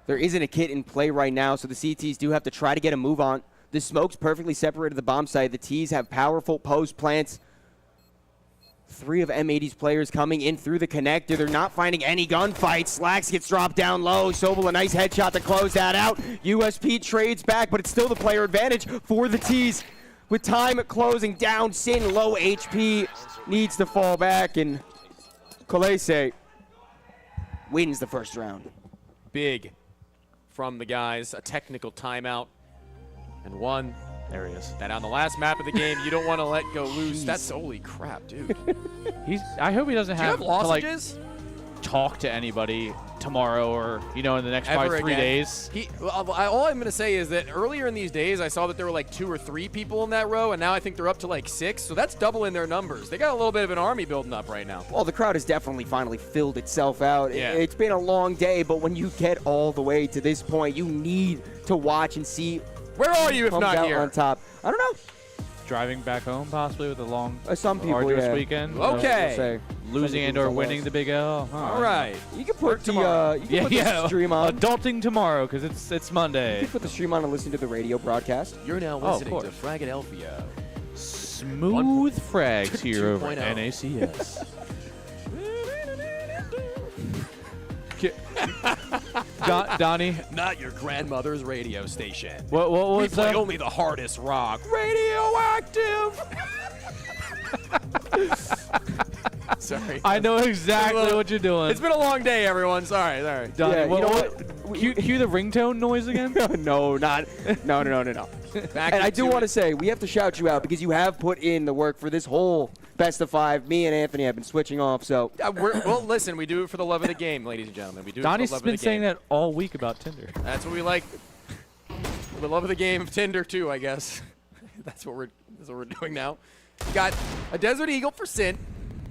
[SPEAKER 18] There isn't a kit in play right now, so the CTs do have to try to get a move on. The smoke's perfectly separated the bomb site. The T's have powerful post plants. 3 of M80's players coming in through the connector. They're not finding any gunfights. Slacks gets dropped down low. Sobel, a nice headshot to close that out. USP trades back, but it's still the player advantage for the T's. With time closing down, Sin, low HP, needs to fall back, and Kaleshe wins the first round.
[SPEAKER 15] Big from the guys, a technical timeout. And one.
[SPEAKER 11] There he is.
[SPEAKER 15] That on the last map of the game, you don't want to let go loose. That's holy crap, dude.
[SPEAKER 11] I hope he doesn't have
[SPEAKER 15] Do you have lozenges?
[SPEAKER 11] to talk to anybody tomorrow or in the next probably 3 days.
[SPEAKER 15] All I'm going to say is that earlier in these days, I saw that there were like 2 or 3 people in that row, and now I think they're up to like 6. So that's doubling their numbers. They got a little bit of an army building up right now.
[SPEAKER 18] Well, the crowd has definitely finally filled itself out.
[SPEAKER 15] Yeah.
[SPEAKER 18] It's been a long day, but when you get all the way to this point, you need to watch and see
[SPEAKER 15] Where are you if
[SPEAKER 18] comes
[SPEAKER 15] not
[SPEAKER 18] out
[SPEAKER 15] here?
[SPEAKER 18] on top. I don't know.
[SPEAKER 11] Driving back home, possibly with a long,
[SPEAKER 18] Some people,
[SPEAKER 11] arduous
[SPEAKER 18] yeah.
[SPEAKER 11] weekend.
[SPEAKER 15] Okay.
[SPEAKER 11] Losing and or winning the big L. Huh.
[SPEAKER 15] All right.
[SPEAKER 18] You can put the you can put the stream on.
[SPEAKER 11] Adulting tomorrow because it's Monday.
[SPEAKER 18] You can put the stream on and listen to the radio broadcast.
[SPEAKER 15] You're now listening to Fragadelphia.
[SPEAKER 11] Smooth frags here over
[SPEAKER 15] 2.0.
[SPEAKER 11] NACS. Donnie,
[SPEAKER 15] Not your grandmother's radio station.
[SPEAKER 11] what
[SPEAKER 15] We
[SPEAKER 11] was
[SPEAKER 15] play
[SPEAKER 11] that?
[SPEAKER 15] only the hardest rock. Radioactive. Sorry.
[SPEAKER 11] I know exactly what you're doing.
[SPEAKER 15] It's been a long day, everyone. Sorry.
[SPEAKER 11] Donnie,
[SPEAKER 18] Yeah,
[SPEAKER 11] what,
[SPEAKER 18] you know
[SPEAKER 11] what- cue the ringtone noise again?
[SPEAKER 18] No.
[SPEAKER 15] Back
[SPEAKER 18] And I do
[SPEAKER 15] into
[SPEAKER 18] want to
[SPEAKER 15] it.
[SPEAKER 18] say, we have to shout you out because you have put in the work for this whole best of 5. Me and Anthony have been switching off, so.
[SPEAKER 15] Well, listen, we do it for the love of the game, ladies and gentlemen. We do
[SPEAKER 11] Donnie's
[SPEAKER 15] it for the love
[SPEAKER 11] been
[SPEAKER 15] of the
[SPEAKER 11] saying
[SPEAKER 15] game.
[SPEAKER 11] that all week about Tinder.
[SPEAKER 15] That's what we like. For the love of the game of Tinder, too, I guess. That's what we're doing now. Got a Desert Eagle for Sin,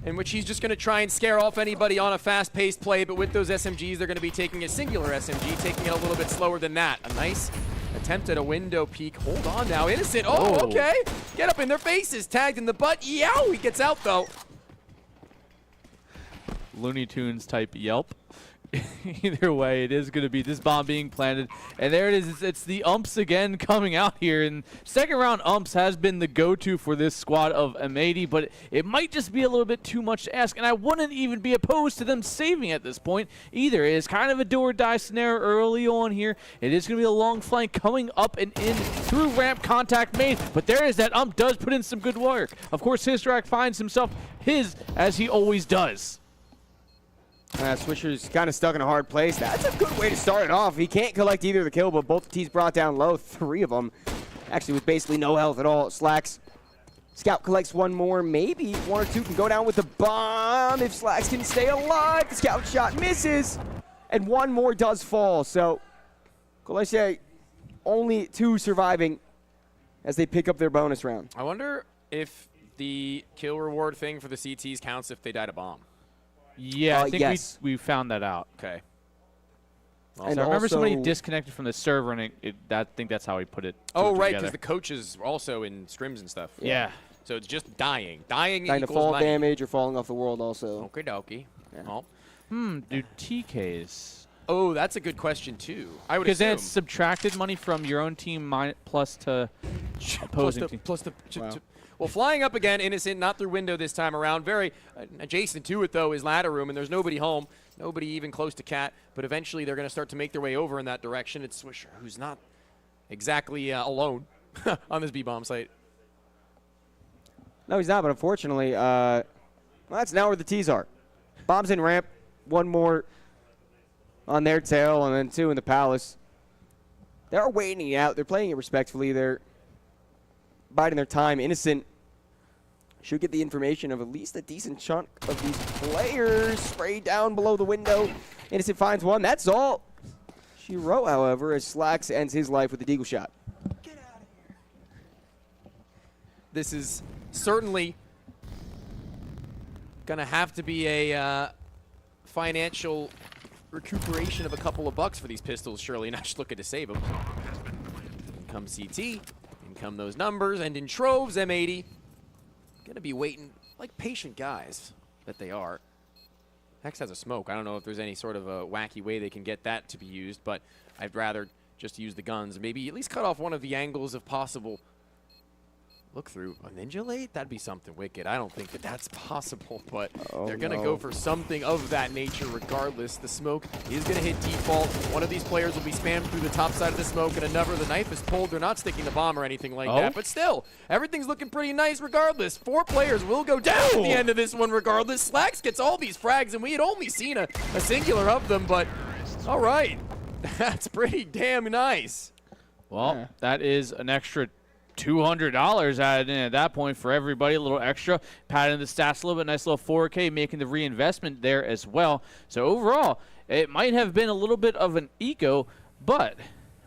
[SPEAKER 15] in which he's just going to try and scare off anybody on a fast-paced play, but with those SMGs, they're going to be taking a singular SMG, taking it a little bit slower than that. A nice attempt at a window peek. Hold on now. Innocent. Oh,
[SPEAKER 11] Oh.
[SPEAKER 15] okay. Get up in their faces. Tagged in the butt. Yow! He gets out, though.
[SPEAKER 11] Looney Tunes type Yelp. Either way, it is going to be this bomb being planted. And there it is. It's the umps again coming out here. And second round umps has been the go-to for this squad of M80, but it might just be a little bit too much to ask. And I wouldn't even be opposed to them saving at this point either. It is kind of a do or die scenario early on here. It is going to be a long flank coming up and in through ramp, contact made. But there is that ump does put in some good work. Of course, Hisrak finds himself his as he always does.
[SPEAKER 18] Swisher's kind of stuck in a hard place. That's a good way to start it off. He can't collect either of the kill, but both the teams brought down low. 3 of them, actually with basically no health at all. Slacks. Scout collects one more. Maybe 1 or 2 can go down with the bomb if Slacks can stay alive. The Scout shot misses, and 1 more does fall. So, Colesche only 2 surviving as they pick up their bonus round.
[SPEAKER 15] I wonder if the kill reward thing for the CTs counts if they died a bomb.
[SPEAKER 11] Yeah, I think
[SPEAKER 18] yes.
[SPEAKER 11] we found that out.
[SPEAKER 15] Okay.
[SPEAKER 11] So I remember somebody disconnected from the server, and I think that's how he put it.
[SPEAKER 15] Oh, right,
[SPEAKER 11] because
[SPEAKER 15] because the coaches are also in scrims and stuff.
[SPEAKER 11] Yeah.
[SPEAKER 15] So it's just dying. Dying
[SPEAKER 18] Kind of
[SPEAKER 15] equals
[SPEAKER 18] fall
[SPEAKER 15] money.
[SPEAKER 18] damage or falling off the world also.
[SPEAKER 15] Okie dokie.
[SPEAKER 18] Yeah.
[SPEAKER 15] Oh.
[SPEAKER 11] Do TKs?
[SPEAKER 15] Oh, that's a good question, too. I would
[SPEAKER 11] Because then
[SPEAKER 15] assume.
[SPEAKER 11] it's subtracted money from your own team plus to opposing team.
[SPEAKER 15] Well, flying up again, Innocent, not through window this time around. Very adjacent to it, though, is ladder room, and there's nobody home. Nobody even close to Cat. But eventually they're going to start to make their way over in that direction. It's Swisher, who's not exactly alone on this B-bomb site.
[SPEAKER 18] No, he's not, but unfortunately, well, that's now where the T's are. Bombs in ramp, 1 more on their tail, and then 2 in the palace. They're waiting it out. They're playing it respectfully. They're biding their time. Innocent should get the information of at least a decent chunk of these players sprayed down below the window. Innocent finds 1. That's all she wrote, however, as Slacks ends his life with a deagle shot.
[SPEAKER 15] This is certainly going to have to be a financial recuperation of a couple of bucks for these pistols, surely, not just looking to save them. In comes CT, in come those numbers, and in troves, M80. Going to be waiting like patient guys that they are. Hex has a smoke. I don't know if there's any sort of a wacky way they can get that to be used, but I'd rather just use the guns. Maybe at least cut off one of the angles if possible. Look through a ninja late? That'd be something wicked. I don't think that that's possible, but they're going to go for something of that nature regardless. The smoke is going to hit default. One of these players will be spammed through the top side of the smoke, and another, the knife is pulled. They're not sticking the bomb or anything like that, but still, everything's looking pretty nice regardless. 4 players will go down at the end of this one regardless. Slacks gets all these frags, and we had only seen a singular of them, but all right. That's pretty damn nice.
[SPEAKER 11] Well, that is an extra $200 added in at that point for everybody. A little extra, padding the stats a little bit. Nice little 4K, making the reinvestment there as well. So overall, it might have been a little bit of an eco, but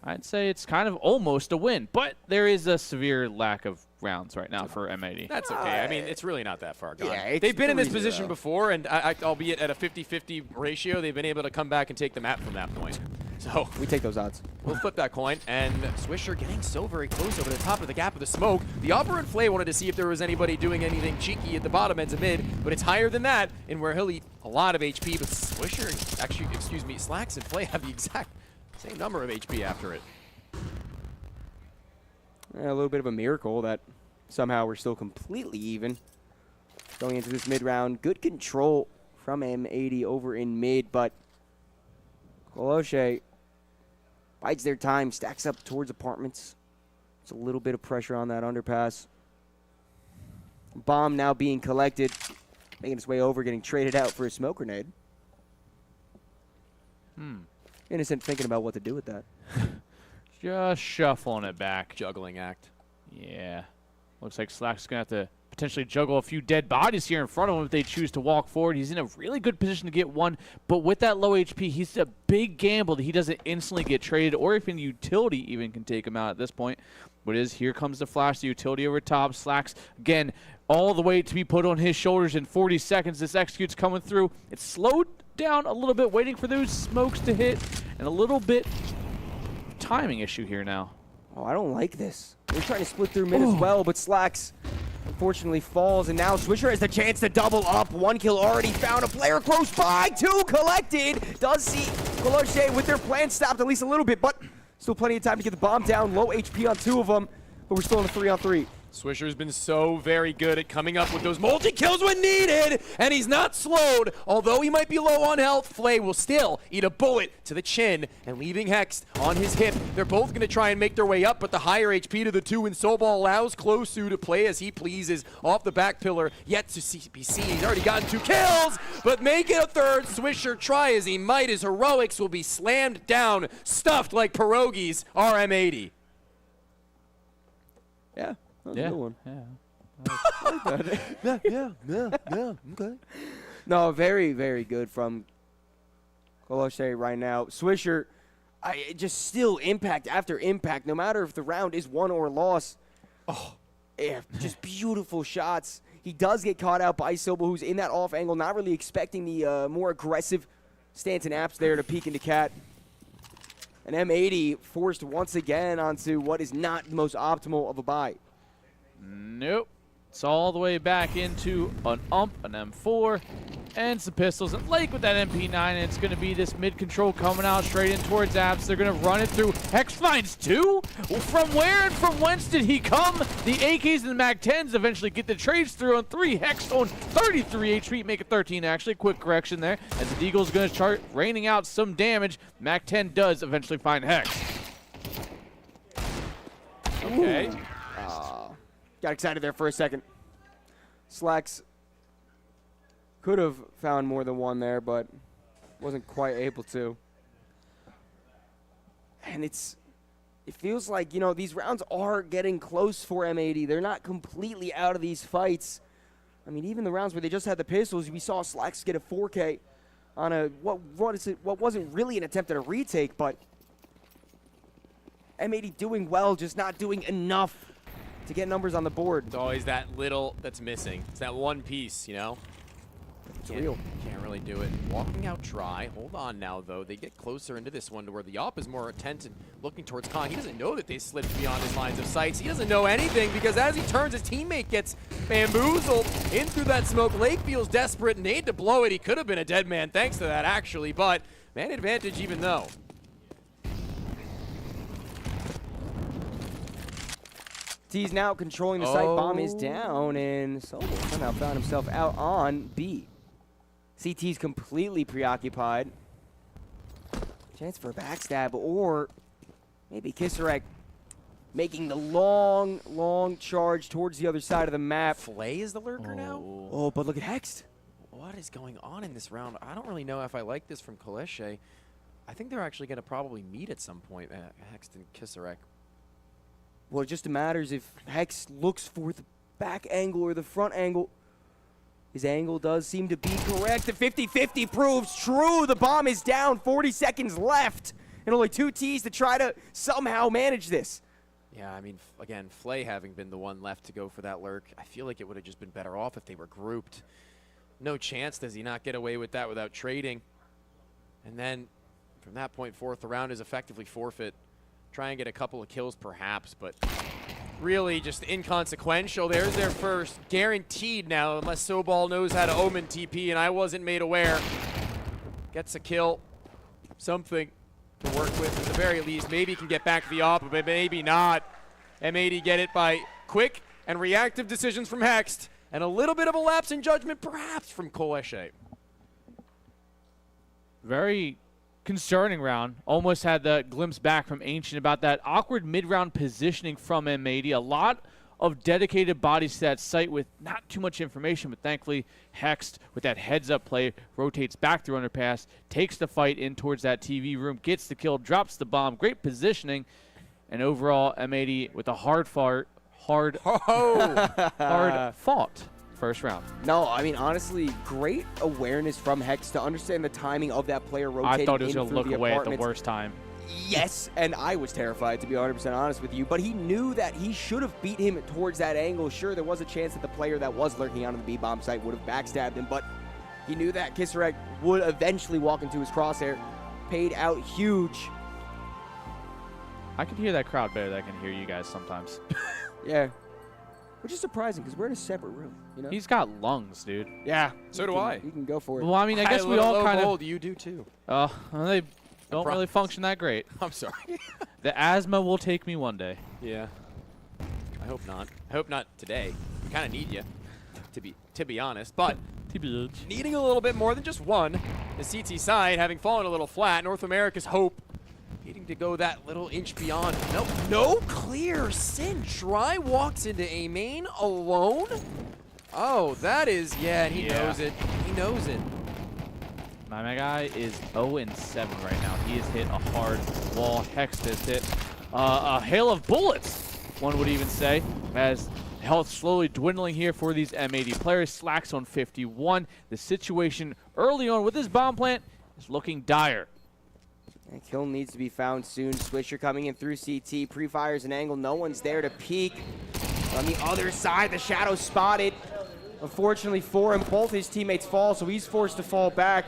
[SPEAKER 11] I'd say it's kind of almost a win. But there is a severe lack of rounds right now for M80.
[SPEAKER 15] That's okay. I mean, it's really not that far gone.
[SPEAKER 18] Yeah,
[SPEAKER 15] they've been in this position before, and albeit at a 50-50 ratio, they've been able to come back and take the map from that point. So
[SPEAKER 18] we take those odds.
[SPEAKER 15] we'll flip that coin, and Swisher getting so very close over the top of the gap of the smoke. The upper and Flay wanted to see if there was anybody doing anything cheeky at the bottom ends of mid, but it's higher than that, and where he'll eat a lot of HP, but Swisher, actually, excuse me, Slacks and Flay have the exact same number of HP after it.
[SPEAKER 18] A little bit of a miracle that somehow we're still completely even going into this mid round. Good control from M80 over in mid, but Coloshe bides their time, stacks up towards apartments. It's a little bit of pressure on that underpass. Bomb now being collected, making its way over, getting traded out for a smoke grenade. Innocent thinking about what to do with that.
[SPEAKER 11] Just shuffling it back.
[SPEAKER 15] Juggling act.
[SPEAKER 11] Yeah. Looks like Slack's going to have to potentially juggle a few dead bodies here in front of him if they choose to walk forward. He's in a really good position to get one, but with that low HP, he's a big gamble that he doesn't instantly get traded, or even utility even can take him out at this point. But here comes the flash, the utility over top. Slacks, again, all the weight to be put on his shoulders in 40 seconds. This execute's coming through. It's slowed down a little bit, waiting for those smokes to hit, and a little bit timing issue here now.
[SPEAKER 18] Oh, I don't like this. They're trying to split through mid as well, but Slacks unfortunately falls, and now Swisher has the chance to double up. 1 kill already found, a player close by, 2 collected. Does see Coloshe with their plan stopped at least a little bit, but still plenty of time to get the bomb down. Low HP on 2 of them, but we're still in a 3-on-3.
[SPEAKER 15] Swisher's been so very good at coming up with those multi-kills when needed, and he's not slowed. Although he might be low on health, Flay will still eat a bullet to the chin and leaving Hex on his hip. They're both going to try and make their way up, but the higher HP to the 2 in Sobal allows Closu to play as he pleases off the back pillar. Yet to be seen. He's already gotten 2 kills, but make it a third. Swisher try as he might. His heroics will be slammed down, stuffed like pierogies. RM80.
[SPEAKER 18] Yeah. That was
[SPEAKER 11] Yeah.
[SPEAKER 18] a good one.
[SPEAKER 11] Yeah.
[SPEAKER 18] Okay. No, very, very good from Coloshe right now. Swisher, just still impact after impact, no matter if the round is won or lost. Oh, yeah, just beautiful shots. He does get caught out by Sobel, who's in that off angle, not really expecting the more aggressive stance and apps there to peek into Cat. And M80 forced once again onto what is not the most optimal of a buy.
[SPEAKER 11] Nope. It's all the way back into an an M4, and some pistols. And Lake with that MP9, and it's going to be this mid-control coming out straight in towards Apps. They're going to run it through. Hex finds 2? From where and from whence did he come? The AKs and the MAC-10s eventually get the trades through on 3. Hex on 33 HP, make it 13 actually. Quick correction there, as the Deagle's going to start raining out some damage. MAC-10 does eventually find Hex. Okay.
[SPEAKER 18] Got excited there for a second. Slacks could have found more than one there, but wasn't quite able to. And it feels like, you know, these rounds are getting close for M80. They're not completely out of these fights. I mean, even the rounds where they just had the pistols, we saw Slacks get a 4K on a what wasn't really an attempt at a retake, but M80 doing well, just not doing enough to get numbers on the board.
[SPEAKER 15] It's always that little that's missing. It's that one piece, you know?
[SPEAKER 18] It's real.
[SPEAKER 15] Can't really do it. Walking out dry. Hold on now, though. They get closer into this one to where the op is more attentive, looking towards Kong. He doesn't know that they slipped beyond his lines of sights. He doesn't know anything because as he turns, his teammate gets bamboozled in through that smoke. Lake feels desperate. Need to blow it. He could have been a dead man thanks to that, actually, but man advantage even though.
[SPEAKER 18] T's now controlling the site. Bomb is down, and Sobel somehow found himself out on B. CT's completely preoccupied. Chance for a backstab, or maybe Kisserek making the long, long charge towards the other side of the map.
[SPEAKER 15] Flay is the lurker now?
[SPEAKER 18] Oh, but look at Hext.
[SPEAKER 15] What is going on in this round? I don't really know if I like this from Colesche. I think they're actually going to probably meet at some point, Hext and Kisserek.
[SPEAKER 18] Well, it just matters if Hex looks for the back angle or the front angle. His angle does seem to be correct. The 50-50 proves true. The bomb is down. 40 seconds left. And only 2 Ts to try to somehow manage this.
[SPEAKER 15] Yeah, I mean, again, Flay having been the one left to go for that lurk, I feel like it would have just been better off if they were grouped. No chance does he not get away with that without trading. And then From that point forth, the round is effectively forfeit. Try and get a couple of kills perhaps, but really just inconsequential. There's their first. Guaranteed now, unless Sobal knows how to omen TP, and I wasn't made aware. Gets a kill. Something to work with at the very least. Maybe can get back to the op, but maybe not. M80 get it by quick and reactive decisions from Hext, and a little bit of a lapse in judgment perhaps from Koleshe.
[SPEAKER 11] Very concerning round. Almost had the glimpse back from Ancient about that awkward mid-round positioning from M80. A lot of dedicated bodies to that site with not too much information, but thankfully Hext, with that heads-up play, rotates back through underpass, takes the fight in towards that TV room, gets the kill, drops the bomb. Great positioning, and overall M80 with a hard fought first round.
[SPEAKER 18] No, I mean, honestly, great awareness from Hex to understand the timing of that player rotating.
[SPEAKER 11] I thought he was
[SPEAKER 18] going to
[SPEAKER 11] look away at the worst time.
[SPEAKER 18] Yes, and I was terrified, to be 100% honest with you, but he knew that he should have beat him towards that angle. Sure, there was a chance that the player that was lurking out on the B-bomb site would have backstabbed him, but he knew that Kisarek would eventually walk into his crosshair. Paid out huge.
[SPEAKER 11] I can hear that crowd better than I can hear you guys sometimes.
[SPEAKER 18] Yeah. Which is surprising, because we're in a separate room, you know?
[SPEAKER 11] He's got lungs, dude.
[SPEAKER 18] Yeah.
[SPEAKER 15] So do I.
[SPEAKER 18] You can go for it.
[SPEAKER 11] Well, I mean, I guess we all kind of...
[SPEAKER 15] You do too.
[SPEAKER 11] They don't really function that great.
[SPEAKER 15] I'm sorry.
[SPEAKER 11] The asthma will take me one day.
[SPEAKER 15] Yeah. I hope not. I hope not today. We kind of need you, to be honest. But needing a little bit more than just one. The CT side having fallen a little flat. North America's hope needing to go that little inch beyond. No clear. Sin Try walks into A main alone. Oh, that is, yeah, and he knows it. He knows it.
[SPEAKER 11] My guy is 0-7 right now. He has hit a hard wall. Hex has hit a hail of bullets, one would even say, as health slowly dwindling here for these M80 players. Slacks on 51. The situation early on with this bomb plant is looking dire.
[SPEAKER 18] And kill needs to be found soon. Swisher coming in through CT. Pre-fires an angle. No one's there to peek. On the other side, the shadow spotted. Unfortunately for him, both his teammates fall, so he's forced to fall back.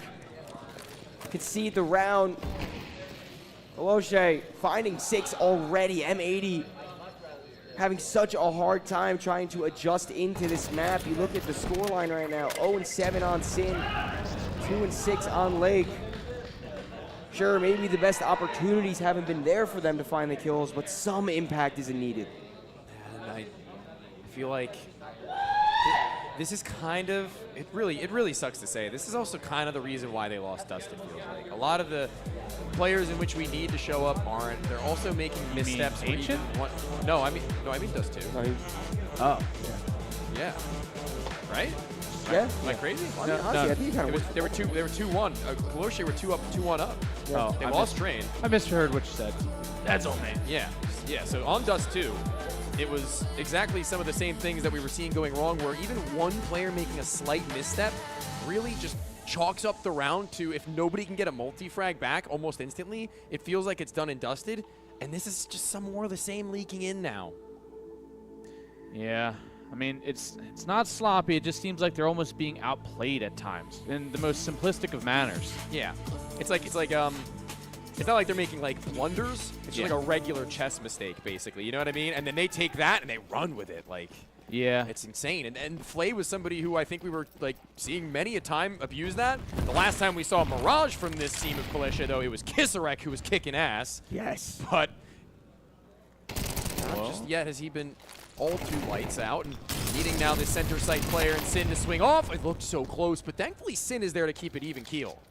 [SPEAKER 18] Concede the round. Koleshe finding 6 already. M80 having such a hard time trying to adjust into this map. You look at the scoreline right now. 0-7 on Sin. 2-6 on Lake. Sure, maybe the best opportunities haven't been there for them to find the kills, but some impact isn't needed.
[SPEAKER 15] And I feel like this is kind of, it really sucks to say. This is also kind of the reason why they lost Dust, it feels like. A lot of the players in which we need to show up aren't. They're also making missteps.
[SPEAKER 11] Ancient?
[SPEAKER 15] No, I mean Dust too.
[SPEAKER 18] Oh.
[SPEAKER 15] Yeah. Right?
[SPEAKER 18] Yeah.
[SPEAKER 15] Am I crazy?
[SPEAKER 18] I mean, honestly, I think you kind of
[SPEAKER 15] They were 2-1. Koleshe were 2-1 up.
[SPEAKER 11] Oh,
[SPEAKER 15] They lost Train.
[SPEAKER 11] I misheard what you said. That's all, man.
[SPEAKER 15] Yeah. So on Dust 2, it was exactly some of the same things that we were seeing going wrong, where even one player making a slight misstep really just chalks up the round to, if nobody can get a multi-frag back almost instantly, it feels like it's done and dusted. And this is just some more of the same leaking in now.
[SPEAKER 11] Yeah. I mean, it's not sloppy. It just seems like they're almost being outplayed at times in the most simplistic of manners.
[SPEAKER 15] Yeah. It's not like they're making like blunders. It's just like a regular chess mistake, basically. You know what I mean? And then they take that and they run with it. Like,
[SPEAKER 11] yeah,
[SPEAKER 15] it's insane. And Flay was somebody who I think we were like seeing many a time abuse that. The last time we saw Mirage from this team of Koleshe, though, it was Kisarek who was kicking ass.
[SPEAKER 18] Yes.
[SPEAKER 15] But not just yet has he been all too lights out, and needing now this center site player and Sin to swing off. It looked so close, but thankfully Sin is there to keep it even keel.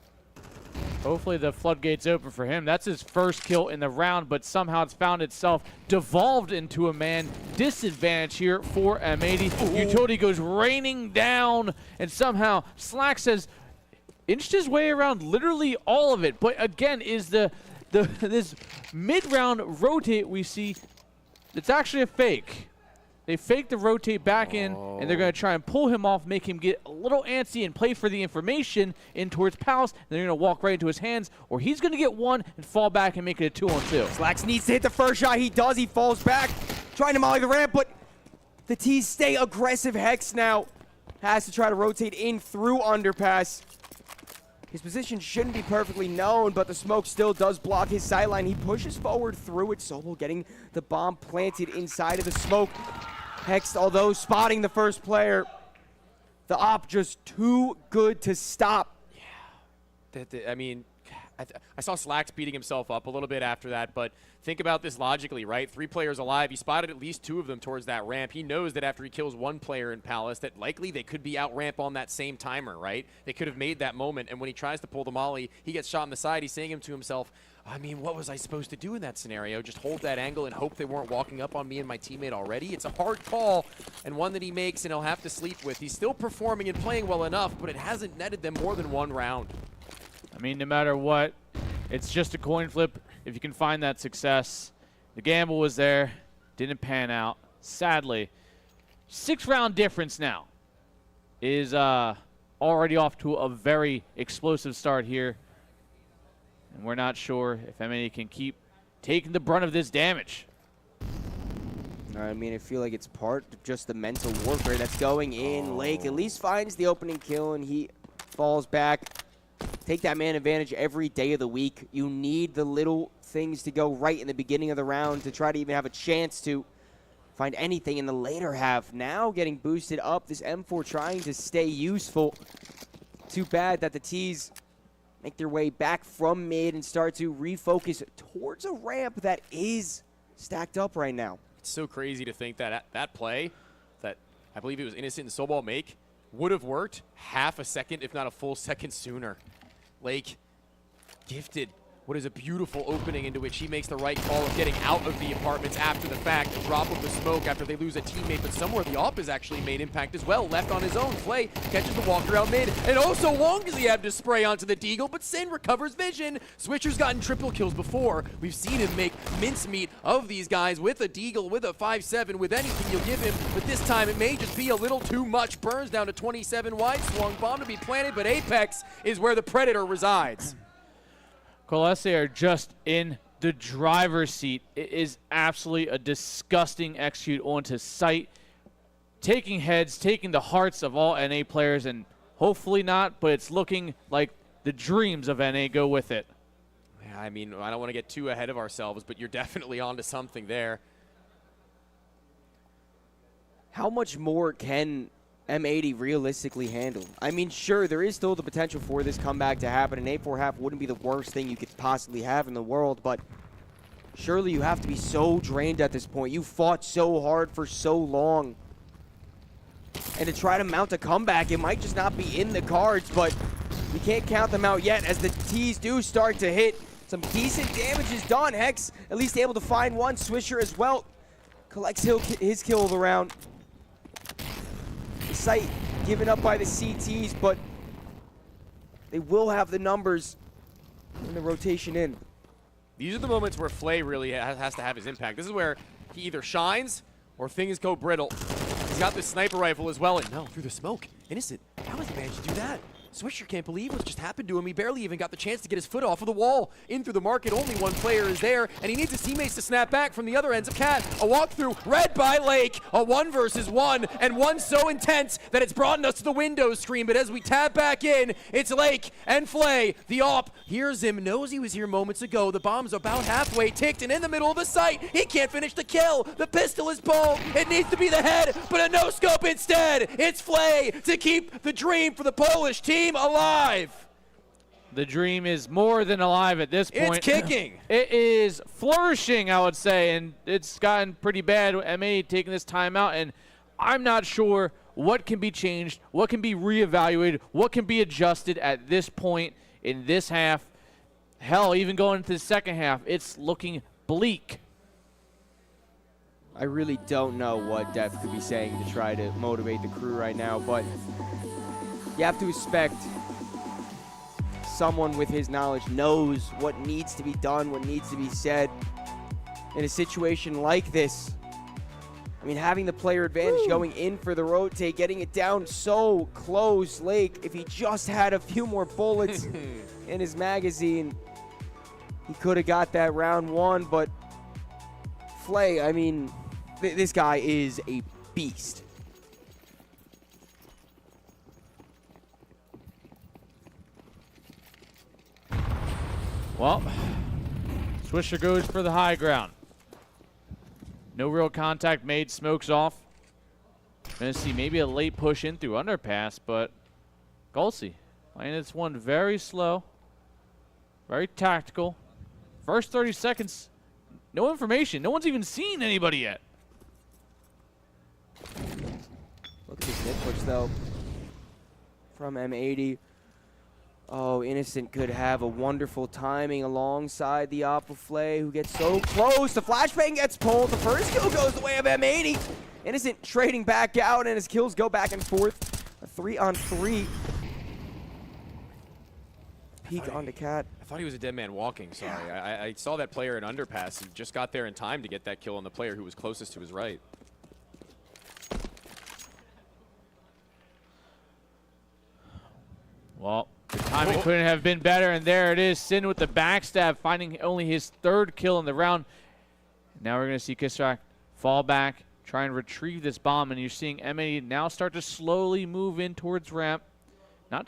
[SPEAKER 11] Hopefully the floodgates open for him. That's his first kill in the round, but somehow it's found itself devolved into a man disadvantage here for M80. Ooh. Utility goes raining down, and somehow Slack says inched his way around literally all of it. But again, is this mid-round rotate we see, it's actually a fake. They fake the rotate back in, and they're going to try and pull him off, make him get a little antsy and play for the information in towards Palace. They're going to walk right into his hands, or he's going to get one and fall back and make it a 2-on-2.
[SPEAKER 18] Slacks needs to hit the first shot. He does. He falls back, trying to molly the ramp, but the T's stay aggressive. Hex now has to try to rotate in through underpass. His position shouldn't be perfectly known, but the smoke still does block his sideline. He pushes forward through it. Solo getting the bomb planted inside of the smoke. Hex, although spotting the first player, the op just too good to stop.
[SPEAKER 15] I mean, I saw Slacks beating himself up a little bit after that, but think about this logically, right? 3 players alive. He spotted at least 2 of them towards that ramp. He knows that after he kills 1 player in Palace, that likely they could be out ramp on that same timer, right? They could have made that moment, and when he tries to pull the molly, he gets shot in the side. He's saying to himself, I mean, what was I supposed to do in that scenario? Just hold that angle and hope they weren't walking up on me and my teammate already? It's a hard call, and one that he makes and he'll have to sleep with. He's still performing and playing well enough, but it hasn't netted them more than 1 round.
[SPEAKER 11] I mean, no matter what, it's just a coin flip. If you can find that success, the gamble was there, didn't pan out. Sadly, 6-round difference now is already off to a very explosive start here. And we're not sure if MA can keep taking the brunt of this damage.
[SPEAKER 18] I mean, I feel like it's part of just the mental warfare that's going in. Lake at least finds the opening kill, and he falls back. Take that man advantage every day of the week. You need the little things to go right in the beginning of the round to try to even have a chance to find anything in the later half. Now getting boosted up, this M4 trying to stay useful. Too bad that the T's make their way back from mid and start to refocus towards a ramp that is stacked up right now.
[SPEAKER 15] It's so crazy to think that that play that I believe it was Innocent and Sobal make would have worked half a second, if not a full second sooner. Lake gifted what is a beautiful opening into which he makes the right call of getting out of the apartments after the fact. The drop of the smoke after they lose a teammate, but somewhere the op has actually made impact as well. Left on his own, Flay catches the walker out mid, and oh so long does he have to spray onto the Deagle, but Sin recovers vision. Switcher's gotten triple kills before. We've seen him make mincemeat of these guys with a Deagle, with a 5-7, with anything you'll give him, but this time it may just be a little too much. Burns down to 27 wide, swung bomb to be planted, but Apex is where the Predator resides.
[SPEAKER 11] Coalesce are just in the driver's seat. It is absolutely a disgusting execute onto sight. Taking heads, taking the hearts of all NA players, and hopefully not, but it's looking like the dreams of NA go with it.
[SPEAKER 15] Yeah, I mean, I don't want to get too ahead of ourselves, but you're definitely onto something there.
[SPEAKER 18] How much more can M80 realistically handle? I mean, sure, there is still the potential for this comeback to happen. An 8-4 half wouldn't be the worst thing you could possibly have in the world, but surely you have to be so drained at this point. You fought so hard for so long. And to try to mount a comeback, it might just not be in the cards, but you can't count them out yet as the T's do start to hit. Some decent damage is done. Hex at least able to find one. Swisher as well collects his kill of the round. Sight given up by the CTs, but they will have the numbers in the rotation in.
[SPEAKER 15] These are the moments where Flay really has to have his impact. This is where he either shines or things go brittle. He's got this sniper rifle as well, and no, through the smoke. Innocent, how has he managed to do that? Swisher can't believe what's just happened to him. He barely even got the chance to get his foot off of the wall. In through the market, only 1 player is there, and he needs his teammates to snap back from the other ends of Cat. A walkthrough, read by Lake, a 1 versus 1, and one so intense that it's brought us to the Windows screen, but as we tab back in, it's Lake and Flay. The op hears him, knows he was here moments ago. The bomb's about halfway ticked, and in the middle of the site, he can't finish the kill. The pistol is pulled. It needs to be the head, but a no-scope instead. It's Flay to keep the dream for the Polish team alive.
[SPEAKER 11] The dream is more than alive at this point.
[SPEAKER 15] It's kicking.
[SPEAKER 11] It is flourishing, I would say, and it's gotten pretty bad. MA taking this timeout, and I'm not sure what can be changed, what can be reevaluated, what can be adjusted at this point in this half. Hell, even going into the second half, it's looking bleak.
[SPEAKER 18] I really don't know what Def could be saying to try to motivate the crew right now, but you have to expect someone with his knowledge knows what needs to be done, what needs to be said in a situation like this. I mean, having the player advantage going in for the rotate, getting it down so close. Lake, if he just had a few more bullets in his magazine, he could have got that round 1, but Flay, I mean, this guy is a beast.
[SPEAKER 11] Well, Swisher goes for the high ground. No real contact made. Smokes off. Gonna see maybe a late push in through underpass, but Gulsey playing this one very slow, very tactical. First 30 seconds, no information. No one's even seen anybody yet.
[SPEAKER 18] Look at this mid push though from M80. Oh, Innocent could have a wonderful timing alongside the Flay, who gets so close. The flashbang gets pulled. The first kill goes the way of M80. Innocent trading back out, and his kills go back and forth. A 3-on-3. Peek onto Cat.
[SPEAKER 15] I thought he was a dead man walking, sorry. I saw that player in underpass and just got there in time to get that kill on the player who was closest to his right.
[SPEAKER 11] Well, the timing couldn't have been better, and there it is. Sin with the backstab, finding only his 3rd kill in the round. Now we're going to see Kisrak fall back, try and retrieve this bomb, and you're seeing M80 now start to slowly move in towards ramp. I'm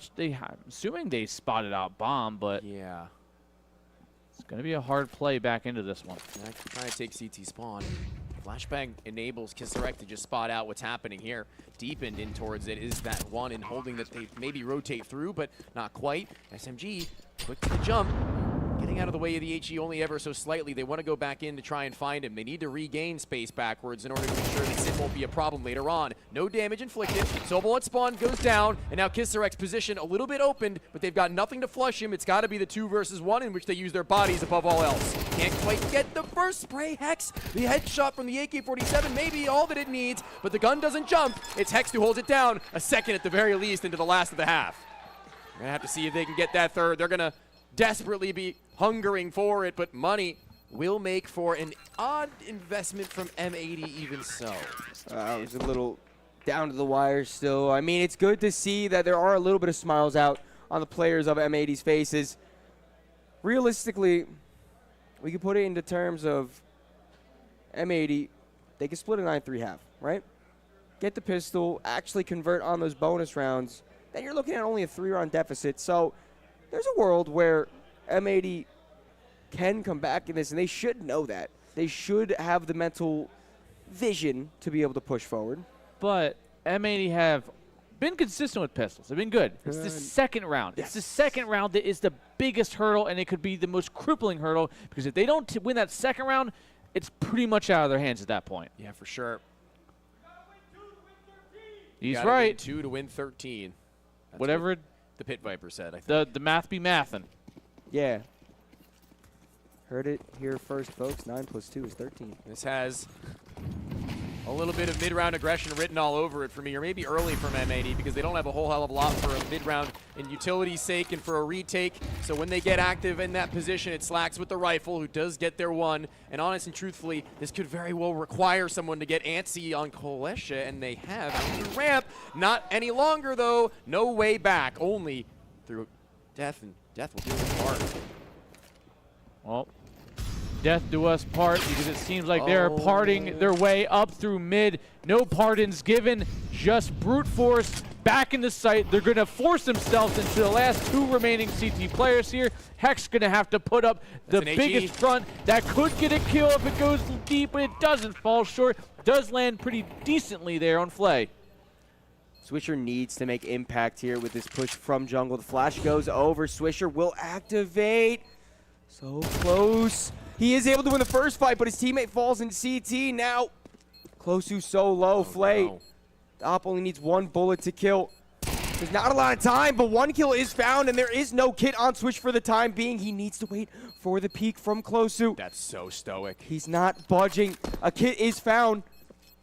[SPEAKER 11] assuming they spotted out bomb, but
[SPEAKER 15] yeah,
[SPEAKER 11] it's going to be a hard play back into this one.
[SPEAKER 15] Trying to take CT spawn. Flashbang enables Kisarek to just spot out what's happening here. Deepened in towards it is that one, and holding that they maybe rotate through, but not quite. SMG, quick to the jump. Getting out of the way of the HE only ever so slightly. They want to go back in to try and find him. They need to regain space backwards in order to ensure that Sin won't be a problem later on. No damage inflicted. Sobel at spawn goes down, and now Kisarek's position a little bit opened, but they've got nothing to flush him. It's got to be the 2 versus 1 in which they use their bodies above all else. Can't quite get the first spray. Hex, the headshot from the AK-47 may be all that it needs, but the gun doesn't jump. It's Hex who holds it down, a second at the very least into the last of the half. We're going to have to see if they can get that 3rd. They're going to desperately be hungering for it, but money will make for an odd investment from M80 even so.
[SPEAKER 18] It was a little down to the wire still. I mean, it's good to see that there are a little bit of smiles out on the players of M80's faces. Realistically, we can put it into terms of M80, they can split a 9-3 half, right? Get the pistol, actually convert on those bonus rounds, then you're looking at only a 3-round deficit. So there's a world where M80 can come back in this, and they should know that. They should have the mental vision to be able to push forward.
[SPEAKER 11] But M80 have been consistent with pistols. They've been good. It's the 2nd round.
[SPEAKER 18] Yes.
[SPEAKER 11] It's the 2nd round that is the biggest hurdle, and it could be the most crippling hurdle, because if they don't win that 2nd round, it's pretty much out of their hands at that point.
[SPEAKER 15] Yeah, for sure.
[SPEAKER 11] He's
[SPEAKER 15] gotta
[SPEAKER 11] right.
[SPEAKER 15] Win 2 to win 13. That's
[SPEAKER 11] Whatever
[SPEAKER 15] what the Pit Viper said, I think.
[SPEAKER 11] The math be mathin'.
[SPEAKER 18] Yeah. Heard it here first, folks. 9 + 2 is 13.
[SPEAKER 15] This has a little bit of mid-round aggression written all over it for me, or maybe early from M80, because they don't have a whole hell of a lot for a mid-round in utility's sake and for a retake. So when they get active in that position, it slacks with the rifle, who does get their one. And honest and truthfully, this could very well require someone to get antsy on Kolesha, and they have through ramp. Not any longer, though. No way back, only through death, and death will do its part.
[SPEAKER 11] Well, death do us part, because it seems like they're parting their way up through mid. No pardons given, just brute force back into sight. They're going to force themselves into the last 2 remaining CT players here. Hex going to have to put up the biggest front. That could get a kill if it goes deep, but it doesn't. Fall short. Does land pretty decently there on Flay.
[SPEAKER 18] Swisher needs to make impact here with this push from jungle. The flash goes over. Swisher will activate. So close. He is able to win the first fight, but his teammate falls in CT. Now, Closu so low. Flay.
[SPEAKER 15] No.
[SPEAKER 18] The op only needs 1 bullet to kill. There's not a lot of time, but 1 kill is found, and there is no kit on Swish for the time being. He needs to wait for the peek from Closu.
[SPEAKER 15] That's so stoic.
[SPEAKER 18] He's not budging. A kit is found.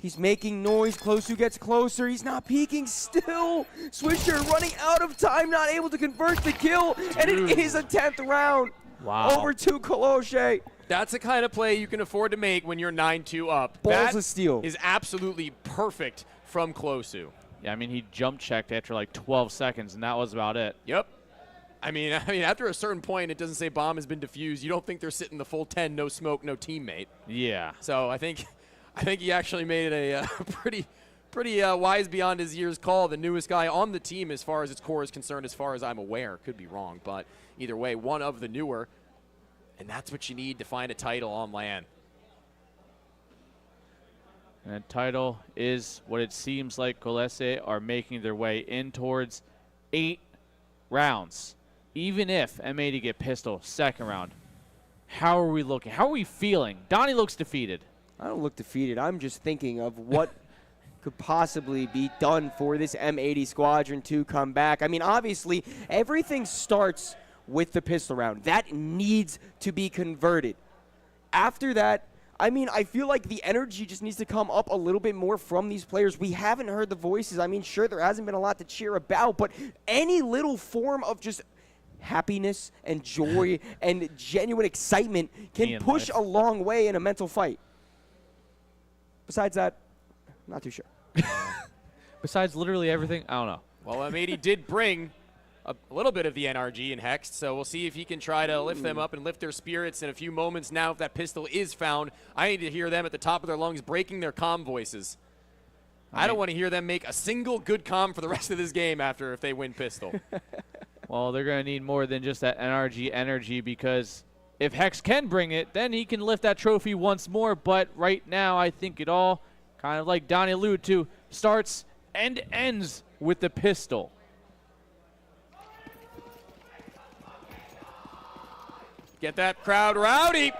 [SPEAKER 18] He's making noise. Closu gets closer. He's not peeking still. Swisher running out of time, not able to convert the kill, and it is a 10th round.
[SPEAKER 11] Wow.
[SPEAKER 18] Over to Koloshe.
[SPEAKER 15] That's the kind of play you can afford to make when you're 9-2 up.
[SPEAKER 18] Balls of steel.
[SPEAKER 15] Is absolutely perfect from Closu.
[SPEAKER 11] Yeah, I mean, he jump checked after like 12 seconds, and that was about it.
[SPEAKER 15] Yep. I mean, after a certain point, it doesn't say bomb has been defused. You don't think they're sitting the full 10, no smoke, no teammate.
[SPEAKER 11] Yeah.
[SPEAKER 15] So I think he actually made a pretty wise beyond his years call. The newest guy on the team as far as its core is concerned, as far as I'm aware. Could be wrong, but either way, one of the newer. And that's what you need to find a title on LAN.
[SPEAKER 11] And that title is what it seems like Colese are making their way in towards 8 rounds. Even if M80 get pistol second round, how are we looking? How are we feeling? Donnie looks defeated.
[SPEAKER 18] I don't look defeated. I'm just thinking of what could possibly be done for this M80 squadron to come back. I mean, obviously, everything starts with the pistol round. That needs to be converted. After that, I mean, I feel like the energy just needs to come up a little bit more from these players. We haven't heard the voices. I mean, sure, there hasn't been a lot to cheer about, but any little form of just happiness and joy and genuine excitement can push a long way in a mental fight. Besides that, not too sure.
[SPEAKER 11] Besides literally everything, I don't know.
[SPEAKER 15] Well, M80 did bring a little bit of the NRG in Hext, so we'll see if he can try to lift them up and lift their spirits in a few moments. Now, if that pistol is found, I need to hear them at the top of their lungs breaking their comm voices. I don't want to hear them make a single good comm for the rest of this game after if they win pistol.
[SPEAKER 11] Well, they're going to need more than just that NRG energy, because if Hex can bring it, then he can lift that trophy once more. But right now, I think it all, kind of like Donnie alluded to, starts and ends with the pistol.
[SPEAKER 15] Get that crowd rowdy.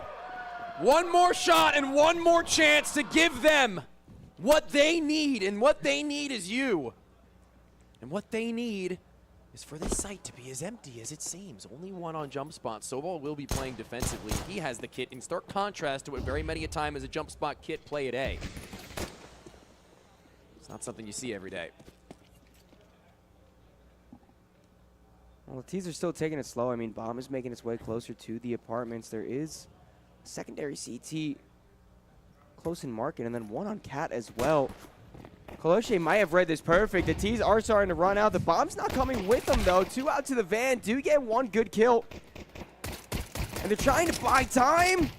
[SPEAKER 15] One more shot and one more chance to give them what they need, and what they need is you. And what they need is for this site to be as empty as it seems. Only one on jump spot. Sobol will be playing defensively. He has the kit in stark contrast to what very many a time as a jump spot kit play at A. It's not something you see every day.
[SPEAKER 18] Well, the T's are still taking it slow. I mean, Bomb is making its way closer to the apartments. There is a secondary CT close in market, and then one on Cat as well. Coloshe might have read this perfect. The T's are starting to run out. The Bomb's not coming with them, though. 2 out to the van. Do get 1 good kill. And they're trying to buy time.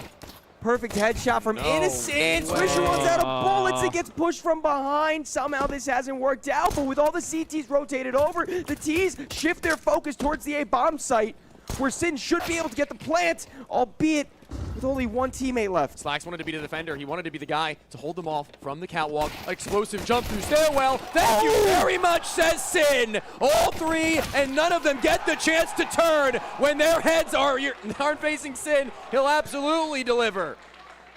[SPEAKER 18] Perfect headshot from Innocent. Swisher runs out of bullets and gets pushed from behind. Somehow this hasn't worked out, but with all the CTs rotated over, the T's shift their focus towards the A-bomb site, where Sin should be able to get the plant, albeit with only 1 teammate left.
[SPEAKER 15] Slacks wanted to be the defender. He wanted to be the guy to hold them off from the catwalk. Explosive jump through stairwell. Thank you very much, says Sin. All 3, and none of them get the chance to turn. When their heads aren't facing Sin, he'll absolutely deliver.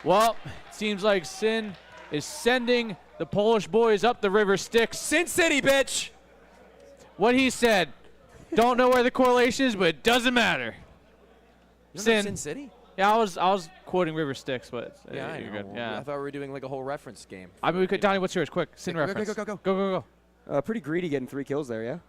[SPEAKER 11] Well, it seems like Sin is sending the Polish boys up the river Styx.
[SPEAKER 15] Sin City, bitch.
[SPEAKER 11] What he said. Don't know where the correlation is, but it doesn't matter.
[SPEAKER 15] Sin City?
[SPEAKER 11] Yeah, I was quoting River Styx, but
[SPEAKER 15] yeah,
[SPEAKER 11] you're
[SPEAKER 15] I know.
[SPEAKER 11] good. Yeah.
[SPEAKER 15] I thought we were doing like a whole reference game.
[SPEAKER 11] I mean, we could. Donnie, what's yours? Quick, Sin reference. Go.
[SPEAKER 18] Pretty greedy getting 3 kills there, yeah?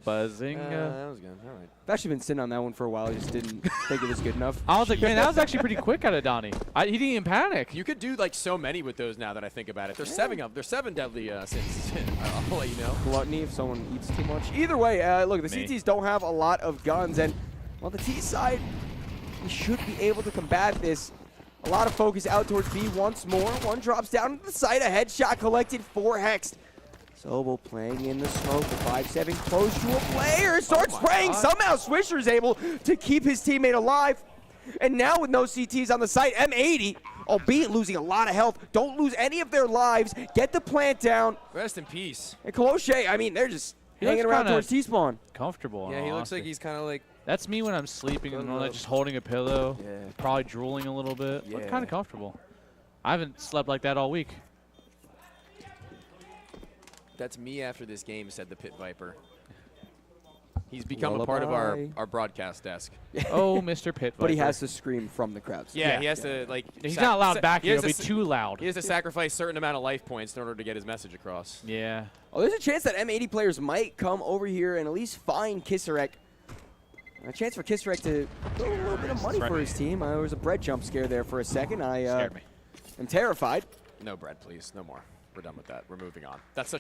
[SPEAKER 11] Buzzing.
[SPEAKER 15] That was good. All right.
[SPEAKER 18] I've actually been sitting on that one for a while. I just didn't think it was good enough.
[SPEAKER 11] I was like, man, that was actually pretty quick out of Donnie. He didn't even panic.
[SPEAKER 15] You could do like so many with those now that I think about it. There's 7 of them. There's 7 deadly sins. I'll let you know.
[SPEAKER 18] Gluttony if someone eats too much. Either way, look, the CTs don't have a lot of guns, and well, the T side, we should be able to combat this. A lot of focus out towards B once more. One drops down to the side. A headshot collected for Hext. Sobel playing in the smoke. The 5-7 close to a player. Starts spraying. Somehow Swisher's able to keep his teammate alive. And now with no CTs on the site, M80, albeit losing a lot of health, don't lose any of their lives. Get the plant down.
[SPEAKER 15] Rest in peace.
[SPEAKER 18] And Coloshe, I mean, they're just hanging around towards T-spawn.
[SPEAKER 11] Comfortable.
[SPEAKER 15] Yeah, he looks like he's kind of like...
[SPEAKER 11] That's me when I'm sleeping and I'm just holding a pillow, probably drooling a little bit. Yeah. Kind of comfortable. I haven't slept like that all week.
[SPEAKER 15] That's me after this game, said the Pit Viper. He's become a part of our broadcast desk.
[SPEAKER 11] Oh, Mr. Pit Viper.
[SPEAKER 18] But he has to scream from the crowd.
[SPEAKER 15] Yeah, he has to, like...
[SPEAKER 11] He's not allowed back here. It'll be too loud.
[SPEAKER 15] He has to sacrifice a certain amount of life points in order to get his message across.
[SPEAKER 11] Yeah.
[SPEAKER 18] Oh, there's a chance that M80 players might come over here and at least find Kisarek. A chance for Kisarek to get a little bit of money for his team. There was a bread jump scare there for a second. I am terrified.
[SPEAKER 15] No bread, please. No more. We're done with that. We're moving on. That's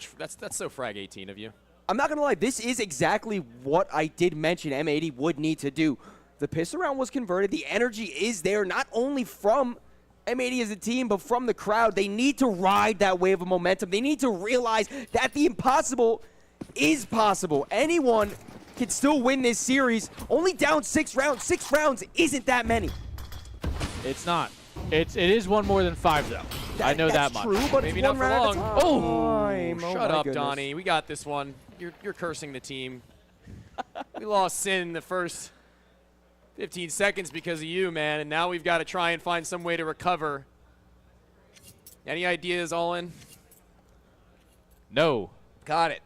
[SPEAKER 15] so Frag 18 of you.
[SPEAKER 18] I'm not going to lie. This is exactly what I did mention M80 would need to do. The pistol round was converted. The energy is there, not only from M80 as a team, but from the crowd. They need to ride that wave of momentum. They need to realize that the impossible is possible. Anyone can still win this series. Only down 6 rounds. 6 rounds isn't that many.
[SPEAKER 11] It's not. It is one more than 5 though. I know that much.
[SPEAKER 18] True, but
[SPEAKER 15] Maybe
[SPEAKER 18] it's
[SPEAKER 15] not
[SPEAKER 18] one
[SPEAKER 15] for
[SPEAKER 18] round
[SPEAKER 15] long.
[SPEAKER 18] at a time.
[SPEAKER 15] Oh,
[SPEAKER 18] Oh
[SPEAKER 15] shut
[SPEAKER 18] my
[SPEAKER 15] up,
[SPEAKER 18] goodness.
[SPEAKER 15] Donnie. We got this one. You're cursing the team. We lost Sin in the first 15 seconds because of you, man, and now we've got to try and find some way to recover. Any ideas, all in?
[SPEAKER 11] No.
[SPEAKER 15] Got it.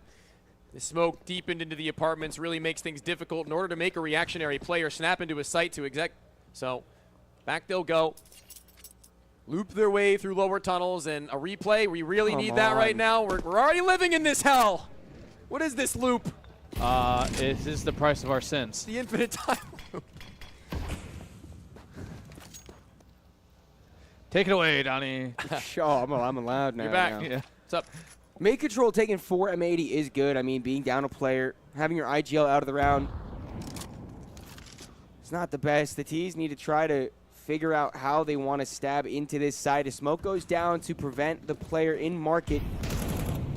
[SPEAKER 15] The smoke deepened into the apartments really makes things difficult in order to make a reactionary player snap into a site to exec. So back they'll go. Loop their way through lower tunnels and a replay. We really need that right now. We're already living in this hell. What is this loop?
[SPEAKER 11] This is the price of our sins.
[SPEAKER 15] The infinite time loop.
[SPEAKER 11] Take it away, Donnie.
[SPEAKER 18] Sure, I'm allowed now.
[SPEAKER 15] You're back.
[SPEAKER 18] now.
[SPEAKER 11] Yeah.
[SPEAKER 15] What's up?
[SPEAKER 18] Mid control taking 4 M80 is good. I mean, being down a player, having your IGL out of the round, it's not the best. The T's need to try to figure out how they want to stab into this side. As smoke goes down to prevent the player in market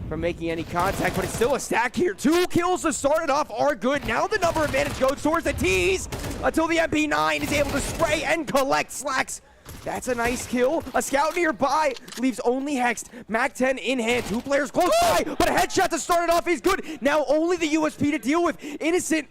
[SPEAKER 18] from making any contact, but it's still a stack here. 2 kills to start it off are good. Now the number advantage goes towards the T's until the MP9 is able to spray and collect Slacks. That's a nice kill. A scout nearby leaves only Hexed. Mac-10 in hand. 2 players close by, but a headshot to start it off is good. Now only the USP to deal with. Innocent,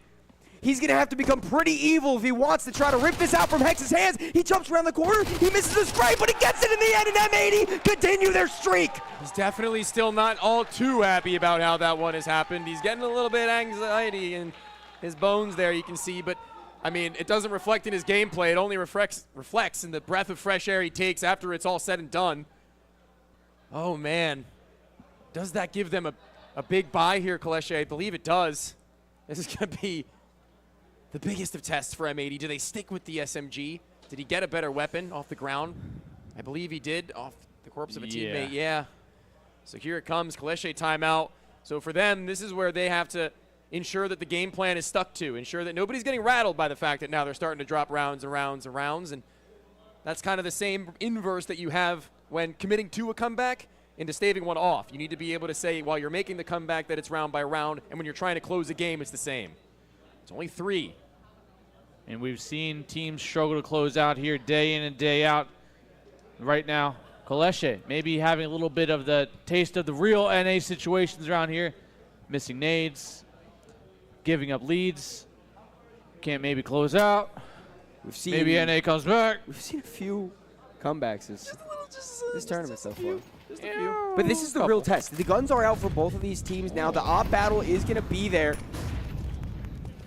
[SPEAKER 18] he's going to have to become pretty evil if he wants to try to rip this out from Hex's hands. He jumps around the corner. He misses the spray, but he gets it in the end, and M80 continue their streak.
[SPEAKER 15] He's definitely still not all too happy about how that one has happened. He's getting a little bit anxiety in his bones there, you can see, but I mean, it doesn't reflect in his gameplay. It only reflects in the breath of fresh air he takes after it's all said and done. Oh, man. Does that give them a big buy here, Kaleshe? I believe it does. This is going to be the biggest of tests for M80. Do they stick with the SMG? Did he get a better weapon off the ground? I believe he did, off the corpse of a teammate. Yeah. So here it comes, Kaleshe timeout. So for them, this is where they have to ensure that the game plan is stuck to, ensure that nobody's getting rattled by the fact that now they're starting to drop rounds and rounds and rounds, and that's kind of the same inverse that you have when committing to a comeback into staving one off. You need to be able to say while you're making the comeback that it's round by round, and when you're trying to close a game, it's the same. It's only 3.
[SPEAKER 11] And we've seen teams struggle to close out here day in and day out. Right now, Kaleshe maybe having a little bit of the taste of the real NA situations around here. Missing nades, giving up leads, can't maybe close out.
[SPEAKER 18] We've seen
[SPEAKER 11] maybe NA comes back.
[SPEAKER 18] We've seen a few comebacks this tournament so far.
[SPEAKER 15] Just a few.
[SPEAKER 18] But this is the real test. The guns are out for both of these teams now. The op battle is going to be there.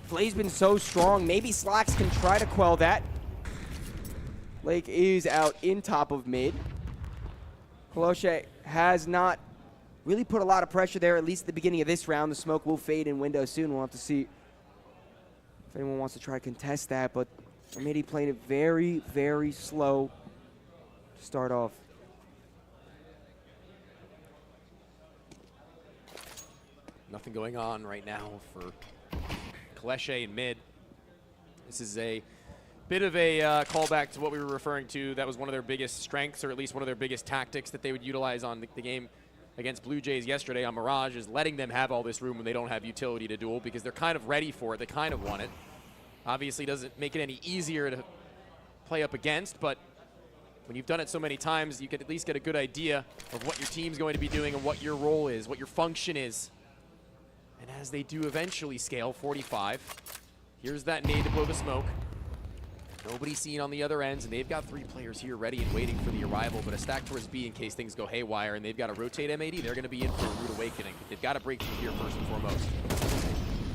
[SPEAKER 18] Flay's been so strong. Maybe Slacks can try to quell that. Lake is out in top of mid. Kaleshe has not really put a lot of pressure there, at least at the beginning of this round. The smoke will fade in window soon. We'll have to see if anyone wants to try to contest that. But M80 playing it very, very slow to start off.
[SPEAKER 15] Nothing going on right now for Kaleshe in mid. This is a bit of a callback to what we were referring to. That was one of their biggest strengths, or at least one of their biggest tactics that they would utilize on the game against Blue Jays yesterday on Mirage, is letting them have all this room when they don't have utility to duel, because they're kind of ready for it. They kind of want it. Obviously doesn't make it any easier to play up against, but when you've done it so many times, you can at least get a good idea of what your team's going to be doing and what your role is, what your function is. And as they do eventually scale, 45, here's that nade to blow the smoke. Nobody seen on the other ends, and they've got 3 players here ready and waiting for the arrival, but a stack towards B in case things go haywire, and they've got to rotate M80. They're going to be in for a rude awakening. They've got to break through here first and foremost.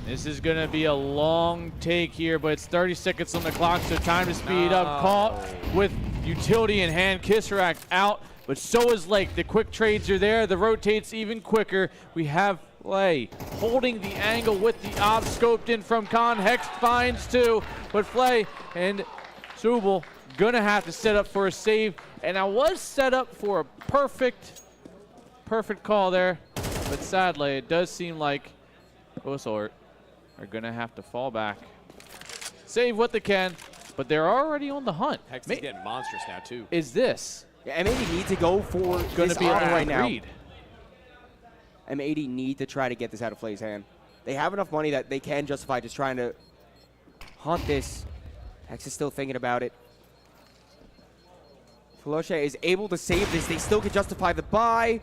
[SPEAKER 11] This is going to be a long take here, but it's 30 seconds on the clock, so time to speed up. Caught with utility in hand. Kissarak out, but so is Lake. The quick trades are there. The rotates even quicker. We have Flay holding the angle with the op scoped in from Khan. Hex finds 2, but Flay and Subel gonna have to set up for a save, and I was set up for a perfect call there, but sadly it does seem like Osort are gonna have to fall back, save what they can, but they're already on the hunt.
[SPEAKER 15] Hex is getting monstrous now too.
[SPEAKER 11] Is this?
[SPEAKER 18] Yeah, M80 need to go for
[SPEAKER 11] gonna
[SPEAKER 18] this
[SPEAKER 11] be
[SPEAKER 18] op
[SPEAKER 11] a
[SPEAKER 18] right now.
[SPEAKER 11] read.
[SPEAKER 18] M80 need to try to get this out of Flay's hand. they have enough money that they can justify just trying to hunt this. Hex is still thinking about it. Colosche is able to save this. They still can justify the buy.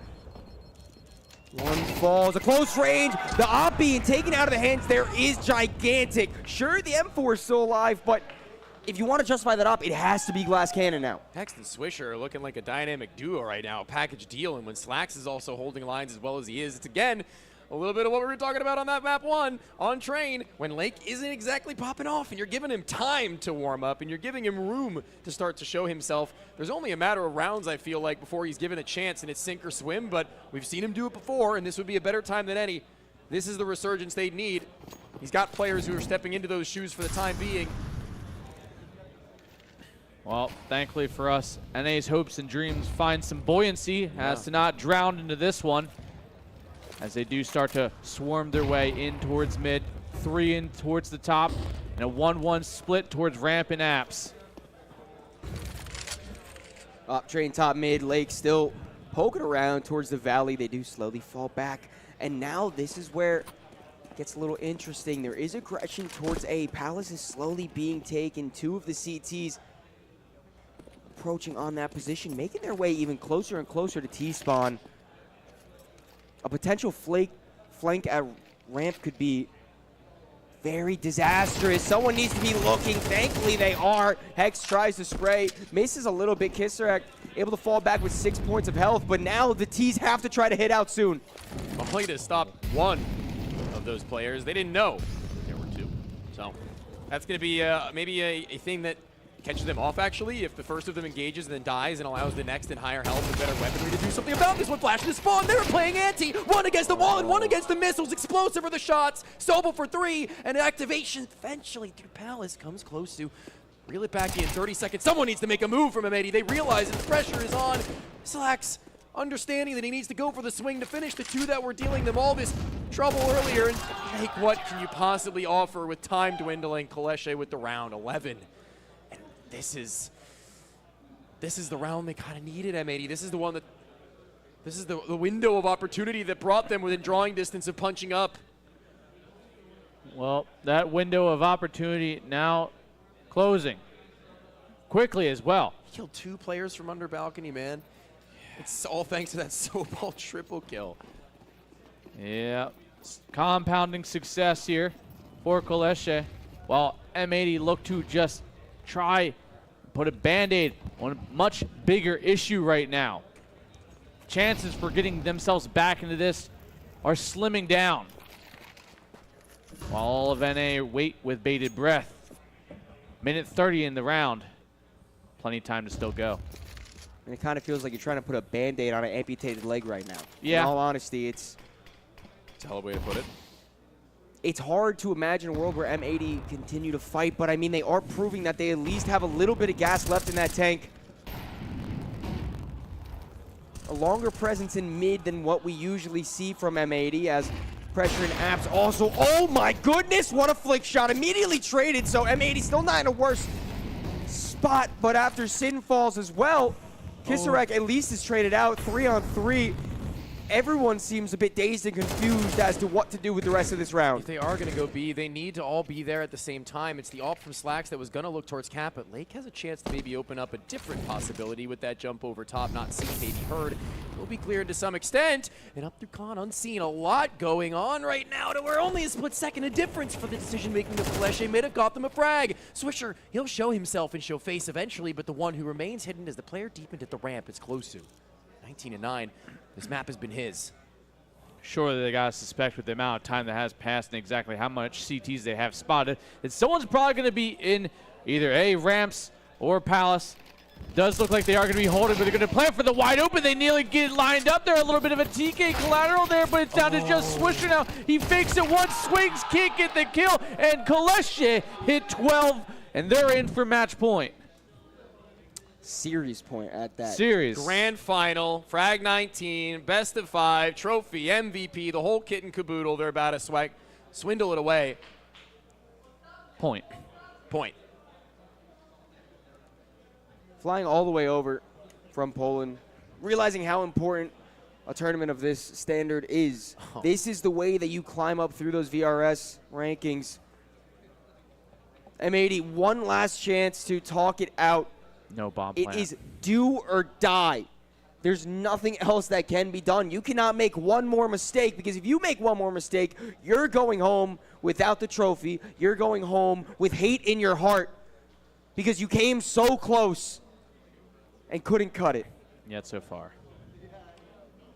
[SPEAKER 18] One falls, a close range. The op being taken out of the hands there is gigantic. Sure, the M4 is still alive, but if you want to justify that op, it has to be Glass Cannon now.
[SPEAKER 15] Hex and Swisher are looking like a dynamic duo right now, a package deal, and when Slacks is also holding lines as well as he is, it's again a little bit of what we were talking about on that map 1 on Train, when Lake isn't exactly popping off and you're giving him time to warm up and you're giving him room to start to show himself. There's only a matter of rounds, I feel like, before he's given a chance, and it's sink or swim, but we've seen him do it before, and this would be a better time than any. This is the resurgence they need. He's got players who are stepping into those shoes for the time being.
[SPEAKER 11] Well, thankfully for us, NA's hopes and dreams find some buoyancy as to not drown into this one, as they do start to swarm their way in towards mid, 3 in towards the top, and a 1-1 split towards ramp and apps.
[SPEAKER 18] Up Train top mid, Lake still poking around towards the valley. They do slowly fall back, and now this is where it gets a little interesting. There is aggression towards A. Palace is slowly being taken. 2 of the CTs approaching on that position, making their way even closer and closer to T-spawn. A potential flank at ramp could be very disastrous. Someone needs to be looking. Thankfully, they are. Hex tries to spray. Misses a little bit. Kissarak able to fall back with 6 points of health, but now the T's have to try to hit out soon.
[SPEAKER 15] Only to stop one of those players. They didn't know there were 2. So that's going to be maybe a thing that catches them off, actually, if the first of them engages and then dies and allows the next in higher health and better weaponry to do something about this one. Flash to spawn. They were playing anti. 1 against the wall and 1 against the missiles. Explosive are the shots. Sobel for 3. And activation eventually through Palace comes close to reel it back in 30 seconds. Someone needs to make a move from M80. They realize that the pressure is on. Slacks understanding that he needs to go for the swing to finish the 2 that were dealing them all this trouble earlier. And like, what can you possibly offer with time dwindling? Colesche with the round 11. This is the round they kind of needed, M80. This is the one that, this is the window of opportunity that brought them within drawing distance of punching up.
[SPEAKER 11] Well, that window of opportunity now closing quickly as well.
[SPEAKER 15] He killed 2 players from under balcony, man. It's all thanks to that Sobal triple kill.
[SPEAKER 11] Yeah, compounding success here for Colesche, while M80 look to just try put a band-aid on a much bigger issue right now. Chances for getting themselves back into this are slimming down, while all of NA wait with bated breath. Minute 30 in the round. Plenty of time to still go.
[SPEAKER 18] And it kind of feels like you're trying to put a band-aid on an amputated leg right now.
[SPEAKER 11] Yeah.
[SPEAKER 18] In all honesty, it's
[SPEAKER 15] a hell of a way to put it.
[SPEAKER 18] It's hard to imagine a world where M80 continue to fight, but I mean, they are proving that they at least have a little bit of gas left in that tank. A longer presence in mid than what we usually see from M80, as pressure and apps also. Oh my goodness, what a flick shot. Immediately traded, so M80 still not in a worse spot, but after Sin falls as well, Kissarak at least is traded out 3-on-3. Everyone seems a bit dazed and confused as to what to do with the rest of this round.
[SPEAKER 15] If they are going to go B, they need to all be there at the same time. It's the op from Slacks that was going to look towards Cap, but Lake has a chance to maybe open up a different possibility with that jump over top. Not seen, maybe heard. Will be cleared to some extent. And up through Con, unseen. A lot going on right now to where only a split second of difference for the decision-making of Colesche may have got them a frag. Swisher, he'll show himself and show face eventually, but the one who remains hidden as the player deepened at the ramp is close to 19-9. This map has been his.
[SPEAKER 11] Surely they got to suspect with the amount of time that has passed and exactly how much CTs they have spotted that someone's probably going to be in either A, ramps or Palace. Does look like they are going to be holding, but they're going to play for the wide open. They nearly get lined up there. A little bit of a TK collateral there, but it's down to just Swisher now. He fakes it once, swings, can't get the kill, and Colesche hit 12, and they're in for match point.
[SPEAKER 18] Series point at that.
[SPEAKER 11] Series.
[SPEAKER 15] Grand final, Frag 19, best of 5, trophy, MVP, the whole kit and caboodle. They're about to swindle it away.
[SPEAKER 11] Point.
[SPEAKER 18] Flying all the way over from Poland, realizing how important a tournament of this standard is. This is the way that you climb up through those VRS rankings. M80, one last chance to talk it out.
[SPEAKER 11] No bomb
[SPEAKER 18] It
[SPEAKER 11] plant.
[SPEAKER 18] is do or die. There's nothing else that can be done. You cannot make one more mistake, because if you make one more mistake, you're going home without the trophy. You're going home with hate in your heart because you came so close and couldn't cut it.
[SPEAKER 11] Yet so far.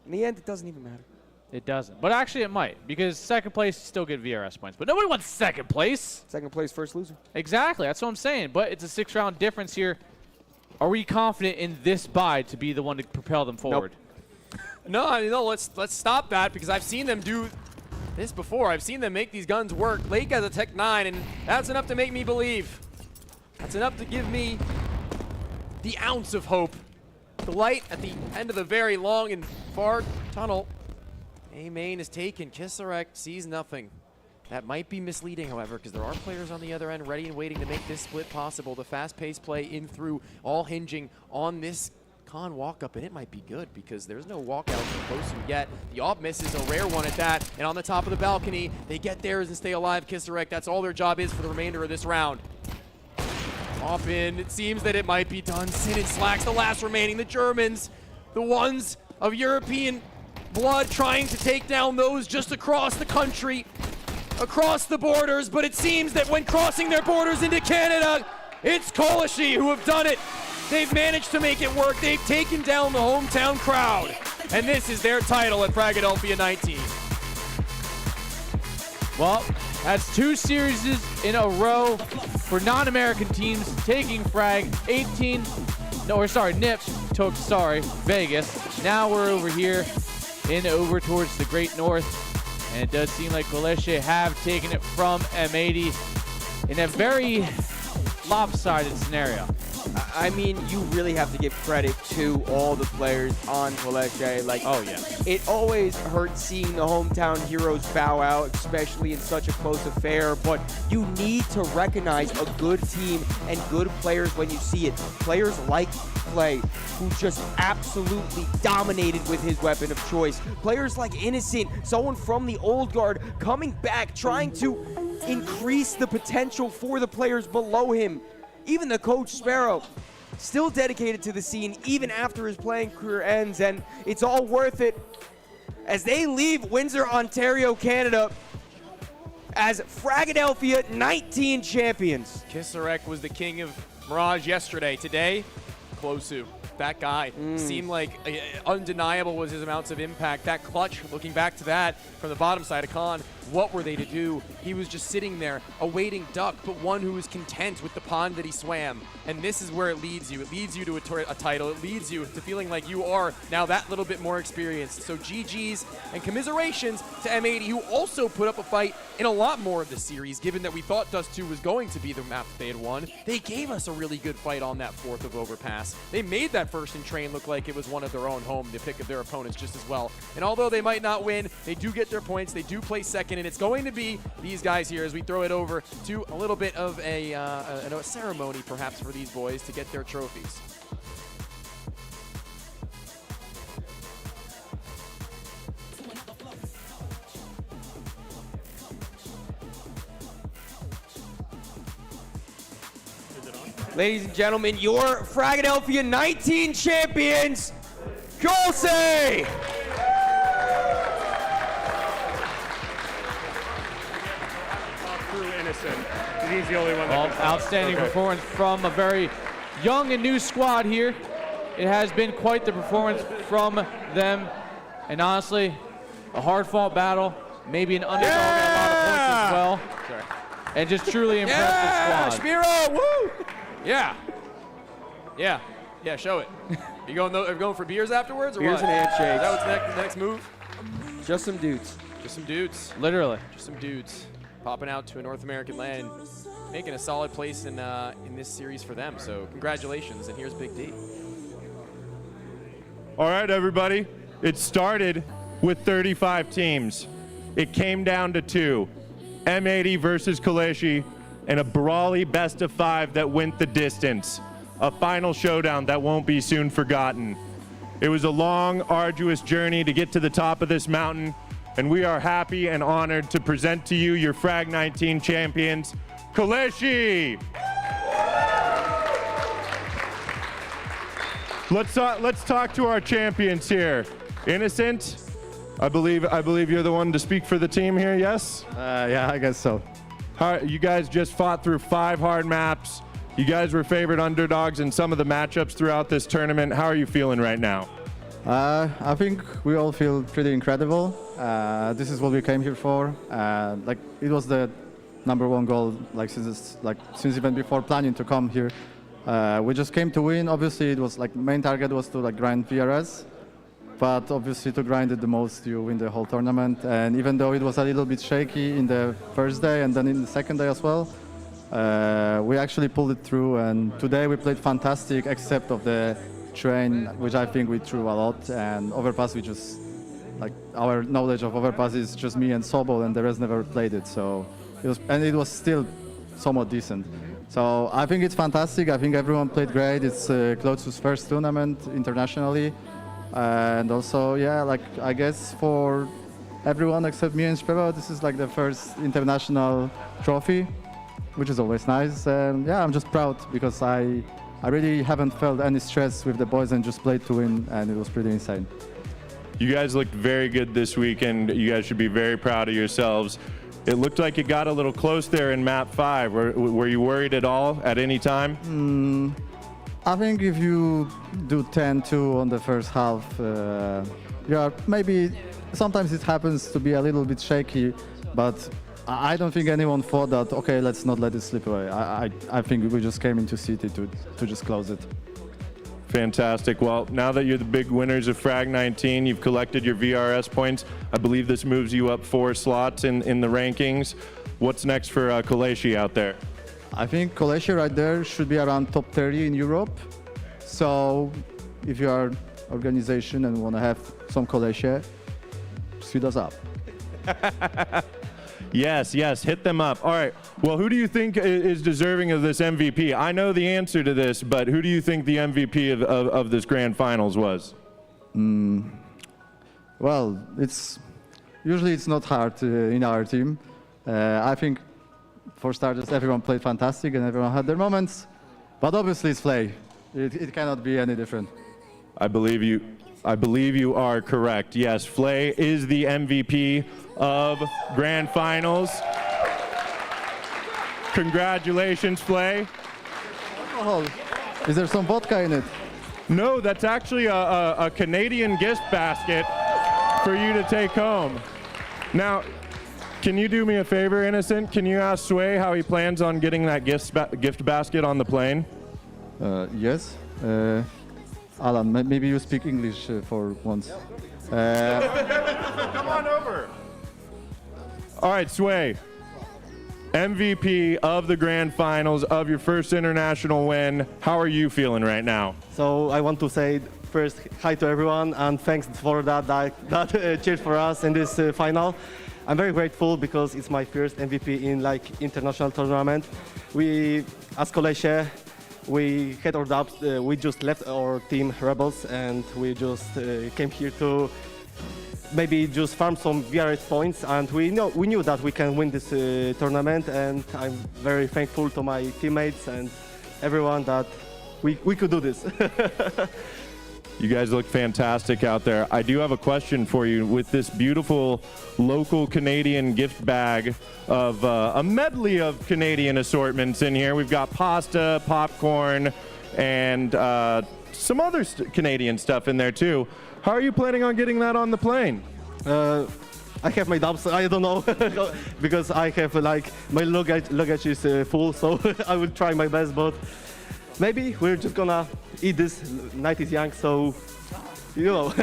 [SPEAKER 18] In the end, it doesn't even matter.
[SPEAKER 11] It doesn't. But actually it might, because second place still get VRS points. But nobody wants second place.
[SPEAKER 18] Second place, first loser.
[SPEAKER 11] Exactly. That's what I'm saying. But it's a 6-round difference here. Are we confident in this bye to be the one to propel them forward?
[SPEAKER 15] No, I mean, no, let's stop that, because I've seen them do this before. I've seen them make these guns work. Lake has a Tech 9, and that's enough to make me believe. That's enough to give me the ounce of hope. The light at the end of the very long and far tunnel. A main is taken. Kisarek sees nothing. That might be misleading, however, because there are players on the other end ready and waiting to make this split possible. The fast-paced play in through, all hinging on this Khan walk-up, and it might be good because there's no walkout from Kosu yet. The off miss is a rare one at that, and on the top of the balcony, they get theirs and stay alive. Kisarek, that's all their job is for the remainder of this round. Off in, it seems that it might be done. Sin and Slacks, the last remaining. The Germans, the ones of European blood, trying to take down those just across the country, across the borders, but it seems that when crossing their borders into Canada, it's Kolashi who have done it. They've managed to make it work. They've taken down the hometown crowd, and this is their title at Fragadelphia 19.
[SPEAKER 11] Well, that's 2 series in a row for non-American teams taking Frag. NIP took, Vegas. Now we're over here over towards the Great North, and it does seem like Koleshe have taken it from M80 in a very lopsided scenario.
[SPEAKER 18] I mean, you really have to give credit to all the players on Koleshe. Like,
[SPEAKER 11] oh yeah,
[SPEAKER 18] it always hurts seeing the hometown heroes bow out, especially in such a close affair. But you need to recognize a good team and good players when you see it. Players like Clair, who just absolutely dominated with his weapon of choice. Players like Innocent, someone from the old guard, coming back, trying to increase the potential for the players below him. Even the coach Sparrow, still dedicated to the scene even after his playing career ends, and it's all worth it as they leave Windsor, Ontario, Canada as Fragadelphia 19 champions.
[SPEAKER 15] Kisarek was the king of Mirage yesterday. Today, Klosu. That guy seemed like undeniable was his amounts of impact. That clutch, looking back to that from the bottom side of Khan, what were they to do? He was just sitting there, awaiting duck, but one who was content with the pond that he swam. And this is where it leads you. It leads you to a title. It leads you to feeling like you are now that little bit more experienced. So GG's and commiserations to M80, who also put up a fight in a lot more of the series, given that we thought Dust 2 was going to be the map that they had won. They gave us a really good fight on that 4th of Overpass. They made that first in train look like it was one of their own home, the pick of their opponents just as well. And although they might not win, they do get their points. They do play second, and it's going to be these guys here as we throw it over to a little bit of a ceremony perhaps for these boys to get their trophies.
[SPEAKER 18] Ladies and gentlemen, your Fragadelphia 19 champions, Koleshe!
[SPEAKER 10] Through Innocent. He's the only one that
[SPEAKER 11] Outstanding performance from a very young and new squad here. It has been quite the performance from them. And honestly, a hard-fought battle, maybe an underdog at a lot of points as well. And just truly impressive squad.
[SPEAKER 15] Shmiro, woo! Yeah. Yeah. Yeah, show it. Are you going for beers afterwards or
[SPEAKER 18] Beers
[SPEAKER 15] what?
[SPEAKER 18] and handshakes.
[SPEAKER 15] Is that what's the next move?
[SPEAKER 18] Just some dudes.
[SPEAKER 15] Just some dudes.
[SPEAKER 11] Literally.
[SPEAKER 15] Just some dudes. Popping out to a North American land, making a solid place in this series for them. So congratulations, and here's Big D.
[SPEAKER 9] All right, everybody. It started with 35 teams. It came down to 2. M80 versus Koleshe, and a brawly best of 5 that went the distance. A final showdown that won't be soon forgotten. It was a long, arduous journey to get to the top of this mountain, and we are happy and honored to present to you your Frag 19 champions, Koleshi. Let's talk to our champions here. Innocent, I believe you're the one to speak for the team here, yes?
[SPEAKER 20] Yeah, I guess so.
[SPEAKER 9] You guys just fought through 5 hard maps. You guys were favored underdogs in some of the matchups throughout this tournament. How are you feeling right now?
[SPEAKER 20] I think we all feel pretty incredible. This is what we came here for. Like it was the #1 goal, like since even before planning to come here. We just came to win. Obviously, it was like main target was to like grind VRS, but obviously to grind it the most, you win the whole tournament. And even though it was a little bit shaky in the first day and then in the second day as well, we actually pulled it through. And today we played fantastic, except of the train, which I think we threw a lot, and overpass we just like our knowledge of overpass is just me and Sobol, and the rest never played it. So it was still somewhat decent. So I think it's fantastic. I think everyone played great. It's Cloud's first tournament internationally, and also yeah, like I guess for everyone except me and Shpeva, this is like the first international trophy, which is always nice. And yeah, I'm just proud because I really haven't felt any stress with the boys and just played to win, and it was pretty insane.
[SPEAKER 9] You guys looked very good this weekend. You guys should be very proud of yourselves. It looked like it got a little close there in map 5. Were you worried at all at any time?
[SPEAKER 20] I think if you do 10-2 on the first half, yeah, maybe sometimes it happens to be a little bit shaky, but I don't think anyone thought that, okay, let's not let it slip away. I think we just came into City to just close it.
[SPEAKER 9] Fantastic. Well, now that you're the big winners of Frag 19, you've collected your VRS points. I believe this moves you up 4 slots in the rankings. What's next for Koleshi out there?
[SPEAKER 20] I think Koleshi right there should be around top 30 in Europe. So if you are organization and want to have some Koleshi, just hit us up.
[SPEAKER 9] Yes, hit them up. All right. Well, who do you think is deserving of this MVP? I know the answer to this, but who do you think the MVP of this grand finals was?
[SPEAKER 20] Well, usually it's not hard in our team. I think for starters, everyone played fantastic and everyone had their moments, but obviously it's Flay. It cannot be any different.
[SPEAKER 9] I believe you are correct. Yes, Flay is the MVP of Grand Finals. Congratulations, Flay.
[SPEAKER 20] Oh, is there some vodka in it?
[SPEAKER 9] No, that's actually a Canadian gift basket for you to take home. Now, can you do me a favor, Innocent? Can you ask Sway how he plans on getting that gift basket on the plane?
[SPEAKER 20] Yes. Alan, maybe you speak English for once.
[SPEAKER 9] Come on over. All right, Sway. MVP of the grand finals of your first international win. How are you feeling right now?
[SPEAKER 21] So I want to say first hi to everyone and thanks for that cheers for us in this final. I'm very grateful because it's my first MVP in like international tournament. We, as Koleshi, we had our doubts. We just left our team Rebels and we just came here to maybe just farm some VRS points, and we knew that we can win this tournament, and I'm very thankful to my teammates and everyone that we could do this.
[SPEAKER 9] You guys look fantastic out there. I do have a question for you. With this beautiful local Canadian gift bag of a medley of Canadian assortments in here. We've got pasta, popcorn, and some other Canadian stuff in there too. How are you planning on getting that on the plane?
[SPEAKER 21] I have my doubts. I don't know because I have like my luggage is full, so I will try my best. But maybe we're just gonna eat this. Night is young, so you know.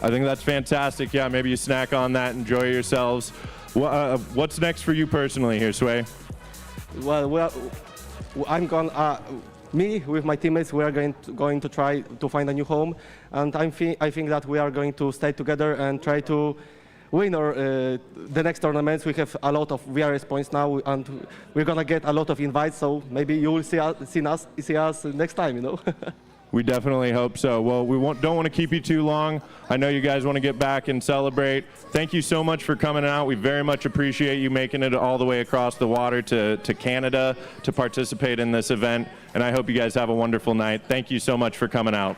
[SPEAKER 9] I think that's fantastic. Yeah, maybe you snack on that, enjoy yourselves. What's next for you personally here, Sway?
[SPEAKER 21] Well, I'm gonna. Me with my teammates, we are going to try to find a new home, and I think that we are going to stay together and try to win the next tournaments. We have a lot of VRS points now, and we're gonna get a lot of invites. So maybe you will see us next time, you know.
[SPEAKER 9] We definitely hope so. Well, don't want to keep you too long. I know you guys want to get back and celebrate. Thank you so much for coming out. We very much appreciate you making it all the way across the water to Canada to participate in this event. And I hope you guys have a wonderful night. Thank you so much for coming out.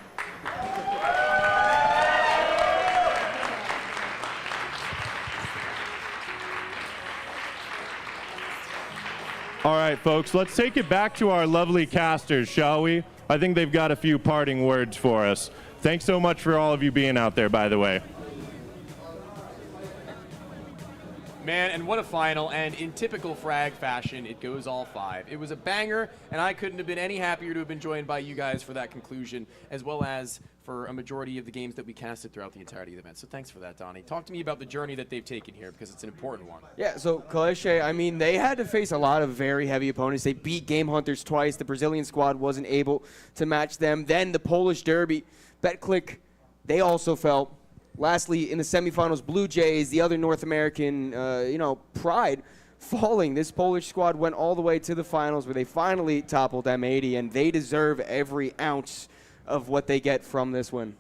[SPEAKER 9] All right, folks, let's take it back to our lovely casters, shall we? I think they've got a few parting words for us. Thanks so much for all of you being out there, by the way.
[SPEAKER 15] Man, and what a final, and in typical Frag fashion, it goes all 5. It was a banger, and I couldn't have been any happier to have been joined by you guys for that conclusion, as well as for a majority of the games that we casted throughout the entirety of the event. So thanks for that, Donnie. Talk to me about the journey that they've taken here, because it's an important one.
[SPEAKER 18] Yeah, so Clair, I mean, they had to face a lot of very heavy opponents. They beat Game Hunters twice. The Brazilian squad wasn't able to match them. Then the Polish Derby, BetClick, they also fell. Lastly, in the semifinals, Blue Jays, the other North American, pride, falling. This Polish squad went all the way to the finals where they finally toppled M80, and they deserve every ounce of what they get from this win.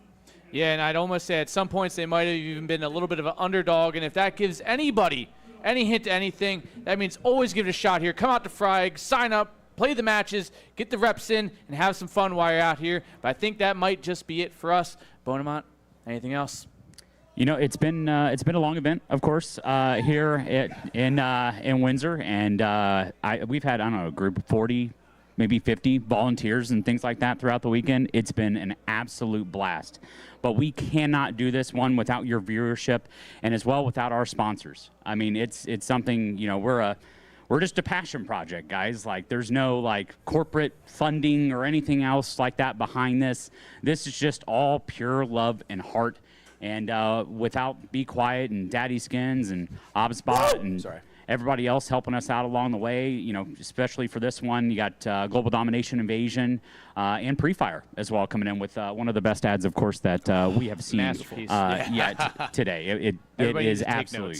[SPEAKER 11] Yeah, and I'd almost say at some points they might have even been a little bit of an underdog, and if that gives anybody any hint to anything, that means always give it a shot here. Come out to Frag, sign up, play the matches, get the reps in, and have some fun while you're out here. But I think that might just be it for us. Bonamont, anything else?
[SPEAKER 5] You know, it's been a long event, of course, here in Windsor, and we've had, I don't know, a group of 40, maybe 50 volunteers and things like that throughout the weekend. It's been an absolute blast. But we cannot do this one without your viewership, and as well without our sponsors. I mean, it's something, you know, we're just a passion project, guys. Like, there's no like corporate funding or anything else like that behind this. This is just all pure love and heart. And without Be Quiet and Daddy Skins and ObsBot and everybody else helping us out along the way, you know, especially for this one, you got Global Domination Invasion and Pre-Fire as well coming in with one of the best ads, of course, that we have seen today. It is absolutely,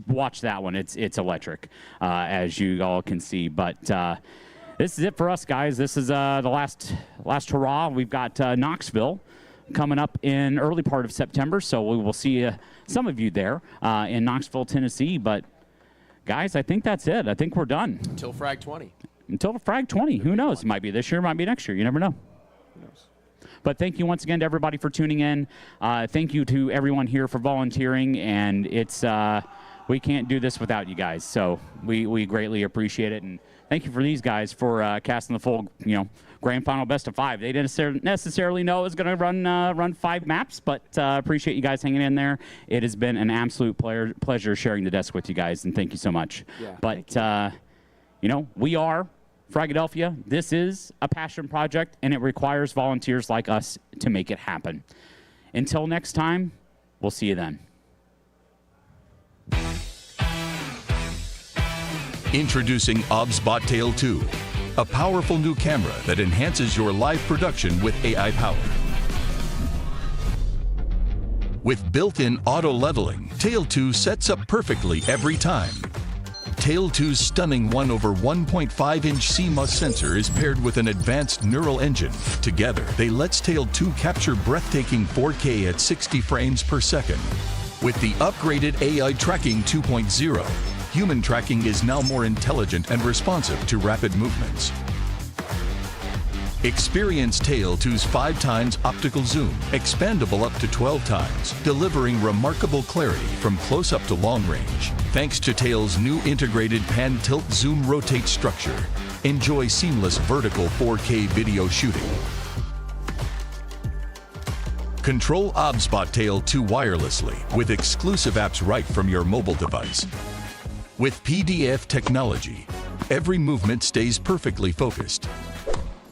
[SPEAKER 5] watch that one. It's electric, as you all can see. But this is it for us, guys. This is the last hurrah. We've got Knoxville coming up in early part of September, so we will see some of you there in Knoxville, Tennessee. But guys, I think that's it. I think we're done.
[SPEAKER 15] Until Frag 20.
[SPEAKER 5] Until Frag 20. Who knows? It might be this year, might be next year. You never know.
[SPEAKER 15] Who knows?
[SPEAKER 5] But thank you once again to everybody for tuning in. Thank you to everyone here for volunteering, and it's we can't do this without you guys. So we greatly appreciate it, and thank you for these guys for casting the full, grand final best of 5. They didn't necessarily know it was going to run 5 maps, but appreciate you guys hanging in there. It has been an absolute pleasure sharing the desk with you guys, and thank you so much.
[SPEAKER 15] Yeah,
[SPEAKER 5] but we are Fragadelphia. This is a passion project, and it requires volunteers like us to make it happen. Until next time, we'll see you then.
[SPEAKER 2] Introducing ObsBot Tail 2, a powerful new camera that enhances your live production with AI power. With built-in auto-leveling, Tail 2 sets up perfectly every time. Tail 2's stunning 1/1.5-inch CMOS sensor is paired with an advanced neural engine. Together, they let Tail 2 capture breathtaking 4K at 60 frames per second. With the upgraded AI Tracking 2.0, human tracking is now more intelligent and responsive to rapid movements. Experience Tail 2's 5x optical zoom, expandable up to 12 times, delivering remarkable clarity from close-up to long range. Thanks to Tail's new integrated pan-tilt zoom rotate structure, enjoy seamless vertical 4K video shooting. Control ObsBot Tail 2 wirelessly with exclusive apps right from your mobile device. With PDF technology, every movement stays perfectly focused.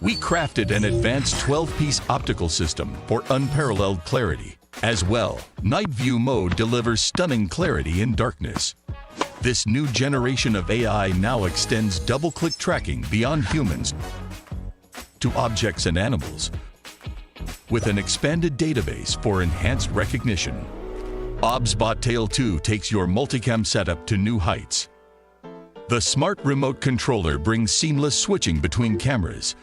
[SPEAKER 2] We crafted an advanced 12-piece optical system for unparalleled clarity. As well, Night View mode delivers stunning clarity in darkness. This new generation of AI now extends double-click tracking beyond humans to objects and animals, with an expanded database for enhanced recognition. ObsBot Tail 2 takes your multicam setup to new heights. The smart remote controller brings seamless switching between cameras,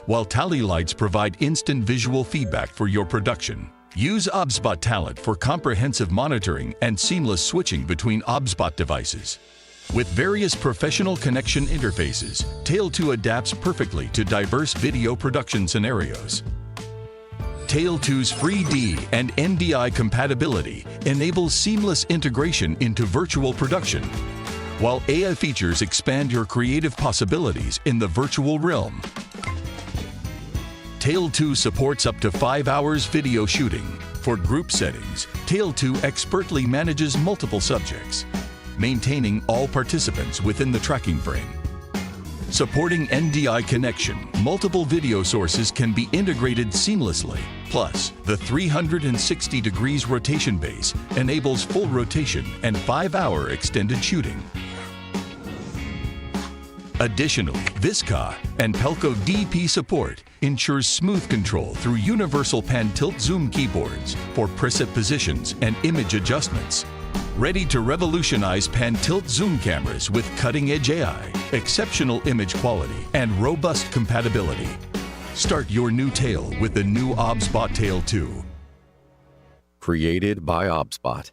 [SPEAKER 2] while tally lights provide instant visual feedback for your production. Use OBSBot Talent for comprehensive monitoring and seamless switching between OBSBot devices. With various professional connection interfaces, Tail 2 adapts perfectly to diverse video production scenarios. Tail 2's free D and NDI compatibility enables seamless integration into virtual production, while AI features expand your creative possibilities in the virtual realm. Tail 2 supports up to 5 hours video shooting. For group settings, Tail 2 expertly manages multiple subjects, maintaining all participants within the tracking frame. Supporting NDI connection, multiple video sources can be integrated seamlessly. Plus, the 360 degrees rotation base enables full rotation and 5-hour extended shooting. Additionally, Visca and Pelco DP support ensures smooth control through universal pan-tilt zoom keyboards for preset positions and image adjustments. Ready to revolutionize pan-tilt zoom cameras with cutting-edge AI, exceptional image quality, and robust compatibility. Start your new Tail with the new OBSBot Tail 2.
[SPEAKER 3] Created by OBSBot.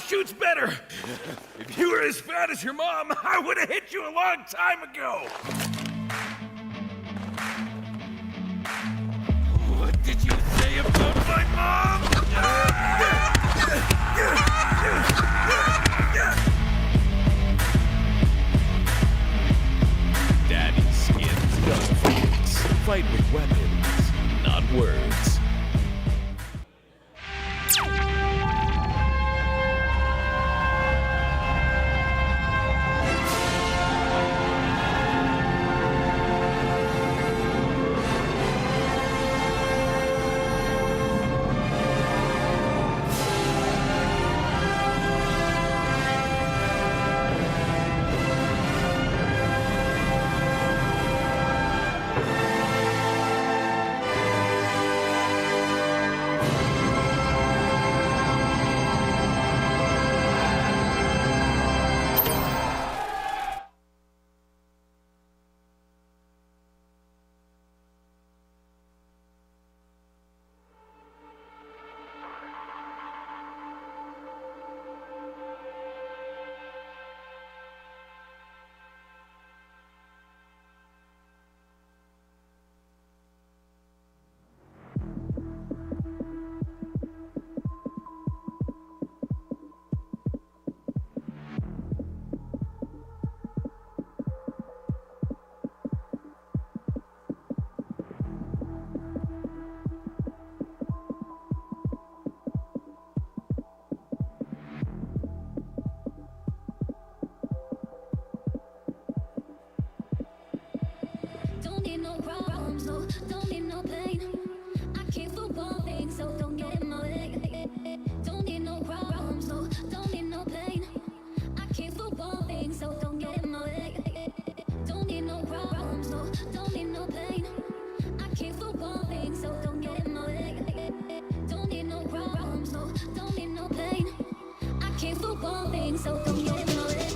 [SPEAKER 1] Shoots better. If you were as fat as your mom, I would have hit you a long time ago. What did you say about my mom?
[SPEAKER 19] Daddy's skin's gunfights. Fight with weapons, not words.
[SPEAKER 8] Don't need no problems, no, don't need no pain. I came for one thing, so don't get in my way. Don't need no problems, no, don't need no pain. I came for one thing, so don't get in my way. Don't need no problems, no, don't need no pain. I came for one thing, so don't get in my way. Don't need no problems, no, don't need no pain. I came for one thing, so don't get in my way.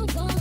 [SPEAKER 8] gone.